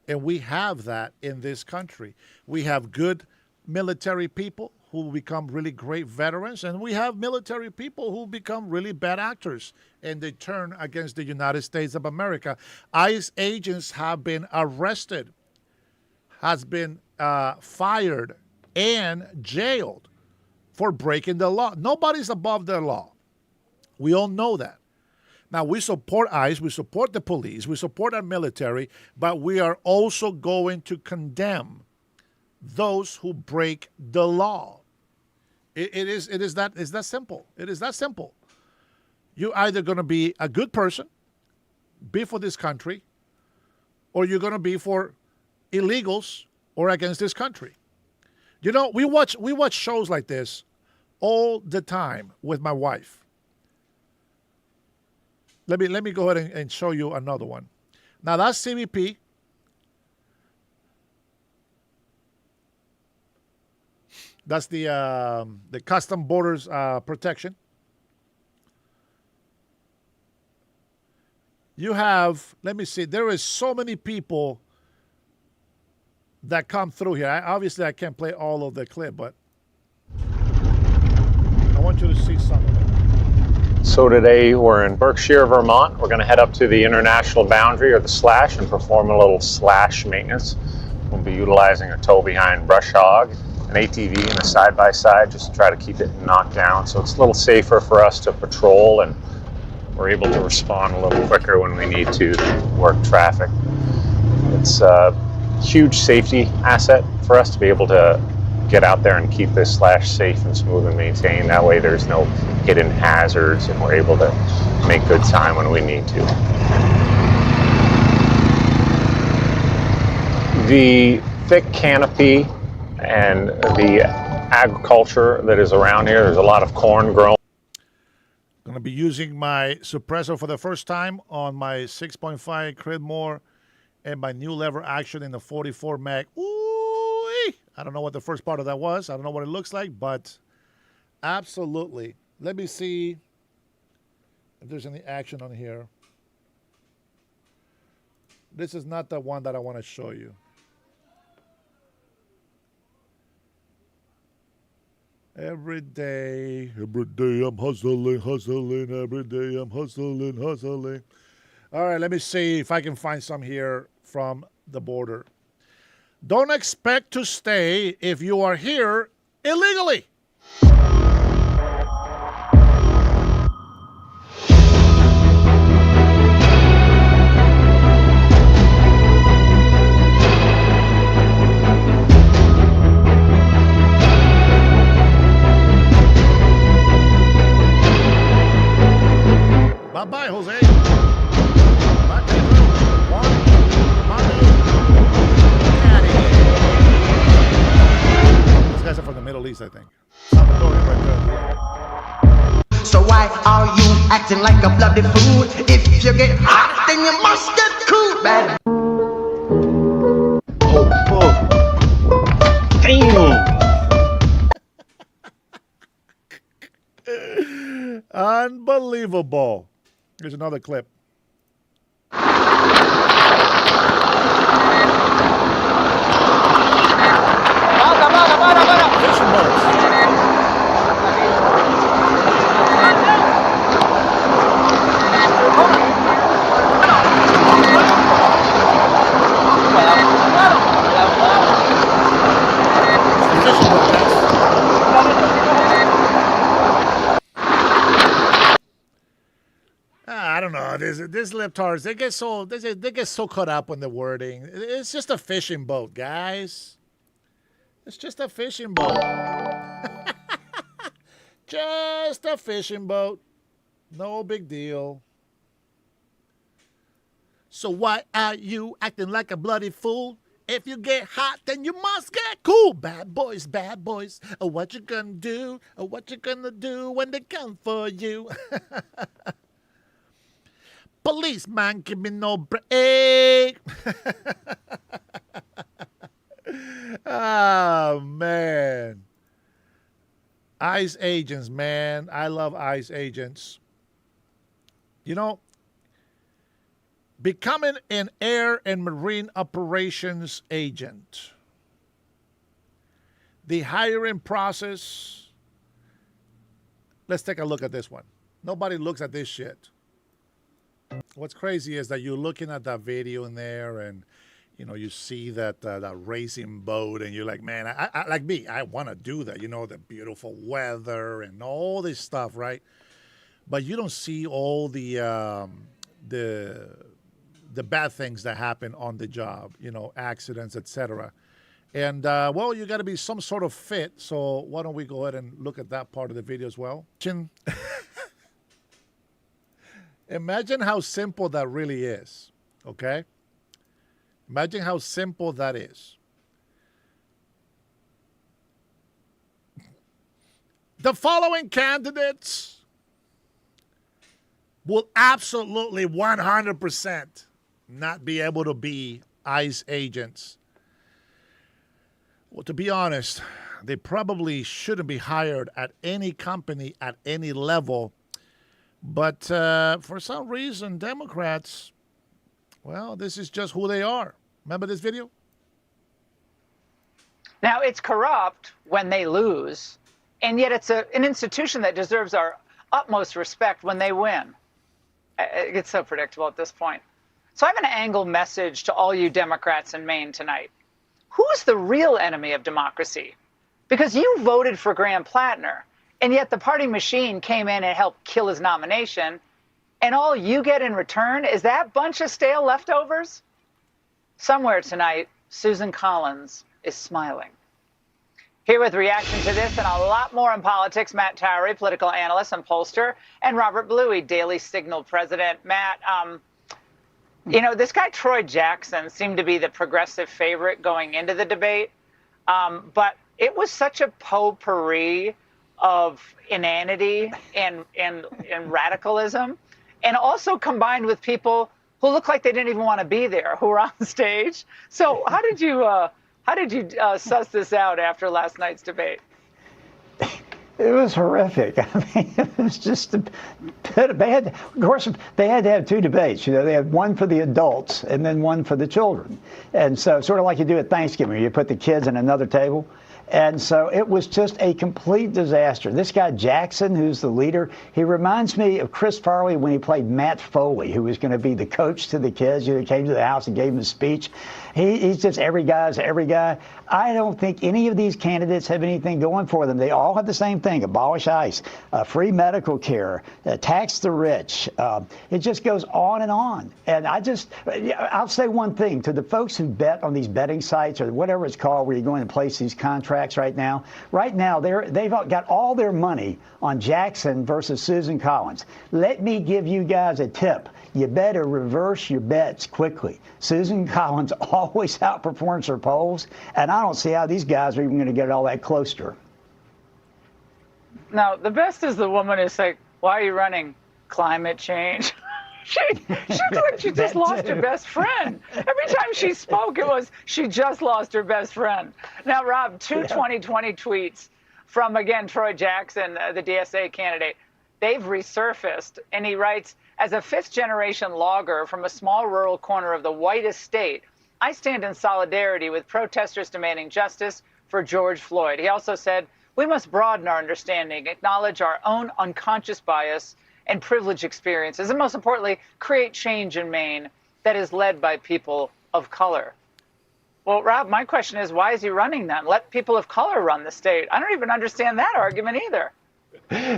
And we have that in this country. We have good military people who become really great veterans, and we have military people who become really bad actors, and they turn against the United States of America. ICE agents have been arrested, has been fired, and jailed for breaking the law. Nobody's above the law. We all know that. Now, we support ICE, we support the police, we support our military, but we are also going to condemn those who break the law. It is that simple. It is that simple. You're either going to be a good person, be for this country, or you're going to be for illegals or against this country. You know, we watch shows like this all the time with my wife. Let me go ahead and show you another one. Now that's CBP. That's the Custom Borders Protection. You have, let me see, there is so many people that come through here. Obviously, I can't play all of the clip, but I want you to see some of it. So today we're in Berkshire, Vermont. We're going to head up to the international boundary, or the slash, and perform a little slash maintenance. We'll be utilizing a tow-behind brush hog, an ATV, and a side-by-side, just to try to keep it knocked down. So it's a little safer for us to patrol, and we're able to respond a little quicker when we need to work traffic. It's a huge safety asset for us to be able to get out there and keep this slash safe and smooth and maintained. That way there's no hidden hazards, and we're able to make good time when we need to. The thick canopy and the agriculture that is around here, there's a lot of corn grown. Going to be using my suppressor for the first time on my 6.5 Creedmoor and my new lever action in the 44 mag. Ooh-wee! I don't know what the first part of that was. I don't know what it looks like, but absolutely. Let me see if there's any action on here. This is not the one that I want to show you. Every day I'm hustling, every day I'm hustling. All right, let me see if I can find some here from the border. Don't expect to stay if you are here illegally. Bye-bye, Jose. Bye, Pedro. Juan, Armando. These guys are from the Middle East, I think. So why are you acting like a bloody fool? If you get hot, then you must get cool, man. Damn. Unbelievable. Here's another clip. Come don't know. This libtards, they get so caught up on the wording. It's just a fishing boat, guys. It's just a fishing boat. Just a fishing boat. No big deal. So why are you acting like a bloody fool? If you get hot, then you must get cool. Bad boys, oh, what you gonna do? Oh, what you gonna do when they come for you? Policeman, give me no break. Oh, man. ICE agents, man. I love ICE agents. You know, becoming an air and marine operations agent. The hiring process. Let's take a look at this one. Nobody looks at this shit. What's crazy is that you're looking at that video in there and, you know, you see that racing boat and you're like, man, I like me, I want to do that. You know, the beautiful weather and all this stuff, right? But you don't see all the bad things that happen on the job, you know, accidents, etc. And, well, you got to be some sort of fit. So why don't we go ahead and look at that part of the video as well? Imagine how simple that really is, okay? Imagine how simple that is. The following candidates will absolutely 100% not be able to be ICE agents. Well, to be honest, they probably shouldn't be hired at any company at any level. But for some reason, Democrats, well, this is just who they are. Remember this video? Now, it's corrupt when they lose, and yet it's an institution that deserves our utmost respect when they win. It gets so predictable at this point. So I have an angle message to all you Democrats in Maine tonight. Who's the real enemy of democracy? Because you voted for Graham Plattner, and yet the party machine came in and helped kill his nomination, and all you get in return is that bunch of stale leftovers? Somewhere tonight, Susan Collins is smiling. Here with reaction to this and a lot more in politics, Matt Towery, political analyst and pollster, and Robert Bluey, Daily Signal president. Matt, you know, this guy Troy Jackson seemed to be the progressive favorite going into the debate, but it was such a potpourri of inanity and radicalism, and also combined with people who looked like they didn't even want to be there, who were on stage. So how did you suss this out after last night's debate? It was horrific. I mean, it was just of course, they had to have two debates. You know, they had one for the adults and then one for the children. And so sort of like you do at Thanksgiving, you put the kids at another table. And so it was just a complete disaster. This guy Jackson, who's the leader, he reminds me of Chris Farley when he played Matt Foley, who was going to be the coach to the kids. You know, came to the house and gave him a speech. He's just every guy's every guy. I don't think any of these candidates have anything going for them. They all have the same thing: abolish ICE, free medical care, tax the rich. It just goes on and on. And I'll say one thing to the folks who bet on these betting sites or whatever it's called, where you're going to place these contracts right now. Right now, they've got all their money on Jackson versus Susan Collins. Let me give you guys a tip. You better reverse your bets quickly. Susan Collins always outperforms her polls, and I don't see how these guys are even going to get all that close to her. Now, the best is the woman who's like, why are you running? Climate change. She looked like she just lost her best friend. Every time she spoke, it was she just lost her best friend. Now, Rob, two 2020 tweets from, again, Troy Jackson, the DSA candidate. They've resurfaced, and he writes, as a fifth-generation logger from a small rural corner of the whitest state, I stand in solidarity with protesters demanding justice for George Floyd. He also said, we must broaden our understanding, acknowledge our own unconscious bias and privilege experiences, and most importantly, create change in Maine that is led by people of color. Well, Rob, my question is, why is he running then? Let people of color run the state. I don't even understand that argument either.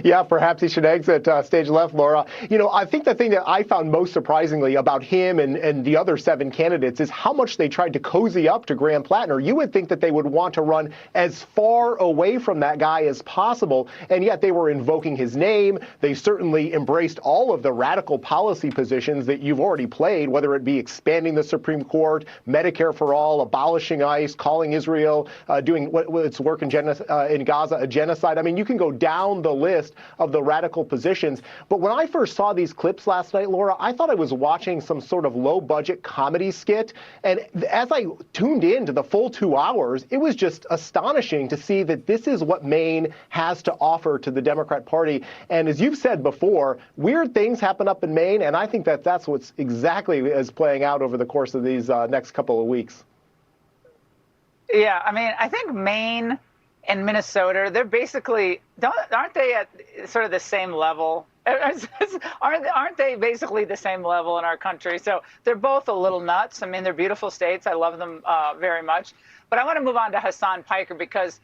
Yeah, perhaps he should exit stage left, Laura. You know, I think the thing that I found most surprisingly about him and the other 7 candidates is how much they tried to cozy up to Graham Plattner. You would think that they would want to run as far away from that guy as possible, and yet they were invoking his name. They certainly embraced all of the radical policy positions that you've already played, whether it be expanding the Supreme Court, Medicare for all, abolishing ICE, calling Israel, doing its work in Gaza a genocide. I mean, you can go down the list of the radical positions. But when I first saw these clips last night, Laura, I thought I was watching some sort of low-budget comedy skit. And as I tuned in to the full 2 hours, it was just astonishing to see that this is what Maine has to offer to the Democrat Party. And as you've said before, weird things happen up in Maine, and I think that that's what's exactly is playing out over the course of these next couple of weeks. Yeah, I mean, I think Maine and Minnesota, they're basically, aren't they at sort of the same level? Aren't they basically the same level in our country? So they're both a little nuts. I mean, they're beautiful states. I love them very much. But I want to move on to Hassan Piker because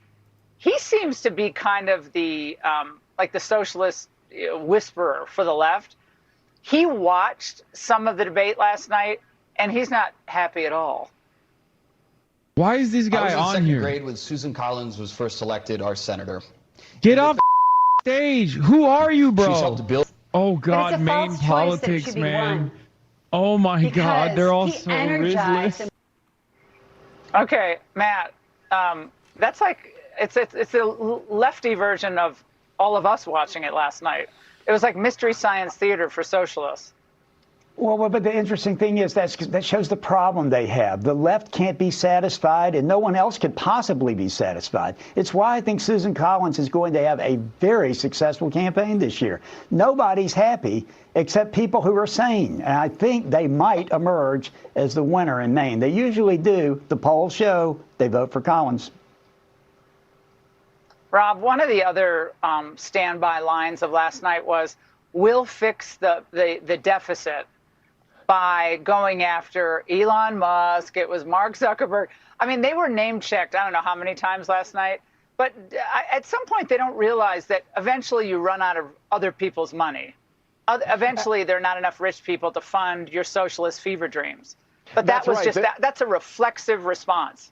he seems to be kind of the like the socialist whisperer for the left. He watched some of the debate last night, and he's not happy at all. Why is this guy on here? I was in second grade when Susan Collins was first elected our senator. Get off stage. Who are you, bro? She's helped to build. Oh, God, Maine politics, man. Oh, my God. They're all so ruthless. Okay, Matt. That's like, it's a lefty version of all of us watching it last night. It was like Mystery Science Theater for socialists. Well, but the interesting thing is that shows the problem they have. The left can't be satisfied, and no one else could possibly be satisfied. It's why I think Susan Collins is going to have a very successful campaign this year. Nobody's happy except people who are sane, and I think they might emerge as the winner in Maine. They usually do. The polls show they vote for Collins. Rob, one of the other standby lines of last night was, we'll fix the deficit by going after Elon Musk. It was Mark Zuckerberg. I mean, they were name-checked I don't know how many times last night. But at some point, they don't realize that eventually you run out of other people's money. Eventually, there are not enough rich people to fund your socialist fever dreams. But that was just that's a reflexive response.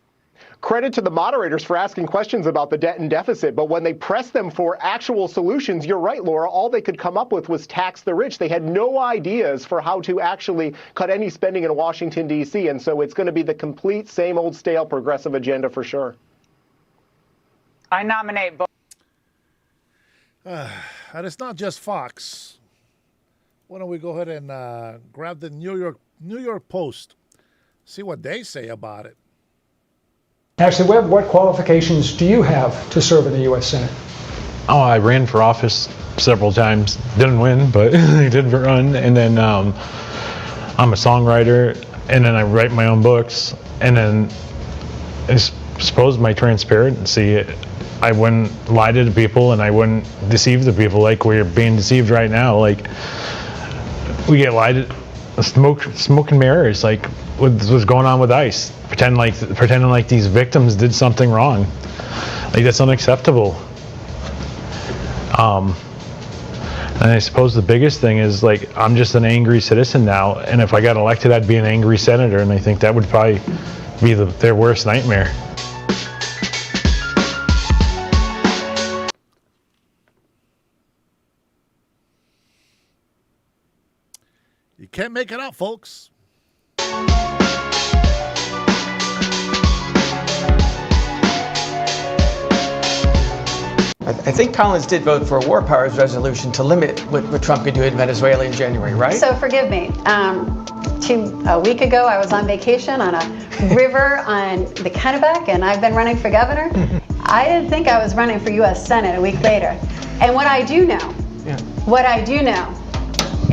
Credit to the moderators for asking questions about the debt and deficit, but when they pressed them for actual solutions, you're right, Laura, all they could come up with was tax the rich. They had no ideas for how to actually cut any spending in Washington, D.C., and so it's going to be the complete same old stale progressive agenda for sure. I nominate both. And it's not just Fox. Why don't we go ahead and grab the New York Post, see what they say about it. Actually, Webb, what qualifications do you have to serve in the U.S. Senate? Oh, I ran for office several times. Didn't win, but I did run. And then I'm a songwriter, and then I write my own books. And then I suppose my transparency, I wouldn't lie to the people, and I wouldn't deceive the people like we're being deceived right now. Like, we get lied to, smoke and mirrors, like what's going on with ICE. Pretending like these victims did something wrong. Like, that's unacceptable. And I suppose the biggest thing is, like, I'm just an angry citizen now, and if I got elected, I'd be an angry senator, and I think that would probably be their worst nightmare. You can't make it out, folks. I think Collins did vote for a war powers resolution to limit what Trump could do in Venezuela in January, right? So forgive me. A week ago, I was on vacation on a river on the Kennebec, and I've been running for governor. I didn't think I was running for U.S. Senate a week later. And what I do know,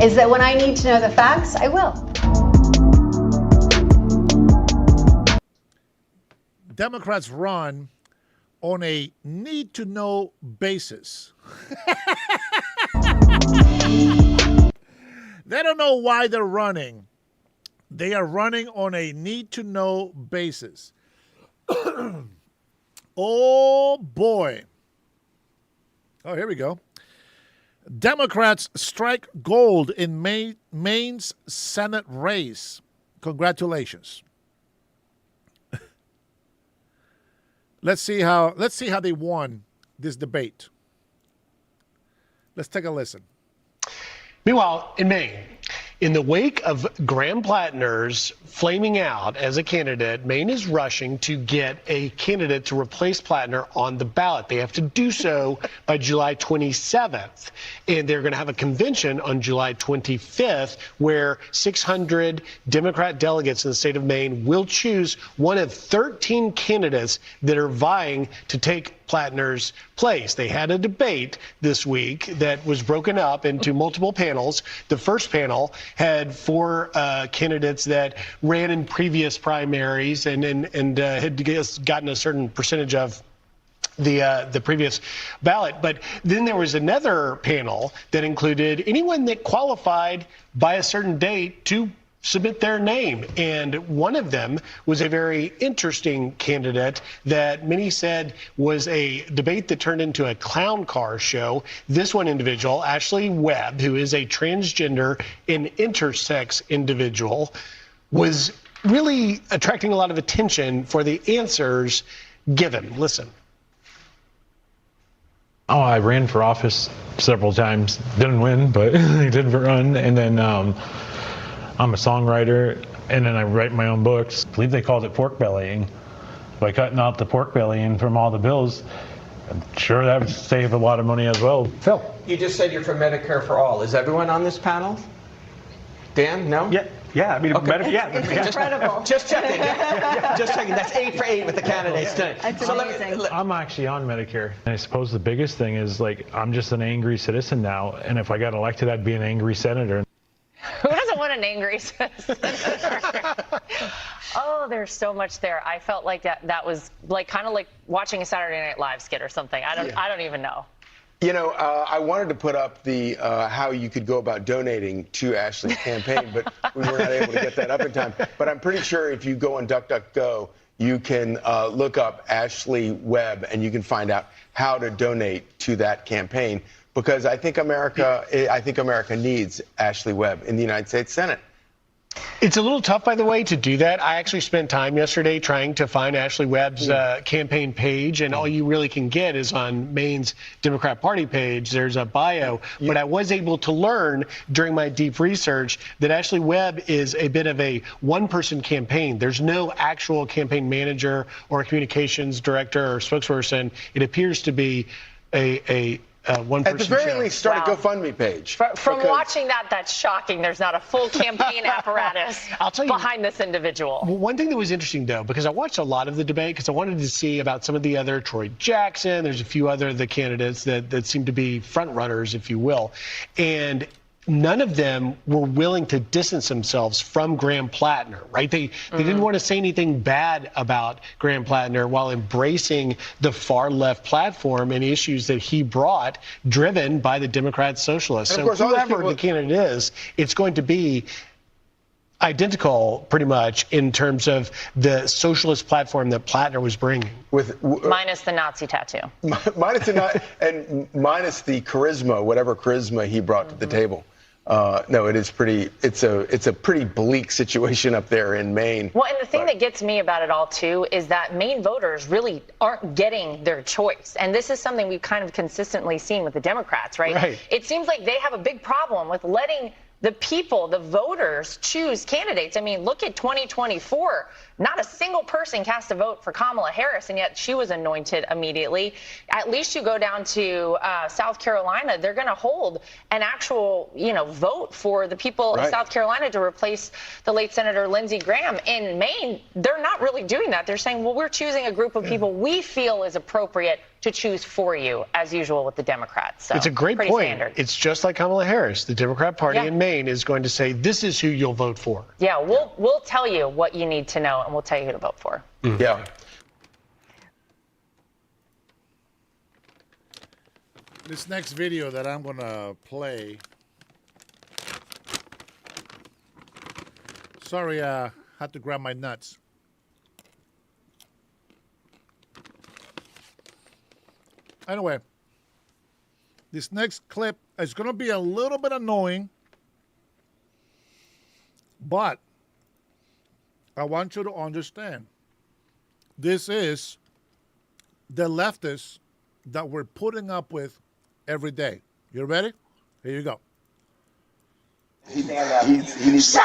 is that when I need to know the facts, I will. Democrats run on a need-to-know basis. They don't know why they're running. They are running on a need-to-know basis. Oh, boy. Oh, here we go. Democrats strike gold in Maine's Senate race. Congratulations. Let's see how they won this debate. Let's take a listen. Meanwhile, in Maine, in the wake of Graham Plattner's flaming out as a candidate, Maine is rushing to get a candidate to replace Plattner on the ballot. They have to do so by July 27th. And they're going to have a convention on July 25th where 600 Democrat delegates in the state of Maine will choose one of 13 candidates that are vying to take Plattner's place. They had a debate this week that was broken up into multiple panels. The first panel had 4 candidates that ran in previous primaries and had gotten a certain percentage of the previous ballot. But then there was another panel that included anyone that qualified by a certain date to submit their name. And one of them was a very interesting candidate that many said was a debate that turned into a clown car show. This one individual, Ashley Webb, who is a transgender and intersex individual, was really attracting a lot of attention for the answers given. Listen. Oh, I ran for office several times. Didn't win, but I did run. And then I'm a songwriter, and then I write my own books. I believe they called it pork bellying. By cutting out the pork bellying from all the bills, I'm sure that would save a lot of money as well. Phil. You just said you're for Medicare for all. Is everyone on this panel? Dan, no? Yeah, I mean, okay. It's incredible. Just checking. Just checking. That's 8 for 8 with the candidates tonight. That's amazing. I'm actually on Medicare. And I suppose the biggest thing is, like, I'm just an angry citizen now, and if I got elected, I'd be an angry senator. Who doesn't want an angry citizen? Oh, there's so much there. I felt like that was like kind of like watching a Saturday Night Live skit or something. I don't even know. You know, I wanted to put up the how you could go about donating to Ashley's campaign, but we were not able to get that up in time. But I'm pretty sure if you go on DuckDuckGo, you can look up Ashley Webb and you can find out how to donate to that campaign. Because I think America needs Ashley Webb in the United States Senate. It's a little tough, by the way, to do that. I actually spent time yesterday trying to find Ashley Webb's campaign page, and all you really can get is on Maine's Democrat Party page. There's a bio, but I was able to learn during my deep research that Ashley Webb is a bit of a one-person campaign. There's no actual campaign manager or communications director or spokesperson. It appears to be a one-person At the very show. least, start a GoFundMe page. From watching that's shocking. There's not a full campaign apparatus behind this individual. Well, one thing that was interesting, though, because I watched a lot of the debate because I wanted to see about some of the other, Troy Jackson, there's a few other the candidates that seem to be front runners, if you will. And none of them were willing to distance themselves from Graham Plattner, right? They didn't want to say anything bad about Graham Plattner while embracing the far left platform and issues that he brought, driven by the Democrat socialists. So whoever the candidate is, it's going to be identical pretty much in terms of the socialist platform that Plattner was bringing. Minus the Nazi tattoo. Minus the charisma, whatever charisma he brought to the table. No, it is pretty. It's a pretty bleak situation up there in Maine. Well, and the thing that gets me about it all too is that Maine voters really aren't getting their choice, and this is something we've kind of consistently seen with the Democrats, right? It seems like they have a big problem with letting the people, the voters, choose candidates. I mean, look at 2024. Not a single person cast a vote for Kamala Harris, and yet she was anointed immediately. At least you go down to South Carolina, they're going to hold an actual, vote for the people of South Carolina to replace the late Senator Lindsey Graham. In Maine, they're not really doing that. They're saying, well, we're choosing a group of people we feel is appropriate to choose for you, as usual with the Democrats. So it's a great pretty point. Standard. It's just like Kamala Harris. The Democrat Party in Maine is going to say, this is who you'll vote for. Yeah, we'll tell you what you need to know, and we'll tell you who to vote for. Yeah. This next video that I'm going to play. Sorry, had to grab my nuts. Anyway, This next clip is going to be a little bit annoying, but I want you to understand. This is the leftists that we're putting up with every day. You ready? Here you go. He needs Say!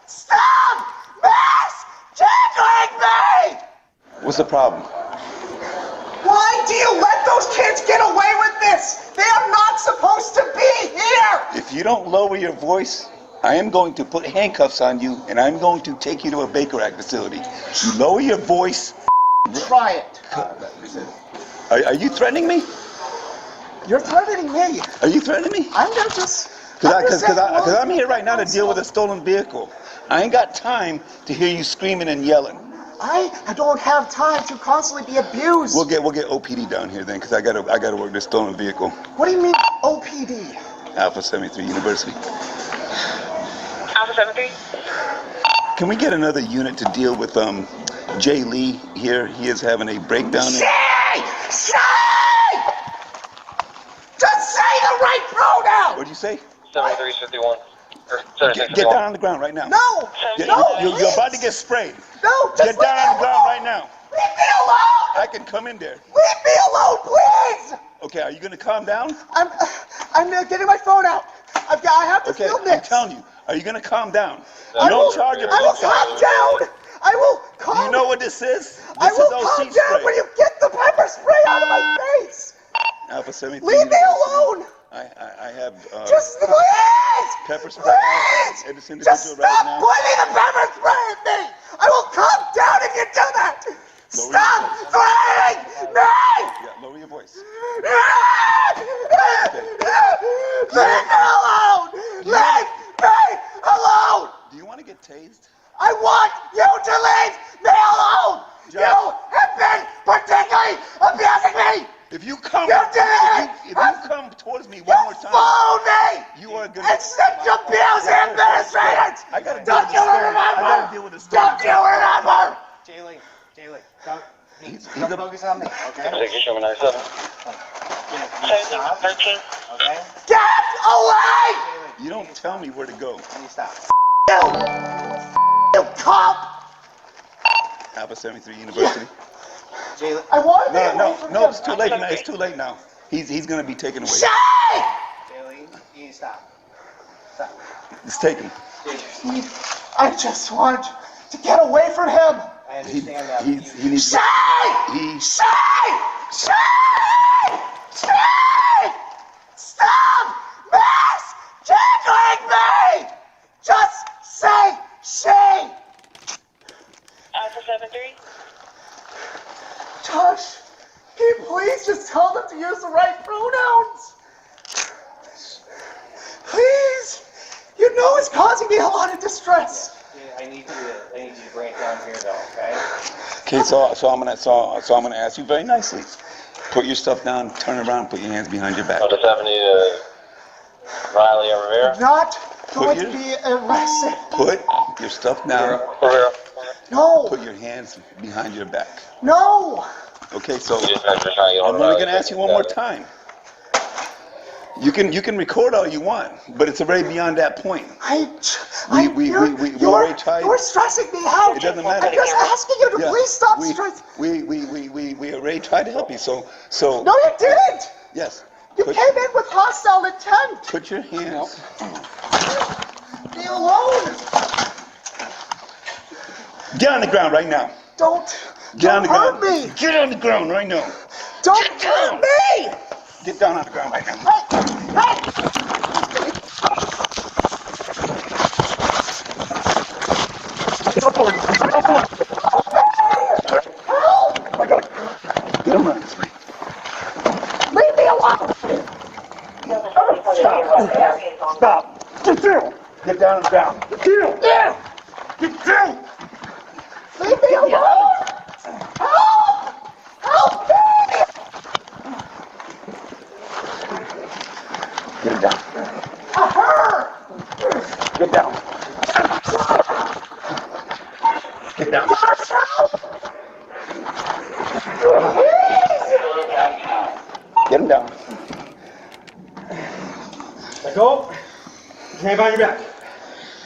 Stop mass tickling me! What's the problem? Why do you let those kids get away with this? They are not supposed to be here! If you don't lower your voice, I am going to put handcuffs on you and I'm going to take you to a Baker Act facility. You lower your voice. Try it. Are you threatening me? You're threatening me. Are you threatening me? I'm just... Because I'm here right now to deal with a stolen vehicle. I ain't got time to hear you screaming and yelling. I don't have time to constantly be abused. We'll get OPD down here then, because I gotta work this stolen vehicle. What do you mean OPD? Alpha 73 University. Alpha 73? Can we get another unit to deal with Jay Lee here? He is having a breakdown. Say! Just say the right pronoun! What'd you say? 7351. Get down on the ground right now. No! You're about to get sprayed. No, Get down on the ground right now. Leave me alone! I can come in there. Leave me alone, please! Okay, are you gonna calm down? I'm getting my phone out. I have to film this. I'm telling you, are you gonna calm down? I will charge of calm police down! I will calm Do you know what this is? I This will is calm OC down spray. when you get the pepper spray out of my face! Alpha 73. Leave me alone! I have Just please! pepper spray Please! at this individual Just right stop now. pointing the pepper spray at me! I will calm down if you do that! Stop threatening me! Yeah, lower your voice. Leave me alone! Leave me alone! Do you want to get tased? I want you to leave me alone! Judge. You have been particularly abusing me! If you come, You did it! if you come towards me one more time, Follow me! you are gonna. And sexual abuse administrators! I gotta Don't you remember? I gotta deal with this. Don't you remember? Jaylee, Don't focus on me, okay? Execution 97. 13. Okay? Get away! You don't tell me where to go. Stop. You cop! Alpha 73 University. I want to be away from No, him. it's too late now. It's too late now. He's gonna be taken away. Shay! Jaylee, you need to stop. Stop. It's taken. I just want to get away from him. I understand that. He needs Shay! Shay! Stop mass tickling me! Just say Shay! Alpha 73. Josh, can you please just tell them to use the right pronouns? Please! You know it's causing me a lot of distress. I need you to bring it down here though, okay? Okay, so I'm gonna ask you very nicely. Put your stuff down, turn around, put your hands behind your back. Alpha 70 Riley or Rivera. Not going to be arrested. Put your stuff down. Rivera. No. Put your hands behind your back. No. Okay, so I'm only gonna ask you one more time. You can record all you want, but it's already beyond that point. We already tried. You're stressing me out. It doesn't matter. I'm just asking you to please stop stressing. We already tried to help you. So. No, you didn't. Yes. You came in with hostile intent. Put your hands. Be alone. Get on the ground right now. Don't hurt me. Get on the ground right now. Don't hurt me. Get down on the ground right now. Get him around this way. Leave me alone. Stop. Get down. Get down on the ground. Get down. Get down. Leave me alone. Help! Help me! Get him down. Get down. Get down. Get him down. Let go. Put your hand behind your back.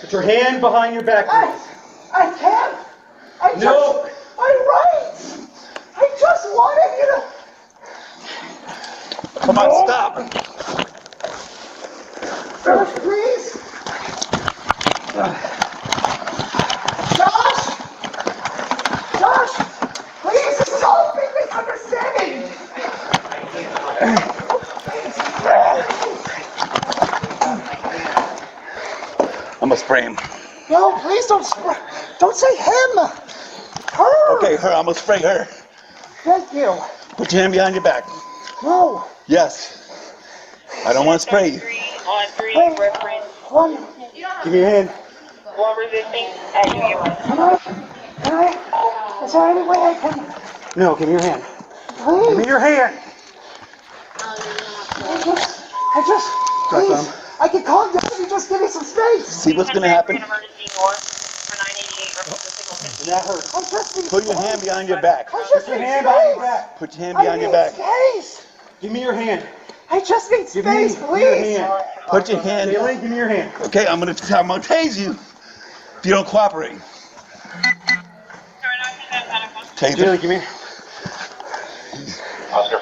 Put your hand behind your back, please. I can't. No. I'm right. I just wanted you to. Come on, stop. Josh, please. Josh, please. This is all a big misunderstanding. I'm gonna spray him. No, please don't say him. Her. Okay, her. I'm gonna spray her. Thank you. Put your hand behind your back. No. Yes. I don't want to spray you. One. Give me your hand. Come on. Can I? Is there any way I can? No, give me your hand. Please. Give me your hand. I just. Please. I can calm down if you just give me some space. See what's gonna happen? That hurts. I just need Put your hand behind your back. I just Put your need hand space. behind your back. Put your hand behind your back. Space. Give me your hand. I just need Give space, me please. your hand. Put your hand. Jalen, give me your hand. Okay, I'm gonna tase you if you don't cooperate. Tase Jalen, him. give me.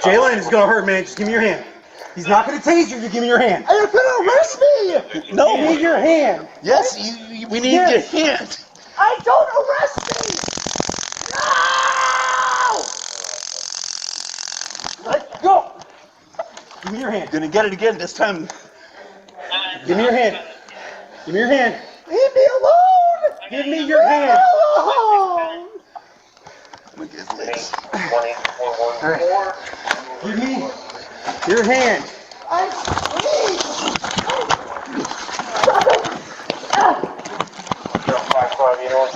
Jalen, it's gonna hurt, man. Just give me your hand. He's not gonna tase you. You give me your hand. You're gonna arrest me. No. Give me your hand. Yes, we need your hand. I don't arrest me. No. Let go. Give me your hand. Gonna get it again this time. Give me your hand. Give me your hand. Leave me alone. Give me your hand. Alone. Look at his legs. All right. Give me your hand. Please.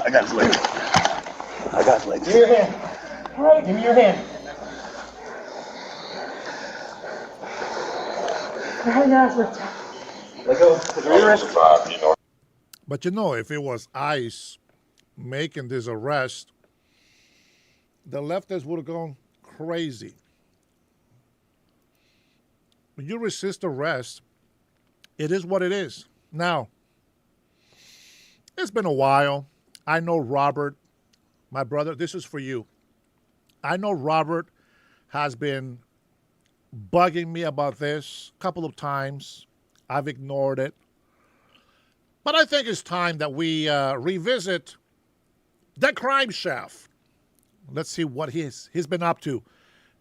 I got his legs. I got his legs. Give me your hand. Give me your hand. Let go. But you know, if it was ICE making this arrest, the leftists would have gone crazy. When you resist arrest, it is what it is. Now, it's been a while. I know Robert, my brother, this is for you. I know Robert has been bugging me about this a couple of times. I've ignored it. But I think it's time that we revisit the crime chef. Let's see what he's been up to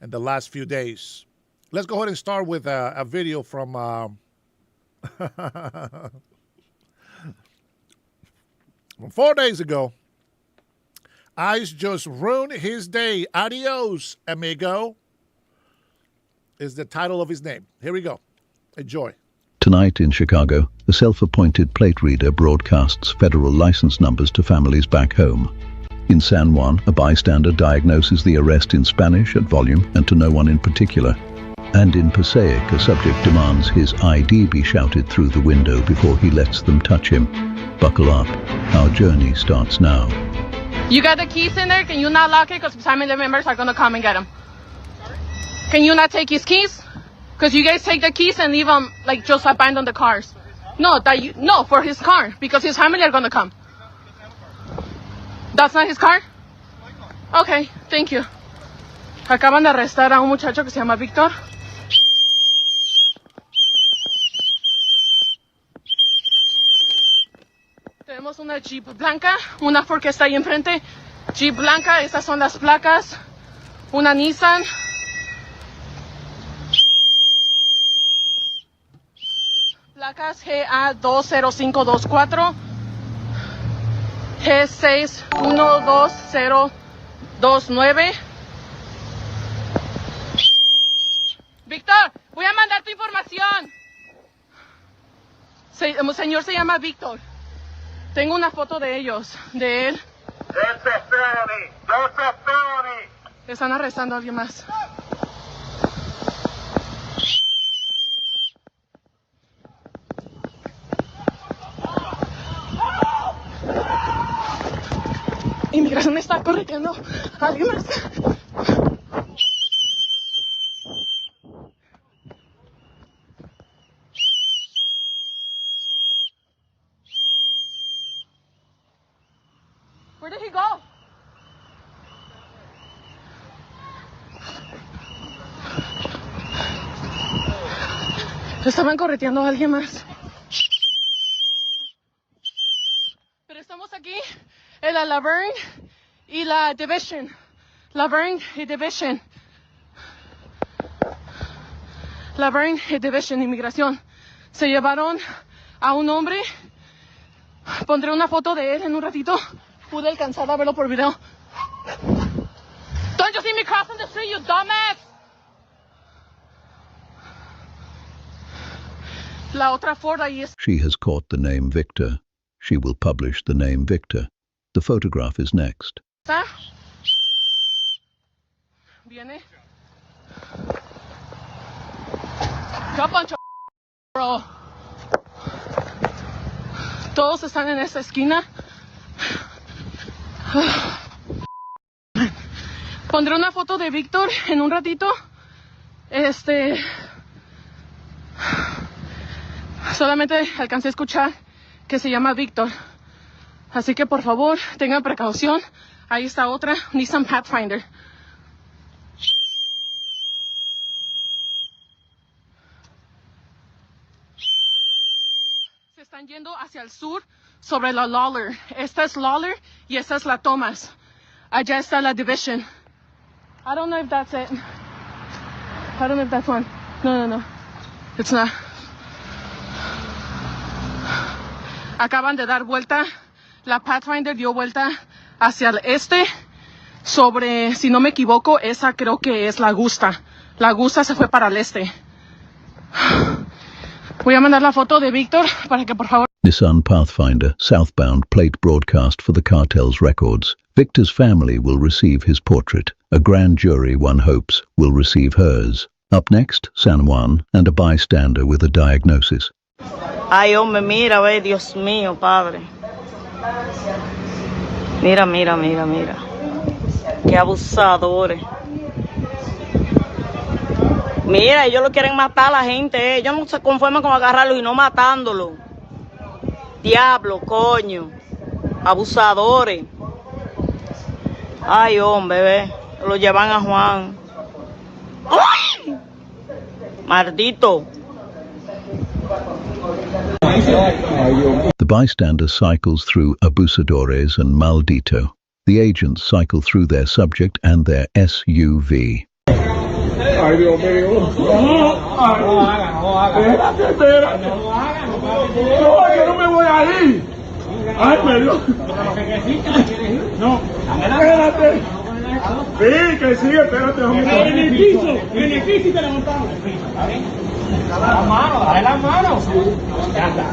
in the last few days. Let's go ahead and start with a video from from 4 days ago. ICE just ruined his day. Adios, amigo, is the title of his name. Here we go. Enjoy. Tonight in Chicago, a self-appointed plate reader broadcasts federal license numbers to families back home. In San Juan, a bystander diagnoses the arrest in Spanish at volume and to no one in particular. And in Passaic, a subject demands his ID be shouted through the window before he lets them touch him. Buckle up. Our journey starts now. You got the keys in there? Can you not lock it? Because family members are going to come and get him. Can you not take his keys? Because you guys take the keys and leave them like just abandon the cars. No, for his car. Because his family are going to come. That's not his car? Okay, thank you. Acaban de arrestar a un muchacho que se llama Víctor. Tenemos una Jeep blanca, una Ford que está ahí enfrente. Jeep blanca, estas son las placas. Una Nissan. Placas GA20524. G612029. Víctor, voy a mandar tu información. El señor se llama Víctor. Tengo una foto de ellos, de él. Están arrestando a alguien más. Inmigración está corriendo a alguien más. Estaban correteando a alguien más. Pero estamos aquí en la Laverne y la Division. Laverne y Division. Laverne y Division, inmigración. Se llevaron a un hombre. Pondré una foto de él en un ratito. Pude alcanzar a verlo por video. Don't you see me crossing the street, you dumbass? La otra Ford ahí es. She has caught the name Victor. She will publish the name Victor. The photograph is next. Viene. Got bunch of bro. Todos están en esta esquina. Pondré una foto de Víctor en un ratito. Solamente alcancé a escuchar que se llama Víctor. Así que por favor, tengan precaución. Ahí está otra Nissan Pathfinder. Se están yendo hacia el sur sobre la Lawler. Esta es Lawler y esta es la Thomas. Allá está la Division. I don't know if that's it. I don't know if that's one. No. It's not. Acaban de dar vuelta. La Pathfinder dio vuelta hacia el este. Sobre, si no me equivoco, esa creo que es la Augusta. La Augusta se fue para el este. Voy a mandar la foto de Víctor para que por favor. Nissan Pathfinder, southbound plate broadcast for the cartel's records. Victor's family will receive his portrait. A grand jury, one hopes, will receive hers. Up next, San Juan and a bystander with a diagnosis. Ay, hombre, mira, ve, Dios mío, Padre. Mira. Qué abusadores. Mira, ellos lo quieren matar a la gente, ellos no se conforman con agarrarlo y no matándolo. Diablo, coño. Abusadores. Ay, hombre, ve. Lo llevan a Juan. ¡Ay! Maldito. The bystander cycles through abusadores and maldito. The agents cycle through their subject and their SUV. Ay, Dios mío. Espera. No, yo no me voy a ir. Ay, perdón. No, espérate. Sí, que sí, espérate. En el piso y te levantamos. Dale la mano. Ya está.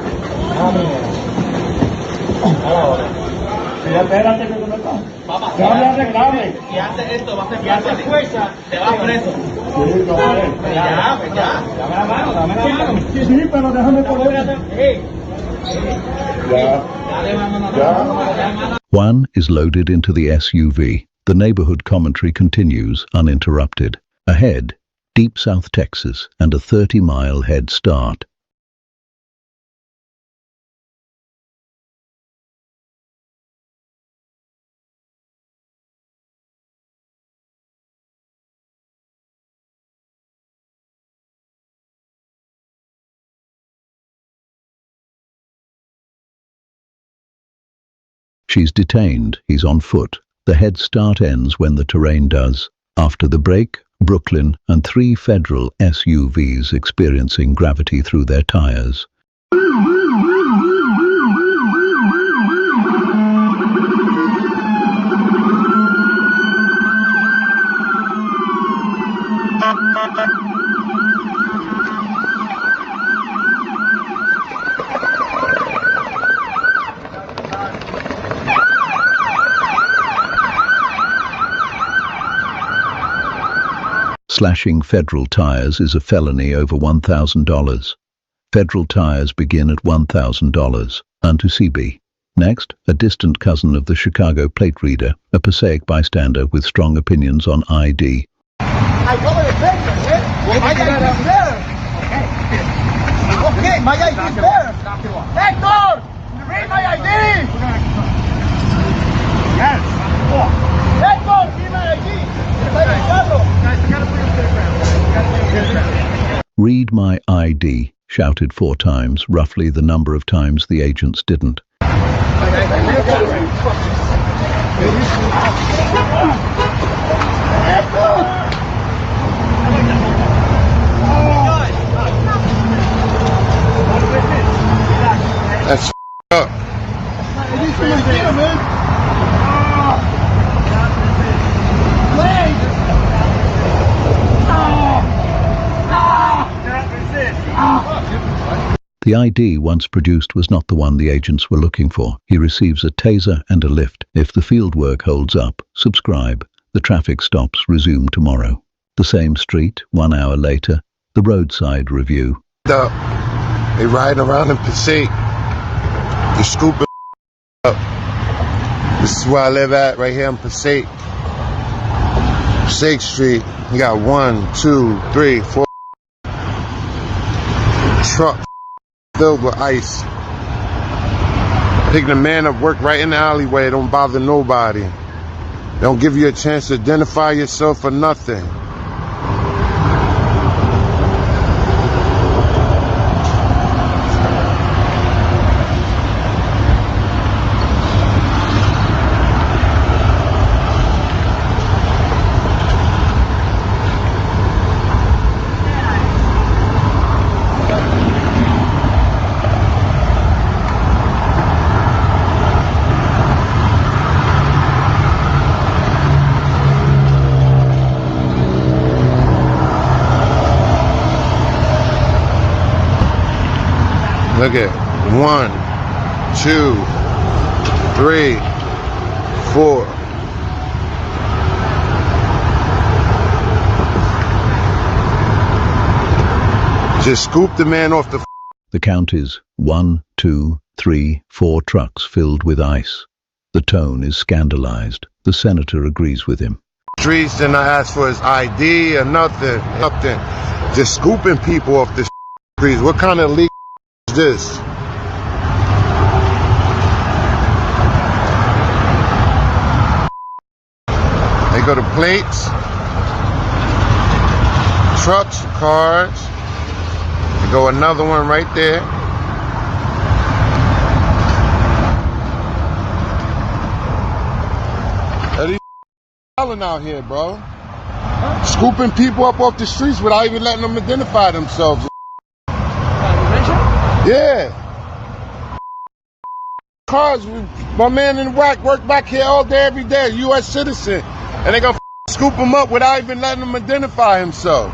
Sí, espérate que tú me estás. Ya me arreglame. Si haces esto, va a ser fuerza, te vas preso. Sí, no, ya. Dame la mano. Sí, pero déjame poner. Ya. Juan is loaded into the SUV. The neighborhood commentary continues uninterrupted. Ahead, deep South Texas and a 30-mile head start. She's detained. He's on foot. The head start ends when the terrain does. After the break, Brooklyn and 3 federal SUVs experiencing gravity through their tires. Slashing federal tires is a felony over $1,000. Federal tires begin at $1,000. Unto CB. Next, a distant cousin of the Chicago plate reader, a Passaic bystander with strong opinions on ID. I go with the picture, my ID is there. Okay, my ID is there. Hector, read my ID. Yes. Hector, read my ID. Read my ID. shouted 4 times, roughly the number of times the agents didn't. That's up. The ID once produced was not the one the agents were looking for. He receives a taser and a lift. If the field work holds up, subscribe. The traffic stops resume tomorrow. The same street, 1 hour later, the roadside review. They riding around in Passaic. They scooping up. This is where I live at, right here in Passaic. Passaic Street. You got 1, 2, 3, 4 trucks filled with ice. Picking a man up, work right in the alleyway, don't bother nobody. They don't give you a chance to identify yourself or nothing. Look at 1, 2, 3, 4. Just scoop the man off the. The count is 1, 2, 3, 4 trucks filled with ice. The tone is scandalized. The senator agrees with him. Streets did not ask for his ID or nothing. Just scooping people off the streets. What kind of legal is this? They go to plates, trucks, cars. They go another one right there. Are these out here, bro? Scooping people up off the streets without even letting them identify themselves. Yeah. Cars, my man in the whack work back here all day, every day, U.S. citizen. And they gonna scoop him up without even letting him identify himself.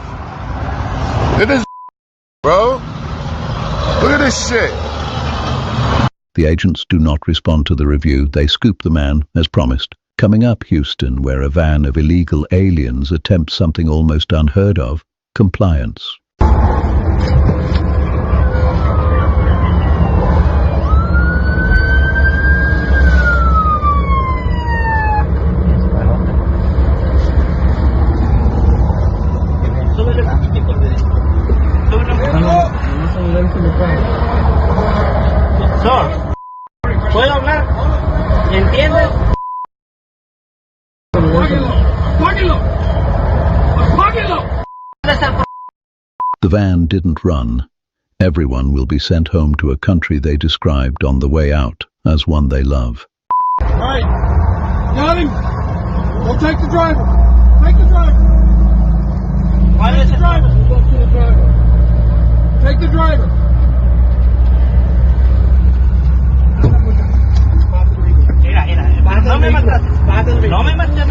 It is, bro. Look at this shit. The agents do not respond to the review. They scoop the man, as promised. Coming up, Houston, where a van of illegal aliens attempts something almost unheard of, compliance. ¿Puedo hablar? ¿Entiendes? The van didn't run. Everyone will be sent home to a country they described on the way out as one they love. All right, got him. Go take the driver. Take the driver. Take the driver. Go to the driver. Take the driver. No me mataste. No me mataste.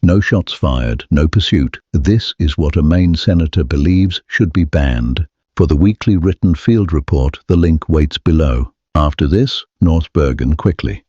No shots fired, no pursuit. This is what a Maine senator believes should be banned. For the weekly written field report, the link waits below. After this, North Bergen quickly.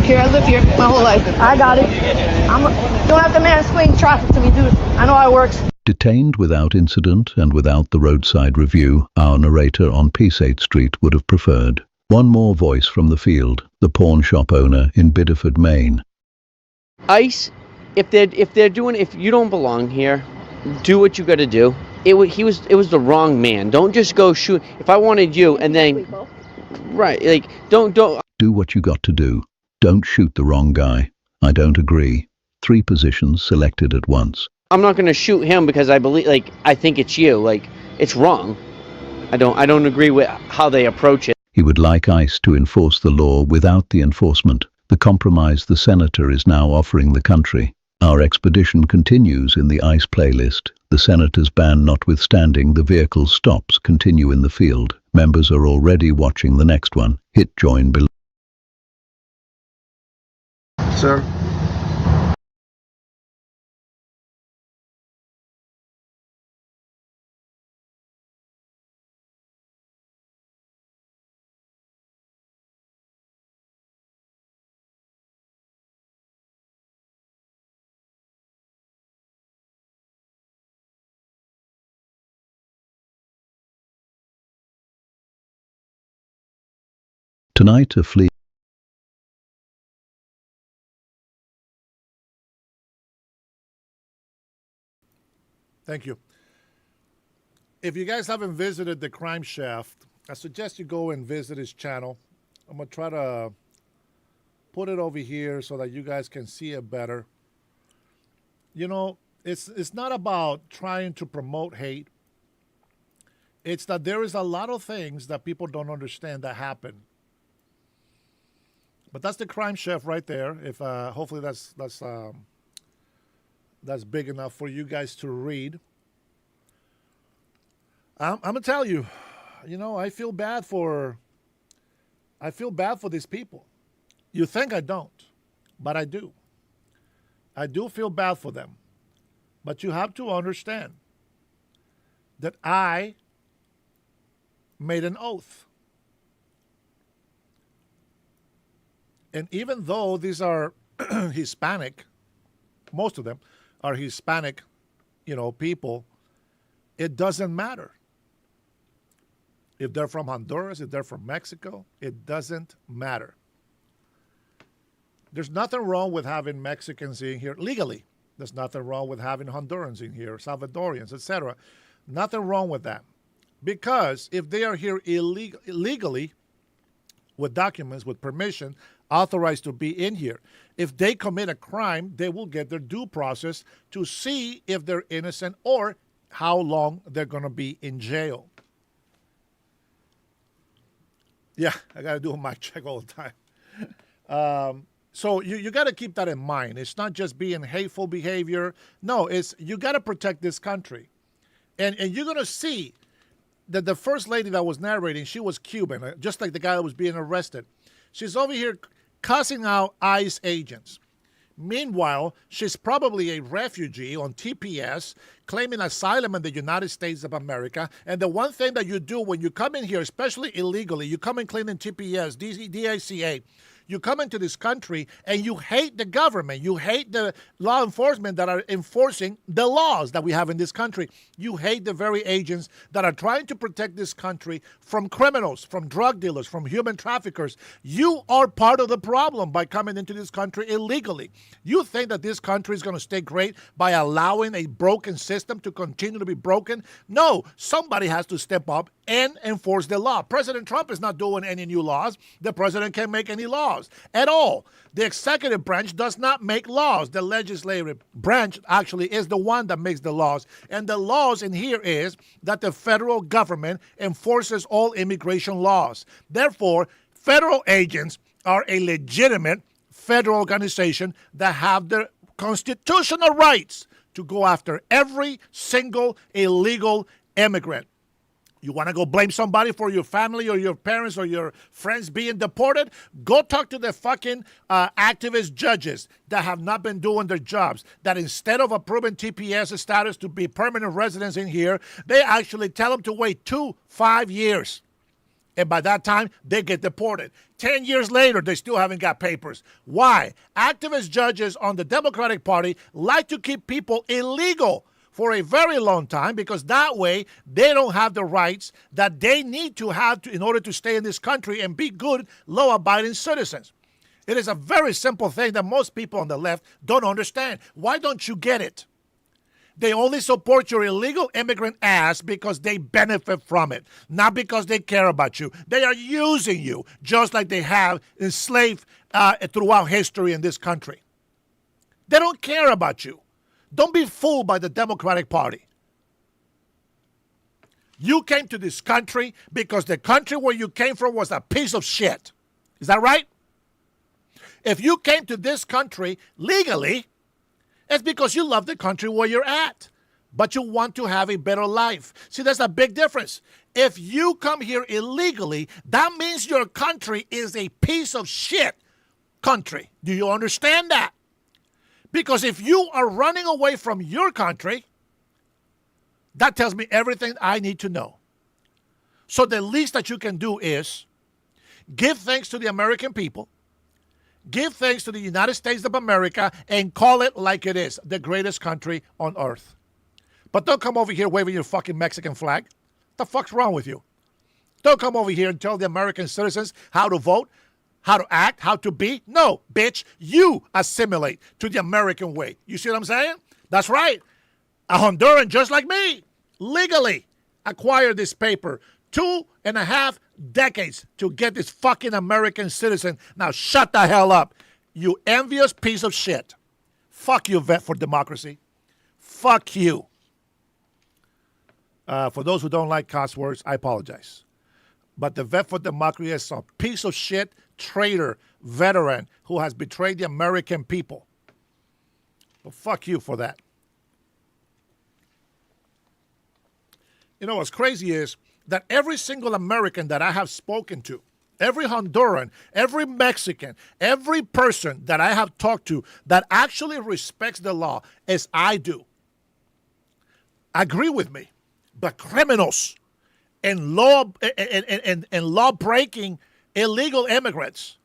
work here. I live here my whole life. I got it. Don't have to mansplain traffic to me, dude. I know how it works. Detained without incident and without the roadside review, our narrator on Peace Street would have preferred. One more voice from the field, the pawn shop owner in Biddeford, Maine. ICE, if you don't belong here, do what you got to do. It was the wrong man. Don't just go shoot. If I wanted you and then, right, like don't. Do what you got to do. Don't shoot the wrong guy. I don't agree. 3 positions selected at once. I'm not going to shoot him because I think it's you. Like, it's wrong. I don't agree with how they approach it. He would like ICE to enforce the law without the enforcement, the compromise the senator is now offering the country. Our expedition continues in the ICE playlist. The senator's ban notwithstanding, the vehicle stops continue in the field. Members are already watching the next one. Hit join below. Sir? Tonight, a flea. Thank you. If you guys haven't visited the Crime Shaft, I suggest you go and visit his channel. I'm going to try to put it over here so that you guys can see it better. You know, it's not about trying to promote hate. It's that there is a lot of things that people don't understand that happen. But that's the Crime Chef right there. If hopefully that's big enough for you guys to read. I'm gonna tell you, you know, I feel bad for these people. You think I don't, but I do. I do feel bad for them. But you have to understand that I made an oath. And even though these are Hispanic, most of them are Hispanic, you know, people, it doesn't matter. If they're from Honduras, if they're from Mexico, it doesn't matter. There's nothing wrong with having Mexicans in here legally. There's nothing wrong with having Hondurans in here, Salvadorians, etc. Nothing wrong with that. Because if they are here illegally, with documents, with permission, authorized to be in here, if they commit a crime, they will get their due process to see if they're innocent or how long they're going to be in jail. Yeah, I got to do a mic check all the time. So you got to keep that in mind. It's not just being hateful behavior. No, it's you got to protect this country. And you're going to see that the first lady that was narrating, she was Cuban, just like the guy that was being arrested. She's over here cussing out ICE agents. Meanwhile, she's probably a refugee on TPS, claiming asylum in the United States of America. And the one thing that you do when you come in here, especially illegally, you come in claiming TPS, DICA, you come into this country and you hate the government. You hate the law enforcement that are enforcing the laws that we have in this country. You hate the very agents that are trying to protect this country from criminals, from drug dealers, from human traffickers. You are part of the problem by coming into this country illegally. You think that this country is going to stay great by allowing a broken system to continue to be broken? No, somebody has to step up and enforce the law. President Trump is not doing any new laws. The president can't make any laws at all. The executive branch does not make laws. The legislative branch actually is the one that makes the laws. And the laws in here is that the federal government enforces all immigration laws. Therefore, federal agents are a legitimate federal organization that have their constitutional rights to go after every single illegal immigrant. You want to go blame somebody for your family or your parents or your friends being deported? Go talk to the fucking activist judges that have not been doing their jobs, that instead of approving TPS status to be permanent residents in here, they actually tell them to wait 5 years. And by that time, they get deported. 10 years later, they still haven't got papers. Why? Activist judges on the Democratic Party like to keep people illegal for a very long time because that way they don't have the rights that they need to have in order to stay in this country and be good, law-abiding citizens. It is a very simple thing that most people on the left don't understand. Why don't you get it? They only support your illegal immigrant ass because they benefit from it, not because they care about you. They are using you just like they have enslaved throughout history in this country. They don't care about you. Don't be fooled by the Democratic Party. You came to this country because the country where you came from was a piece of shit. Is that right? If you came to this country legally, it's because you love the country where you're at, but you want to have a better life. See, there's a big difference. If you come here illegally, that means your country is a piece of shit country. Do you understand that? Because if you are running away from your country, that tells me everything I need to know. So the least that you can do is give thanks to the American people, give thanks to the United States of America, and call it like it is, the greatest country on earth. But don't come over here waving your fucking Mexican flag. What the fuck's wrong with you? Don't come over here and tell the American citizens how to vote, how to act, how to be. No, bitch, you assimilate to the American way. You see what I'm saying? That's right. A Honduran just like me legally acquired this paper. 2.5 decades to get this fucking American citizen. Now shut the hell up, you envious piece of shit. Fuck you, Vet for Democracy. Fuck you. For those who don't like cuss words, I apologize. But the Vet for Democracy is a piece of shit, traitor, veteran who has betrayed the American people. Well, fuck you for that. You know what's crazy is that every single American that I have spoken to, every Honduran, every Mexican, every person that I have talked to that actually respects the law, as I do, agree with me. But criminals and law-breaking illegal immigrants,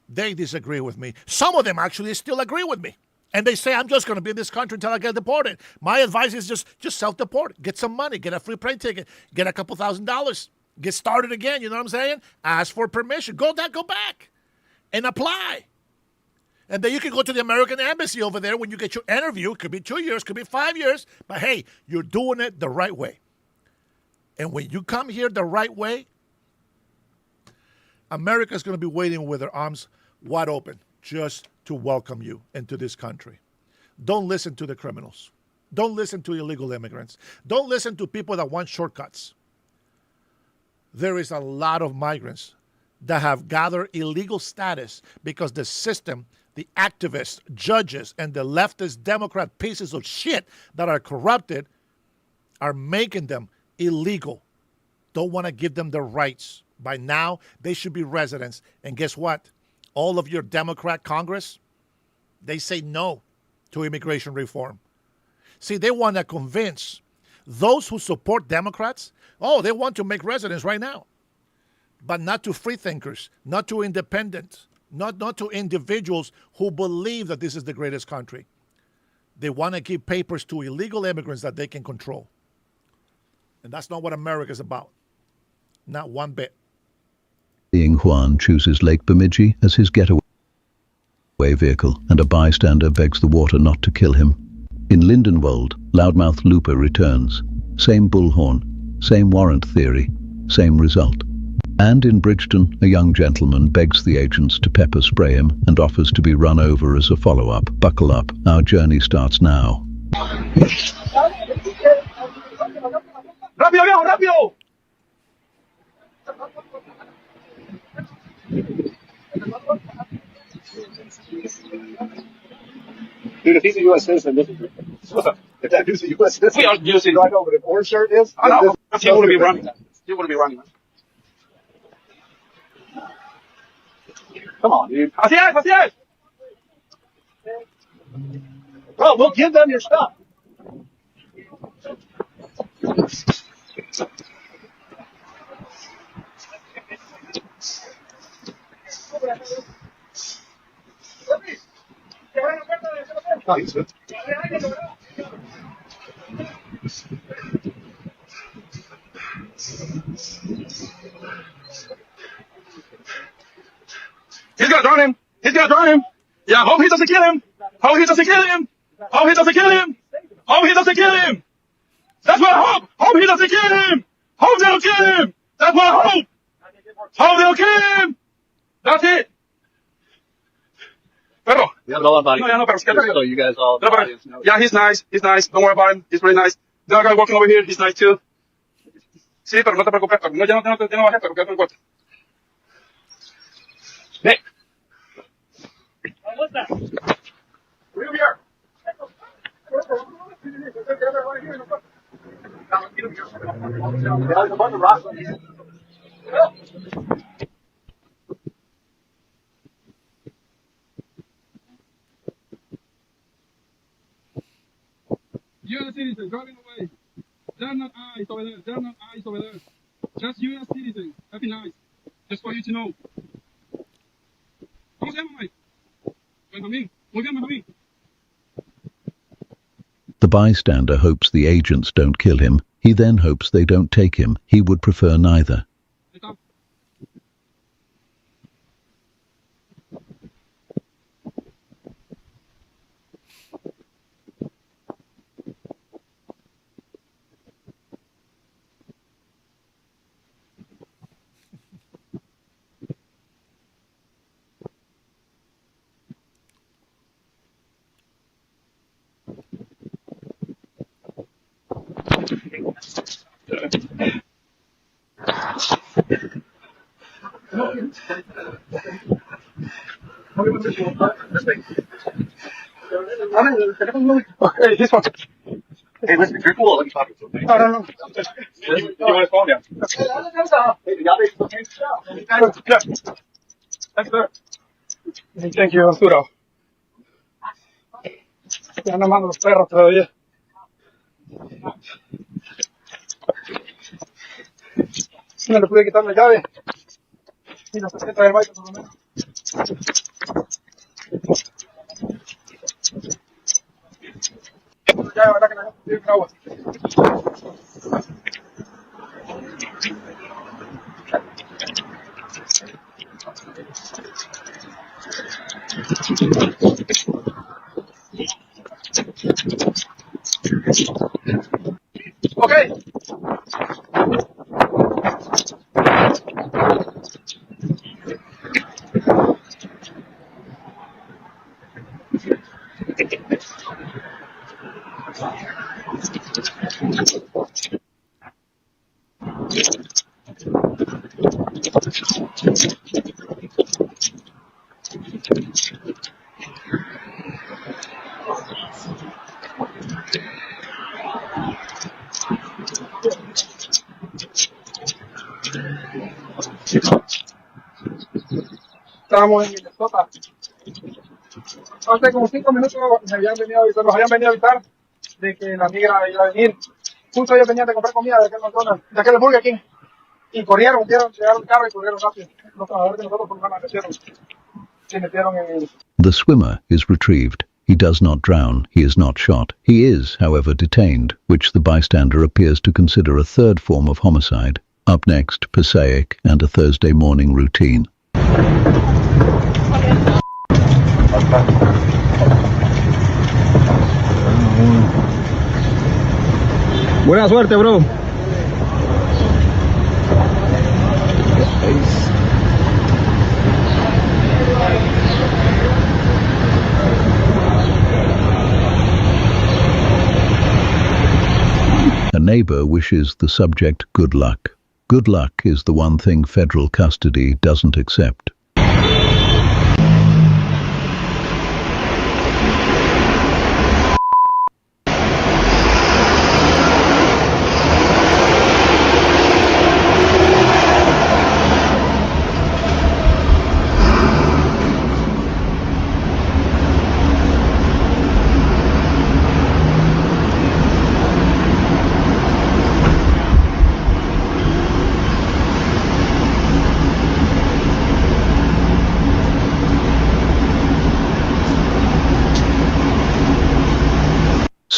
they disagree with me. Some of them actually still agree with me. And they say, I'm just going to be in this country until I get deported. My advice is just self-deport. Get some money. Get a free plane ticket. Get a couple $1,000s. Get started again. You know what I'm saying? Ask for permission. Go back and apply. And then you can go to the American Embassy over there when you get your interview. It could be 2 years, could be 5 years. But, hey, you're doing it the right way. And when you come here the right way, America's going to be waiting with their arms wide open just to welcome you into this country. Don't listen to the criminals. Don't listen to illegal immigrants. Don't listen to people that want shortcuts. There is a lot of migrants that have gathered illegal status because the system, the activists, judges, and the leftist Democrat pieces of shit that are corrupted are making them illegal. Don't want to give them their rights. By now, they should be residents. And guess what? All of your Democrat Congress, they say no to immigration reform. See, they want to convince those who support Democrats, they want to make residents right now. But not to free thinkers, not to independents, not to individuals who believe that this is the greatest country. They want to give papers to illegal immigrants that they can control. And that's not what America's about. Not one bit. Seeing Juan chooses Lake Bemidji as his getaway vehicle, and a bystander begs the water not to kill him. In Lindenwold, loudmouth Looper returns. Same bullhorn, same warrant theory, same result. And in Bridgeton, a young gentleman begs the agents to pepper spray him and offers to be run over as a follow-up. Buckle up, our journey starts now. ¡Rápido, viejo, rápido! Dude, if he's a U.S. citizen, this is if that dude's a U.S. citizen, I know, but if orange shirt is, I know. He wouldn't be running that. He wouldn't be running that. Come on, dude. Así es! Bro, we'll give them your stuff. He's gonna drown him. He's gonna drown him. Yeah, hope he doesn't kill him. Hope he doesn't kill him. Hope he doesn't kill him. Hope he doesn't kill him. That's what I hope. Hope he doesn't kill him. Hope they don't kill him. That's what I hope. Hope they don't kill him. That's it. Perro. No, pero so you guys all. No, pero, yeah, he's nice. He's nice. Don't worry about him. He's really nice. The other guy walking over here, he's nice too. Sí, pero no te preocupes. Pero no, ya no bajé, pero quédate en cuarto. Nick. What's that? We're over here. There's a bunch of rocks on here. U.S. citizens driving away. They're not eyes over there. They're not eyes over there. Just U.S. citizens. That'd be nice. Just for you to know. ¿Cómo se llama, Mike? Benjamín. Muy bien, Benjamín. The bystander hopes the agents don't kill him. He then hopes they don't take him. He would prefer neither. Hey, this one. Hey, listen, if you're cool, let me talk to you. No. You want his phone down? Thanks, sir. Thank you, Arturo. Ya no mando los perros todavía. No le pude quitar la llave. Y la tarjeta del baile, por lo menos. Ya, la verdad que no tiene agua. Okay. Estábamos en Minnesota. Hace como 5 minutos nos habían venido a avisar de que la migra iba a venir. Justo ellos venían de comprar comida de aquel McDonald's, de aquel Burger King. Y corrieron, llegaron el carro y corrieron rápido. Los trabajadores de nosotros por lo menos se metieron en el... The swimmer is retrieved. He does not drown. He is not shot. He is, however, detained, which the bystander appears to consider a third form of homicide. Up next, Passaic and a Thursday morning routine. Buena suerte, bro. A neighbor wishes the subject good luck. Good luck is the one thing federal custody doesn't accept.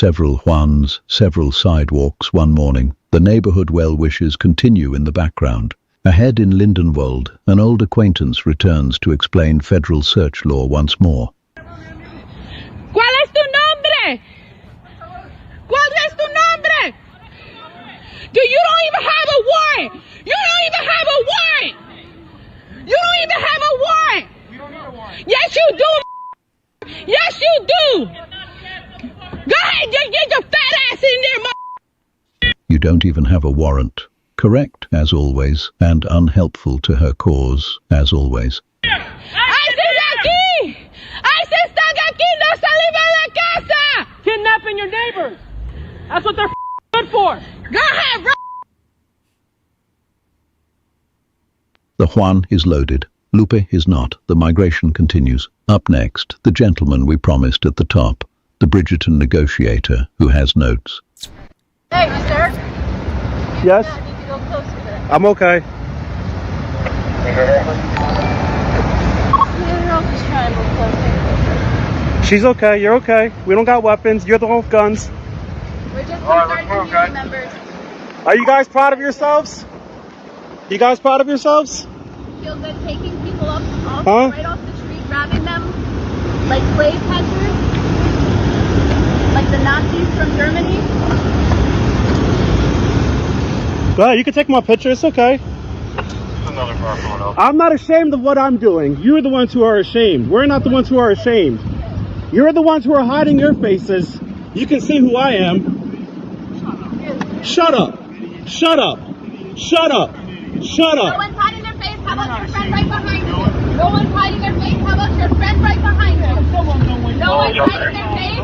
several Juans, several sidewalks one morning. The neighborhood well-wishes continue in the background. Ahead in Lindenwold, an old acquaintance returns to explain federal search law once more. ¿Cuál es tu nombre? ¿Cuál es tu nombre? You don't even have a warrant. You don't even have a warrant. You don't even have a warrant. You don't need a warrant. Yes, you do. Yes, you do. Go ahead, just get your fat ass in there, You don't even have a warrant. Correct, as always, and unhelpful to her cause, as always. Kidnapping your neighbors. That's what they're good for. Go ahead, bro. The Juan is loaded. Lupe is not. The migration continues. Up next, the gentleman we promised at the top, the Bridgerton negotiator who has notes. Hey, mister. Yes? I need to go closer there. I'm okay. Just try and go closer. She's okay. You're okay. We don't got weapons. You're the one with guns. We're just concerned community members. Are you guys proud of yourselves? You guys proud of yourselves? Feel good taking people up Huh? right off the street, grabbing them like slave catchers, like the Nazis from Germany. Go ahead. You can take my picture. It's okay. I'm not ashamed of what I'm doing. You're the ones who are ashamed. We're not the ones who are ashamed. You're the ones who are hiding your faces. You can see who I am. Shut up. Shut up. Shut up. Shut No up. one's hiding their face. How about your friend right behind you? No one's hiding their face. How about your friend right behind you? No one's hiding their face.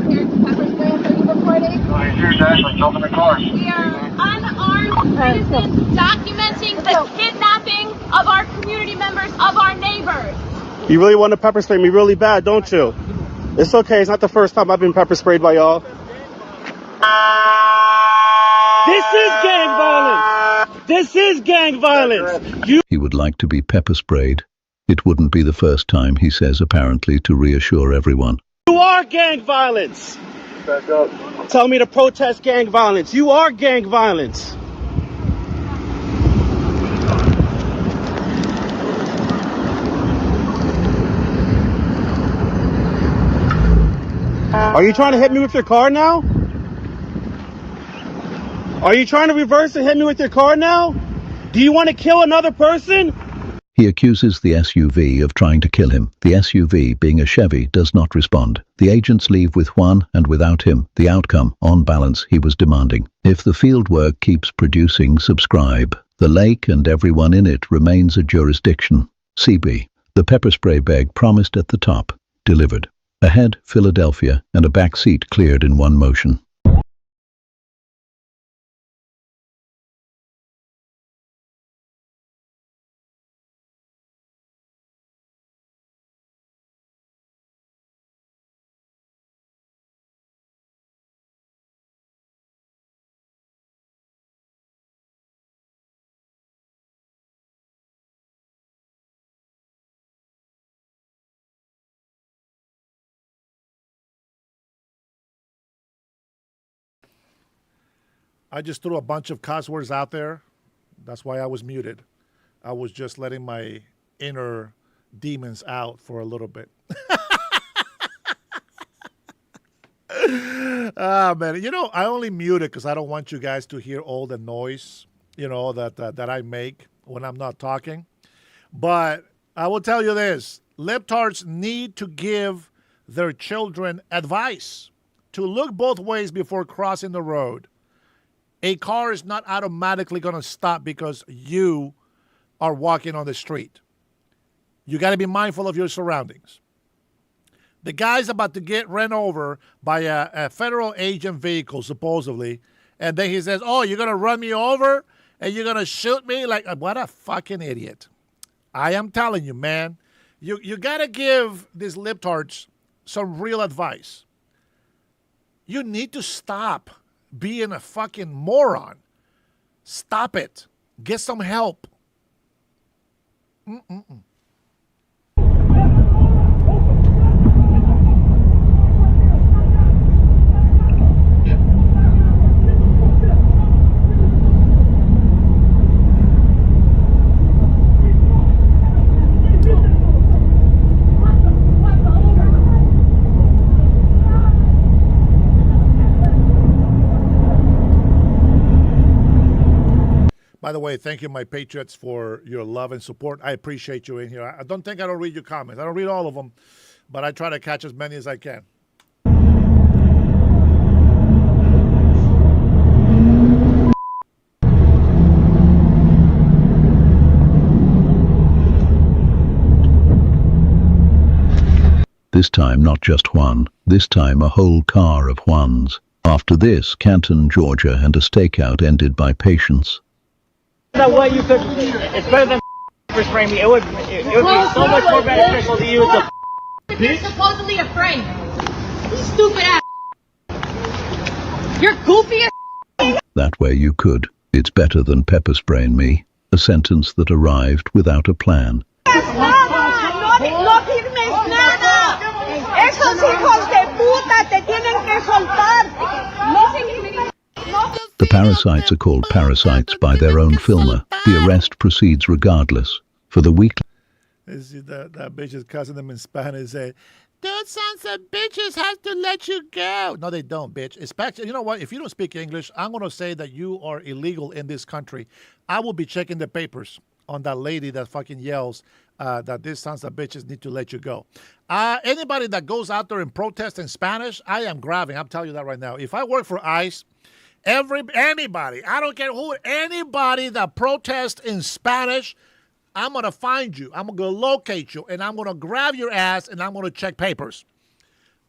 You're full of We are unarmed citizens documenting the kidnapping of our community members, of our neighbors. You really want to pepper spray me really bad, don't you? It's okay. It's not the first time I've been pepper sprayed by y'all. This is gang violence. This is gang violence. He would like to be pepper sprayed. It wouldn't be the first time, he says, apparently to reassure everyone. You are gang violence. Back up. Tell me to protest gang violence. You are gang violence. Are you trying to hit me with your car now? Are you trying to reverse and hit me with your car now? Do you want to kill another person? He accuses the SUV of trying to kill him. The SUV, being a Chevy, does not respond. The agents leave with Juan and without him. The outcome, on balance, he was demanding. If the field work keeps producing, subscribe. The lake and everyone in it remains a jurisdiction. CB. The pepper spray bag promised at the top. Delivered. Ahead, Philadelphia, and a back seat cleared in one motion. I just threw a bunch of cuss words out there. That's why I was muted. I was just letting my inner demons out for a little bit. Ah, man. You know, I only mute it because I don't want you guys to hear all the noise, you know, that I make when I'm not talking. But I will tell you this. Libtards need to give their children advice to look both ways before crossing the road. A car is not automatically going to stop because you are walking on the street. You got to be mindful of your surroundings. The guy's about to get run over by a federal agent vehicle, supposedly, and then he says, oh, you're going to run me over and you're going to shoot me? Like, what a fucking idiot. I am telling you, man, you got to give these libtards some real advice. You need to stop being a fucking moron. Stop it. Get some help. the way, thank you, my patriots, for your love and support. I appreciate you in here. I don't read your comments. I don't read all of them, but I try to catch as many as I can. This time not just one, this time a whole car of ones. After this, Canton, Georgia, and a stakeout ended by patience. That way you could, it's better than pepper spraying me. It would be so much more beneficial to use the You're supposedly a friend. Stupid ass. You're goofy as That way you could. It's better than pepper spraying me. A sentence that arrived without a plan. No firmes nada. Esos hijos de puta te tienen que soltar. The parasites are called parasites by their own filmer. The arrest proceeds regardless. For the week. That bitch is cussing them in Spanish. Say, those sons of bitches have to let you go. No, they don't, bitch. Especially, you know what? If you don't speak English, I'm going to say that you are illegal in this country. I will be checking the papers on that lady that fucking yells that these sons of bitches need to let you go. Anybody that goes out there and protests in Spanish, I am grabbing. I'm telling you that right now. If I work for ICE, anybody, I don't care who, anybody that protests in Spanish, I'm going to find you. I'm going to locate you, and I'm going to grab your ass, and I'm going to check papers.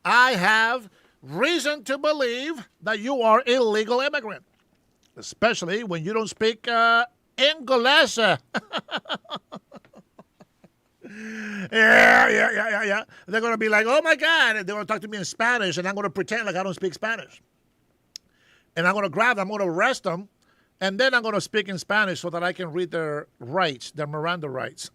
I have reason to believe that you are an illegal immigrant, especially when you don't speak English. Yeah. They're going to be like, oh, my God. And they're going to talk to me in Spanish, and I'm going to pretend like I don't speak Spanish. And I'm going to grab them. I'm going to arrest them. And then I'm going to speak in Spanish so that I can read their rights, their Miranda rights.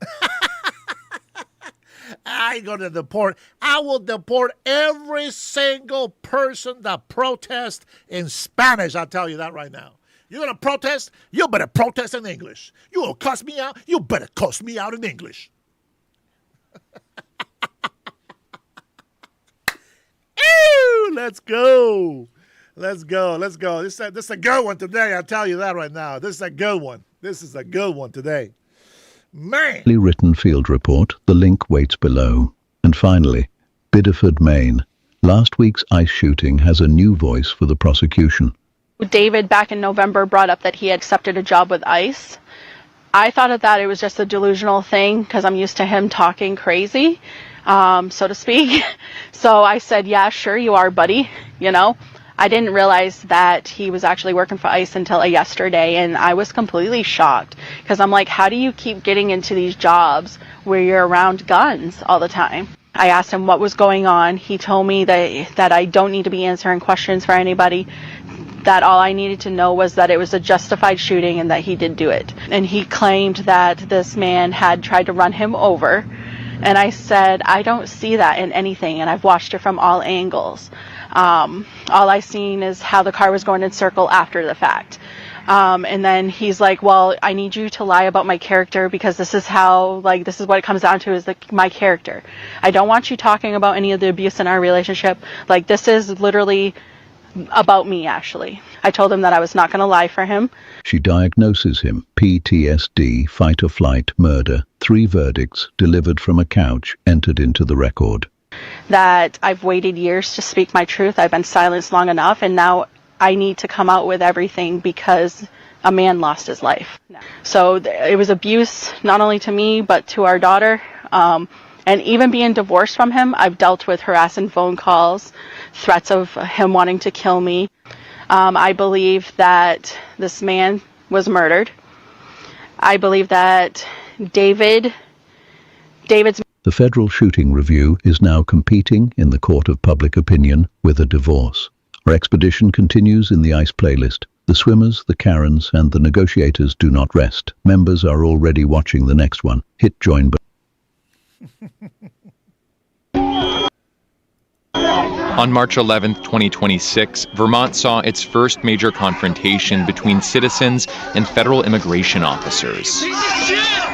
I go to deport. I will deport every single person that protests in Spanish. I'll tell you that right now. You're going to protest? You better protest in English. You will cuss me out? You better cuss me out in English. Ew, let's go. Let's go. This is a good one today. I'll tell you that right now. This is a good one. Today. Man. Written field report. The link waits below. And finally, Biddeford, Maine. Last week's ICE shooting has a new voice for the prosecution. David, back in November, brought up that he had accepted a job with ICE. I thought that it was just a delusional thing because I'm used to him talking crazy, so to speak. So I said, yeah, sure you are, buddy, you know. I didn't realize that he was actually working for ICE until yesterday, and I was completely shocked because I'm like, how do you keep getting into these jobs where you're around guns all the time? I asked him what was going on. He told me that I don't need to be answering questions for anybody, that all I needed to know was that it was a justified shooting and that he did do it. And he claimed that this man had tried to run him over. And I said, I don't see that in anything, and I've watched it from all angles. All I seen is how the car was going in circle after the fact. And then he's like, well, I need you to lie about my character because this is what it comes down to is my character. I don't want you talking about any of the abuse in our relationship. Like, this is literally about me, Ashley. I told him that I was not going to lie for him. She diagnoses him PTSD, fight or flight, murder. 3 verdicts delivered from a couch entered into the record. That I've waited years to speak my truth. I've been silenced long enough, and now I need to come out with everything because a man lost his life. So it was abuse, not only to me, but to our daughter. And even being divorced from him, I've dealt with harassing phone calls, threats of him wanting to kill me. I believe that this man was murdered. I believe that David's... The federal shooting review is now competing in the court of public opinion with a divorce. Our expedition continues in the ICE playlist. The swimmers, the Karens, and the negotiators do not rest. Members are already watching the next one. Hit join button. On March 11, 2026, Vermont saw its first major confrontation between citizens and federal immigration officers.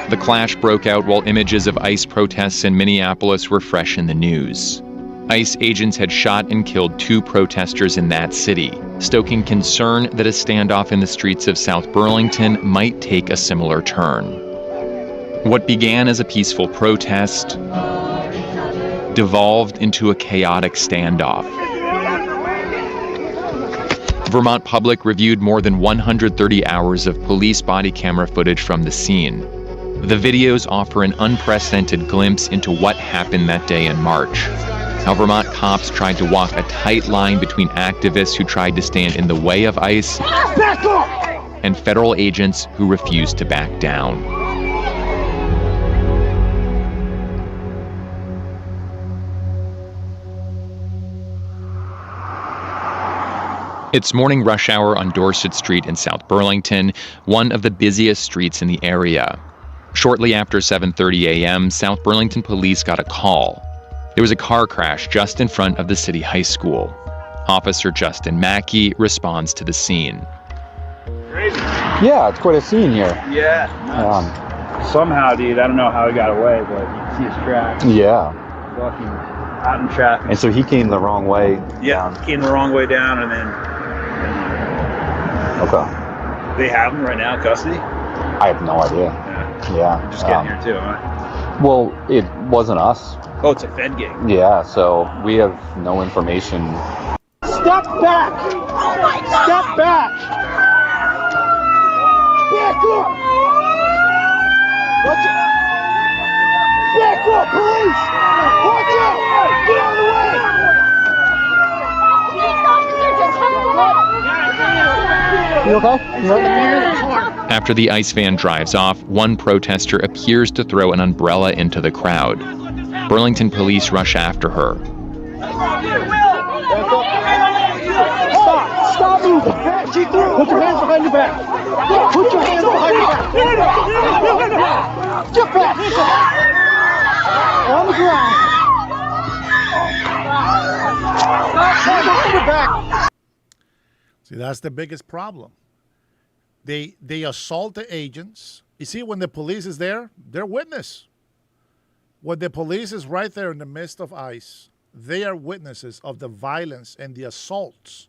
The clash broke out while images of ICE protests in Minneapolis were fresh in the news. ICE agents had shot and killed 2 protesters in that city, stoking concern that a standoff in the streets of South Burlington might take a similar turn. What began as a peaceful protest devolved into a chaotic standoff. Vermont Public reviewed more than 130 hours of police body camera footage from the scene. The videos offer an unprecedented glimpse into what happened that day in March. How Vermont cops tried to walk a tight line between activists who tried to stand in the way of ICE and federal agents who refused to back down. It's morning rush hour on Dorset Street in South Burlington, one of the busiest streets in the area. Shortly after 7:30 a.m., South Burlington police got a call. There was a car crash just in front of the city high school. Officer Justin Mackey responds to the scene. Yeah, it's quite a scene here. Yeah. Somehow, dude, I don't know how he got away, but you can see his tracks. Yeah. Fucking out in traffic. And so he came the wrong way. Yeah, came the wrong way down, and then. Okay. They have him right now in custody? I have no idea. Yeah. You're just getting here too, huh? Well, it wasn't us. Oh, it's a Fed gang. Yeah, so we have no information. Step back! Oh my God! Step back! Back up! Watch it! Back up, police! Watch out! Get out of the way! You okay? After the ICE van drives off, one protester appears to throw an umbrella into the crowd. Burlington police rush after her. Stop moving! She threw! Put your hands behind your back! Put your hands behind your back! Get back! On the ground! Hands behind your back! See, that's the biggest problem. They assault the agents. You see, when the police is there, they're witness. When the police is right there in the midst of ICE, they are witnesses of the violence and the assaults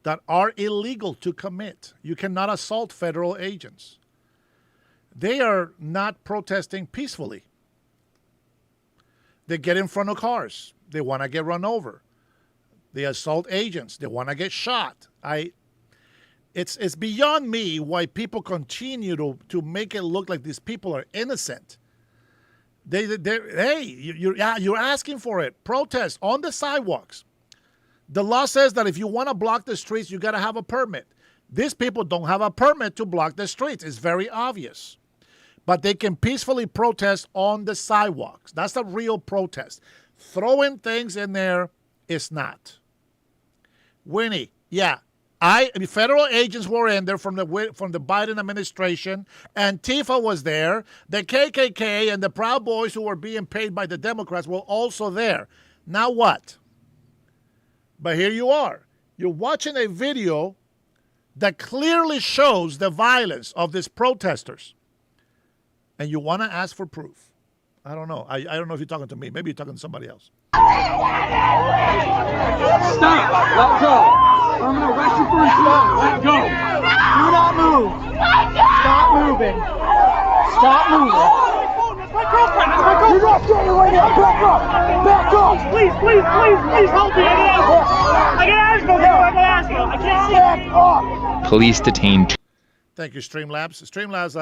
that are illegal to commit. You cannot assault federal agents. They are not protesting peacefully. They get in front of cars. They want to get run over. They assault agents. They want to get shot. It's beyond me why people continue to make it look like these people are innocent. You're asking for it. Protest on the sidewalks. The law says that if you want to block the streets, you got to have a permit. These people don't have a permit to block the streets. It's very obvious. But they can peacefully protest on the sidewalks. That's a real protest. Throwing things in there is not. Winnie, yeah. Federal agents were in there from the Biden administration. Antifa was there. The KKK and the Proud Boys who were being paid by the Democrats were also there. Now what? But here you are. You're watching a video that clearly shows the violence of these protesters. And you want to ask for proof. I don't know. I don't know if you're talking to me. Maybe you're talking to somebody else. Stop! Let go! I'm gonna arrest you for assault. Let go! Do not move! Stop moving! Stop moving! My girlfriend! You're not getting away now! Back up! Back up! Please help me! I can ask you! I can't see! Back up! Police detained. Thank you, Streamlabs. Streamlabs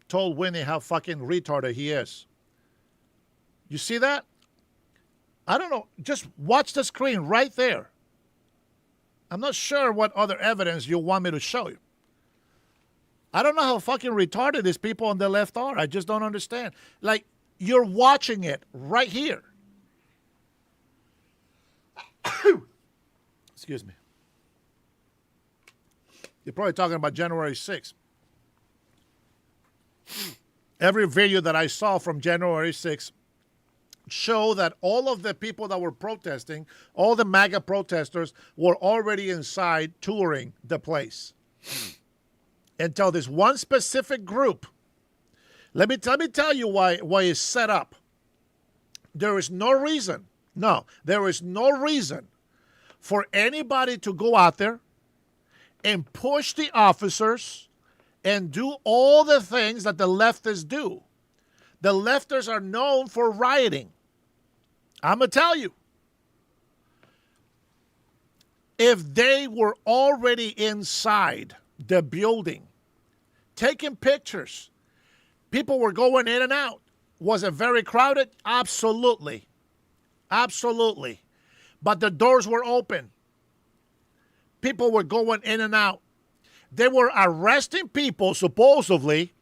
told Winnie how fucking retarded he is. You see that? I don't know. Just watch the screen right there. I'm not sure what other evidence you want me to show you. I don't know how fucking retarded these people on the left are. I just don't understand. Like, you're watching it right here. Excuse me. You're probably talking about January 6th. Every video that I saw from January 6th show that all of the people that were protesting, all the MAGA protesters, were already inside touring the place. Until this one specific group. Let me tell you why it's set up. There is no reason No, there is no reason for anybody to go out there and push the officers and do all the things that the leftists do. The leftists are known for rioting. I'm going to tell you. If they were already inside the building, taking pictures, people were going in and out. Was it very crowded? Absolutely. Absolutely. But the doors were open. People were going in and out. They were arresting people, supposedly.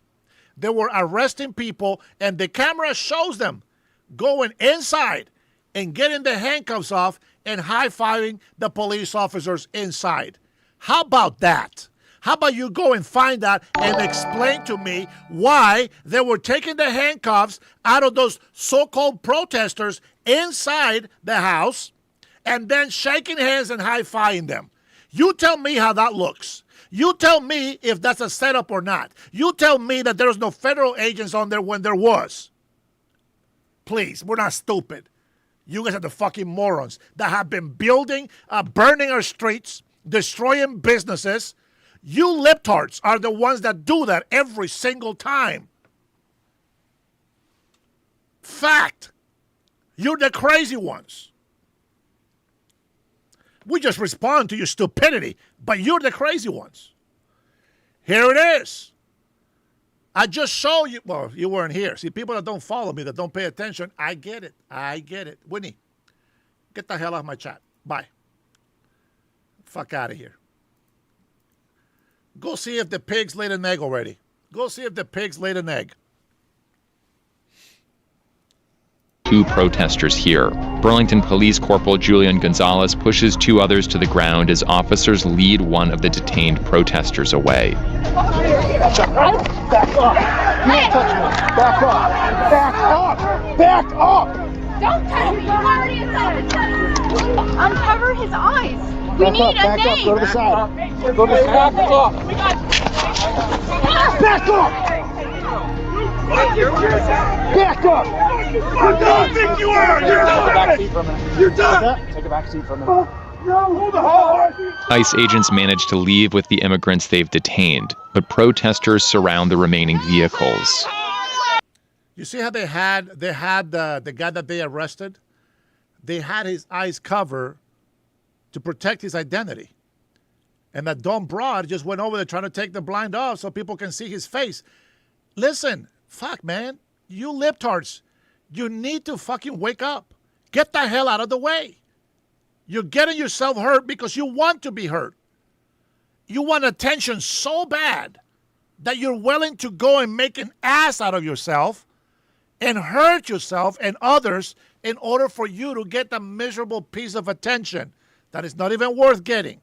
They were arresting people, and the camera shows them going inside and getting the handcuffs off and high-fiving the police officers inside. How about that? How about you go and find that and explain to me why they were taking the handcuffs out of those so-called protesters inside the house and then shaking hands and high-fiving them. You tell me how that looks. You tell me if that's a setup or not. You tell me that there was no federal agents on there when there was. Please, we're not stupid. You guys are the fucking morons that have been building, burning our streets, destroying businesses. You libtards are the ones that do that every single time. Fact. You're the crazy ones. We just respond to your stupidity, but you're the crazy ones. Here it is. I just showed you. Well, you weren't here. See, people that don't follow me, that don't pay attention, I get it. I get it. Winnie, get the hell off my chat. Bye. Fuck out of here. Go see if the pigs laid an egg already. Go see if the pigs laid an egg. Two protesters here. Burlington Police Corporal Julian Gonzalez pushes two others to the ground as officers lead one of the detained protesters away. Back up! You don't touch me! Back up! Back up! Back up! Don't touch me! You already inside. Uncover his eyes. We Back need up, a back name. up, go to the side. Go to the side. Back up! Back up! Back up! What do you think you are? You're done! You're done! Take a back seat for a minute. ICE agents manage to leave with the immigrants they've detained, but protesters surround the remaining vehicles. You see how they had the guy that they arrested? They had his eyes covered to protect his identity. And that dumb broad just went over there trying to take the blind off so people can see his face. Listen, fuck, man. You libtards, you need to fucking wake up. Get the hell out of the way. You're getting yourself hurt because you want to be hurt. You want attention so bad that you're willing to go and make an ass out of yourself and hurt yourself and others in order for you to get the miserable piece of attention that is not even worth getting.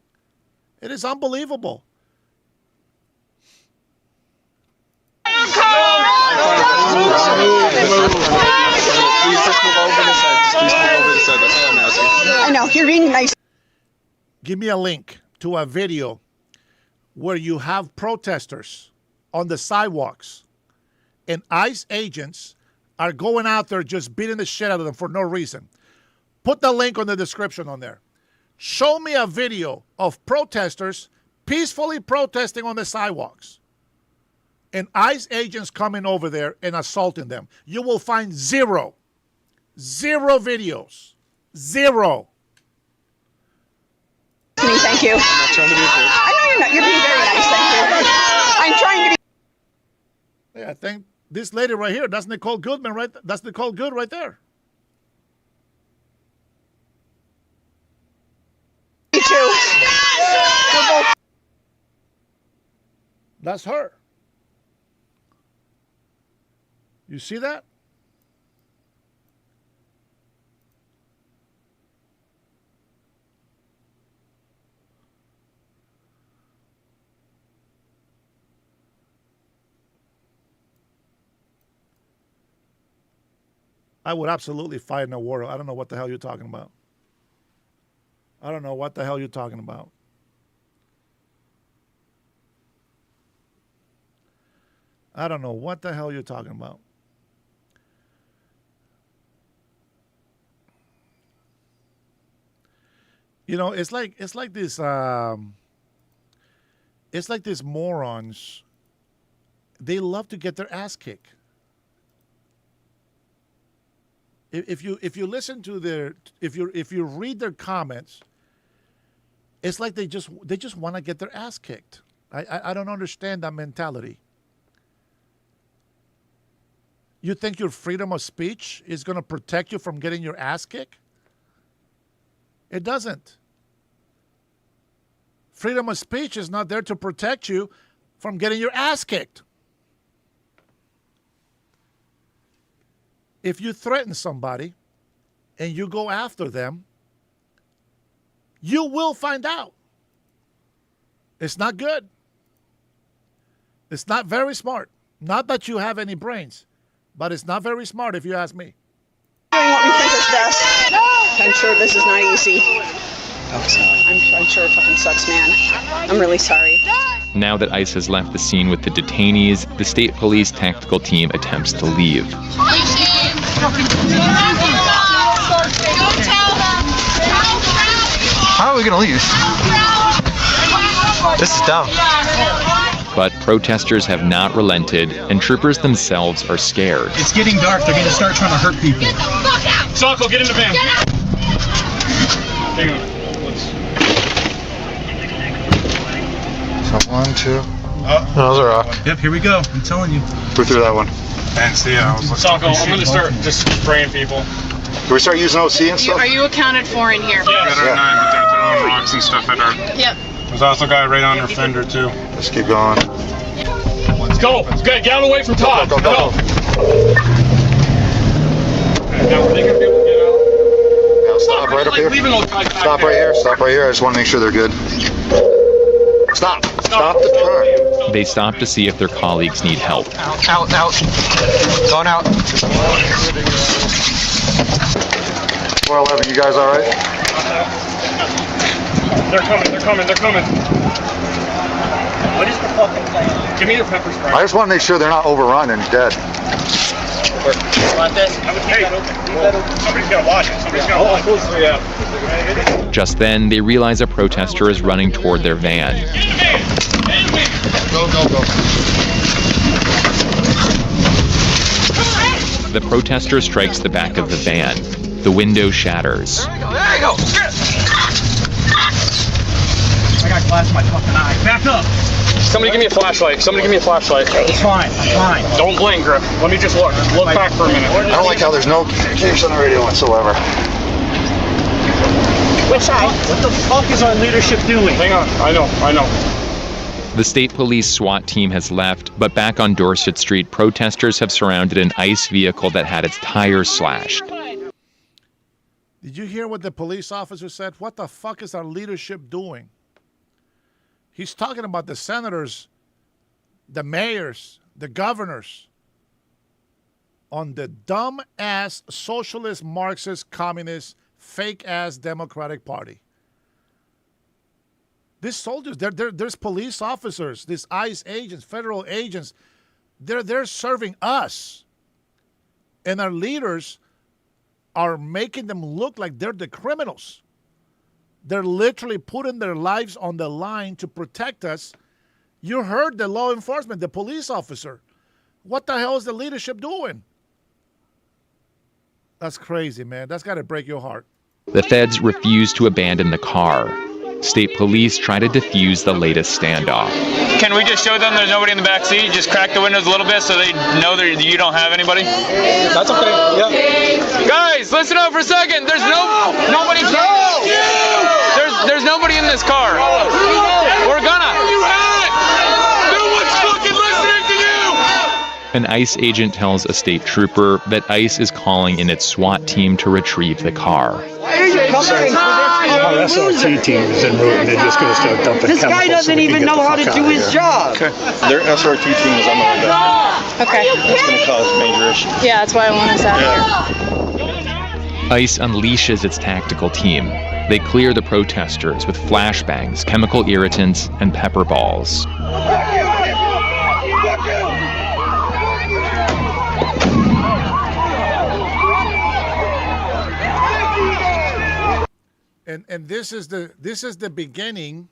It is unbelievable. I know, you're being nice. Give me a link to a video where you have protesters on the sidewalks and ICE agents are going out there just beating the shit out of them for no reason. Put the link on the description on there. Show me a video of protesters peacefully protesting on the sidewalks and ICE agents coming over there and assaulting them. You will find zero videos. Zero. Thank you. I'm not trying to be I know you're not. You're being very nice. Thank you. I'm trying to be. Yeah, I think this lady right here, that's Nicole Goodman, right? That's Nicole Good right there. Me too. That's her. You see that? I would absolutely fight in a war. I don't know what the hell you're talking about. I don't know what the hell you're talking about. I don't know what the hell you're talking about. You know, it's like this. It's like these morons. They love to get their ass kicked. If you listen to their if you read their comments, it's like they just want to get their ass kicked. I don't understand that mentality. You think your freedom of speech is going to protect you from getting your ass kicked? It doesn't. Freedom of speech is not there to protect you from getting your ass kicked. If you threaten somebody and you go after them, you will find out. It's not good. It's not very smart. Not that you have any brains, but it's not very smart if you ask me. Doing what we think is best. I'm sure this is not easy. I'm sure it fucking sucks, man. I'm really sorry. Now that ICE has left the scene with the detainees, the state police tactical team attempts to leave. How are we gonna leave? This is dumb. But protesters have not relented, and troopers themselves are scared. It's getting dark. They're gonna start trying to hurt people. Socko, get in the van. Hang on. So 1, 2. Oh, that was a rock. Yep, here we go. I'm telling you. Who threw that one? And see, I was looking. Socko, I'm gonna start just spraying people. Can we start using OC and stuff? Are you accounted for in here? Yeah, they're 9, but they're throwing rocks and stuff at her. Yep. There's also a guy right on her fender, too. Let's keep going. Let's go. Get out of the way from Todd. Go. Okay, now are they gonna be able to get out? Now stop right up here. Stop right here. Stop right here. I just want to make sure they're good. Stop. Stop the car. They stop to see if their colleagues need help. Out. Going out. 411, you guys all right? They're coming. What is the fucking plan? Give me your pepper spray. I just want to make sure they're not overrun and dead. Want this? Hey, somebody's gonna watch it. Just then, they realize a protester is running toward their van. Go. The protester strikes the back of the van. The window shatters. There you go. I got glass in my fucking eye. Back up. Somebody give me a flashlight. It's fine. Don't blink, Griff. Let me just look. Look back for a minute. I don't like how there's no communication on the radio whatsoever. Which side? What the fuck is our leadership doing? Hang on. I know. The state police SWAT team has left, but back on Dorset Street, protesters have surrounded an ICE vehicle that had its tires slashed. Did you hear what the police officer said? What the fuck is our leadership doing? He's talking about the senators, the mayors, the governors on the dumb-ass socialist, Marxist, communist, fake-ass Democratic Party. These soldiers, there's police officers, these ICE agents, federal agents, they're serving us. And our leaders are making them look like they're the criminals. They're literally putting their lives on the line to protect us. You heard the law enforcement, the police officer. What the hell is the leadership doing? That's crazy, man. That's got to break your heart. The feds refuse to abandon the car. State police try to defuse the latest standoff. Can we just show them there's nobody in the back seat? Just crack the windows a little bit so they know that you don't have anybody? That's okay, yeah. Guys, listen up for a second. There's nobody. There's nobody in this car. We're gonna. No one's fucking listening to you! An ICE agent tells a state trooper that ICE is calling in its SWAT team to retrieve the car. Our SRT team is en route and they're just going to start dumping This guy doesn't even know how to do his job. Okay. Their SRT team is on the way back. Okay. It's going to cause major issues. Yeah, that's why I want us out here. ICE unleashes its tactical team. They clear the protesters with flashbangs, chemical irritants, and pepper balls. And this is the beginning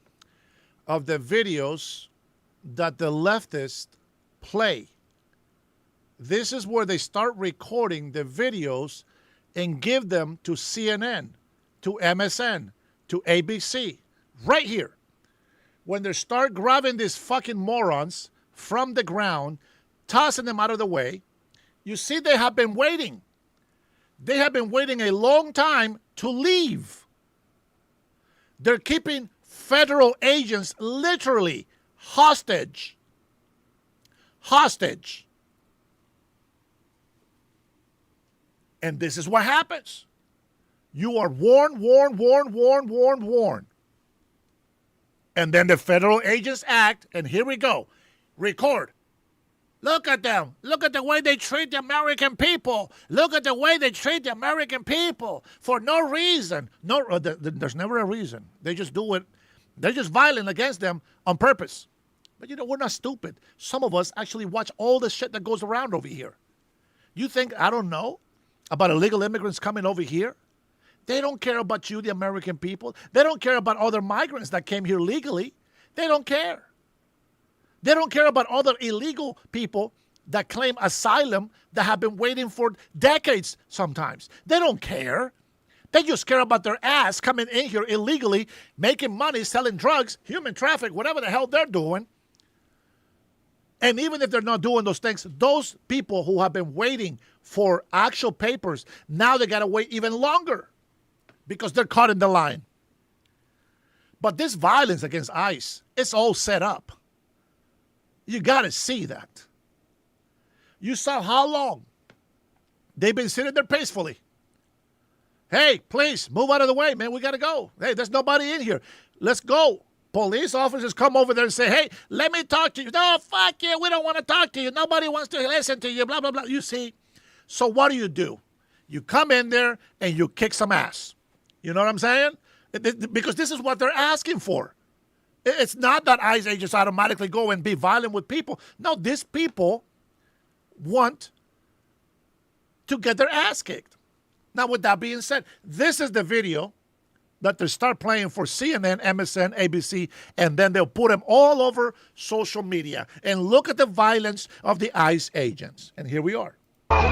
of the videos that the leftists play. This is where they start recording the videos and give them to CNN, to MSN, to ABC, right here. When they start grabbing these fucking morons from the ground, tossing them out of the way, you see they have been waiting. They have been waiting a long time to leave. They're keeping federal agents literally hostage. Hostage. And this is what happens. You are warned. And then the federal agents act, and here we go. Record. Look at them. Look at the way they treat the American people. Look at the way they treat the American people for no reason. No, there's never a reason. They just do it. They're just violent against them on purpose. But you know, we're not stupid. Some of us actually watch all the shit that goes around over here. You think I don't know about illegal immigrants coming over here? They don't care about you, the American people. They don't care about other migrants that came here legally. They don't care. They don't care about other illegal people that claim asylum that have been waiting for decades sometimes. They don't care. They just care about their ass coming in here illegally, making money, selling drugs, human traffic, whatever the hell they're doing. And even if they're not doing those things, those people who have been waiting for actual papers, now they got to wait even longer because they're caught in the line. But this violence against ICE, it's all set up. You got to see that. You saw how long they've been sitting there peacefully. Hey, please, move out of the way, man. We got to go. Hey, there's nobody in here. Let's go. Police officers come over there and say, hey, let me talk to you. No, fuck you. We don't want to talk to you. Nobody wants to listen to you, blah, blah, blah. You see? So what do? You come in there and you kick some ass. You know what I'm saying? Because this is what they're asking for. It's not that ICE agents automatically go and be violent with people. No, these people want to get their ass kicked. Now, with that being said, this is the video that they start playing for CNN, MSN, ABC, and then they'll put them all over social media. And look at the violence of the ICE agents. And here we are. Let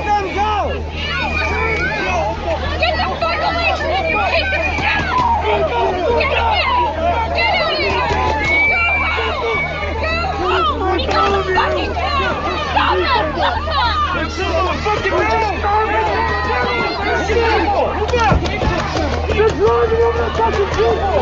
them go! Get the fuck away from me! Take them down! Get out of here! Get out of here! Go home! Go home! Fucking down! Stop it! Stop it! Fucking Just running over the fucking people!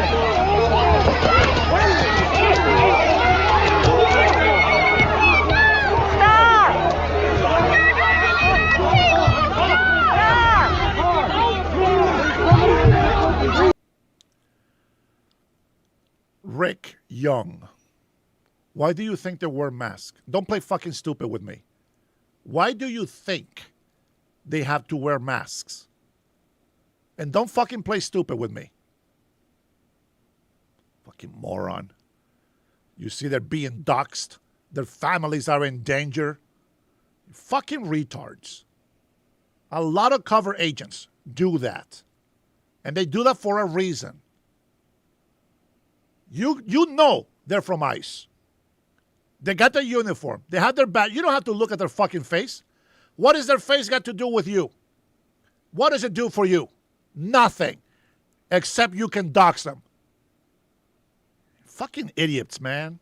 Rick Young. Why do you think they wear masks? Don't play fucking stupid with me. Why do you think they have to wear masks? And don't fucking play stupid with me. Fucking moron. You see they're being doxxed. Their families are in danger. Fucking retards. A lot of cover agents do that. And they do that for a reason. You know they're from ICE. They got their uniform. They have their badge. You don't have to look at their fucking face. What does their face got to do with you? What does it do for you? Nothing. Except you can dox them. Fucking idiots, man.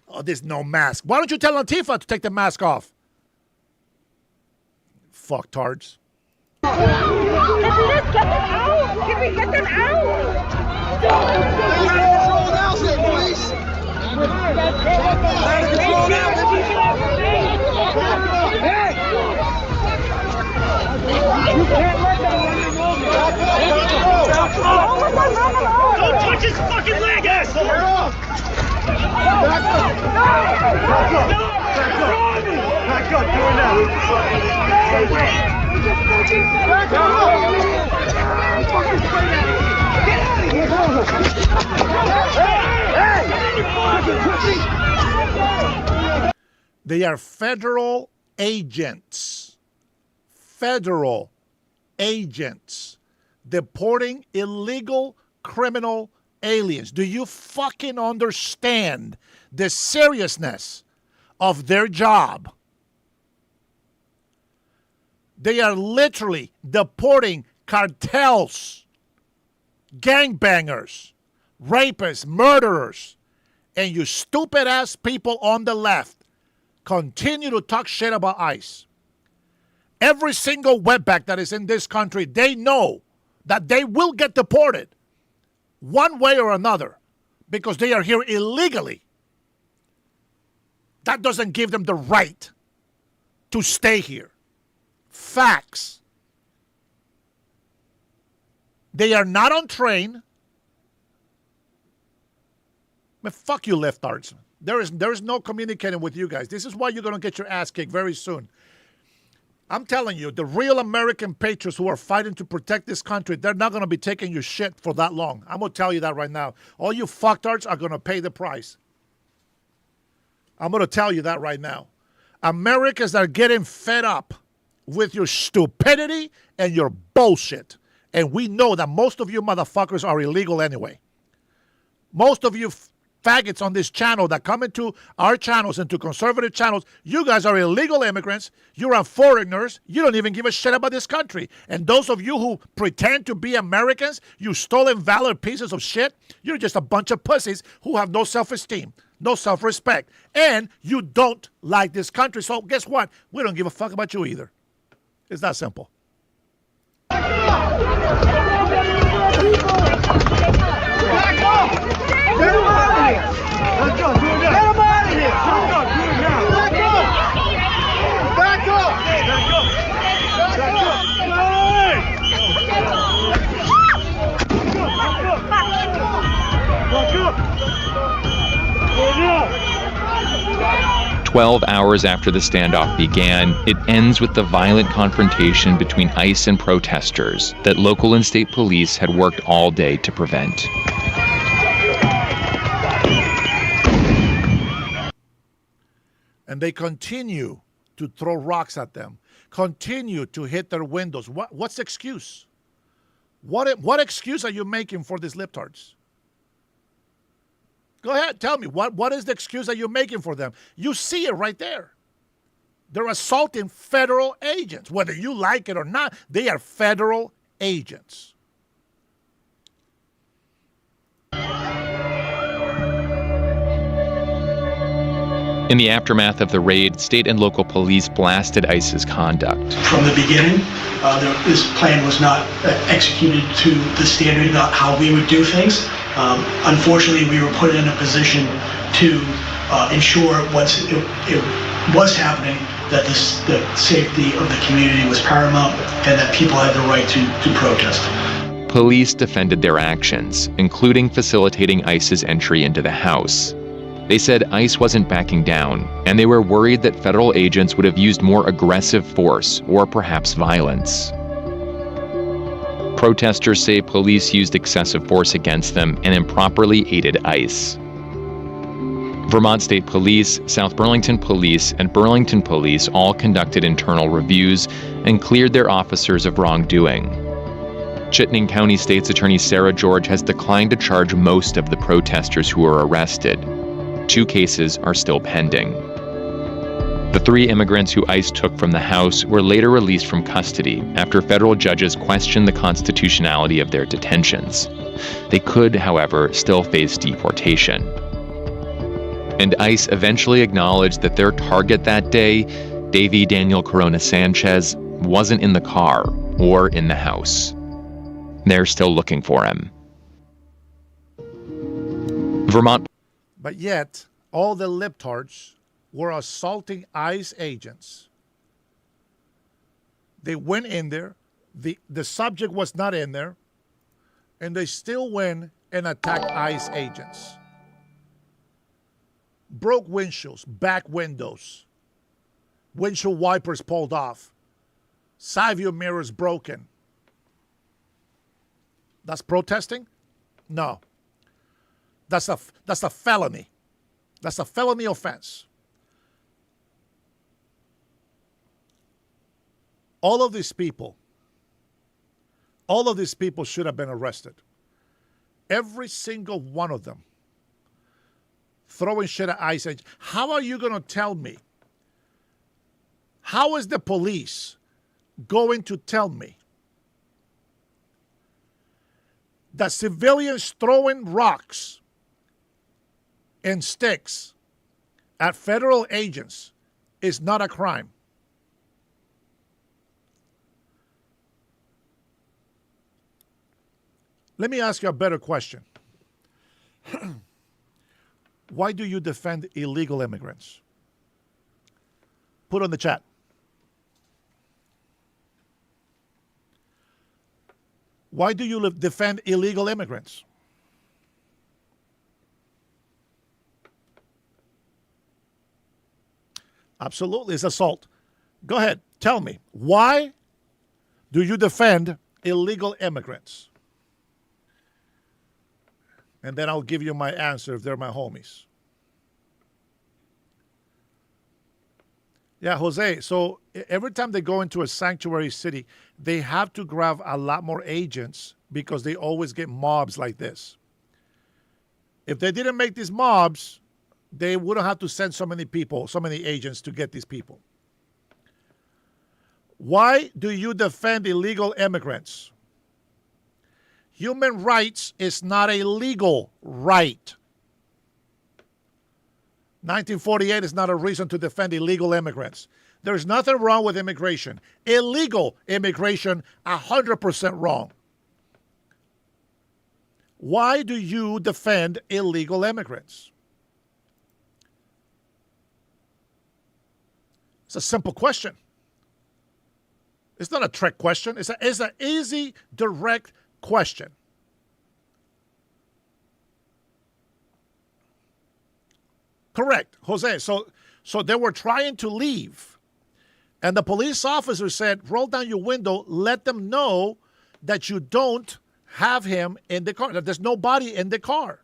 Oh, there's no mask. Why don't you tell Antifa to take the mask off? Fucktards. Get them out! Can we get them out? Control now, say police! Control now! Hey! You can't let them run him over! Don't touch his fucking leg, asshole! Back up! Back up, do it now! Back up! They are federal agents, federal agents, deporting illegal criminal aliens. Do you fucking understand the seriousness of their job? They are literally deporting cartels, gangbangers, rapists, murderers, and you stupid ass people on the left continue to talk shit about ICE. Every single wetback that is in this country, they know that they will get deported one way or another because they are here illegally. That doesn't give them the right to stay here. Facts. They are not on train. Man, fuck you, leftards. There is no communicating with you guys. This is why you're going to get your ass kicked very soon. I'm telling you, the real American patriots who are fighting to protect this country, they're not going to be taking your shit for that long. I'm going to tell you that right now. All you fucktards are going to pay the price. I'm going to tell you that right now. Americans are getting fed up with your stupidity and your bullshit. And we know that most of you motherfuckers are illegal anyway. Most of you faggots on this channel that come into our channels, into conservative channels, you guys are illegal immigrants. You are foreigners. You don't even give a shit about this country. And those of you who pretend to be Americans, you stolen valor pieces of shit, you're just a bunch of pussies who have no self-esteem, no self-respect. And you don't like this country. So guess what? We don't give a fuck about you either. It's that simple. Get him out of here! Let's go, do it now! Get him out of here! Back up, do it now! Back up! Back up! Back up! Back up! Back up! Back up! 12 hours after the standoff began, it ends with the violent confrontation between ICE and protesters that local and state police had worked all day to prevent. And they continue to throw rocks at them, continue to hit their windows. What's the excuse? What excuse are you making for these libtards? Go ahead, tell me. What is the excuse that you're making for them? You see it right there. They're assaulting federal agents. Whether you like it or not, they are federal agents. In the aftermath of the raid, state and local police blasted ICE's conduct. From the beginning, this plan was not executed to the standard, not how we would do things. Unfortunately, we were put in a position to ensure once it was happening that the safety of the community was paramount and that people had the right to protest. Police defended their actions, including facilitating ICE's entry into the house. They said ICE wasn't backing down, and they were worried that federal agents would have used more aggressive force or perhaps violence. Protesters say police used excessive force against them and improperly aided ICE. Vermont State Police, South Burlington Police, and Burlington Police all conducted internal reviews and cleared their officers of wrongdoing. Chittenden County State's Attorney Sarah George has declined to charge most of the protesters who were arrested. 2 cases are still pending. The 3 immigrants who ICE took from the house were later released from custody after federal judges questioned the constitutionality of their detentions. They could, however, still face deportation. And ICE eventually acknowledged that their target that day, Davy Daniel Corona Sanchez, wasn't in the car or in the house. They're still looking for him. Vermont. But yet, all the libtards were assaulting ICE agents. They went in there. The subject was not in there. And they still went and attacked ICE agents. Broke windshields, back windows. Windshield wipers pulled off. Side view mirrors broken. That's protesting? No. That's a felony. That's a felony offense. All of these people should have been arrested. Every single one of them throwing shit at ICE agents. How are you going to tell me? How is the police going to tell me that civilians throwing rocks and sticks at federal agents is not a crime? Let me ask you a better question. Why do you defend illegal immigrants? Put on the chat. Why do you defend illegal immigrants? Absolutely, it's assault. Go ahead, tell me. Why do you defend illegal immigrants? And then I'll give you my answer if they're my homies. Yeah, Jose, so every time they go into a sanctuary city, they have to grab a lot more agents because they always get mobs like this. If they didn't make these mobs, they wouldn't have to send so many people, so many agents to get these people. Why do you defend illegal immigrants? Human rights is not a legal right. 1948 is not a reason to defend illegal immigrants. There's nothing wrong with immigration. Illegal immigration, 100% wrong. Why do you defend illegal immigrants? It's a simple question. It's not a trick question. It's an easy, direct question. Correct, Jose. So they were trying to leave, and the police officer said, roll down your window, let them know that you don't have him in the car, that there's nobody in the car.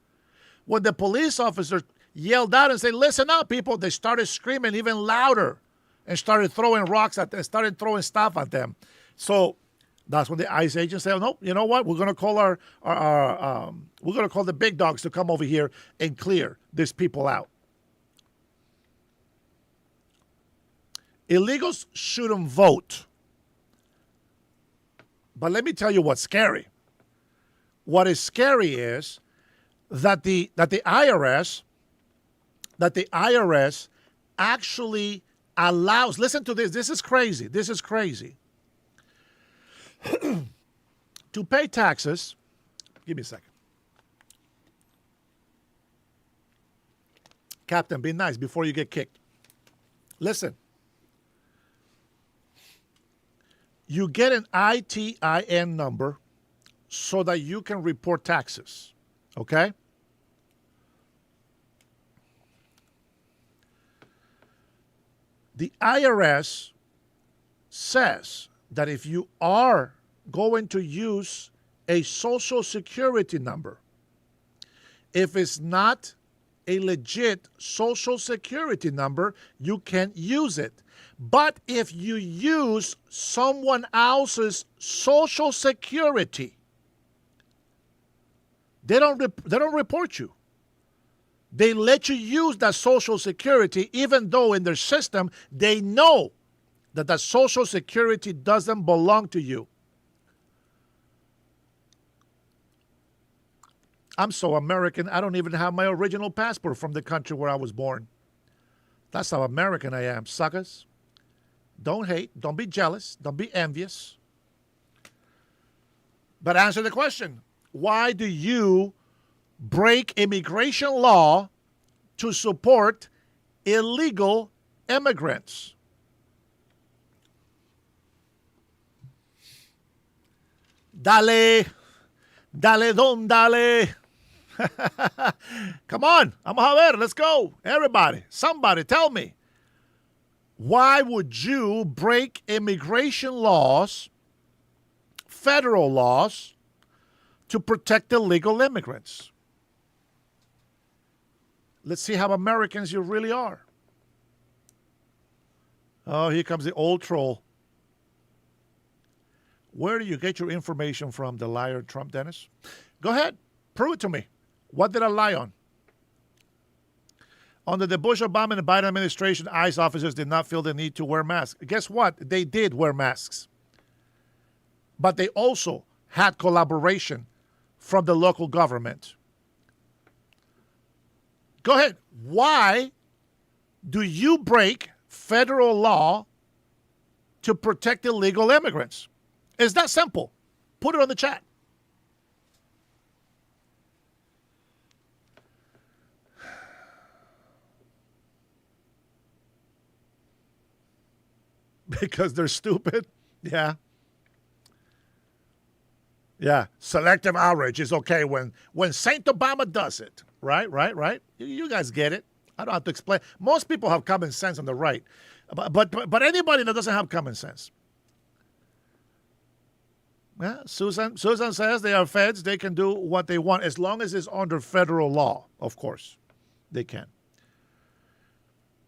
When the police officer yelled out and said, listen up, people, they started screaming even louder and started throwing rocks at them, started throwing stuff at them. So that's when the ICE agents said, no, you know what? We're going to call we're going to call the big dogs to come over here and clear these people out. Illegals shouldn't vote. But let me tell you what's scary. What is scary is that the IRS actually allows, listen to this, this is crazy. To pay taxes, give me a second. Captain, be nice before you get kicked. Listen. You get an ITIN number so that you can report taxes, okay? The IRS says that if you are going to use a social security number, if it's not a legit social security number, you can't use it. But if you use someone else's social security, they don't report you. They let you use that social security even though in their system they know that the social security doesn't belong to you. I'm so American, I don't even have my original passport from the country where I was born. That's how American I am, suckers. Don't hate, don't be jealous, don't be envious. But answer the question. Why do you break immigration law to support illegal immigrants? Dale, don, dale. Come on, vamos a ver, let's go. Everybody, somebody tell me. Why would you break immigration laws, federal laws, to protect illegal immigrants? Let's see how Americans you really are. Oh, here comes the old troll. Where do you get your information from, the liar Trump, Dennis? Go ahead. Prove it to me. What did I lie on? Under the Bush, Obama, and Biden administration, ICE officers did not feel the need to wear masks. Guess what? They did wear masks. But they also had collaboration from the local government. Go ahead. Why do you break federal law to protect illegal immigrants? It's that simple. Put it on the chat. Because they're stupid? Yeah. Yeah. Selective outrage is okay when Saint Obama does it. Right. You guys get it. I don't have to explain. Most people have common sense on the right. But anybody that doesn't have common sense. Yeah, Susan says they are feds. They can do what they want as long as it's under federal law, of course. They can.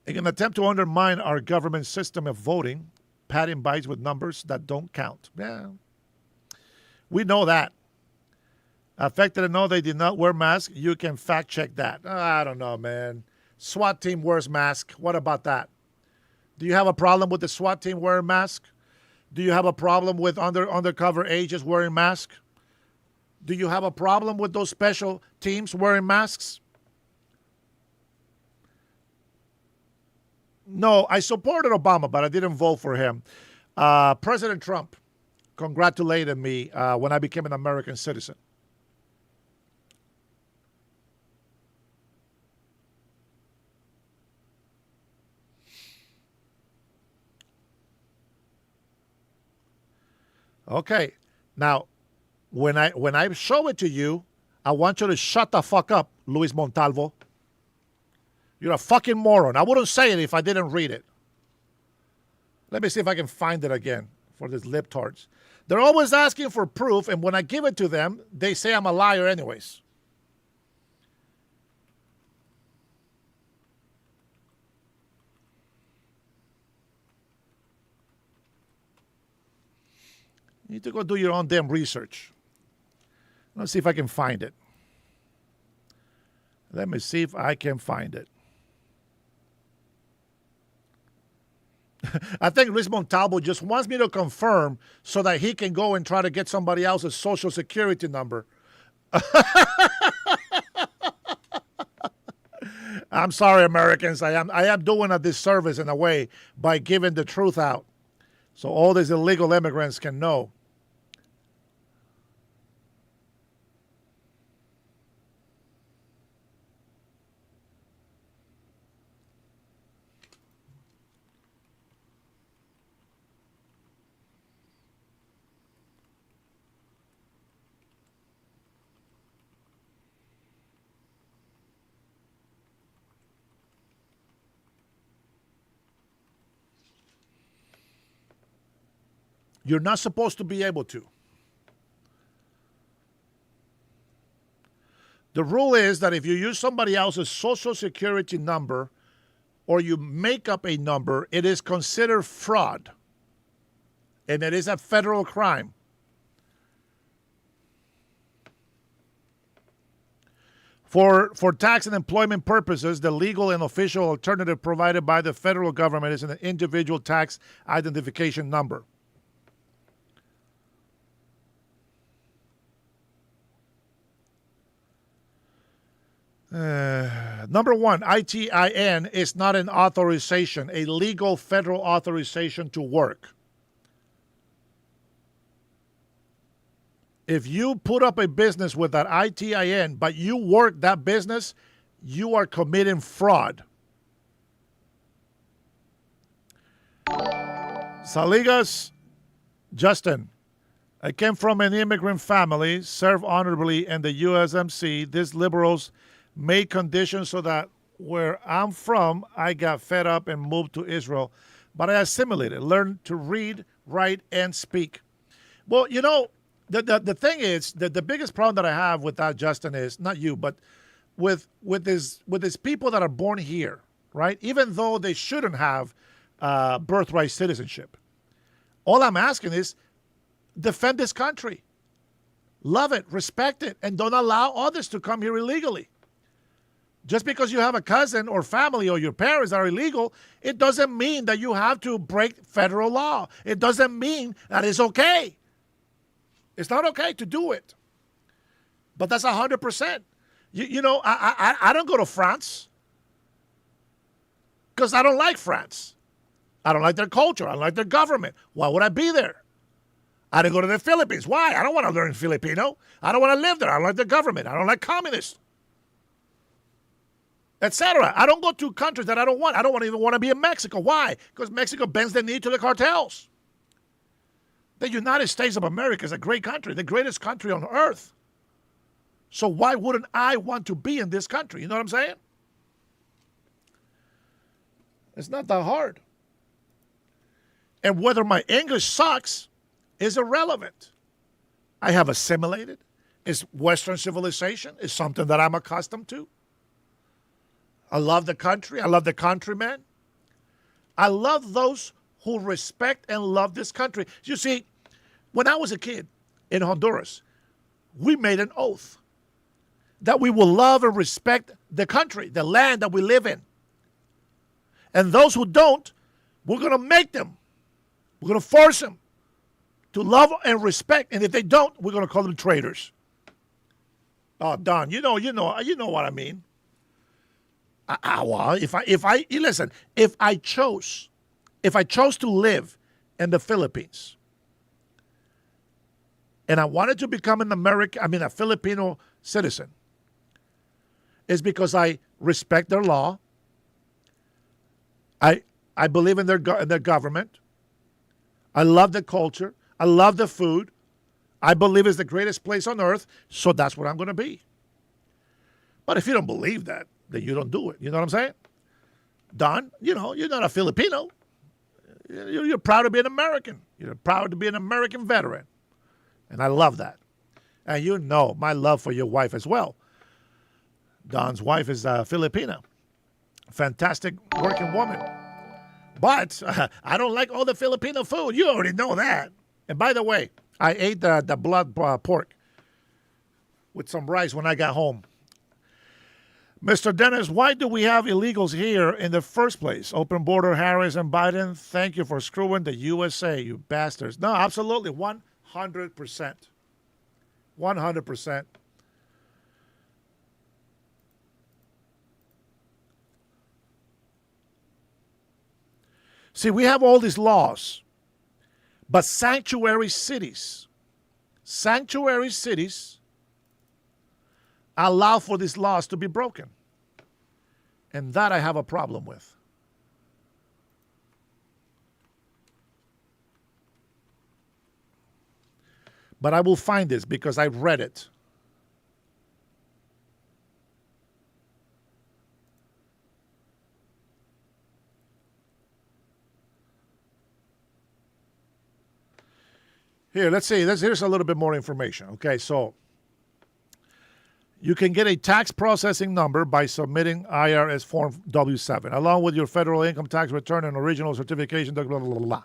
In an attempt to undermine our government system of voting, padding bites with numbers that don't count. Yeah. We know that. Affected to know they did not wear masks. You can fact check that. I don't know, man. SWAT team wears mask. What about that? Do you have a problem with the SWAT team wearing mask? Do you have a problem with undercover agents wearing masks? Do you have a problem with those special teams wearing masks? No, I supported Obama, but I didn't vote for him. President Trump congratulated me when I became an American citizen. Okay, now, when I show it to you, I want you to shut the fuck up, Luis Montalvo. You're a fucking moron. I wouldn't say it if I didn't read it. Let me see if I can find it again for these libtards. They're always asking for proof, and when I give it to them, they say I'm a liar anyways. You need to go do your own damn research. Let's see if I can find it. Let me see if I can find it. I think Luis Montalvo just wants me to confirm so that he can go and try to get somebody else's social security number. I'm sorry, Americans. I am doing a disservice in a way by giving the truth out so all these illegal immigrants can know. You're not supposed to be able to. The rule is that if you use somebody else's social security number or you make up a number, it is considered fraud. And it is a federal crime. For tax and employment purposes, the legal and official alternative provided by the federal government is an individual tax identification number. Number one, ITIN is not an authorization, a legal federal authorization to work. If you put up a business with that ITIN, but you work that business, you are committing fraud. Saligas, Justin, I came from an immigrant family, served honorably in the USMC. These liberals made conditions so that where I'm from, I got fed up and moved to Israel. But I assimilated, learned to read, write, and speak. Well, you know, the thing is that the biggest problem that I have with that, Justin, is not you, but with these people that are born here, right? Even though they shouldn't have birthright citizenship. All I'm asking is, defend this country. Love it, respect it, and don't allow others to come here illegally. Just because you have a cousin or family or your parents are illegal, it doesn't mean that you have to break federal law. It doesn't mean that it's okay. It's not okay to do it. But that's 100%. You know, I don't go to France because I don't like France. I don't like their culture. I don't like their government. Why would I be there? I didn't go to the Philippines. Why? I don't want to learn Filipino. I don't want to live there. I don't like the government. I don't like communists, etc. I don't go to countries that I don't want. I don't even want to be in Mexico. Why? Because Mexico bends the knee to the cartels. The United States of America is a great country, the greatest country on earth. So why wouldn't I want to be in this country? You know what I'm saying? It's not that hard. And whether my English sucks is irrelevant. I have assimilated. It's Western civilization. It's something that I'm accustomed to. I love the country. I love the countrymen. I love those who respect and love this country. You see, when I was a kid in Honduras, we made an oath that we will love and respect the country, the land that we live in. And those who don't, we're going to make them. We're going to force them to love and respect. And if they don't, we're going to call them traitors. Oh, Don, you know what I mean. Well, if I chose to live in the Philippines, and I wanted to become a Filipino citizen, it's because I respect their law. I believe in their government. I love the culture. I love the food. I believe it's the greatest place on earth, so that's what I'm going to be. But if you don't believe that, then you don't do it. You know what I'm saying? Don, you're not a Filipino. You're proud to be an American. You're proud to be an American veteran. And I love that. And you know my love for your wife as well. Don's wife is Filipina. Fantastic working woman. But I don't like all the Filipino food. You already know that. And by the way, I ate the blood pork with some rice when I got home. Mr. Dennis, why do we have illegals here in the first place? Open border, Harris and Biden. Thank you for screwing the USA, you bastards. No, absolutely. 100%. 100%. See, we have all these laws, but sanctuary cities allow for these laws to be broken. And that I have a problem with. But I will find this because I've read it. Here, let's see. Here's a little bit more information. Okay, so you can get a tax processing number by submitting IRS Form W-7, along with your federal income tax return and original certification, blah, blah, blah, blah.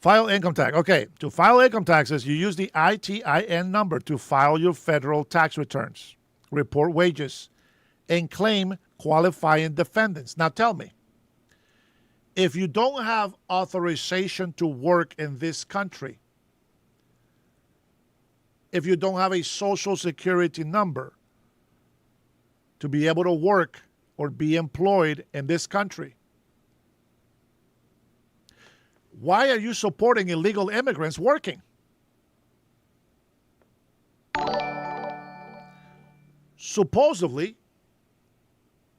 File income tax. Okay, to file income taxes, you use the ITIN number to file your federal tax returns, report wages, and claim qualifying defendants. Now tell me, if you don't have authorization to work in this country, if you don't have a social security number to be able to work or be employed in this country, why are you supporting illegal immigrants working? Supposedly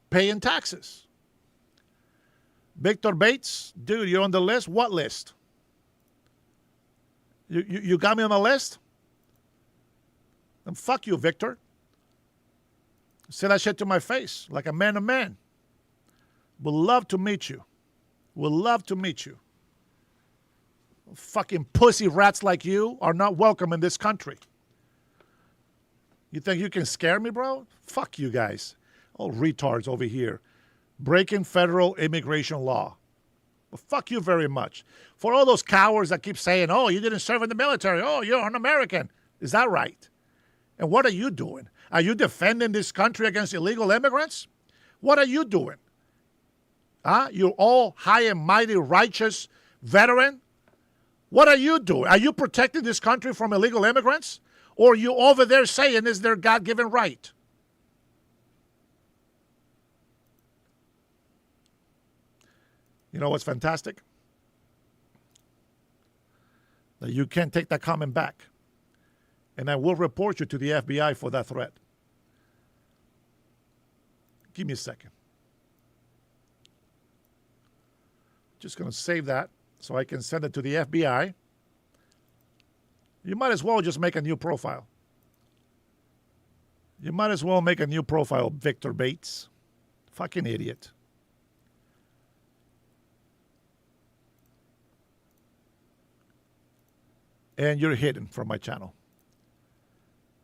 paying taxes. Victor Bates, dude, you're on the list? What list? You got me on the list? Then fuck you, Victor. Say that shit to my face, like a man to man. Would love to meet you. Would love to meet you. Fucking pussy rats like you are not welcome in this country. You think you can scare me, bro? Fuck you guys. Oh, retards over here. Breaking federal immigration law. Well, fuck you very much. For all those cowards that keep saying, oh, you didn't serve in the military. Oh, you're an American. Is that right? And what are you doing? Are you defending this country against illegal immigrants? What are you doing? You're all high and mighty, righteous veteran. What are you doing? Are you protecting this country from illegal immigrants? Or are you over there saying it's their God-given right? You know what's fantastic? That you can't take that comment back. And I will report you to the FBI for that threat. Give me a second. Just going to save that so I can send it to the FBI. You might as well just make a new profile. You might as well make a new profile, Victor Bates. Fucking idiot. And you're hidden from my channel.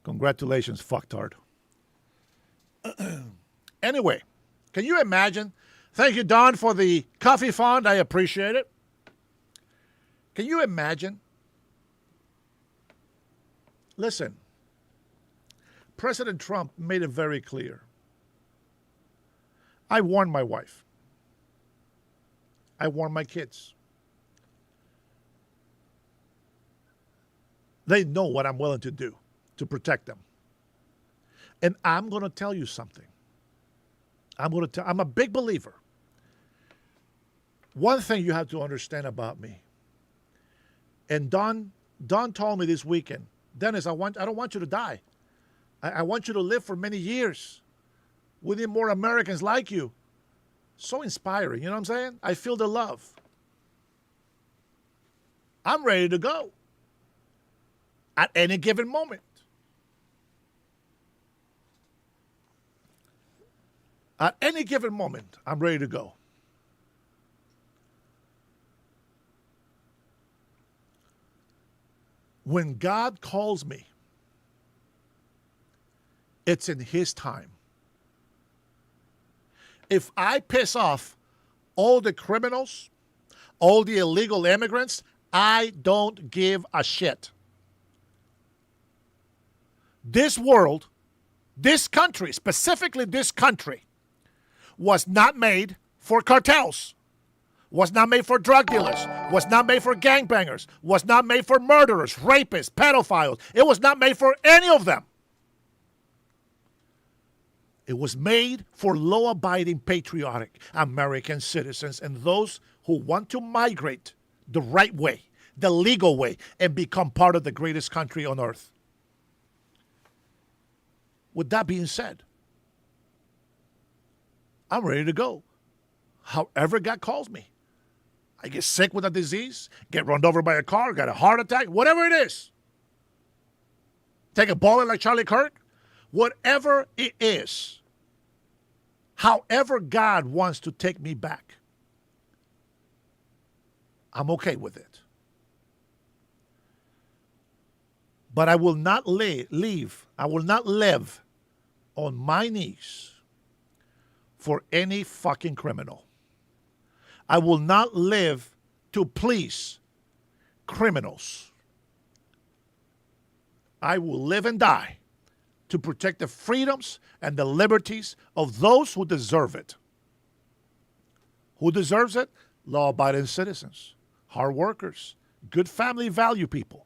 Congratulations, fucktard. Anyway, can you imagine? Thank you, Don, for the coffee fund. I appreciate it. Can you imagine? Listen, President Trump made it very clear. I warned my wife. I warned my kids. They know what I'm willing to do to protect them. And I'm going to tell you something. I'm a big believer. One thing you have to understand about me. And Don told me this weekend, Dennis, I don't want you to die. I want you to live for many years. We need more Americans like you. So inspiring, you know what I'm saying? I feel the love. I'm ready to go. At any given moment. At any given moment, I'm ready to go. When God calls me, it's in His time. If I piss off all the criminals, all the illegal immigrants, I don't give a shit. This world, this country, specifically this country, was not made for cartels, was not made for drug dealers, was not made for gangbangers, was not made for murderers, rapists, pedophiles. It was not made for any of them. It was made for law-abiding, patriotic American citizens and those who want to migrate the right way, the legal way, and become part of the greatest country on earth. With that being said, I'm ready to go. However God calls me. I get sick with a disease, get run over by a car, got a heart attack, whatever it is. Take a bullet like Charlie Kirk. Whatever it is. However God wants to take me back. I'm okay with it. But I will not leave. I will not live on my knees for any fucking criminal. I will not live to please criminals. I will live and die to protect the freedoms and the liberties of those who deserve it. Who deserves it? Law-abiding citizens, hard workers, good family value people.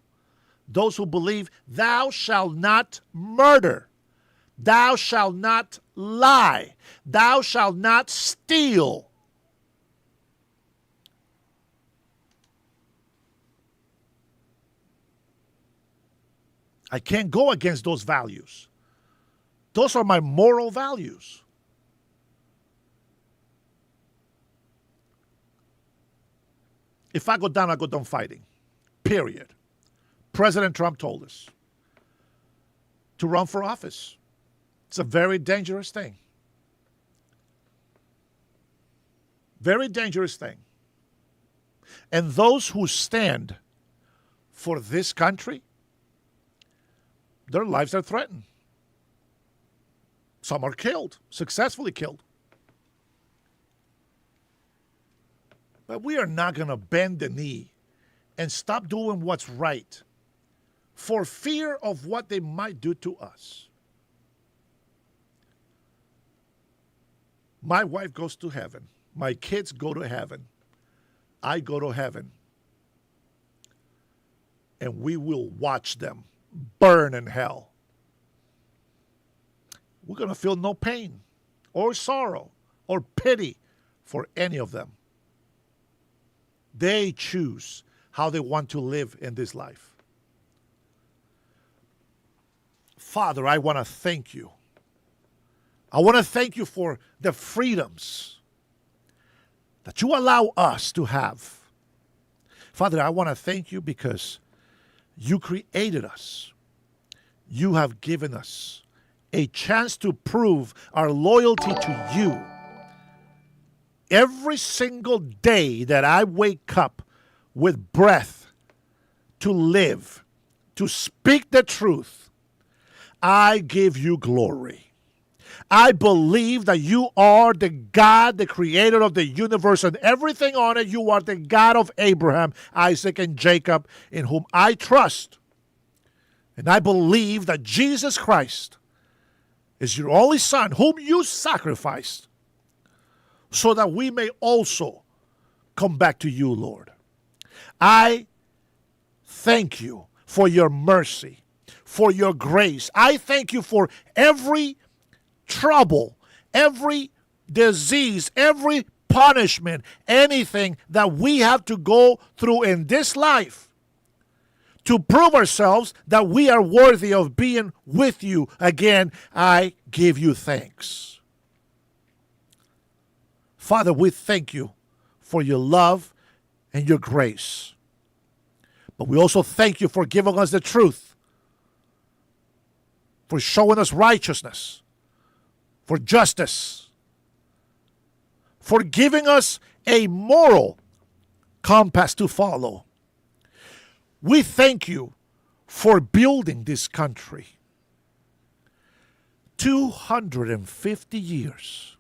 Those who believe thou shalt not murder, thou shalt not lie, thou shalt not steal. I can't go against those values. Those are my moral values. If I go down fighting. Period. President Trump told us to run for office. It's a very dangerous thing. Very dangerous thing. And those who stand for this country, their lives are threatened. Some are killed, successfully killed. But we are not going to bend the knee and stop doing what's right for fear of what they might do to us. My wife goes to heaven. My kids go to heaven. I go to heaven. And we will watch them burn in hell. We're going to feel no pain or sorrow or pity for any of them. They choose how they want to live in this life. Father, I want to thank you. I want to thank you for the freedoms that you allow us to have. Father, I want to thank you because you created us. You have given us a chance to prove our loyalty to you. Every single day that I wake up with breath to live, to speak the truth, I give you glory. I believe that you are the God, the creator of the universe and everything on it. You are the God of Abraham, Isaac, and Jacob, in whom I trust. And I believe that Jesus Christ is your only Son, whom you sacrificed, so that we may also come back to you, Lord. I thank you for your mercy, for your grace. I thank you for every trouble, every disease, every punishment, anything that we have to go through in this life to prove ourselves that we are worthy of being with you again. I give you thanks. Father, we thank you for your love and your grace. But we also thank you for giving us the truth, for showing us righteousness, for justice, for giving us a moral compass to follow. We thank you for building this country. 250 years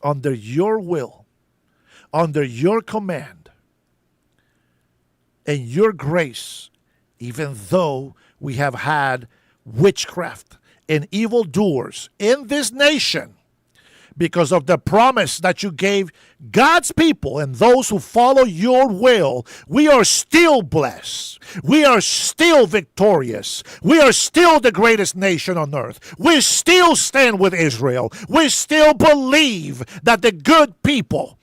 under your will, under your command, and your grace, even though we have had witchcraft and evildoers in this nation, because of the promise that you gave God's people and those who follow your will, we are still blessed. We are still victorious. We are still the greatest nation on earth. We still stand with Israel. We still believe that the good people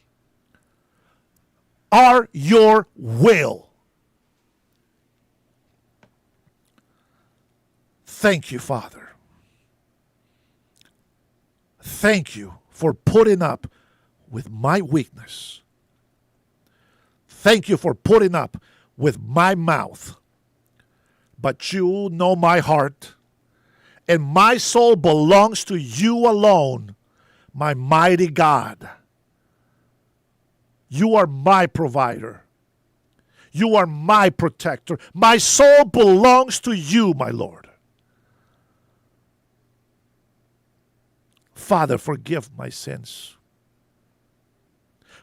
are your will. Thank you, Father. Thank you for putting up with my weakness. Thank you for putting up with my mouth. But you know my heart, and my soul belongs to you alone, my mighty God. You are my provider. You are my protector. My soul belongs to you, my Lord. Father, forgive my sins.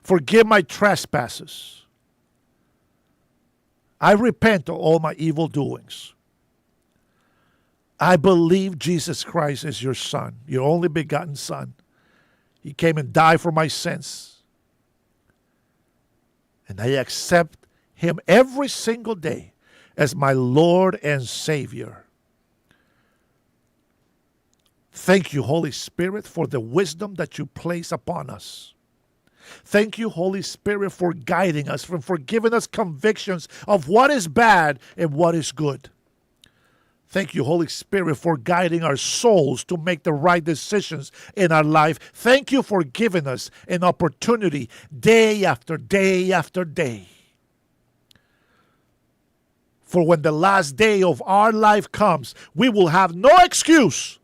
Forgive my trespasses. I repent of all my evil doings. I believe Jesus Christ is your Son, your only begotten Son. He came and died for my sins. And I accept him every single day as my Lord and Savior. Thank you, Holy Spirit, for the wisdom that you place upon us. Thank you, Holy Spirit, for guiding us, for giving us convictions of what is bad and what is good. Thank you, Holy Spirit, for guiding our souls to make the right decisions in our life. Thank you for giving us an opportunity day after day after day. For when the last day of our life comes, we will have no excuse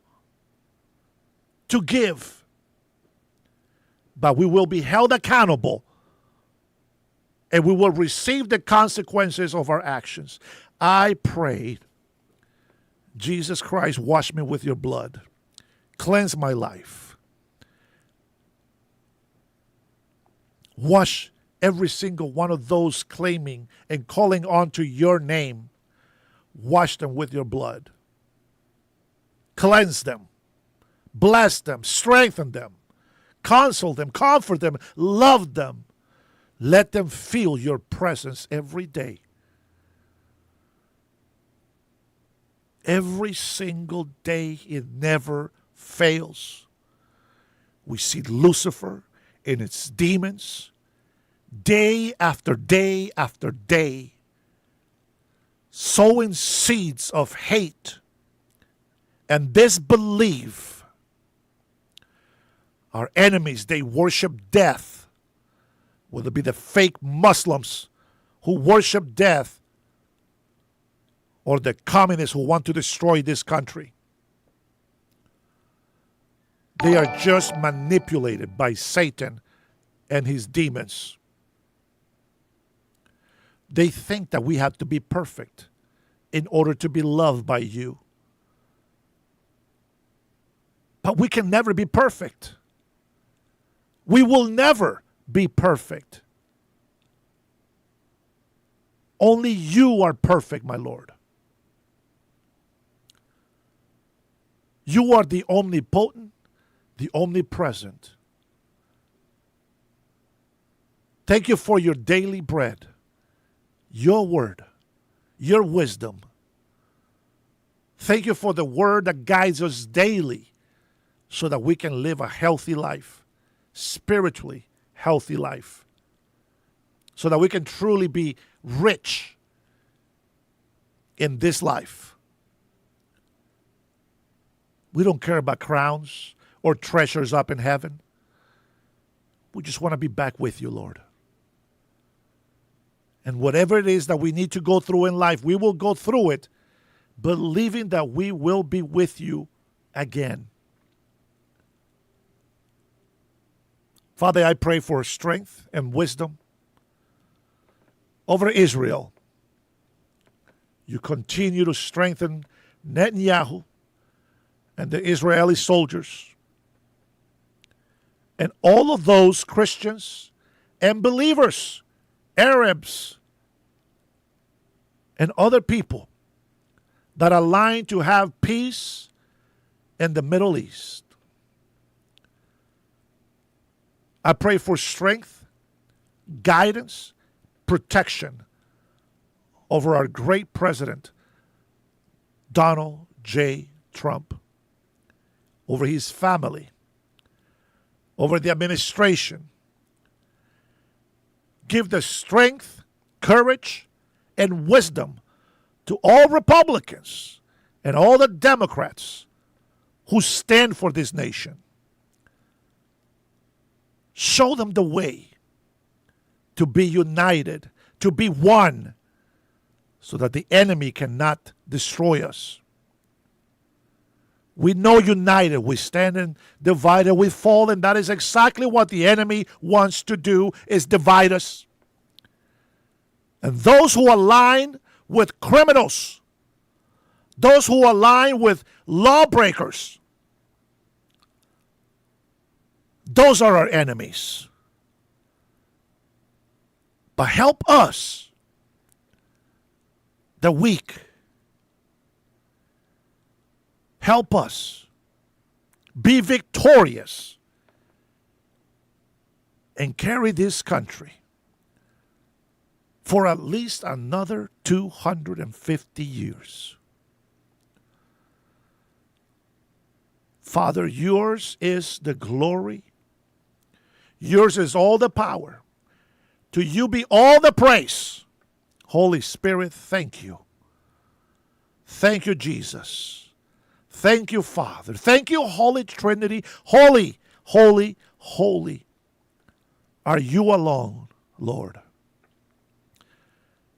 to give, but we will be held accountable and we will receive the consequences of our actions. I prayed, Jesus Christ, wash me with your blood. Cleanse my life. Wash every single one of those claiming and calling on to your name, wash them with your blood. Cleanse them. Bless them. Strengthen them. Console them. Comfort them. Love them. Let them feel your presence every day. Every single day, it never fails. We see Lucifer and its demons day after day after day, sowing seeds of hate and disbelief. Our enemies, they worship death, whether it be the fake Muslims who worship death or the communists who want to destroy this country. They are just manipulated by Satan and his demons. They think that we have to be perfect in order to be loved by you. But we can never be perfect. We will never be perfect. Only you are perfect, my Lord. You are the omnipotent, the omnipresent. Thank you for your daily bread, your word, your wisdom. Thank you for the word that guides us daily so that we can live a healthy life, spiritually healthy life, so that we can truly be rich in this life. We don't care about crowns or treasures up in heaven. We just want to be back with you, Lord. And whatever it is that we need to go through in life, we will go through it, believing that we will be with you again. Father, I pray for strength and wisdom over Israel. You continue to strengthen Netanyahu and the Israeli soldiers and all of those Christians and believers, Arabs, and other people that align to have peace in the Middle East. I pray for strength, guidance, protection over our great president, Donald J. Trump, over his family, over the administration. Give the strength, courage, and wisdom to all Republicans and all the Democrats who stand for this nation. Show them the way to be united, to be one, so that the enemy cannot destroy us. We know united, we stand, and divided we fall, and that is exactly what the enemy wants to do, is divide us. And those who align with criminals, those who align with lawbreakers, those are our enemies. But help us, the weak. Help us be victorious and carry this country for at least another 250 years. Father, yours is the glory. Yours is all the power. To you be all the praise. Holy Spirit, thank you. Thank you, Jesus. Thank you, Father. Thank you, Holy Trinity. Holy, holy, holy are you alone, Lord.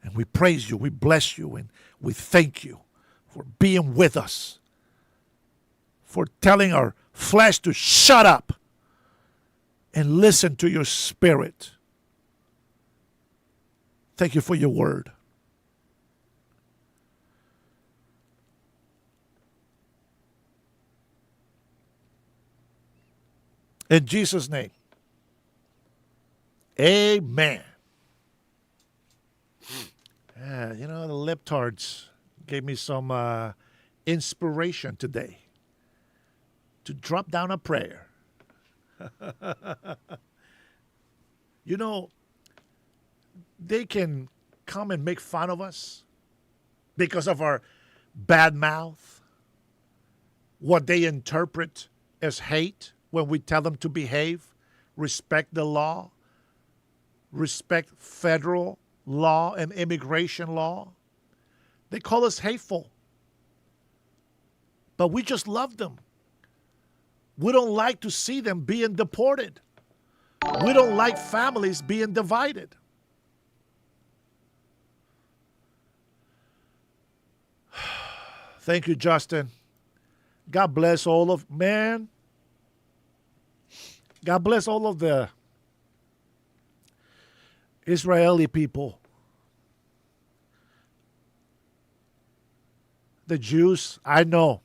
And we praise you, we bless you, and we thank you for being with us, for telling our flesh to shut up and listen to your Spirit. Thank you for your word. In Jesus' name, amen. You know, the libtards gave me some inspiration today to drop down a prayer. You know, they can come and make fun of us because of our bad mouth, what they interpret as hate when we tell them to behave, respect the law, respect federal law and immigration law. They call us hateful. But we just love them. We don't like to see them being deported. We don't like families being divided. Thank you, Justin. God bless all of, man. God bless all of the Israeli people. The Jews, I know.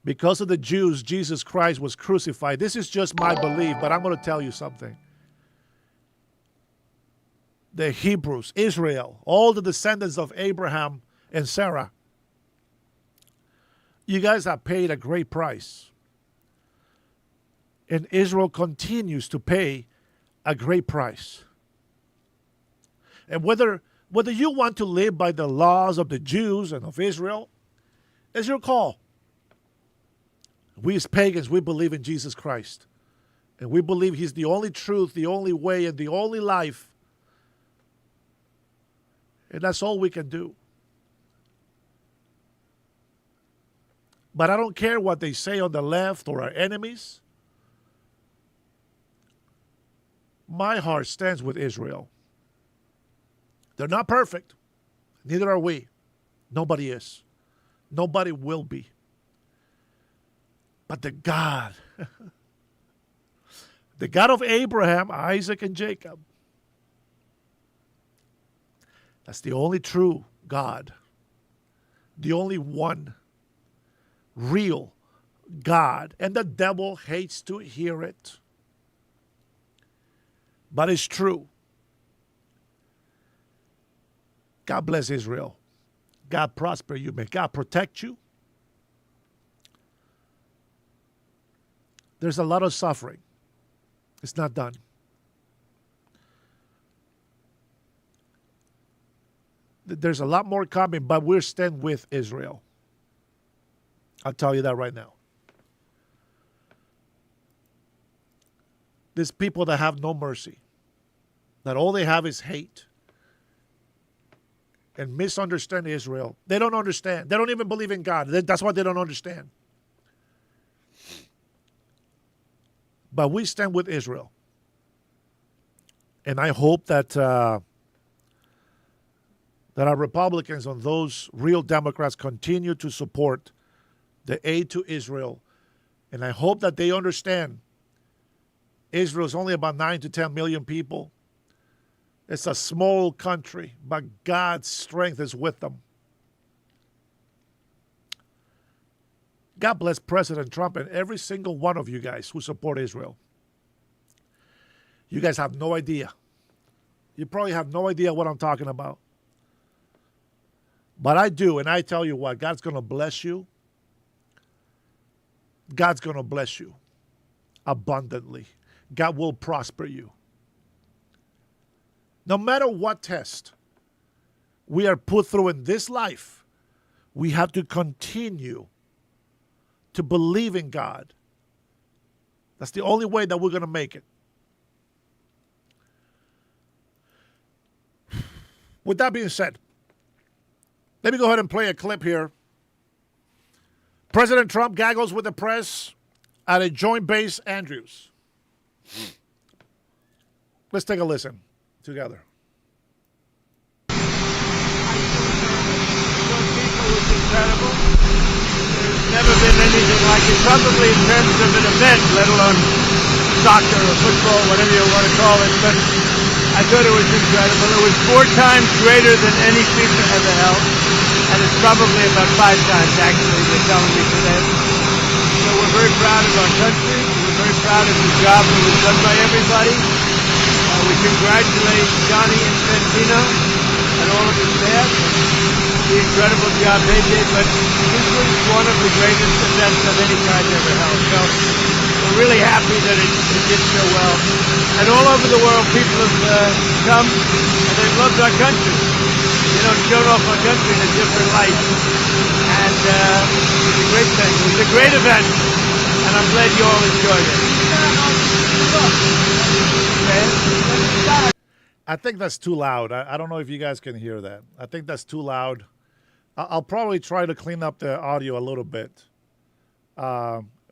Because of the Jews, Jesus Christ was crucified. This is just my belief, but I'm going to tell you something. The Hebrews, Israel, all the descendants of Abraham and Sarah, you guys have paid a great price. And Israel continues to pay a great price. And whether you want to live by the laws of the Jews and of Israel, it's your call. We as pagans, we believe in Jesus Christ. And we believe he's the only truth, the only way, and the only life. And that's all we can do. But I don't care what they say on the left or our enemies. My heart stands with Israel. They're not perfect. Neither are we. Nobody is. Nobody will be. But the God of Abraham, Isaac, and Jacob, that's the only true God, the only one real God. And the devil hates to hear it. But it's true. God bless Israel. God prosper you. May God protect you. There's a lot of suffering. It's not done. There's a lot more coming, but we're staying with Israel. I'll tell you that right now. There's people that have no mercy. That all they have is hate. And misunderstand Israel. They don't understand. They don't even believe in God. That's what they don't understand. But we stand with Israel. And I hope that our Republicans and those real Democrats continue to support the aid to Israel. And I hope that they understand Israel is only about 9 to 10 million people. It's a small country, but God's strength is with them. God bless President Trump and every single one of you guys who support Israel. You guys have no idea. You probably have no idea what I'm talking about. But I do, and I tell you what, God's going to bless you. God's going to bless you abundantly. God will prosper you. No matter what test we are put through in this life, we have to continue to believe in God. That's the only way that we're going to make it. With that being said, let me go ahead and play a clip here. President Trump gaggles with the press at a joint base Andrews. Let's take a listen together. Incredible. There's never been anything like it, probably in terms of an event, let alone soccer or football, whatever you want to call it, but I thought it was incredible. It was 4 times greater than any FIFA ever held, and it's probably about 5 times, actually, they're telling me today. So we're very proud of our country. We're very proud of the job that was done by everybody. We congratulate Johnny Infantino and all of the staff, the incredible job they did, but this was one of the greatest events of any kind ever held. So we're really happy that it did so well. And all over the world, people have come and they've loved our country. You know, shown off our country in a different light. And it was a great thing. It was a great event, and I'm glad you all enjoyed it. I think that's too loud. I don't know if you guys can hear that. I think that's too loud. I'll probably try to clean up the audio a little bit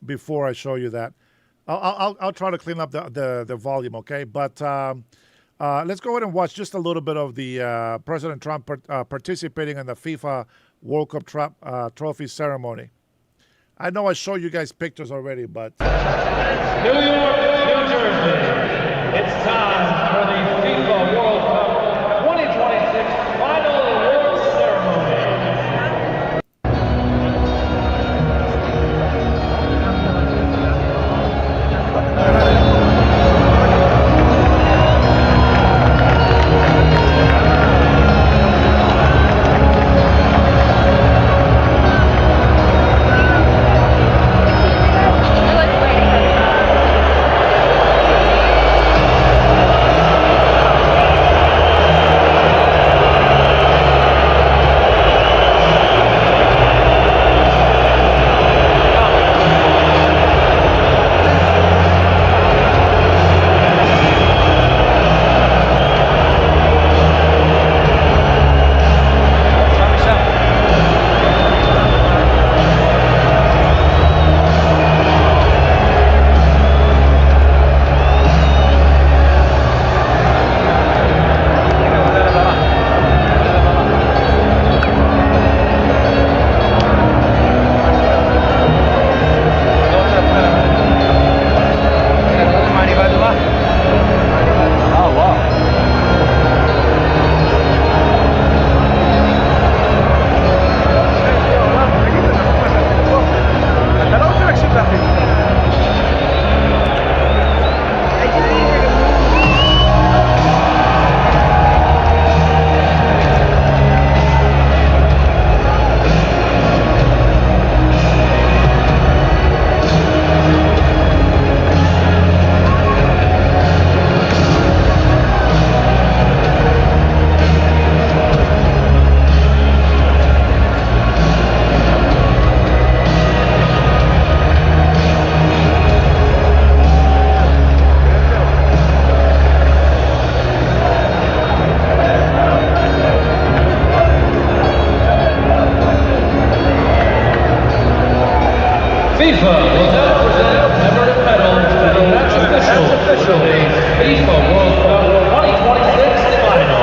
before I show you that. I'll try to clean up the volume, okay? But let's go ahead and watch just a little bit of the President Trump participating in the FIFA World Cup trophy ceremony. I know I showed you guys pictures already, but... New York, New Jersey, it's time for the FIFA World Cup 2026 final awards ceremony. FIFA will now present commemorative medals to the match officials for the FIFA World Cup 2026 final.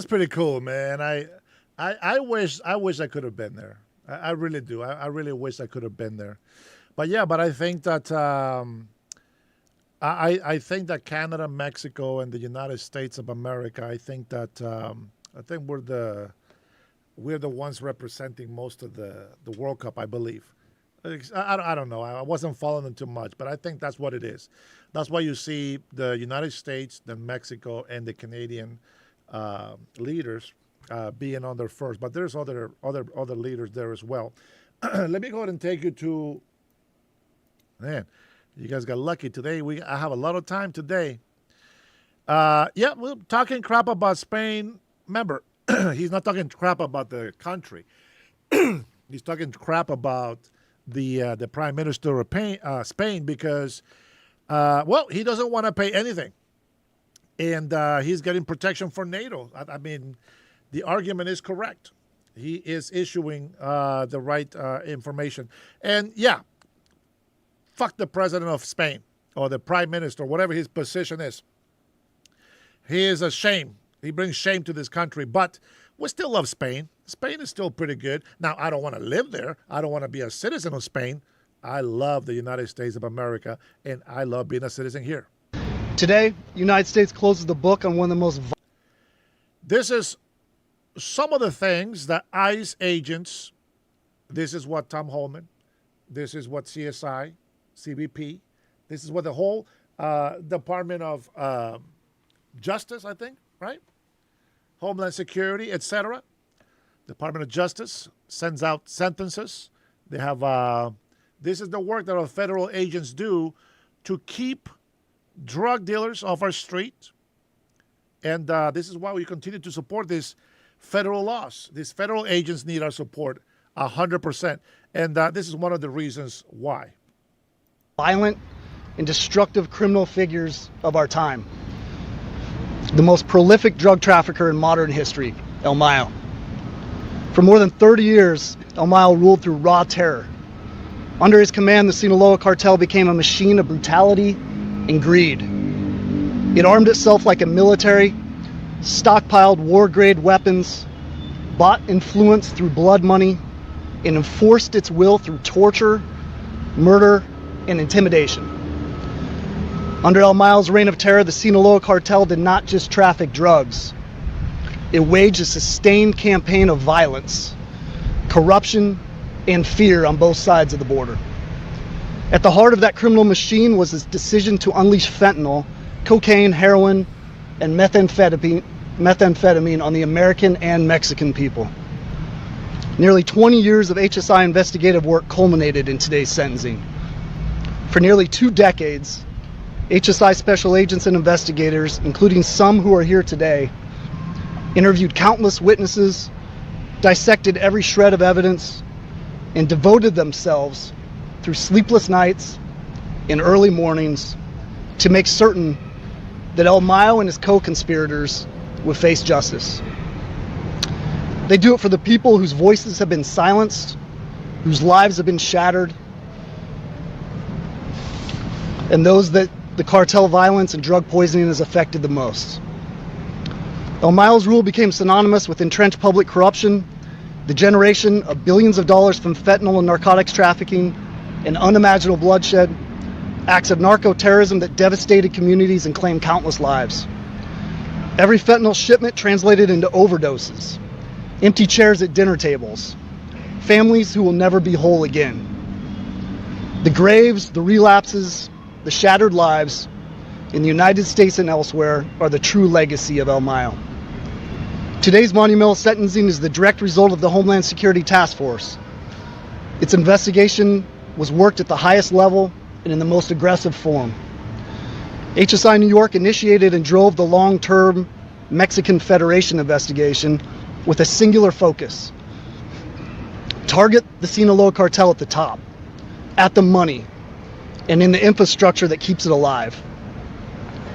was pretty cool, man. I wish I could have been there. I really do. I really wish I could have been there. But yeah, but I think that I think that Canada, Mexico, and the United States of America, I think we're the ones representing most of the World Cup, I believe. I don't know. I wasn't following them too much, but I think that's what it is. That's why you see the United States, the Mexico, and the Canadian leaders being on there first. But there's other leaders there as well. Let me go ahead and take you to. Man, you guys got lucky today. I have a lot of time today. Yeah, we're talking crap about Spain. Remember, he's not talking crap about the country. He's talking crap about the Prime Minister of Spain because, well, he doesn't want to pay anything. And he's getting protection for NATO. I mean, the argument is correct. He is issuing the right information. And, yeah, fuck the president of Spain or the prime minister, whatever his position is. He is a shame. He brings shame to this country. But we still love Spain. Spain is still pretty good. Now, I don't want to live there. I don't want to be a citizen of Spain. I love the United States of America, and I love being a citizen here. Today, the United States closes the book on one of the most... This is some of the things that ICE agents, this is what Tom Holman, this is what CSI, CBP, this is what the whole Department of Justice, I think, right? Homeland Security, etc. Department of Justice sends out sentences. They have, this is the work that our federal agents do to keep drug dealers off our street. And this is why we continue to support these federal laws. These federal agents need our support 100%. And this is one of the reasons why. Violent and destructive criminal figures of our time. The most prolific drug trafficker in modern history, El Mayo. For more than 30 years, El Mayo ruled through raw terror. Under his command, the Sinaloa cartel became a machine of brutality and greed. It armed itself like a military, stockpiled war-grade weapons, bought influence through blood money, and enforced its will through torture, murder, and intimidation. Under El Mayo's reign of terror, the Sinaloa cartel did not just traffic drugs. It waged a sustained campaign of violence, corruption, and fear on both sides of the border. At the heart of that criminal machine was his decision to unleash fentanyl, cocaine, heroin, and methamphetamine on the American and Mexican people. Nearly 20 years of HSI investigative work culminated in today's sentencing. For nearly 2 decades, HSI special agents and investigators, including some who are here today, interviewed countless witnesses, dissected every shred of evidence, and devoted themselves through sleepless nights and early mornings to make certain that El Mayo and his co-conspirators would face justice. They do it for the people whose voices have been silenced, whose lives have been shattered, and those that the cartel violence and drug poisoning has affected the most. El Mayo's rule became synonymous with entrenched public corruption, the generation of billions of dollars from fentanyl and narcotics trafficking, and unimaginable bloodshed, acts of narco-terrorism that devastated communities and claimed countless lives. Every fentanyl shipment translated into overdoses, empty chairs at dinner tables, families who will never be whole again. The graves, the relapses, the shattered lives in the United States and elsewhere are the true legacy of El Mayo. Today's monumental sentencing is the direct result of the Homeland Security Task Force. Its investigation was worked at the highest level and in the most aggressive form. HSI New York initiated and drove the long-term Mexican Federation investigation with a singular focus. Target the Sinaloa cartel at the top, at the money, and in the infrastructure that keeps it alive.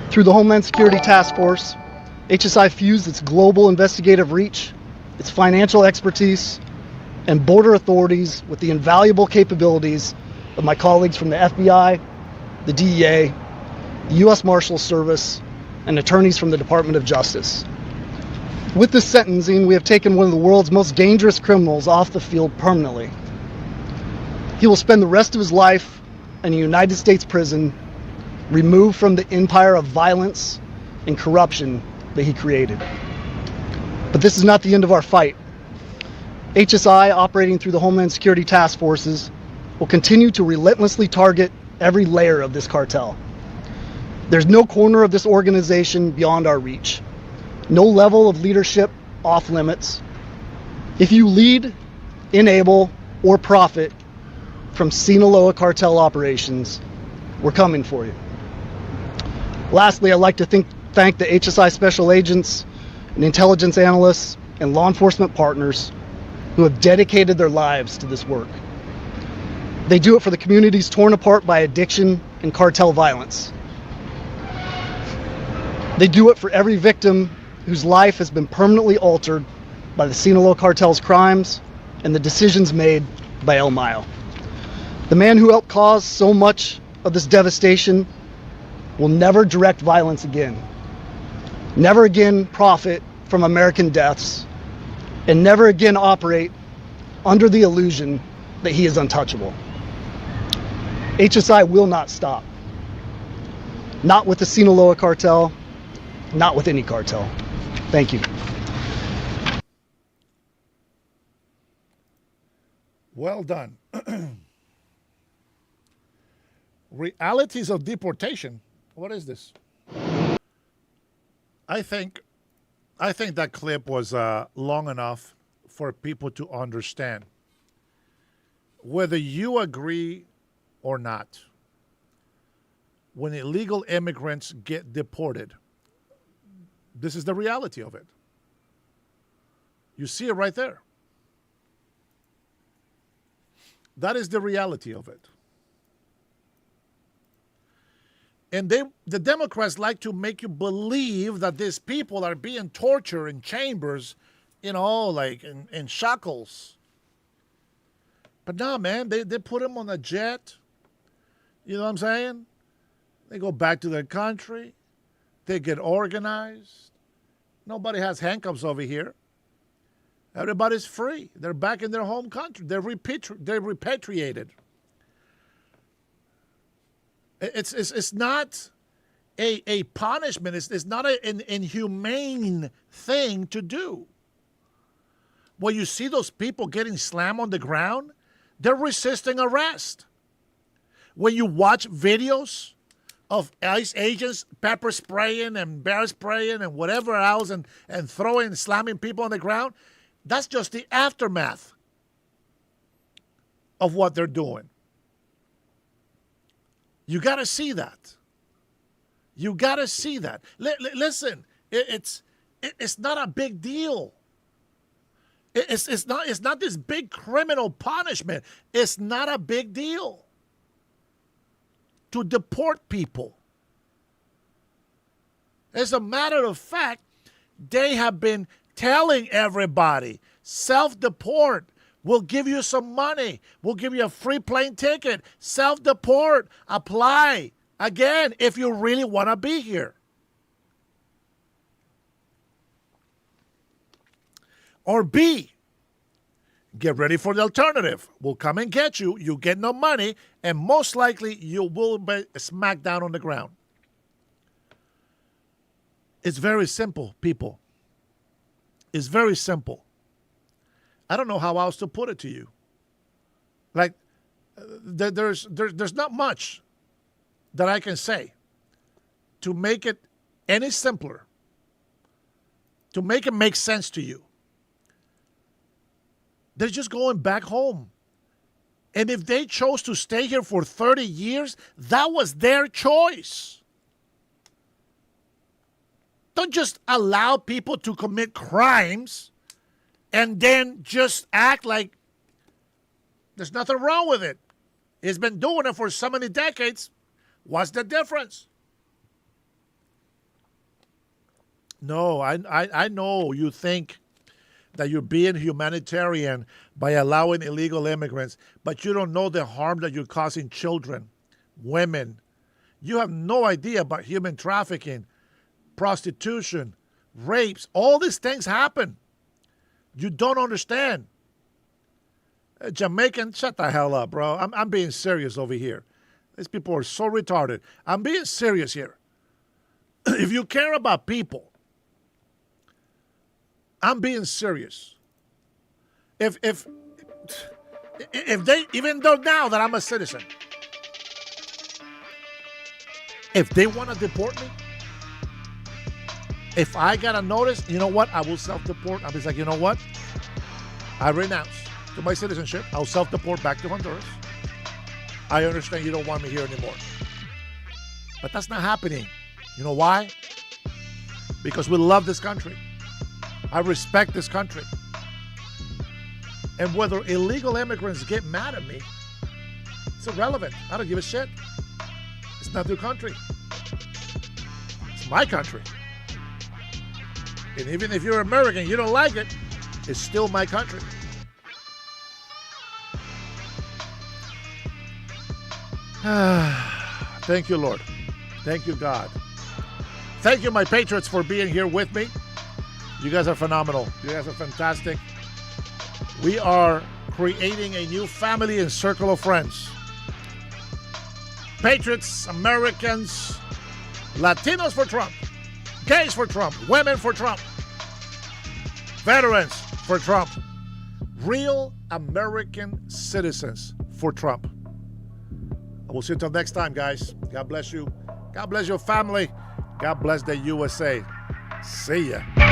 Through the Homeland Security Task Force, HSI fused its global investigative reach, its financial expertise, and border authorities with the invaluable capabilities of my colleagues from the FBI, the DEA, the U.S. Marshals Service, and attorneys from the Department of Justice. With this sentencing, we have taken one of the world's most dangerous criminals off the field permanently. He will spend the rest of his life in a United States prison, removed from the empire of violence and corruption that he created. But this is not the end of our fight. HSI, operating through the Homeland Security Task Forces, will continue to relentlessly target every layer of this cartel. There's no corner of this organization beyond our reach. No level of leadership off limits. If you lead, enable, or profit from Sinaloa cartel operations, we're coming for you. Lastly, I'd like to thank the HSI special agents and intelligence analysts and law enforcement partners who have dedicated their lives to this work. They do it for the communities torn apart by addiction and cartel violence. They do it for every victim whose life has been permanently altered by the Sinaloa cartel's crimes and the decisions made by El Mayo. The man who helped cause so much of this devastation will never direct violence again, never again profit from American deaths, and never again operate under the illusion that he is untouchable. HSI will not stop. Not with the Sinaloa cartel, not with any cartel. Thank you. Well done. Realities of deportation. What is this? I think that clip was long enough for people to understand. Whether you agree or not, when illegal immigrants get deported, this is the reality of it. You see it right there. That is the reality of it. And the Democrats like to make you believe that these people are being tortured in chambers, like in shackles. But no, man, they put them on a jet. You know what I'm saying? They go back to their country. They get organized. Nobody has handcuffs over here. Everybody's free. They're back in their home country. They're repatriated. It's not a punishment. It's not an inhumane thing to do. When you see those people getting slammed on the ground, they're resisting arrest. When you watch videos of ICE agents pepper spraying and bear spraying and whatever else and throwing, slamming people on the ground, that's just the aftermath of what they're doing. You got to see that. You got to see that. Listen, it's not a big deal. It's not this big criminal punishment. It's not a big deal to deport people. As a matter of fact, they have been telling everybody, self-deport. We'll give you some money. We'll give you a free plane ticket. Self-deport. Apply again if you really want to be here. Or B, get ready for the alternative. We'll come and get you. You get no money, and most likely you will be smacked down on the ground. It's very simple, people. It's very simple. I don't know how else to put it to you. Like, there's not much that I can say to make it any simpler, to make it make sense to you. They're just going back home. And if they chose to stay here for 30 years, that was their choice. Don't just allow people to commit crimes and then just act like there's nothing wrong with it. He's been doing it for so many decades. What's the difference? No, I know you think that you're being humanitarian by allowing illegal immigrants, but you don't know the harm that you're causing children, women. You have no idea about human trafficking, prostitution, rapes, all these things happen. You don't understand. Jamaican, shut the hell up, bro. I'm being serious over here. These people are so retarded. I'm being serious here. If you care about people, I'm being serious. If they, even though now that I'm a citizen, if they want to deport me, if I got a notice, you know what? I will self-deport. I'm just like, you know what? I renounce to my citizenship. I'll self-deport back to Honduras. I understand you don't want me here anymore. But that's not happening. You know why? Because we love this country. I respect this country. And whether illegal immigrants get mad at me, it's irrelevant. I don't give a shit. It's not their country. It's my country. And even if you're American, you don't like it, it's still my country. Thank you, Lord. Thank you, God. Thank you, my patriots, for being here with me. You guys are phenomenal. You guys are fantastic. We are creating a new family and circle of friends. Patriots, Americans, Latinos for Trump, gays for Trump, women for Trump, veterans for Trump, real American citizens for Trump. I will see you until next time, guys. God bless you. God bless your family. God bless the USA. See ya.